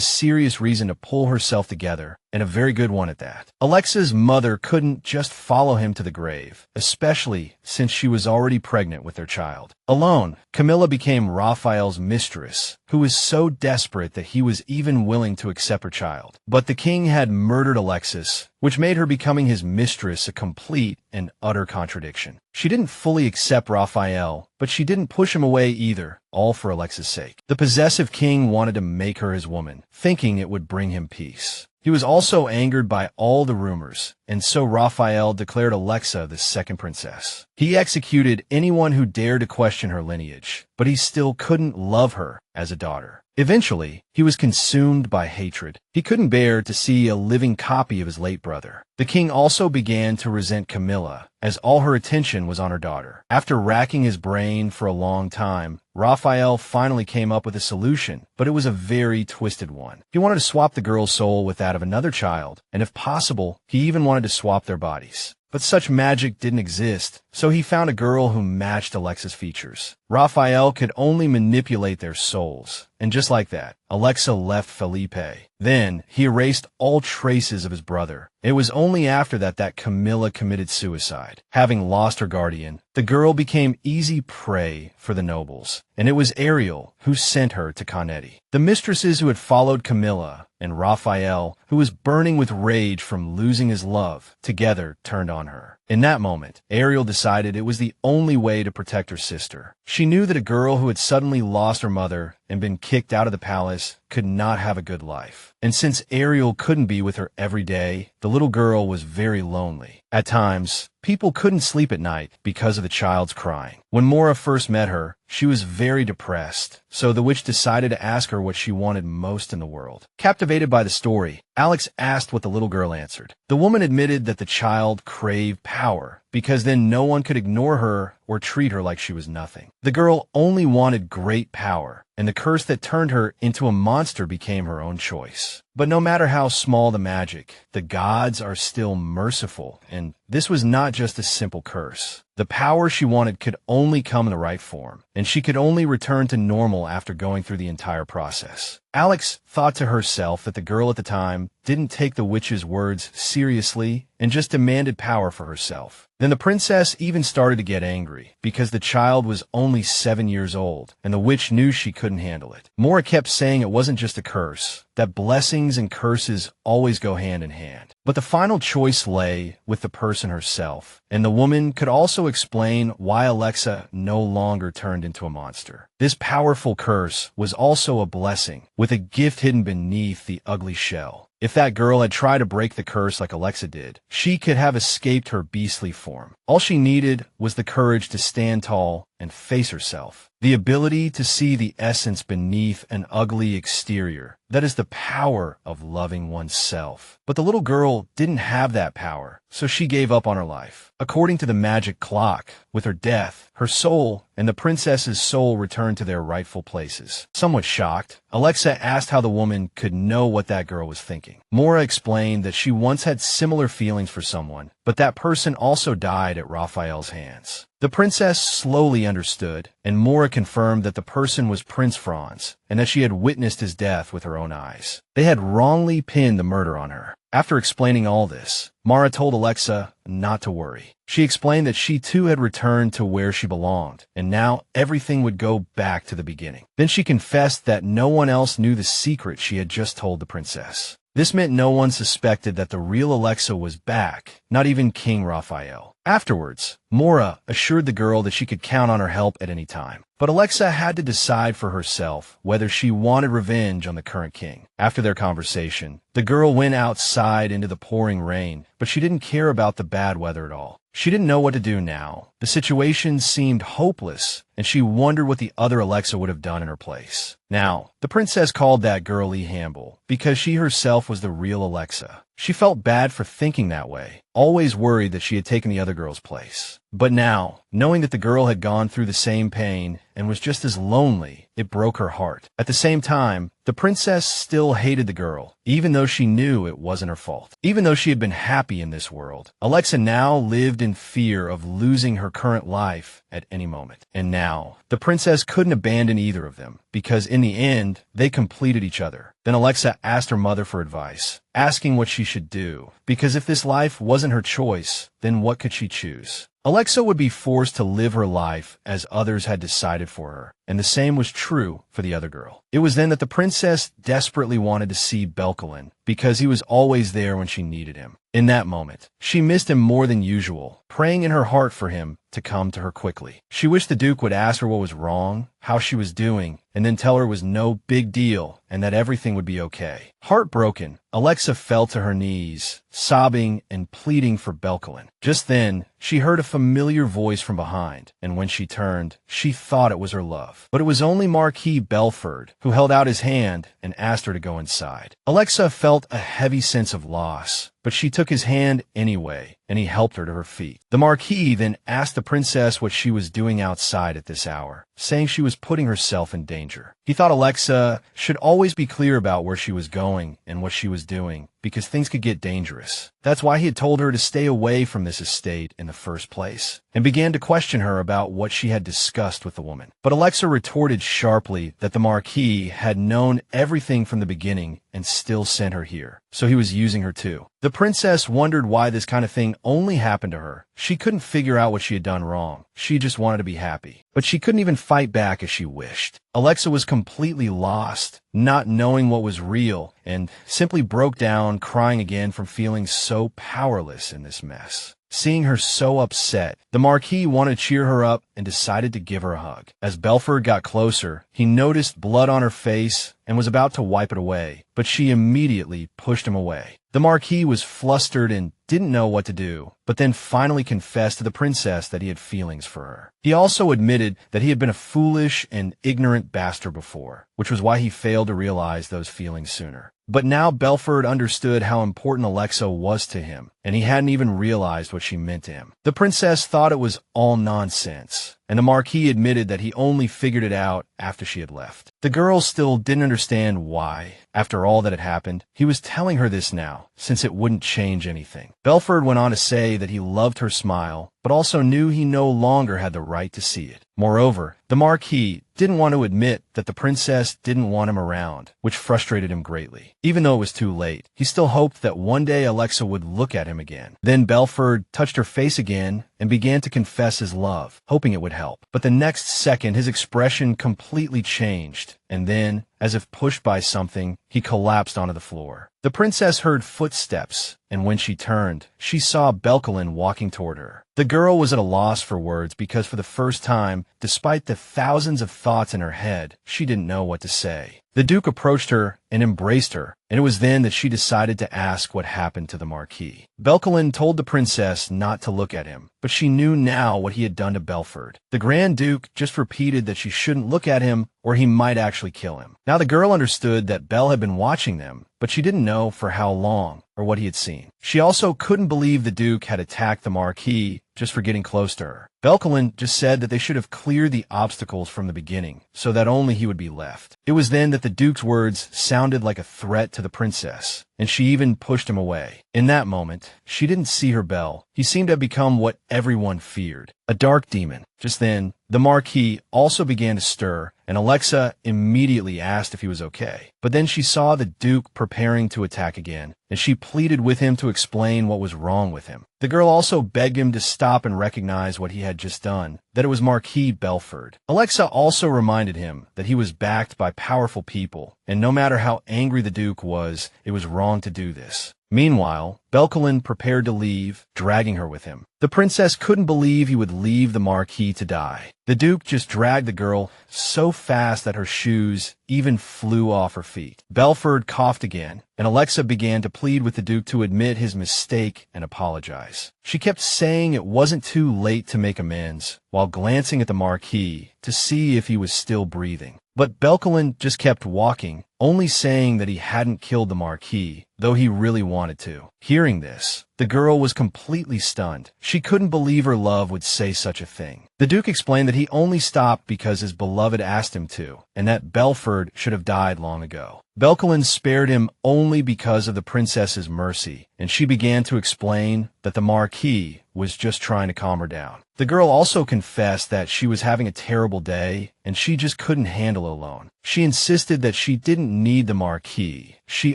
serious reason to pull herself together, and a very good one at that. Alexa's mother couldn't just follow him to the grave, especially since she was already pregnant with their child. Alone, Camilla became Raphael's mistress, who was so desperate that he was even willing to accept her child. But the king had murdered Alexis, which made her becoming his mistress a complete and utter contradiction. She didn't fully accept Raphael, but she didn't push him away either, all for Alexis' sake. The possessive king wanted to make her his woman, thinking it would bring him peace. He was also angered by all the rumors, and so Raphael declared Alexa the second princess. He executed anyone who dared to question her lineage, but he still couldn't love her as a daughter. Eventually, he was consumed by hatred. He couldn't bear to see a living copy of his late brother. The king also began to resent Camilla, as all her attention was on her daughter. After racking his brain for a long time, Raphael finally came up with a solution, but it was a very twisted one. He wanted to swap the girl's soul with that of another child, and if possible, he even wanted to swap their bodies. But such magic didn't exist, so he found a girl who matched Alexa's features. Raphael could only manipulate their souls, and just like that, Alexa left Felipe. Then, he erased all traces of his brother. It was only after that Camilla committed suicide. Having lost her guardian, the girl became easy prey for the nobles, and it was Ariel who sent her to Canetti. The mistresses who had followed Camilla and Raphael, who was burning with rage from losing his love, together turned on her. In that moment, Ariel decided it was the only way to protect her sister. She knew that a girl who had suddenly lost her mother and been kicked out of the palace could not have a good life. And since Ariel couldn't be with her every day, the little girl was very lonely. At times, people couldn't sleep at night because of the child's crying. When Mora first met her, she was very depressed, so the witch decided to ask her what she wanted most in the world. Captivated by the story, Alex asked what the little girl answered. The woman admitted that the child craved power, because then no one could ignore her or treat her like she was nothing. The girl only wanted great power, and the curse that turned her into a monster became her own choice. But no matter how small the magic, the gods are still merciful, and this was not just a simple curse. The power she wanted could only come in the right form, and she could only return to normal after going through the entire process. Alex thought to herself that the girl at the time didn't take the witch's words seriously and just demanded power for herself. Then the princess even started to get angry because the child was only 7 years old, and the witch knew she couldn't handle it. Mora kept saying it wasn't just a curse, that blessings and curses always go hand in hand. But the final choice lay with the person herself, and the woman could also explain why Alexa no longer turned into a monster. This powerful curse was also a blessing, with a gift hidden beneath the ugly shell. If that girl had tried to break the curse like Alexa did, she could have escaped her beastly form. All she needed was the courage to stand tall and face herself. The ability to see the essence beneath an ugly exterior. That is the power of loving oneself. But the little girl didn't have that power, so she gave up on her life. According to the magic clock, with her death, her soul and the princess's soul returned to their rightful places. Somewhat shocked, Alexa asked how the woman could know what that girl was thinking. Mora explained that she once had similar feelings for someone, but that person also died at Raphael's hands. The princess slowly understood, and Mora confirmed that the person was Prince Franz, and that she had witnessed his death with her own eyes. They had wrongly pinned the murder on her. After explaining all this, Mara told Alexa not to worry. She explained that she too had returned to where she belonged, and now everything would go back to the beginning. Then she confessed that no one else knew the secret she had just told the princess. This meant no one suspected that the real Alexa was back, not even King Raphael. Afterwards, Mora assured the girl that she could count on her help at any time. But Alexa had to decide for herself whether she wanted revenge on the current king. After their conversation, the girl went outside into the pouring rain, but she didn't care about the bad weather at all. She didn't know what to do now. The situation seemed hopeless, and she wondered what the other Alexa would have done in her place. Now, the princess called that girl E. Hamble, because she herself was the real Alexa. She felt bad for thinking that way, always worried that she had taken the other girl's place. But now, knowing that the girl had gone through the same pain and was just as lonely, it broke her heart. At the same time, the princess still hated the girl, even though she knew it wasn't her fault. Even though she had been happy in this world, Alexa now lived in fear of losing her current life at any moment. And now, the princess couldn't abandon either of them, because in the end, they completed each other. Then Alexa asked her mother for advice, asking what she should do, because if this life wasn't her choice, then what could she choose? Alexa would be forced to live her life as others had decided for her, and the same was true for the other girl. It was then that the princess desperately wanted to see Belkalon, because he was always there when she needed him. In that moment, she missed him more than usual, praying in her heart for him to come to her quickly. She wished the Duke would ask her what was wrong, how she was doing, and then tell her it was no big deal and that everything would be okay. Heartbroken, Alexa fell to her knees, sobbing and pleading for Belkalon. Just then, she heard a familiar voice from behind, and when she turned, she thought it was her love. But it was only Marquis Belfort, who held out his hand and asked her to go inside. Alexa felt a heavy sense of loss, but she took his hand anyway, and he helped her to her feet. The Marquis then asked the princess what she was doing outside at this hour, saying she was putting herself in danger. He thought Alexa should always be clear about where she was going and what she was doing, because things could get dangerous. That's why he had told her to stay away from this estate in the first place, and began to question her about what she had discussed with the woman. But Alexa retorted sharply that the Marquis had known everything from the beginning and still sent her here, so he was using her too. The princess wondered why this kind of thing only happened to her. She couldn't figure out what she had done wrong. She just wanted to be happy. But she couldn't even fight back as she wished. Alexa was completely lost, not knowing what was real, and simply broke down, crying again from feeling so powerless in this mess. Seeing her so upset, the Marquis wanted to cheer her up and decided to give her a hug. As Belfort got closer, he noticed blood on her face and was about to wipe it away, but she immediately pushed him away. The Marquis was flustered and didn't know what to do, but then finally confessed to the princess that he had feelings for her. He also admitted that he had been a foolish and ignorant bastard before, which was why he failed to realize those feelings sooner. But now Belfort understood how important Alexa was to him, and he hadn't even realized what she meant to him. The princess thought it was all nonsense, and the Marquis admitted that he only figured it out after she had left. The girl still didn't understand why. After all that had happened, he was telling her this now, since it wouldn't change anything. Belfort went on to say that he loved her smile, but also knew he no longer had the right to see it. Moreover, the Marquis didn't want to admit that the princess didn't want him around, which frustrated him greatly. Even though it was too late, he still hoped that one day Alexa would look at him again. Then Belfort touched her face again and began to confess his love, hoping it would help. But the next second, his expression completely changed, and then, as if pushed by something, he collapsed onto the floor. The princess heard footsteps, and when she turned, she saw Belkalon walking toward her. The girl was at a loss for words because for the first time, despite the thousands of thoughts in her head, she didn't know what to say. The Duke approached her and embraced her, and it was then that she decided to ask what happened to the Marquis. Belkalon told the princess not to look at him, but she knew now what he had done to Belfort. The Grand Duke just repeated that she shouldn't look at him or he might actually kill him. Now the girl understood that Bel had been watching them, but she didn't know for how long or what he had seen. She also couldn't believe the Duke had attacked the Marquis just for getting close to her. Belkalon just said that they should have cleared the obstacles from the beginning, so that only he would be left. It was then that the Duke's words sounded like a threat to the princess, and she even pushed him away. In that moment, she didn't see her Bel. He seemed to have become what everyone feared, a dark demon. Just then, the Marquis also began to stir, and Alexa immediately asked if he was okay. But then she saw the Duke preparing to attack again, and she pleaded with him to explain what was wrong with him. The girl also begged him to stop and recognize what he had just done, that it was Marquis Belfort. Alexa also reminded him that he was backed by powerful people, and no matter how angry the Duke was, it was wrong to do this. Meanwhile, Belkalon prepared to leave, dragging her with him. The princess couldn't believe he would leave the Marquis to die. The Duke just dragged the girl so fast that her shoes even flew off her feet. Belfort coughed again, and Alexa began to plead with the Duke to admit his mistake and apologize. She kept saying it wasn't too late to make amends, while glancing at the Marquis to see if he was still breathing. But Belkalon just kept walking, only saying that he hadn't killed the Marquis, though he really wanted to. Hearing this, The girl was completely stunned. She couldn't believe her love would say such a thing. The Duke explained that he only stopped because his beloved asked him to, and that Belfort should have died long ago. Belkalon spared him only because of the princess's mercy, and she began to explain that the Marquis was just trying to calm her down. The girl also confessed that she was having a terrible day, and she just couldn't handle it alone. She insisted that she didn't need the Marquis, she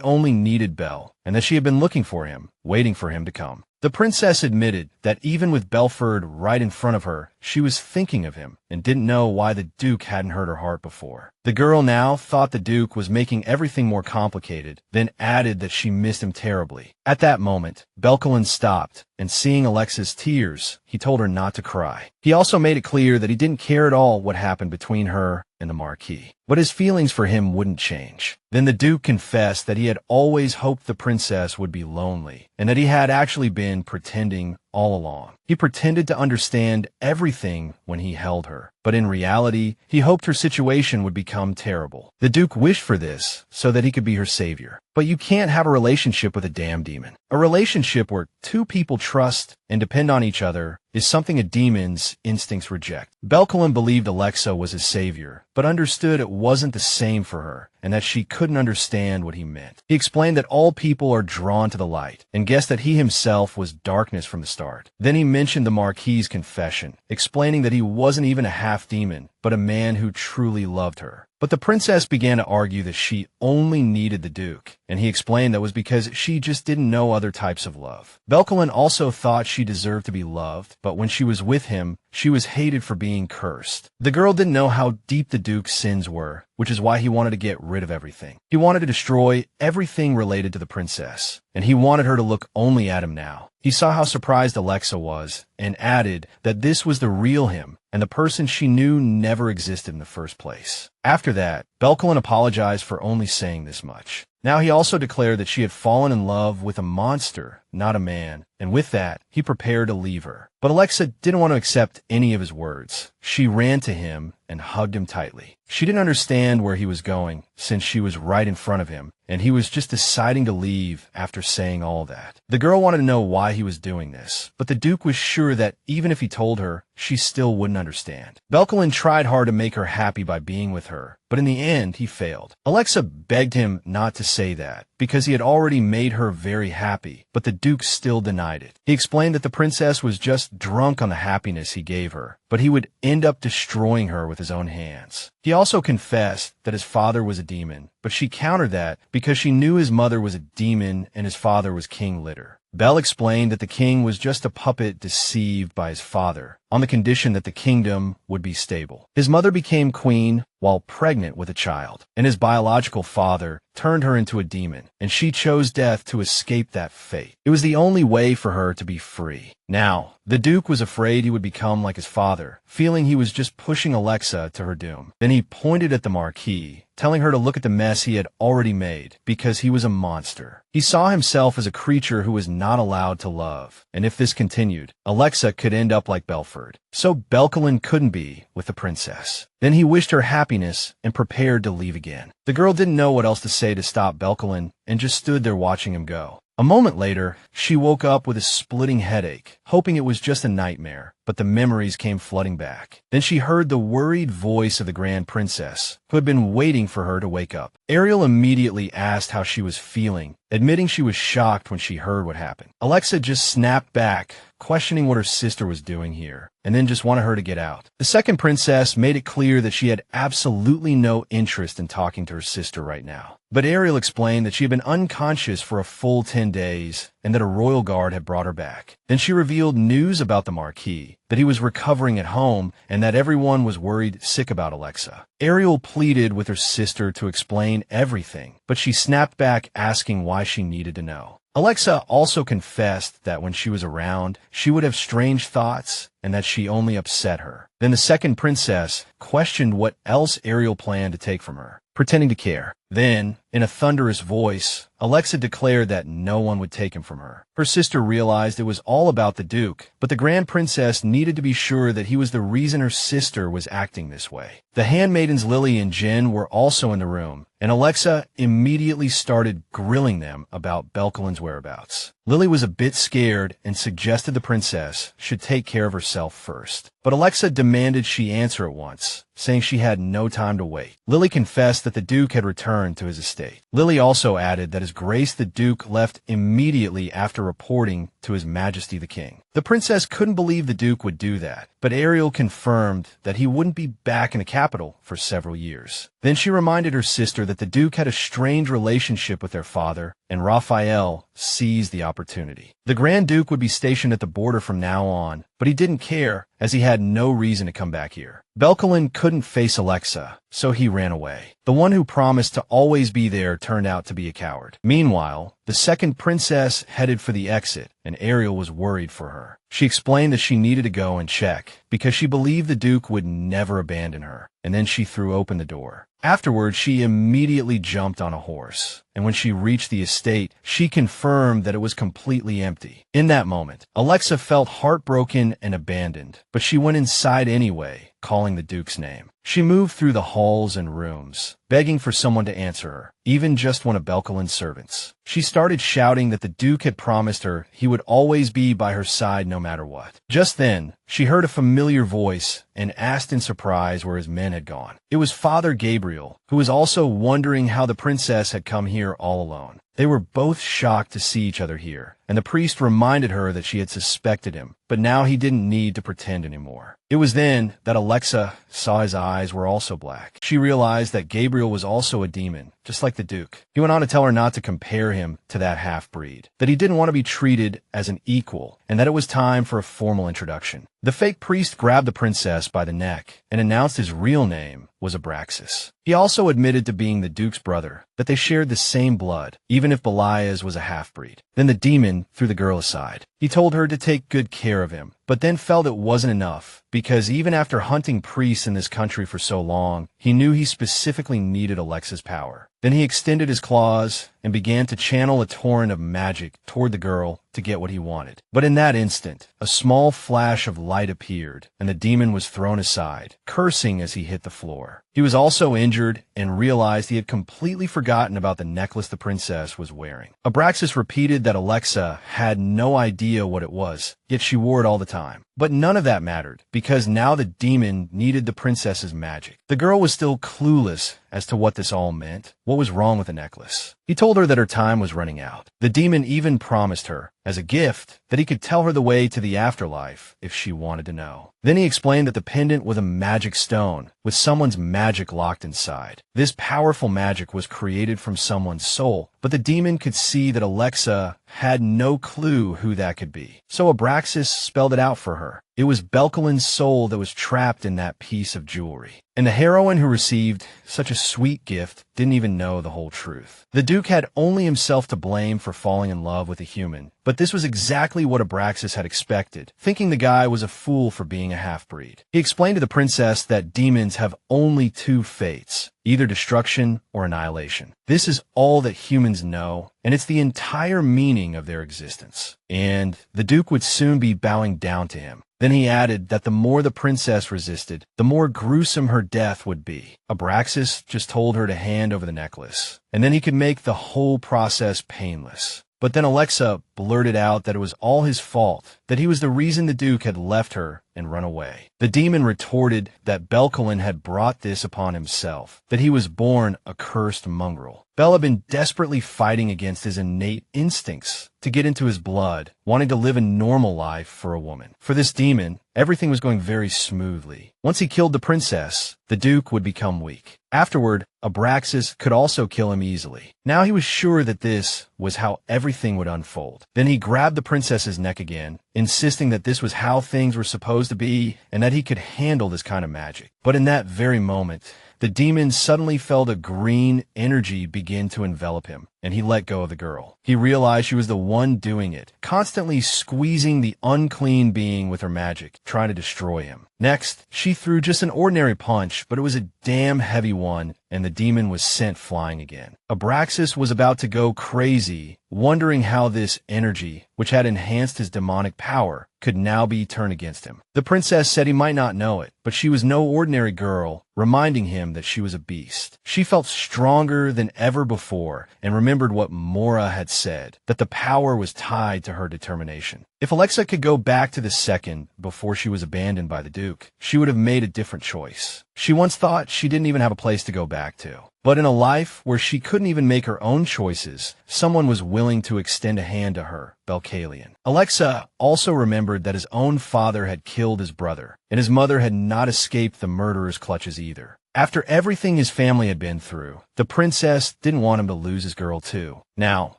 only needed Bel, and that she had been looking for him, waiting for him to come. The princess admitted that even with Belfort right in front of her, she was thinking of him and didn't know why the Duke hadn't hurt her heart before. The girl now thought the Duke was making everything more complicated, then added that she missed him terribly. At that moment, Belkalon stopped, and seeing Alexa's tears, he told her not to cry. He also made it clear that he didn't care at all what happened between her and the Marquis, but his feelings for him wouldn't change. Then the Duke confessed that he had always hoped the princess would be lonely, and that he had actually been pretending all along. He pretended to understand everything when he held her, but in reality, he hoped her situation would become terrible. The Duke wished for this so that he could be her savior. But you can't have a relationship with a damn demon. A relationship where two people trust and depend on each other is something a demon's instincts reject. Belkalon believed Alexa was his savior, but understood it wasn't the same for her, and that she couldn't understand what he meant. He explained that all people are drawn to the light, and guessed that he himself was darkness from the start. Then he mentioned the Marquis' confession, explaining that he wasn't even a half-demon, but a man who truly loved her. But the princess began to argue that she only needed the Duke, and he explained that was because she just didn't know other types of love. Belkalon also thought she deserved to be loved, but when she was with him, she was hated for being cursed. The girl didn't know how deep the Duke's sins were, which is why he wanted to get rid of everything. He wanted to destroy everything related to the princess, and he wanted her to look only at him now. He saw how surprised Alexa was, and added that this was the real him, and the person she knew never existed in the first place. After that, Belkalon apologized for only saying this much. Now he also declared that she had fallen in love with a monster, not a man, and with that, he prepared to leave her. But Alexa didn't want to accept any of his words. She ran to him and hugged him tightly. She didn't understand where he was going, since she was right in front of him, and he was just deciding to leave after saying all that. The girl wanted to know why he was doing this, but the Duke was sure that even if he told her, she still wouldn't understand. Belkalon tried hard to make her happy by being with her, but in the end, he failed. Alexa begged him not to say that, because he had already made her very happy, but the Duke still denied it. He explained that the princess was just drunk on the happiness he gave her, but he would end up destroying her with his own hands. He also confessed that his father was a demon, but she countered that because she knew his mother was a demon and his father was King Litter. Bel explained that the king was just a puppet deceived by his father, on the condition that the kingdom would be stable. His mother became queen while pregnant with a child, and his biological father turned her into a demon, and she chose death to escape that fate. It was the only way for her to be free. Now, the Duke was afraid he would become like his father, feeling he was just pushing Alexa to her doom. Then he pointed at the Marquis, telling her to look at the mess he had already made, because he was a monster. He saw himself as a creature who was not allowed to love, and if this continued, Alexa could end up like Belfort. So Belkalon couldn't be with the princess. Then he wished her happiness and prepared to leave again. The girl didn't know what else to say to stop Belkalon and just stood there watching him go. A moment later, she woke up with a splitting headache, hoping it was just a nightmare, but the memories came flooding back. Then she heard the worried voice of the Grand Princess, who had been waiting for her to wake up. Ariel immediately asked how she was feeling, admitting she was shocked when she heard what happened. Alexa just snapped back, questioning what her sister was doing here, and then just wanted her to get out. The second princess made it clear that she had absolutely no interest in talking to her sister right now. But Ariel explained that she had been unconscious for a full 10 days and that a royal guard had brought her back. Then she revealed news about the Marquis, that he was recovering at home and that everyone was worried sick about Alexa. Ariel pleaded with her sister to explain everything, but she snapped back asking why she needed to know. Alexa also confessed that when she was around, she would have strange thoughts and that she only upset her. Then the second princess questioned what else Ariel planned to take from her, pretending to care. Then, in a thunderous voice, Alexa declared that no one would take him from her. Her sister realized it was all about the Duke, but the Grand Princess needed to be sure that he was the reason her sister was acting this way. The handmaidens Lily and Jen were also in the room, and Alexa immediately started grilling them about Belkalon's whereabouts. Lily was a bit scared and suggested the princess should take care of herself first. But Alexa demanded she answer at once, saying she had no time to wait. Lily confessed that the Duke had returned to his estate. Lily also added that His Grace the Duke left immediately after reporting to His Majesty the King. The princess couldn't believe the Duke would do that, but Ariel confirmed that he wouldn't be back in the capital for several years. Then she reminded her sister that the Duke had a strange relationship with their father, and Raphael seized the opportunity. The Grand Duke would be stationed at the border from now on, but he didn't care, as he had no reason to come back here. Belkalon couldn't face Alexa, so he ran away. The one who promised to always be there turned out to be a coward. Meanwhile, the second princess headed for the exit, and Ariel was worried for her. She explained that she needed to go and check, because she believed the Duke would never abandon her, and then she threw open the door. Afterward, she immediately jumped on a horse, and when she reached the estate, she confirmed that it was completely empty. In that moment, Alexa felt heartbroken and abandoned, but she went inside anyway, calling the Duke's name. She moved through the halls and rooms, begging for someone to answer her, even just one of Belkalon's servants. She started shouting that the Duke had promised her he would always be by her side no matter what. Just then, she heard a familiar voice and asked in surprise where his men had gone. It was Father Gabriel, who was also wondering how the princess had come here all alone. They were both shocked to see each other here, and the priest reminded her that she had suspected him, but now he didn't need to pretend anymore. It was then that Alexa saw his eyes were also black. She realized that Gabriel was also a demon, just like the Duke. He went on to tell her not to compare him to that half-breed, that he didn't want to be treated as an equal, and that it was time for a formal introduction. The fake priest grabbed the princess by the neck and announced his real name was Abraxas. He also admitted to being the Duke's brother, that they shared the same blood, even if Belias was a half-breed. Then the demon threw the girl aside. He told her to take good care of him, but then felt it wasn't enough, because even after hunting priests in this country for so long, he knew he specifically needed Alexa's power. Then he extended his claws and began to channel a torrent of magic toward the girl to get what he wanted. But in that instant, a small flash of light appeared, and the demon was thrown aside, cursing as he hit the floor. He was also injured and realized he had completely forgotten about the necklace the princess was wearing. Abraxas repeated that Alexa had no idea what it was, yet she wore it all the time. But none of that mattered, because now the demon needed the princess's magic. The girl was still clueless as to what this all meant, what was wrong with the necklace. He told her that her time was running out. The demon even promised her, as a gift, that he could tell her the way to the afterlife if she wanted to know. Then he explained that the pendant was a magic stone, with someone's magic locked inside. This powerful magic was created from someone's soul, but the demon could see that Alexa had no clue who that could be. So Abraxas spelled it out for her. It was Belkalon's soul that was trapped in that piece of jewelry. And the heroine who received such a sweet gift didn't even know the whole truth. The Duke had only himself to blame for falling in love with a human, but this was exactly what Abraxas had expected, thinking the guy was a fool for being a half-breed. He explained to the princess that demons have only two fates, either destruction or annihilation. This is all that humans know, and it's the entire meaning of their existence. And the Duke would soon be bowing down to him. Then he added that the more the princess resisted, the more gruesome her death would be. Abraxas just told her to hand over the necklace, and then he could make the whole process painless. But then Alexa blurted out that it was all his fault, that he was the reason the Duke had left her and run away. The demon retorted that Belkalon had brought this upon himself, that he was born a cursed mongrel. Bel had been desperately fighting against his innate instincts to get into his blood, wanting to live a normal life for a woman. For this demon, everything was going very smoothly. Once he killed the princess, the Duke would become weak. Afterward, Abraxas could also kill him easily. Now he was sure that this was how everything would unfold. Then he grabbed the princess's neck again, insisting that this was how things were supposed to be and that he could handle this kind of magic. But in that very moment, the demon suddenly felt a green energy begin to envelop him, and he let go of the girl. He realized she was the one doing it, constantly squeezing the unclean being with her magic, trying to destroy him. Next, she threw just an ordinary punch, but it was a damn heavy one, and the demon was sent flying again. Abraxas was about to go crazy, wondering how this energy, which had enhanced his demonic power, could now be turned against him. The princess said he might not know it, but she was no ordinary girl, reminding him that she was a beast. She felt stronger than ever before and remembered what Mora had said, that the power was tied to her determination. If Alexa could go back to the second before she was abandoned by the Duke, she would have made a different choice. She once thought she didn't even have a place to go back to. But in a life where she couldn't even make her own choices, someone was willing to extend a hand to her, Belkalon. Alexa also remembered that his own father had killed his brother, and his mother had not escaped the murderer's clutches either. After everything his family had been through, the princess didn't want him to lose his girl too. Now,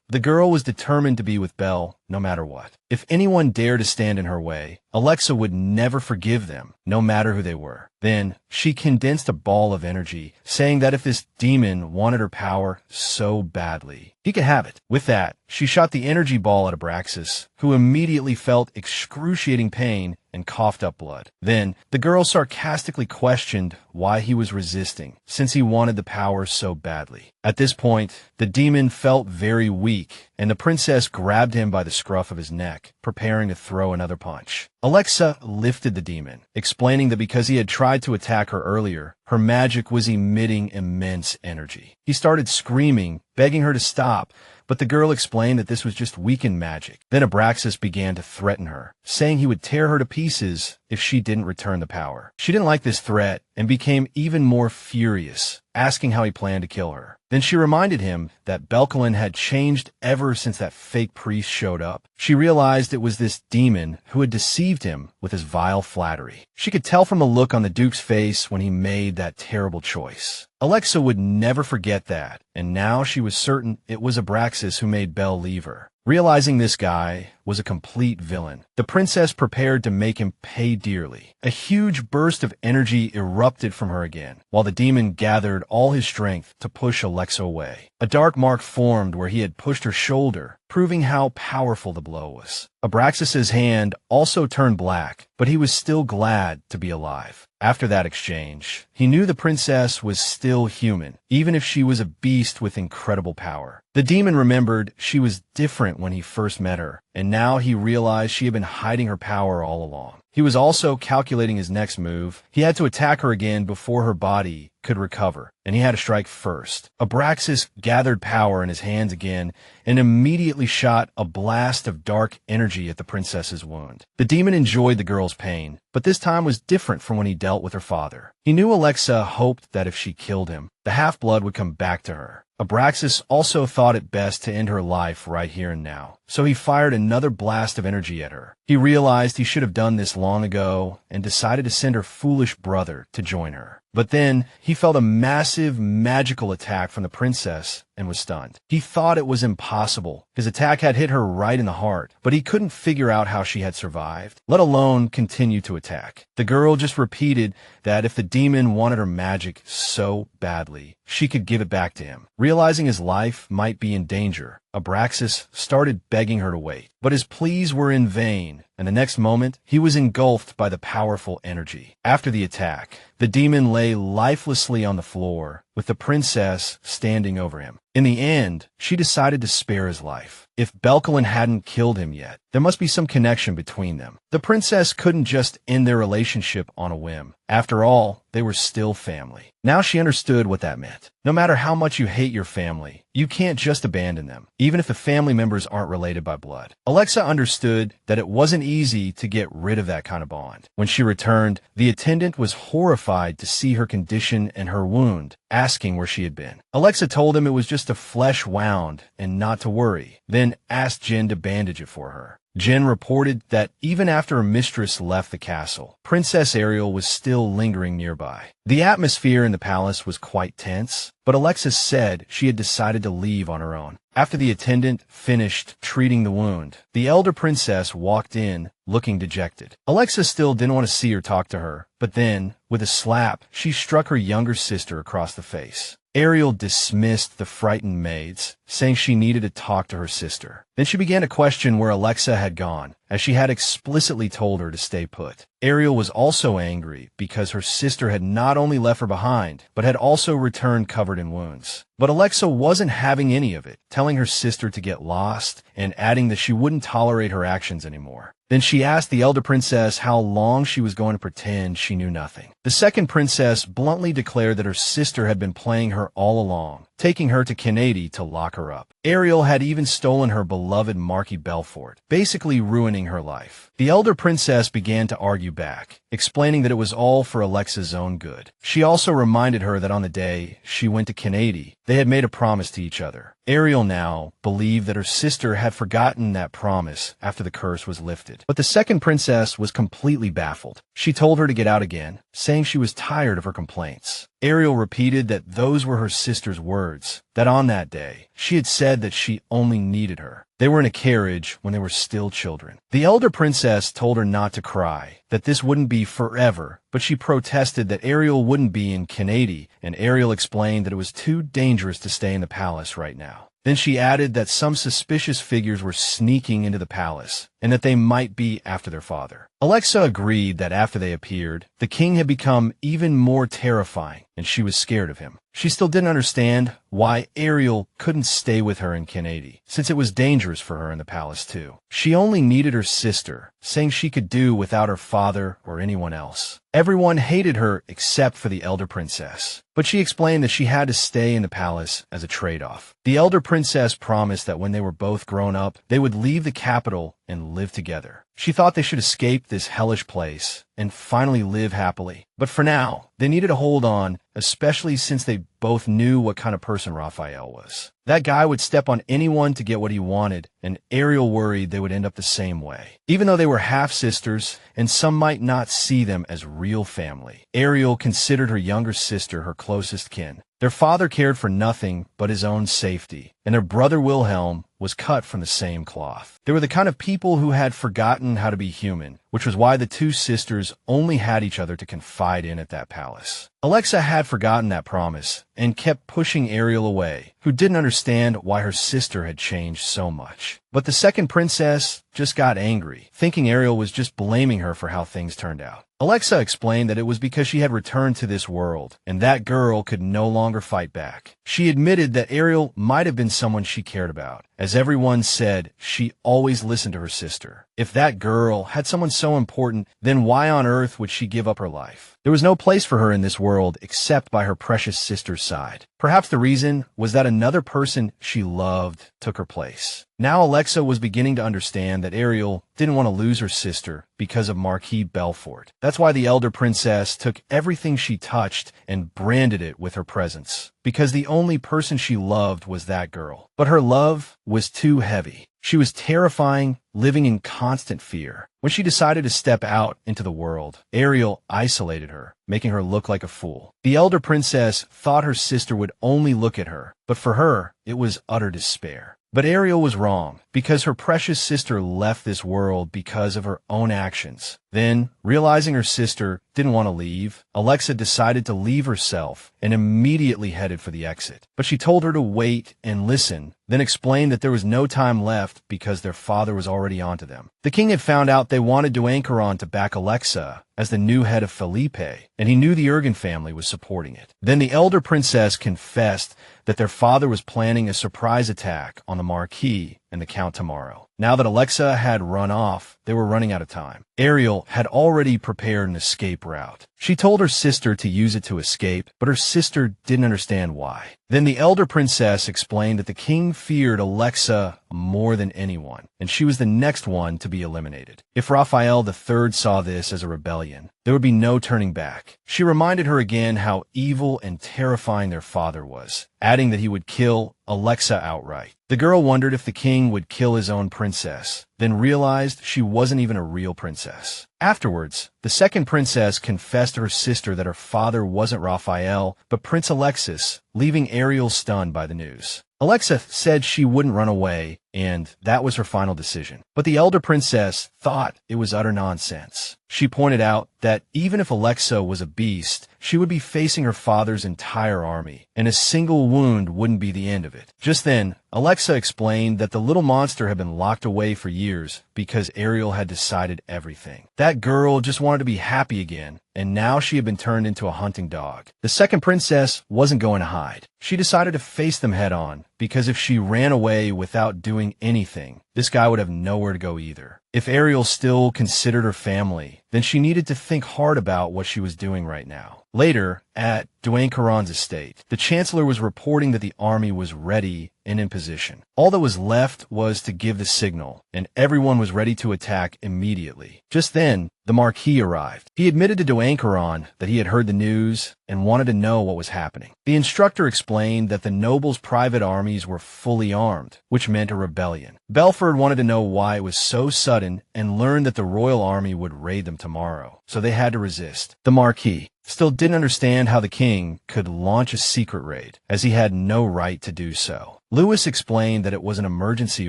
the girl was determined to be with Bel no matter what. If anyone dared to stand in her way, Alexa would never forgive them, no matter who they were. Then, she condensed a ball of energy, saying that if this demon wanted her power so badly, he could have it. With that, she shot the energy ball at Abraxas, who immediately felt excruciating pain and coughed up blood. Then, the girl sarcastically questioned why he was resisting, since he wanted the power so badly. At this point, the demon felt very weak, and the princess grabbed him by the scruff of his neck, preparing to throw another punch. Alexa lifted the demon, explaining that because he had tried to attack her earlier, her magic was emitting immense energy. He started screaming, begging her to stop, but the girl explained that this was just weakened magic. Then Abraxas began to threaten her, saying he would tear her to pieces if she didn't return the power. She didn't like this threat and became even more furious, asking how he planned to kill her. Then she reminded him that Belkalon had changed ever since that fake priest showed up. She realized it was this demon who had deceived him with his vile flattery. She could tell from the look on the Duke's face when he made that terrible choice. Alexa would never forget that, and now she was certain it was Abraxas who made Bel leave her. Realizing this guy was a complete villain, the princess prepared to make him pay dearly. A huge burst of energy erupted from her again, while the demon gathered all his strength to push Alexa away. A dark mark formed where he had pushed her shoulder, proving how powerful the blow was. Abraxas's hand also turned black, but he was still glad to be alive. After that exchange, he knew the princess was still human, even if she was a beast with incredible power. The demon remembered she was different when he first met her, and now he realized she had been hiding her power all along. He was also calculating his next move. He had to attack her again before her body could recover, and he had to strike first. Abraxas gathered power in his hands again and immediately shot a blast of dark energy at the princess's wound. The demon enjoyed the girl's pain, but this time was different from when he dealt with her father. He knew Alexa hoped that if she killed him, the half-blood would come back to her. Abraxas also thought it best to end her life right here and now, so he fired another blast of energy at her. He realized he should have done this long ago and decided to send her foolish brother to join her. But then, he felt a massive magical attack from the princess and was stunned. He thought it was impossible. His attack had hit her right in the heart, but he couldn't figure out how she had survived, let alone continue to attack. The girl just repeated that if the demon wanted her magic so badly, she could give it back to him. Realizing his life might be in danger, Abraxas started begging her to wait, but his pleas were in vain, and the next moment, he was engulfed by the powerful energy. After the attack, the demon lay lifelessly on the floor, with the princess standing over him. In the end, she decided to spare his life. If Belkalon hadn't killed him yet, there must be some connection between them. The princess couldn't just end their relationship on a whim. After all, they were still family. Now she understood what that meant. No matter how much you hate your family, you can't just abandon them, even if the family members aren't related by blood. Alexa understood that it wasn't easy to get rid of that kind of bond. When she returned, the attendant was horrified to see her condition and her wound, asking where she had been. Alexa told him it was just a flesh wound and not to worry, then asked Jin to bandage it for her. Jen reported that even after her mistress left the castle, Princess Ariel was still lingering nearby. The atmosphere in the palace was quite tense, but Alexis said she had decided to leave on her own. After the attendant finished treating the wound, the elder princess walked in, looking dejected. Alexa still didn't want to see or talk to her, but then, with a slap, she struck her younger sister across the face. Ariel dismissed the frightened maids, saying she needed to talk to her sister. Then she began to question where Alexa had gone, as she had explicitly told her to stay put. Ariel was also angry because her sister had not only left her behind, but had also returned covered in wounds. But Alexa wasn't having any of it, telling her sister to get lost and adding that she wouldn't tolerate her actions anymore. Then she asked the elder princess how long she was going to pretend she knew nothing. The second princess bluntly declared that her sister had been playing her all along, taking her to Kennedy to lock her up. Ariel had even stolen her beloved Marquis Belfort, basically ruining her life. The elder princess began to argue back, explaining that it was all for Alexa's own good. She also reminded her that on the day she went to Kennedy, they had made a promise to each other. Ariel now believed that her sister had forgotten that promise after the curse was lifted. But the second princess was completely baffled. She told her to get out again, saying she was tired of her complaints. Ariel repeated that those were her sister's words, that on that day, she had said that she only needed her. They were in a carriage when they were still children. The elder princess told her not to cry, that this wouldn't be forever, but she protested that Ariel wouldn't be in Kennedy, and Ariel explained that it was too dangerous to stay in the palace right now. Then she added that some suspicious figures were sneaking into the palace, and that they might be after their father. Alexa agreed that after they appeared, the king had become even more terrifying, and she was scared of him. She still didn't understand why Ariel couldn't stay with her in Kennedy, since it was dangerous for her in the palace too. She only needed her sister, saying she could do without her father or anyone else. Everyone hated her except for the elder princess, but she explained that she had to stay in the palace as a trade-off. The elder princess promised that when they were both grown up, they would leave the capital and live together. She thought they should escape this hellish place and finally live happily. But for now, they needed to hold on, especially since they both knew what kind of person Raphael was. That guy would step on anyone to get what he wanted, and Ariel worried they would end up the same way. Even though they were half-sisters, and some might not see them as real family, Ariel considered her younger sister her closest kin. Their father cared for nothing but his own safety, and their brother Wilhelm was cut from the same cloth. They were the kind of people who had forgotten how to be human, which was why the two sisters only had each other to confide in at that palace. Alexa had forgotten that promise and kept pushing Ariel away, who didn't understand why her sister had changed so much. But the second princess just got angry, thinking Ariel was just blaming her for how things turned out. Alexa explained that it was because she had returned to this world, and that girl could no longer fight back. She admitted that Ariel might have been someone she cared about. As everyone said, she always listened to her sister. If that girl had someone so important, then why on earth would she give up her life? There was no place for her in this world except by her precious sister's side. Perhaps the reason was that another person she loved took her place. Now Alexa was beginning to understand that Ariel didn't want to lose her sister because of Marquis Belfort. That's why the elder princess took everything she touched and branded it with her presence, because the only person she loved was that girl. But her love was too heavy. She was terrifying, living in constant fear. When she decided to step out into the world, Ariel isolated her, making her look like a fool. The elder princess thought her sister would only look at her, but for her, it was utter despair. But Ariel was wrong, because her precious sister left this world because of her own actions. Then, realizing her sister didn't want to leave, Alexa decided to leave herself and immediately headed for the exit. But she told her to wait and listen, then explained that there was no time left because their father was already onto them. The king had found out they wanted to anchor on to back Alexa as the new head of Felipe, and he knew the Ergen family was supporting it. Then the elder princess confessed that their father was planning a surprise attack on the Marquis and the Count tomorrow. Now that Alexa had run off, they were running out of time. Ariel had already prepared an escape route. She told her sister to use it to escape, but her sister didn't understand why. Then the elder princess explained that the king feared Alexa more than anyone, and she was the next one to be eliminated. If Raphael III saw this as a rebellion, there would be no turning back. She reminded her again how evil and terrifying their father was, adding that he would kill Alexa outright. The girl wondered if the king would kill his own princess, then realized she wasn't even a real princess. Afterwards, the second princess confessed to her sister that her father wasn't Raphael, but Prince Alexis, leaving Ariel stunned by the news. Alexa said she wouldn't run away, and that was her final decision. But the elder princess thought it was utter nonsense. She pointed out that even if Alexa was a beast, she would be facing her father's entire army, and a single wound wouldn't be the end of it. Just then, Alexa explained that the little monster had been locked away for years because Ariel had decided everything. That girl just wanted to be happy again, and now she had been turned into a hunting dog. The second princess wasn't going to hide. She decided to face them head on, because if she ran away without doing anything, this guy would have nowhere to go either. If Ariel still considered her family, then she needed to think hard about what she was doing right now. Later, at Duancaron's estate, the chancellor was reporting that the army was ready and in position. All that was left was to give the signal, and everyone was ready to attack immediately. Just then, the Marquis arrived. He admitted to Duancaron that he had heard the news and wanted to know what was happening. The instructor explained that the nobles' private armies were fully armed, which meant a rebellion. Belfort wanted to know why it was so sudden and learned that the royal army would raid them tomorrow, so they had to resist. The Marquis still didn't understand how the king could launch a secret raid, as he had no right to do so. Lewis explained that it was an emergency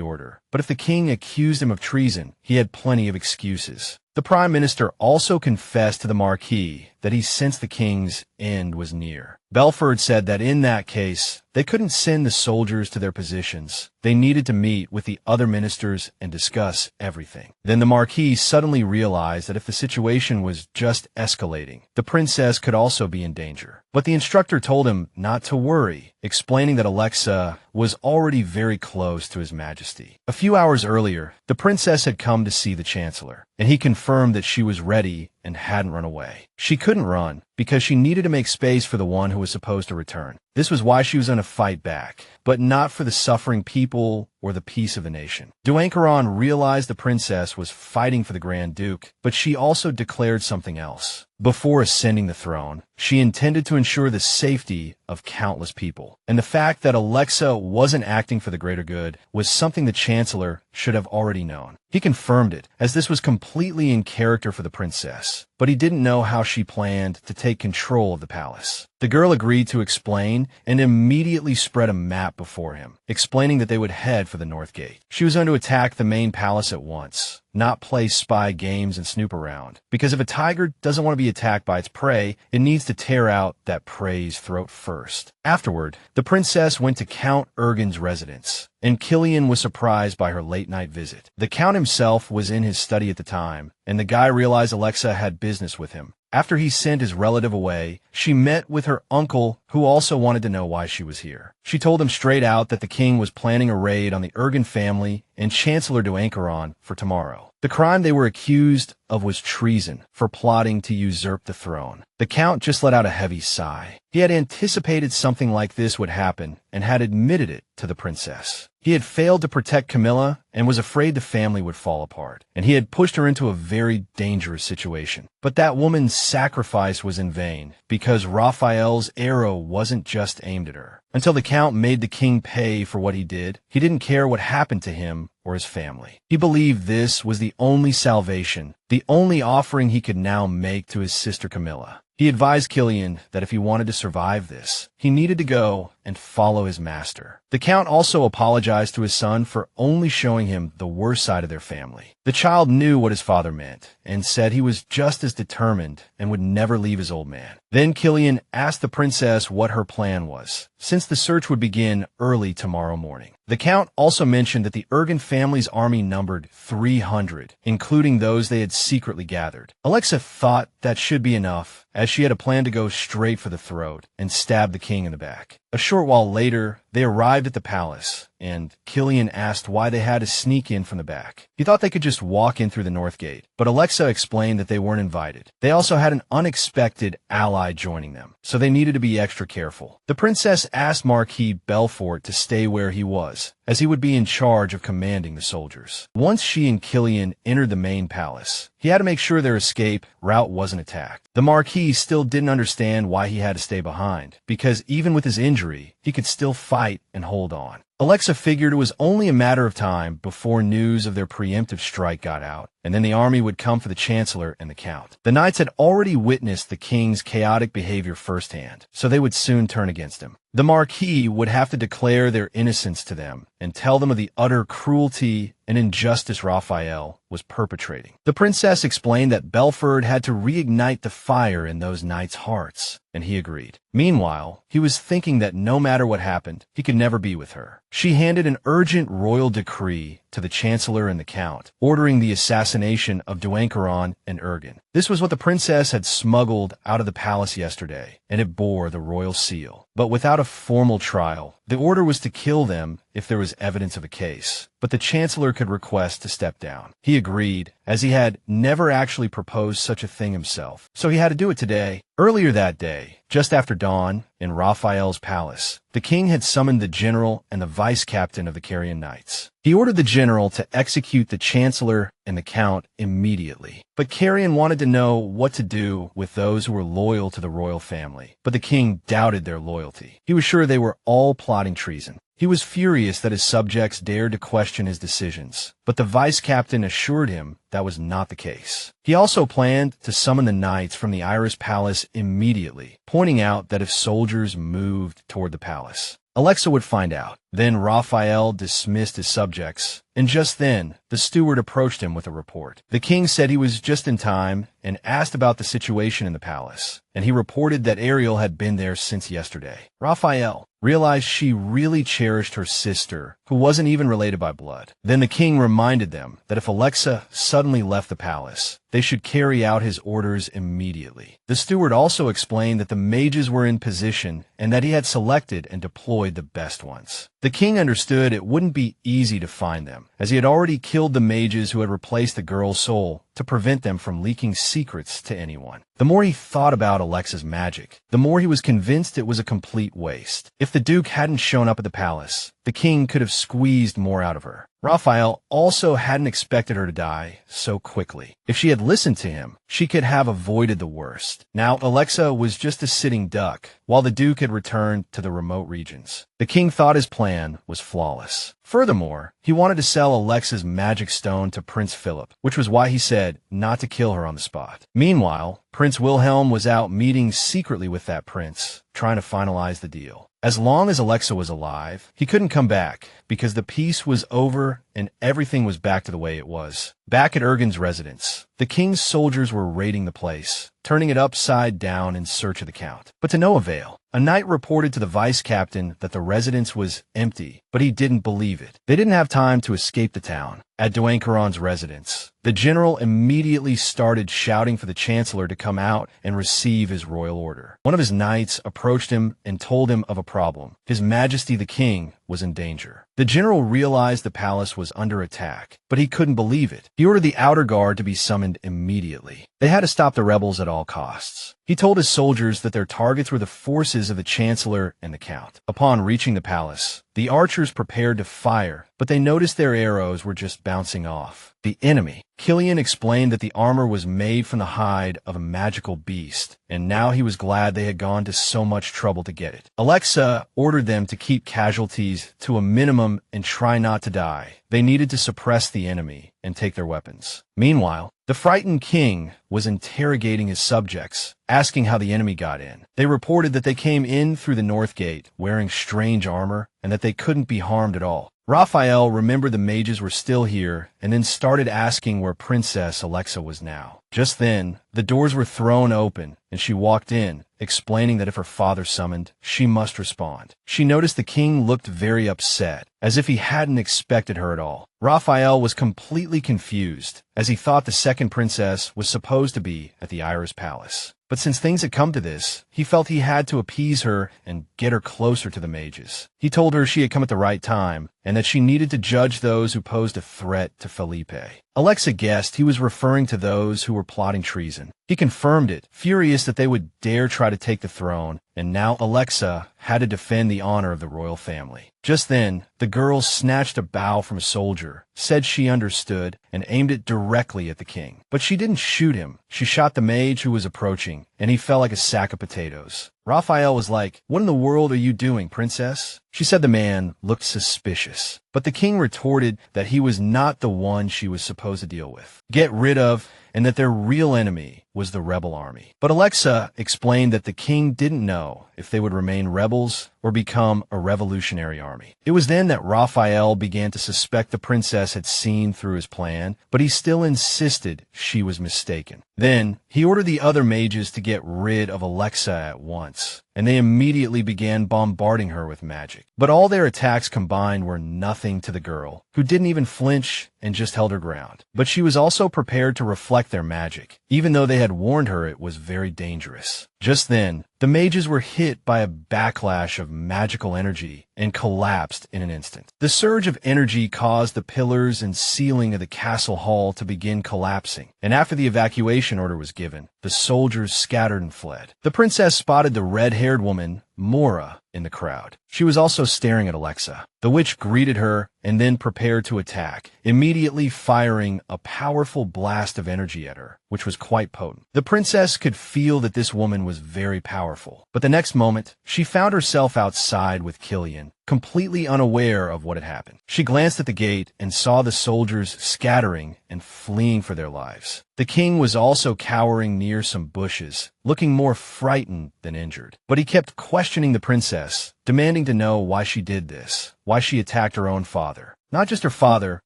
order, but if the king accused him of treason, he had plenty of excuses. The prime minister also confessed to the Marquis that he sensed the king's end was near. Belfort said that in that case, they couldn't send the soldiers to their positions. They needed to meet with the other ministers and discuss everything. Then the Marquis suddenly realized that if the situation was just escalating, the princess could also be in danger. But the instructor told him not to worry, explaining that Alexa was already very close to His Majesty. A few hours earlier, the princess had come to see the chancellor, and he confirmed that she was ready and hadn't run away. She couldn't run because she needed to make space for the one who was supposed to return. This was why she was going to fight back, but not for the suffering people or the peace of the nation. Duancaron realized the princess was fighting for the Grand Duke, but she also declared something else. Before ascending the throne, she intended to ensure the safety of countless people. And the fact that Alexa wasn't acting for the greater good was something the chancellor should have already known. He confirmed it, as this was completely in character for the princess, but he didn't know how she planned to take control of the palace. The girl agreed to explain and immediately spread a map before him, explaining that they would head for the North Gate. She was going to attack the main palace at once, not play spy games and snoop around. Because if a tiger doesn't want to be attacked by its prey, it needs to tear out that prey's throat first. Afterward, the princess went to Count Ergin's residence, and Killian was surprised by her late-night visit. The Count himself was in his study at the time, and the guy realized Alexa had business with him. After he sent his relative away, she met with her uncle, who also wanted to know why she was here. She told him straight out that the king was planning a raid on the Ergin family and Chancellor Duancaron for tomorrow. The crime they were accused of was treason for plotting to usurp the throne. The Count just let out a heavy sigh. He had anticipated something like this would happen and had admitted it to the princess. He had failed to protect Camilla and was afraid the family would fall apart, and he had pushed her into a very dangerous situation. But that woman's sacrifice was in vain, because Raphael's arrow wasn't just aimed at her. Until the Count made the king pay for what he did, he didn't care what happened to him or his family. He believed this was the only salvation, the only offering he could now make to his sister Camilla. He advised Killian that if he wanted to survive this, he needed to go and follow his master. The Count also apologized to his son for only showing him the worst side of their family. The child knew what his father meant and said he was just as determined and would never leave his old man. Then Killian asked the princess what her plan was, since the search would begin early tomorrow morning. The Count also mentioned that the Ergin family's army numbered 300, including those they had secretly gathered. Alexa thought that should be enough, as she had a plan to go straight for the throat and stab the king in the back. A short while later, they arrived at the palace, and Killian asked why they had to sneak in from the back. He thought they could just walk in through the North Gate, but Alexa explained that they weren't invited. They also had an unexpected ally joining them, so they needed to be extra careful. The princess asked Marquis Belfort to stay where he was, as he would be in charge of commanding the soldiers. Once she and Killian entered the main palace, he had to make sure their escape route wasn't attacked. The Marquis still didn't understand why he had to stay behind, because even with his injury, he could still fight and hold on. Alexa figured it was only a matter of time before news of their preemptive strike got out, and then the army would come for the Chancellor and the Count. The knights had already witnessed the king's chaotic behavior firsthand, so they would soon turn against him. The Marquis would have to declare their innocence to them and tell them of the utter cruelty and injustice Raphael was perpetrating. The princess explained that Belfort had to reignite the fire in those knights' hearts, and he agreed. Meanwhile, he was thinking that no matter what happened, he could never be with her. She handed an urgent royal decree to the Chancellor and the Count, ordering the assassination of Duancaron and Ergen. This was what the princess had smuggled out of the palace yesterday, and it bore the royal seal. But without a formal trial, the order was to kill them if there was evidence of a case. But the Chancellor could request to step down. He agreed, as he had never actually proposed such a thing himself. So he had to do it today. Earlier that day, just after dawn, in Raphael's palace, the king had summoned the general and the vice-captain of the Carian Knights. He ordered the general to execute the Chancellor and the Count immediately. But Carian wanted to know what to do with those who were loyal to the royal family. But the king doubted their loyalty. He was sure they were all plotting treason. He was furious that his subjects dared to question his decisions, but the vice-captain assured him that was not the case. He also planned to summon the knights from the Iris Palace immediately, pointing out that if soldiers moved toward the palace, Alexa would find out. Then Raphael dismissed his subjects, and just then, the steward approached him with a report. The king said he was just in time and asked about the situation in the palace, and he reported that Ariel had been there since yesterday. Raphael realized she really cherished her sister, who wasn't even related by blood. Then the king reminded them that if Alexa suddenly left the palace, they should carry out his orders immediately. The steward also explained that the mages were in position and that he had selected and deployed the best ones. The king understood it wouldn't be easy to find them, as he had already killed the mages who had replaced the girl's soul to prevent them from leaking secrets to anyone. The more he thought about Alexa's magic, the more he was convinced it was a complete waste. If the Duke hadn't shown up at the palace, the king could have squeezed more out of her. Raphael also hadn't expected her to die so quickly. If she had listened to him, she could have avoided the worst. Now, Alexa was just a sitting duck, while the Duke had returned to the remote regions. The king thought his plan was flawless. Furthermore, he wanted to sell Alexa's magic stone to Prince Philip, which was why he said not to kill her on the spot. Meanwhile, Prince Wilhelm was out meeting secretly with that prince, trying to finalize the deal. As long as Alexa was alive, he couldn't come back because the peace was over and everything was back to the way it was. Back at Ergen's residence, the king's soldiers were raiding the place, turning it upside down in search of the Count. But to no avail. A knight reported to the vice-captain that the residence was empty, but he didn't believe it. They didn't have time to escape the town. At Duancaron's residence, the general immediately started shouting for the Chancellor to come out and receive his royal order. One of his knights approached him and told him of a problem. His Majesty the King was in danger. The general realized the palace was under attack, but he couldn't believe it. He ordered the outer guard to be summoned immediately. They had to stop the rebels at all costs. He told his soldiers that their targets were the forces of the Chancellor and the Count. Upon reaching the palace, the archers prepared to fire, but they noticed their arrows were just bouncing off. The enemy. Killian explained that the armor was made from the hide of a magical beast, and now he was glad they had gone to so much trouble to get it. Alexa ordered them to keep casualties to a minimum and try not to die. They needed to suppress the enemy and take their weapons. Meanwhile, the frightened king was interrogating his subjects, asking how the enemy got in. They reported that they came in through the north gate, wearing strange armor, and that they couldn't be harmed at all. Raphael remembered the mages were still here and then started asking where Princess Alexa was now. Just then, the doors were thrown open and she walked in, explaining that if her father summoned, she must respond. She noticed the king looked very upset, as if he hadn't expected her at all. Raphael was completely confused, as he thought the second princess was supposed to be at the Iris Palace. But since things had come to this, he felt he had to appease her and get her closer to the mages. He told her she had come at the right time, and that she needed to judge those who posed a threat to Felipe. Alexa guessed he was referring to those who were plotting treason. He confirmed it, furious that they would dare try to take the throne, and now Alexa had to defend the honor of the royal family. Just then, the girl snatched a bow from a soldier, said she understood, and aimed it directly at the king. But she didn't shoot him. She shot the mage who was approaching, and he fell like a sack of potatoes. Raphael was like, "What in the world are you doing, princess?" She said the man looked suspicious. But the king retorted that he was not the one she was supposed to deal with, get rid of, and that their real enemy was the rebel army. But Alexa explained that the king didn't know if they would remain rebels or become a revolutionary army. It was then that Raphael began to suspect the princess had seen through his plan, but he still insisted she was mistaken. Then, he ordered the other mages to get rid of Alexa at once, and they immediately began bombarding her with magic. But all their attacks combined were nothing to the girl, who didn't even flinch and just held her ground. But she was also prepared to reflect their magic, even though they had warned her it was very dangerous. Just then, the mages were hit by a backlash of magical energy and collapsed in an instant. The surge of energy caused the pillars and ceiling of the castle hall to begin collapsing, and after the evacuation order was given, the soldiers scattered and fled. The princess spotted the red-haired woman, Mora, in the crowd. She was also staring at Alexa. The witch greeted her and then prepared to attack, immediately firing a powerful blast of energy at her, which was quite potent. The princess could feel that this woman was very powerful, but the next moment, she found herself outside with Killian, completely unaware of what had happened. She glanced at the gate and saw the soldiers scattering and fleeing for their lives. The king was also cowering near some bushes, looking more frightened than injured. But he kept questioning the princess, demanding to know why she did this, why she attacked her own father. Not just her father,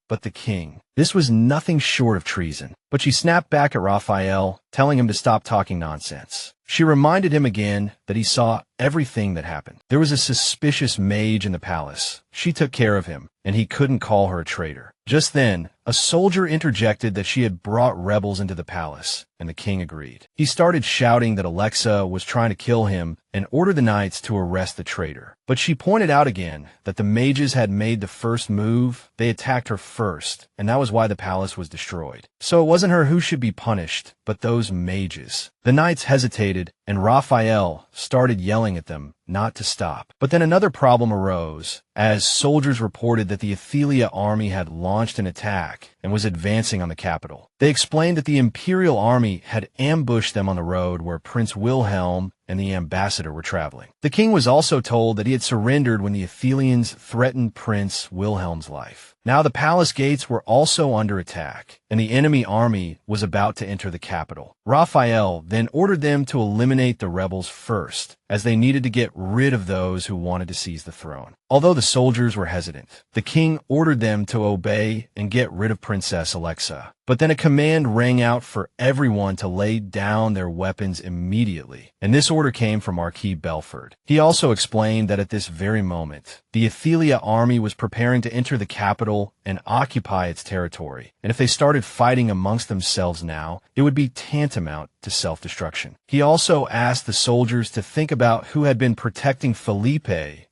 but the king. This was nothing short of treason. But she snapped back at Raphael, telling him to stop talking nonsense. She reminded him again that he saw everything that happened. There was a suspicious mage in the palace. She took care of him, and he couldn't call her a traitor. Just then, a soldier interjected that she had brought rebels into the palace, and the king agreed. He started shouting that Alexa was trying to kill him and ordered the knights to arrest the traitor. But she pointed out again that the mages had made the first move. They attacked her first, and that was why the palace was destroyed. So it wasn't her who should be punished, but those mages. The knights hesitated, and Raphael started yelling at them not to stop. But then another problem arose, as soldiers reported that the Athelia army had launched an attack and was advancing on the capital. They explained that the imperial army had ambushed them on the road where Prince Wilhelm and the ambassador were traveling. The king was also told that he had surrendered when the Athelians threatened Prince Wilhelm's life. Now the palace gates were also under attack, and the enemy army was about to enter the capital. Raphael then ordered them to eliminate the rebels first, as they needed to get rid of those who wanted to seize the throne. Although the soldiers were hesitant, the king ordered them to obey and get rid of Princess Alexa. But then a command rang out for everyone to lay down their weapons immediately, and this order came from Marquis Belfort. He also explained that at this very moment, the Athelia army was preparing to enter the capital and occupy its territory, and if they started fighting amongst themselves now, it would be tantamount to self-destruction. He also asked the soldiers to think about who had been protecting Felipe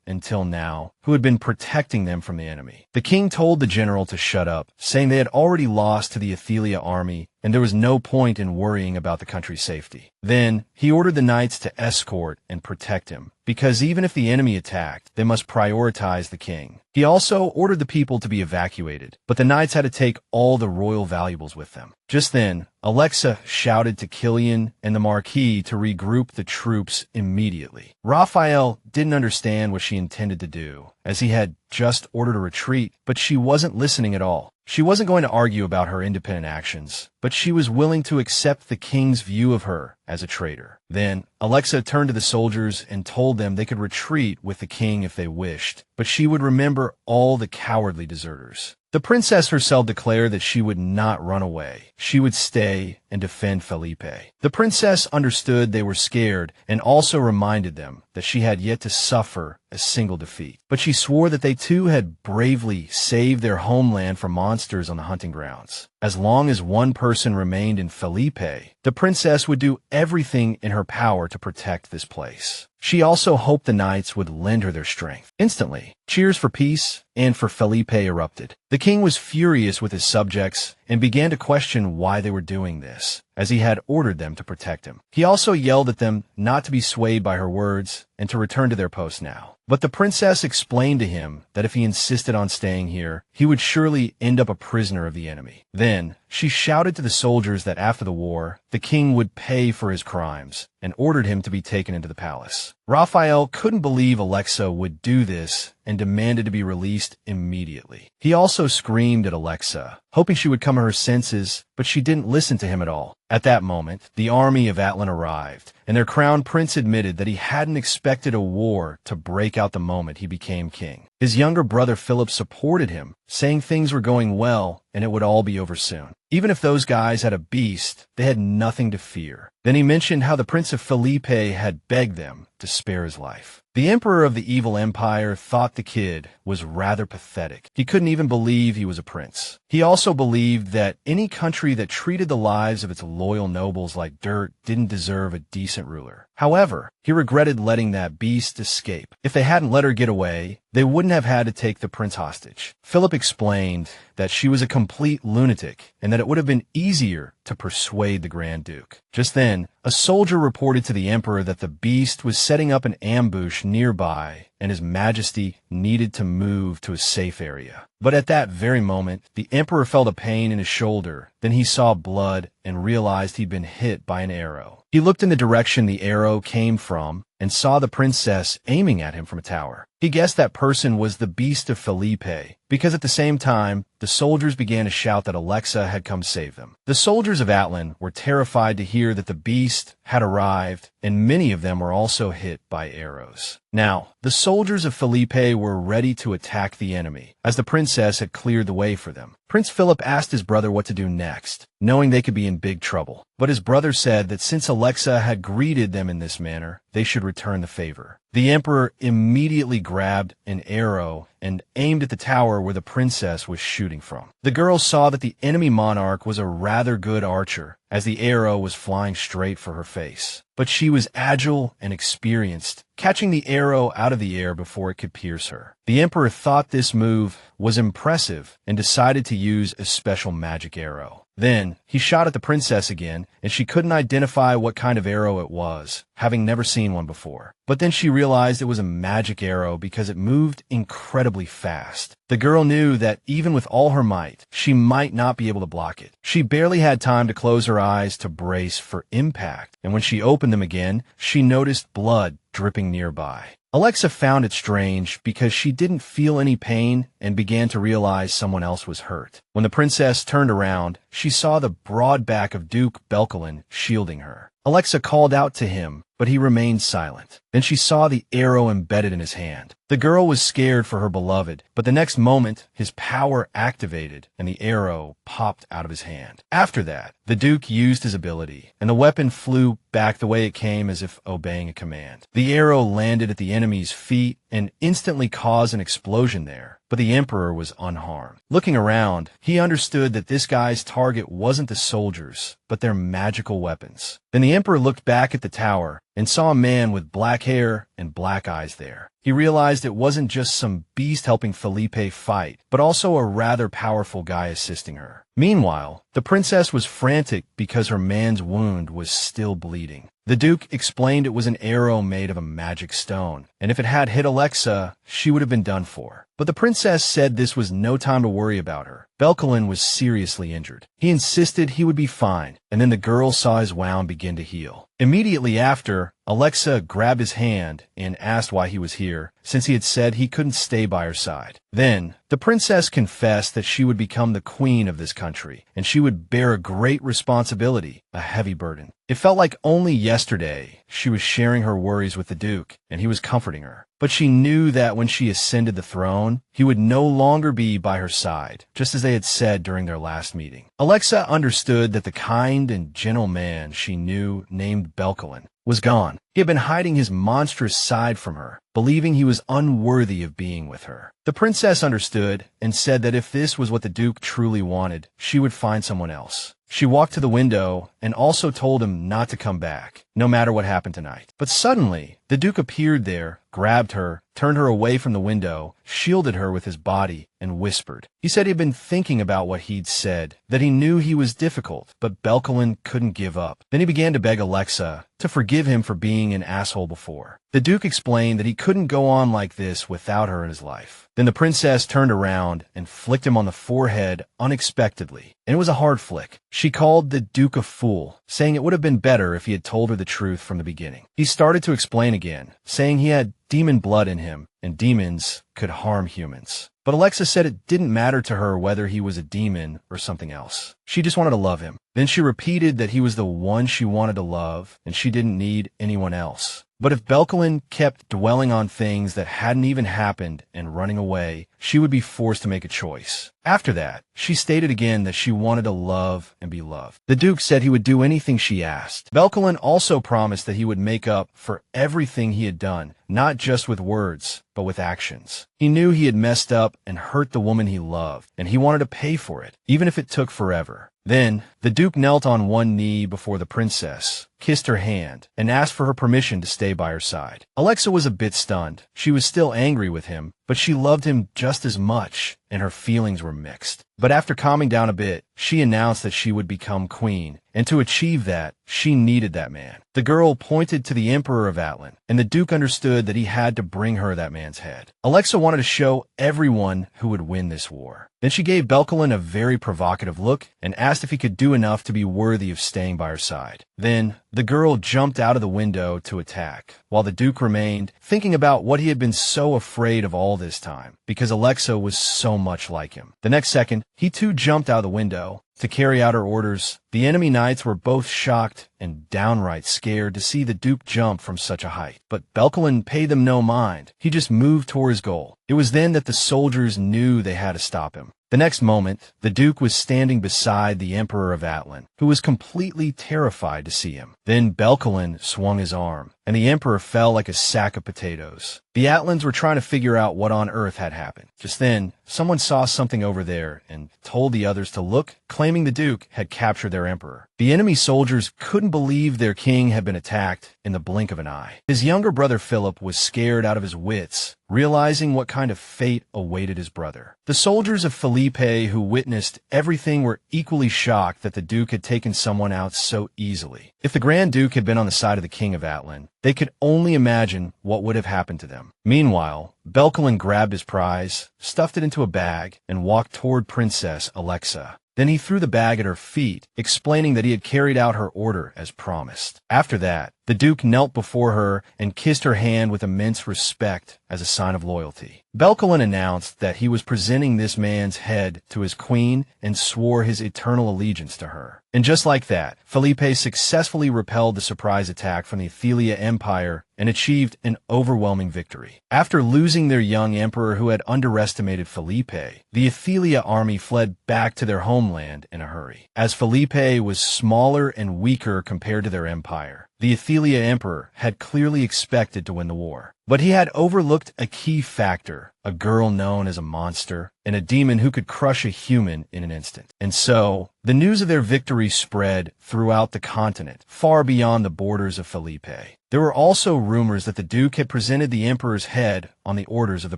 until now, who had been protecting them from the enemy. The king told the general to shut up, saying they had already lost to the Athelia army, and there was no point in worrying about the country's safety. Then, he ordered the knights to escort and protect him, because even if the enemy attacked, they must prioritize the king. He also ordered the people to be evacuated, but the knights had to take all the royal valuables with them. Just then, Alexa shouted to Killian and the Marquis to regroup the troops immediately. Raphael didn't understand what she intended to do, as he had just ordered a retreat, but she wasn't listening at all. She wasn't going to argue about her independent actions, but she was willing to accept the king's view of her as a traitor. Then, Alexa turned to the soldiers and told them they could retreat with the king if they wished, but she would remember all the cowardly deserters. The princess herself declared that she would not run away. She would stay and defend Felipe. The princess understood they were scared and also reminded them that she had yet to suffer a single defeat. But she swore that they too had bravely saved their homeland from monsters on the hunting grounds. As long as one person remained in Felipe, the princess would do everything in her power to protect this place. She also hoped the knights would lend her their strength. Instantly, cheers for peace and for Felipe erupted. The king was furious with his subjects and began to question why they were doing this, as he had ordered them to protect him. He also yelled at them not to be swayed by her words and to return to their post now. But the princess explained to him that if he insisted on staying here, he would surely end up a prisoner of the enemy. Then, she shouted to the soldiers that after the war, the king would pay for his crimes and ordered him to be taken into the palace. Raphael couldn't believe Alexa would do this and demanded to be released immediately. He also screamed at Alexa, hoping she would come to her senses, but she didn't listen to him at all. At that moment, the army of Atlan arrived, and their crown prince admitted that he hadn't expected a war to break out the moment he became king. His younger brother Philip supported him, saying things were going well and it would all be over soon. Even if those guys had a beast, they had nothing to fear. Then he mentioned how the Prince of Felipe had begged them to spare his life. The emperor of the evil empire thought the kid was rather pathetic. He couldn't even believe he was a prince. He also believed that any country that treated the lives of its loyal nobles like dirt didn't deserve a decent ruler. However, he regretted letting that beast escape. If they hadn't let her get away, they wouldn't have had to take the prince hostage. Philip explained that she was a complete lunatic and that it would have been easier to persuade the Grand Duke. Just then, a soldier reported to the emperor that the beast was setting up an ambush nearby and His Majesty needed to move to a safe area. But at that very moment, the emperor felt a pain in his shoulder. Then he saw blood and realized he'd been hit by an arrow. He looked in the direction the arrow came from and saw the princess aiming at him from a tower. He guessed that person was the beast of Felipe, because at the same time, the soldiers began to shout that Alexa had come save them. The soldiers of Atlan were terrified to hear that the beast had arrived, and many of them were also hit by arrows. Now, the soldiers of Felipe were ready to attack the enemy, as the princess had cleared the way for them. Prince Philip asked his brother what to do next, knowing they could be in big trouble. But his brother said that since Alexa had greeted them in this manner, they should return the favor. The emperor immediately grabbed an arrow and aimed at the tower where the princess was shooting from. The girl saw that the enemy monarch was a rather good archer, as the arrow was flying straight for her face. But she was agile and experienced, catching the arrow out of the air before it could pierce her. The emperor thought this move was impressive and decided to use a special magic arrow. Then, he shot at the princess again, and she couldn't identify what kind of arrow it was, having never seen one before. But then she realized it was a magic arrow because it moved incredibly fast. The girl knew that even with all her might, she might not be able to block it. She barely had time to close her eyes to brace for impact, and when she opened them again, she noticed blood dripping nearby. Alexa found it strange because she didn't feel any pain and began to realize someone else was hurt. When the princess turned around, she saw the broad back of Duke Belkalon shielding her. Alexa called out to him, but he remained silent. Then she saw the arrow embedded in his hand. The girl was scared for her beloved, but the next moment, his power activated and the arrow popped out of his hand. After that, the Duke used his ability, and the weapon flew back the way it came as if obeying a command. The arrow landed at the enemy's feet and instantly caused an explosion there, but the emperor was unharmed. Looking around, he understood that this guy's target wasn't the soldiers, but their magical weapons. Then the emperor looked back at the tower and saw a man with black hair and black eyes there. He realized it wasn't just some beast helping Felipe fight, but also a rather powerful guy assisting her. Meanwhile, the princess was frantic because her man's wound was still bleeding. The Duke explained it was an arrow made of a magic stone, and if it had hit Alexa, she would have been done for. But the princess said this was no time to worry about her. Belkalon was seriously injured. He insisted he would be fine, and then the girl saw his wound begin to heal. Immediately after, Alexa grabbed his hand and asked why he was here, since he had said he couldn't stay by her side. Then, the princess confessed that she would become the queen of this country, and she would bear a great responsibility, a heavy burden. It felt like only yesterday she was sharing her worries with the Duke, and he was comforting her. But she knew that when she ascended the throne, he would no longer be by her side, just as they had said during their last meeting. Alexa understood that the kind and gentle man she knew named Belkalon was gone. He had been hiding his monstrous side from her, believing he was unworthy of being with her. The princess understood and said that if this was what the Duke truly wanted, she would find someone else. She walked to the window and also told him not to come back, no matter what happened tonight. But suddenly, the Duke appeared there, grabbed her, turned her away from the window, shielded her with his body, and whispered. He said he'd been thinking about what he'd said, that he knew he was difficult, but Belkalon couldn't give up. Then he began to beg Alexa to forgive him for being an asshole before. The Duke explained that he couldn't go on like this without her in his life. Then the princess turned around and flicked him on the forehead unexpectedly, and it was a hard flick. She called the Duke a fool, saying it would have been better if he had told her the truth from the beginning. He started to explain again, saying he had demon blood in him, and demons could harm humans. But Alexa said it didn't matter to her whether he was a demon or something else. She just wanted to love him. Then she repeated that he was the one she wanted to love, and she didn't need anyone else. But if Belkalon kept dwelling on things that hadn't even happened and running away, she would be forced to make a choice. After that, she stated again that she wanted to love and be loved. The Duke said he would do anything she asked. Belkalon also promised that he would make up for everything he had done, not just with words, but with actions. He knew he had messed up and hurt the woman he loved, and he wanted to pay for it, even if it took forever. Then, the Duke knelt on one knee before the princess, kissed her hand, and asked for her permission to stay by her side. Alexa was a bit stunned. She was still angry with him, but she loved him just as much, and her feelings were mixed. But after calming down a bit, she announced that she would become queen, and to achieve that, she needed that man. The girl pointed to the Emperor of Atlan, and the Duke understood that he had to bring her that man's head. Alexa wanted to show everyone who would win this war. Then she gave Belkalon a very provocative look and asked if he could do enough to be worthy of staying by her side. Then, the girl jumped out of the window to attack, while the Duke remained, thinking about what he had been so afraid of all this time, because Alexa was so much like him. The next second, he too jumped out of the window to carry out her orders. The enemy knights were both shocked and downright scared to see the Duke jump from such a height. But Belkalon paid them no mind. He just moved toward his goal. It was then that the soldiers knew they had to stop him. The next moment, the Duke was standing beside the Emperor of Atlan, who was completely terrified to see him. Then Belkalon swung his arm, and the Emperor fell like a sack of potatoes. The Atlans were trying to figure out what on earth had happened. Just then, someone saw something over there and told the others to look, claiming the Duke had captured their emperor. The enemy soldiers couldn't believe their king had been attacked in the blink of an eye. His younger brother Philip was scared out of his wits, realizing what kind of fate awaited his brother. The soldiers of Felipe who witnessed everything were equally shocked that the Duke had taken someone out so easily. If the Grand Duke had been on the side of the King of Atlan, they could only imagine what would have happened to them. Meanwhile, Belkalon grabbed his prize, stuffed it into a bag, and walked toward Princess Alexa. Then he threw the bag at her feet, explaining that he had carried out her order as promised. After that, the Duke knelt before her and kissed her hand with immense respect as a sign of loyalty. Belkalon announced that he was presenting this man's head to his queen and swore his eternal allegiance to her. And just like that, Felipe successfully repelled the surprise attack from the Athelia Empire and achieved an overwhelming victory. After losing their young emperor who had underestimated Felipe, the Athelia army fled back to their homeland in a hurry. As Felipe was smaller and weaker compared to their empire, the Athelia emperor had clearly expected to win the war. But he had overlooked a key factor, a girl known as a monster, and a demon who could crush a human in an instant. And so, the news of their victory spread throughout the continent, far beyond the borders of Felipe. There were also rumors that the Duke had presented the Emperor's head on the orders of the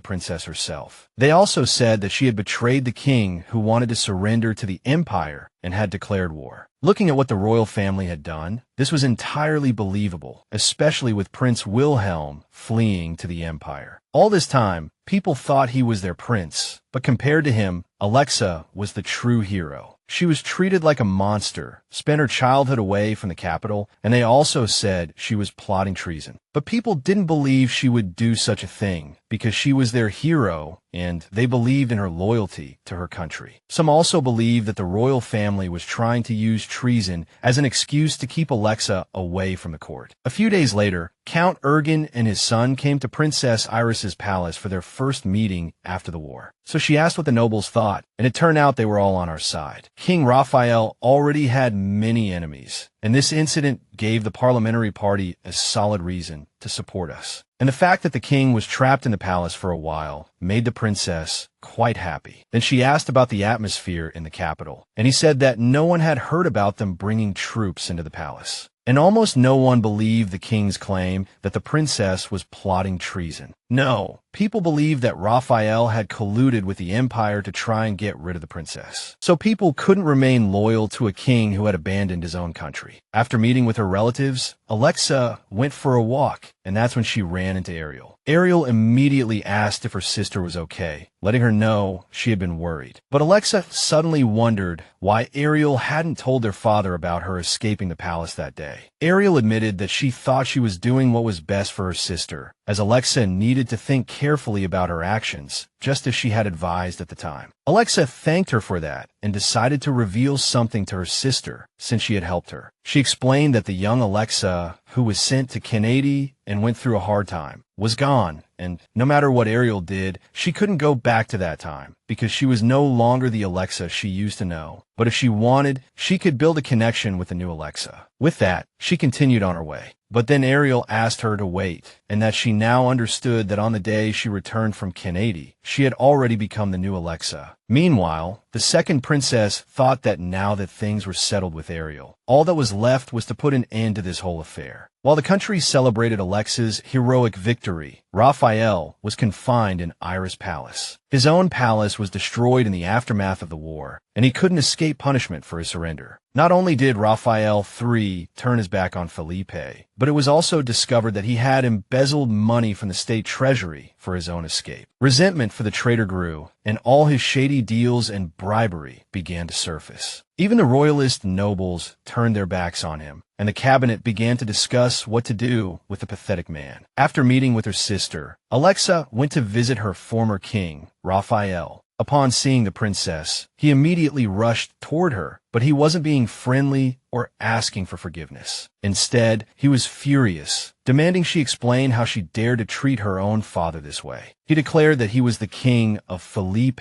princess herself. They also said that she had betrayed the king who wanted to surrender to the Empire and had declared war. Looking at what the royal family had done, this was entirely believable, especially with Prince Wilhelm fleeing to the Empire. All this time, people thought he was their prince, but compared to him, Alexa was the true hero. She was treated like a monster, spent her childhood away from the capital, and they also said she was plotting treason. But people didn't believe she would do such a thing because she was their hero and they believed in her loyalty to her country. Some also believed that the royal family was trying to use treason as an excuse to keep Alexa away from the court. A few days later, Count Ergen and his son came to Princess Iris's palace for their first meeting after the war. So she asked what the nobles thought, and it turned out they were all on our side. King Raphael already had many enemies, and this incident gave the parliamentary party a solid reason to support us. And the fact that the king was trapped in the palace for a while made the princess quite happy. Then she asked about the atmosphere in the capital, and he said that no one had heard about them bringing troops into the palace. And almost no one believed the king's claim that the princess was plotting treason. No, people believed that Raphael had colluded with the empire to try and get rid of the princess. So people couldn't remain loyal to a king who had abandoned his own country. After meeting with her relatives, Alexa went for a walk, and that's when she ran into Ariel. Ariel immediately asked if her sister was okay, letting her know she had been worried. But Alexa suddenly wondered why Ariel hadn't told their father about her escaping the palace that day. Ariel admitted that she thought she was doing what was best for her sister, as Alexa needed to think carefully about her actions, just as she had advised at the time. Alexa thanked her for that and decided to reveal something to her sister since she had helped her. She explained that the young Alexa, who was sent to Kennedy and went through a hard time, was gone, and no matter what Ariel did, she couldn't go back to that time because she was no longer the Alexa she used to know. But if she wanted, she could build a connection with the new Alexa. With that, she continued on her way. But then Ariel asked her to wait, and that she now understood that on the day she returned from Kennedy, she had already become the new Alexa. Meanwhile, the second princess thought that now that things were settled with Ariel, all that was left was to put an end to this whole affair. While the country celebrated Alexa's heroic victory, Raphael was confined in Iris Palace. His own palace was destroyed in the aftermath of the war, and he couldn't escape punishment for his surrender. Not only did Raphael III turn his back on Felipe, but it was also discovered that he had embezzled money from the state treasury for his own escape. Resentment for the traitor grew, and all his shady deals and bribery began to surface. Even the royalist nobles turned their backs on him, and the cabinet began to discuss what to do with the pathetic man. After meeting with her sister, Alexa went to visit her former king, Raphael. Upon seeing the princess, he immediately rushed toward her, but he wasn't being friendly or asking for forgiveness. Instead, he was furious, demanding she explain how she dared to treat her own father this way. He declared that he was the king of Felipe,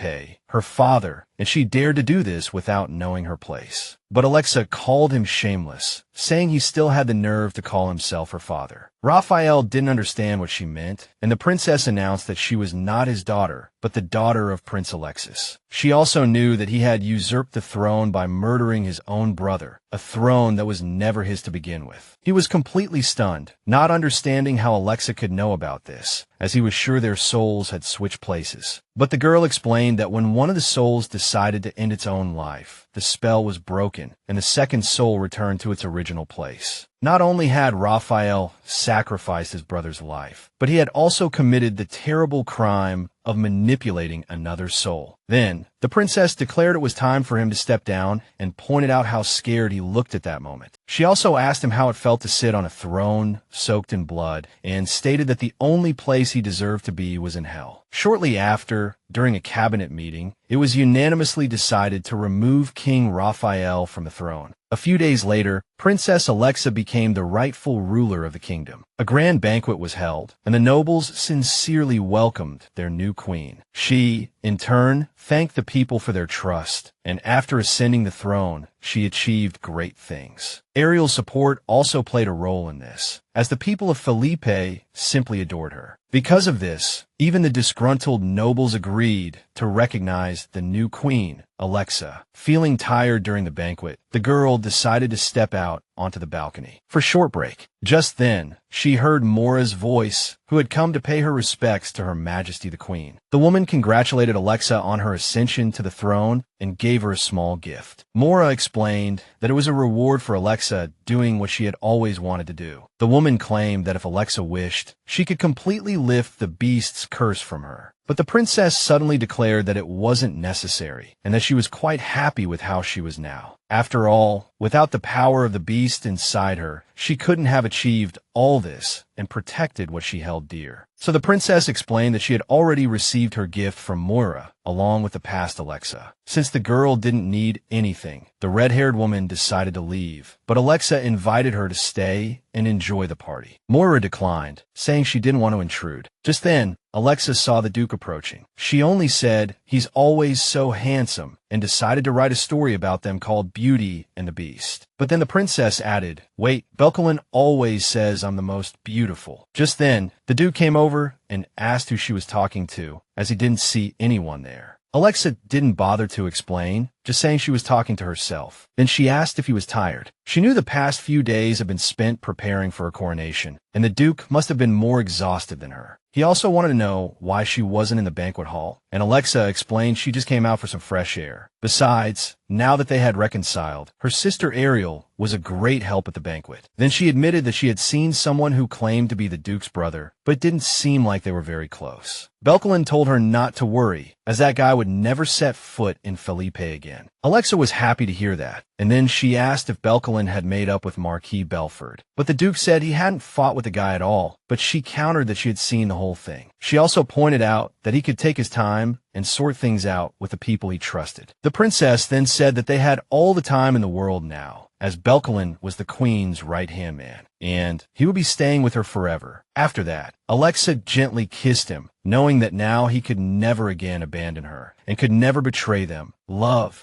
her father, and she dared to do this without knowing her place. But Alexa called him shameless, saying he still had the nerve to call himself her father. Raphael didn't understand what she meant, and the princess announced that she was not his daughter, but the daughter of Prince Alexis. She also knew that he had usurped the throne by murdering his own brother, a throne that was never his to begin with. He was completely stunned, not understanding how Alexa could know about this, as he was sure their souls had switched places. But the girl explained that when one of the souls decided to end its own life, the spell was broken, and the second soul returned to its original place. Not only had Raphael sacrificed his brother's life, but he had also committed the terrible crime of manipulating another soul. Then, the princess declared it was time for him to step down and pointed out how scared he looked at that moment. She also asked him how it felt to sit on a throne soaked in blood and stated that the only place he deserved to be was in hell. Shortly after, during a cabinet meeting, it was unanimously decided to remove King Raphael from the throne. A few days later, Princess Alexa became the rightful ruler of the kingdom. A grand banquet was held, and the nobles sincerely welcomed their new queen. She, in turn, thanked the people for their trust, and after ascending the throne, she achieved great things. Ariel's support also played a role in this, as the people of Felipe simply adored her. Because of this, even the disgruntled nobles agreed to recognize the new queen, Alexa. Feeling tired during the banquet, the girl decided to step out onto the balcony for a short break. Just then, she heard Mora's voice, who had come to pay her respects to Her Majesty the Queen. The woman congratulated Alexa on her ascension to the throne and gave her a small gift. Mora explained that it was a reward for Alexa doing what she had always wanted to do. The woman claimed that if Alexa wished, she could completely lift the beast's curse from her. But the princess suddenly declared that it wasn't necessary, and that she was quite happy with how she was now. After all, without the power of the beast inside her, she couldn't have achieved all this and protected what she held dear. So the princess explained that she had already received her gift from Moira, along with the past Alexa. Since the girl didn't need anything, the red-haired woman decided to leave, but Alexa invited her to stay and enjoy the party. Moira declined, saying she didn't want to intrude. Just then, Alexa saw the Duke approaching. She only said, "He's always so handsome," and decided to write a story about them called Beauty and the Beast. But then the princess added, "Wait, Belkalon Belkalon always says I'm the most beautiful. Just then, the Duke came over and asked who she was talking to, as he didn't see anyone there. Alexa didn't bother to explain, just saying she was talking to herself. Then she asked if he was tired. She knew the past few days had been spent preparing for her coronation, and the Duke must have been more exhausted than her. He also wanted to know why she wasn't in the banquet hall, and Alexa explained she just came out for some fresh air. Besides, now that they had reconciled, her sister Ariel was a great help at the banquet. Then she admitted that she had seen someone who claimed to be the Duke's brother, but it didn't seem like they were very close. Belkalon told her not to worry, as that guy would never set foot in Felipe again. Alexa was happy to hear that, and then she asked if Belkalon had made up with Marquis Belfort. But the Duke said he hadn't fought with the guy at all, but she countered that she had seen the whole thing. She also pointed out that he could take his time and sort things out with the people he trusted. The princess then said that they had all the time in the world now, as Belkalon was the queen's right-hand man, and he would be staying with her forever. After that, Alexa gently kissed him, knowing that now he could never again abandon her and could never betray them. Love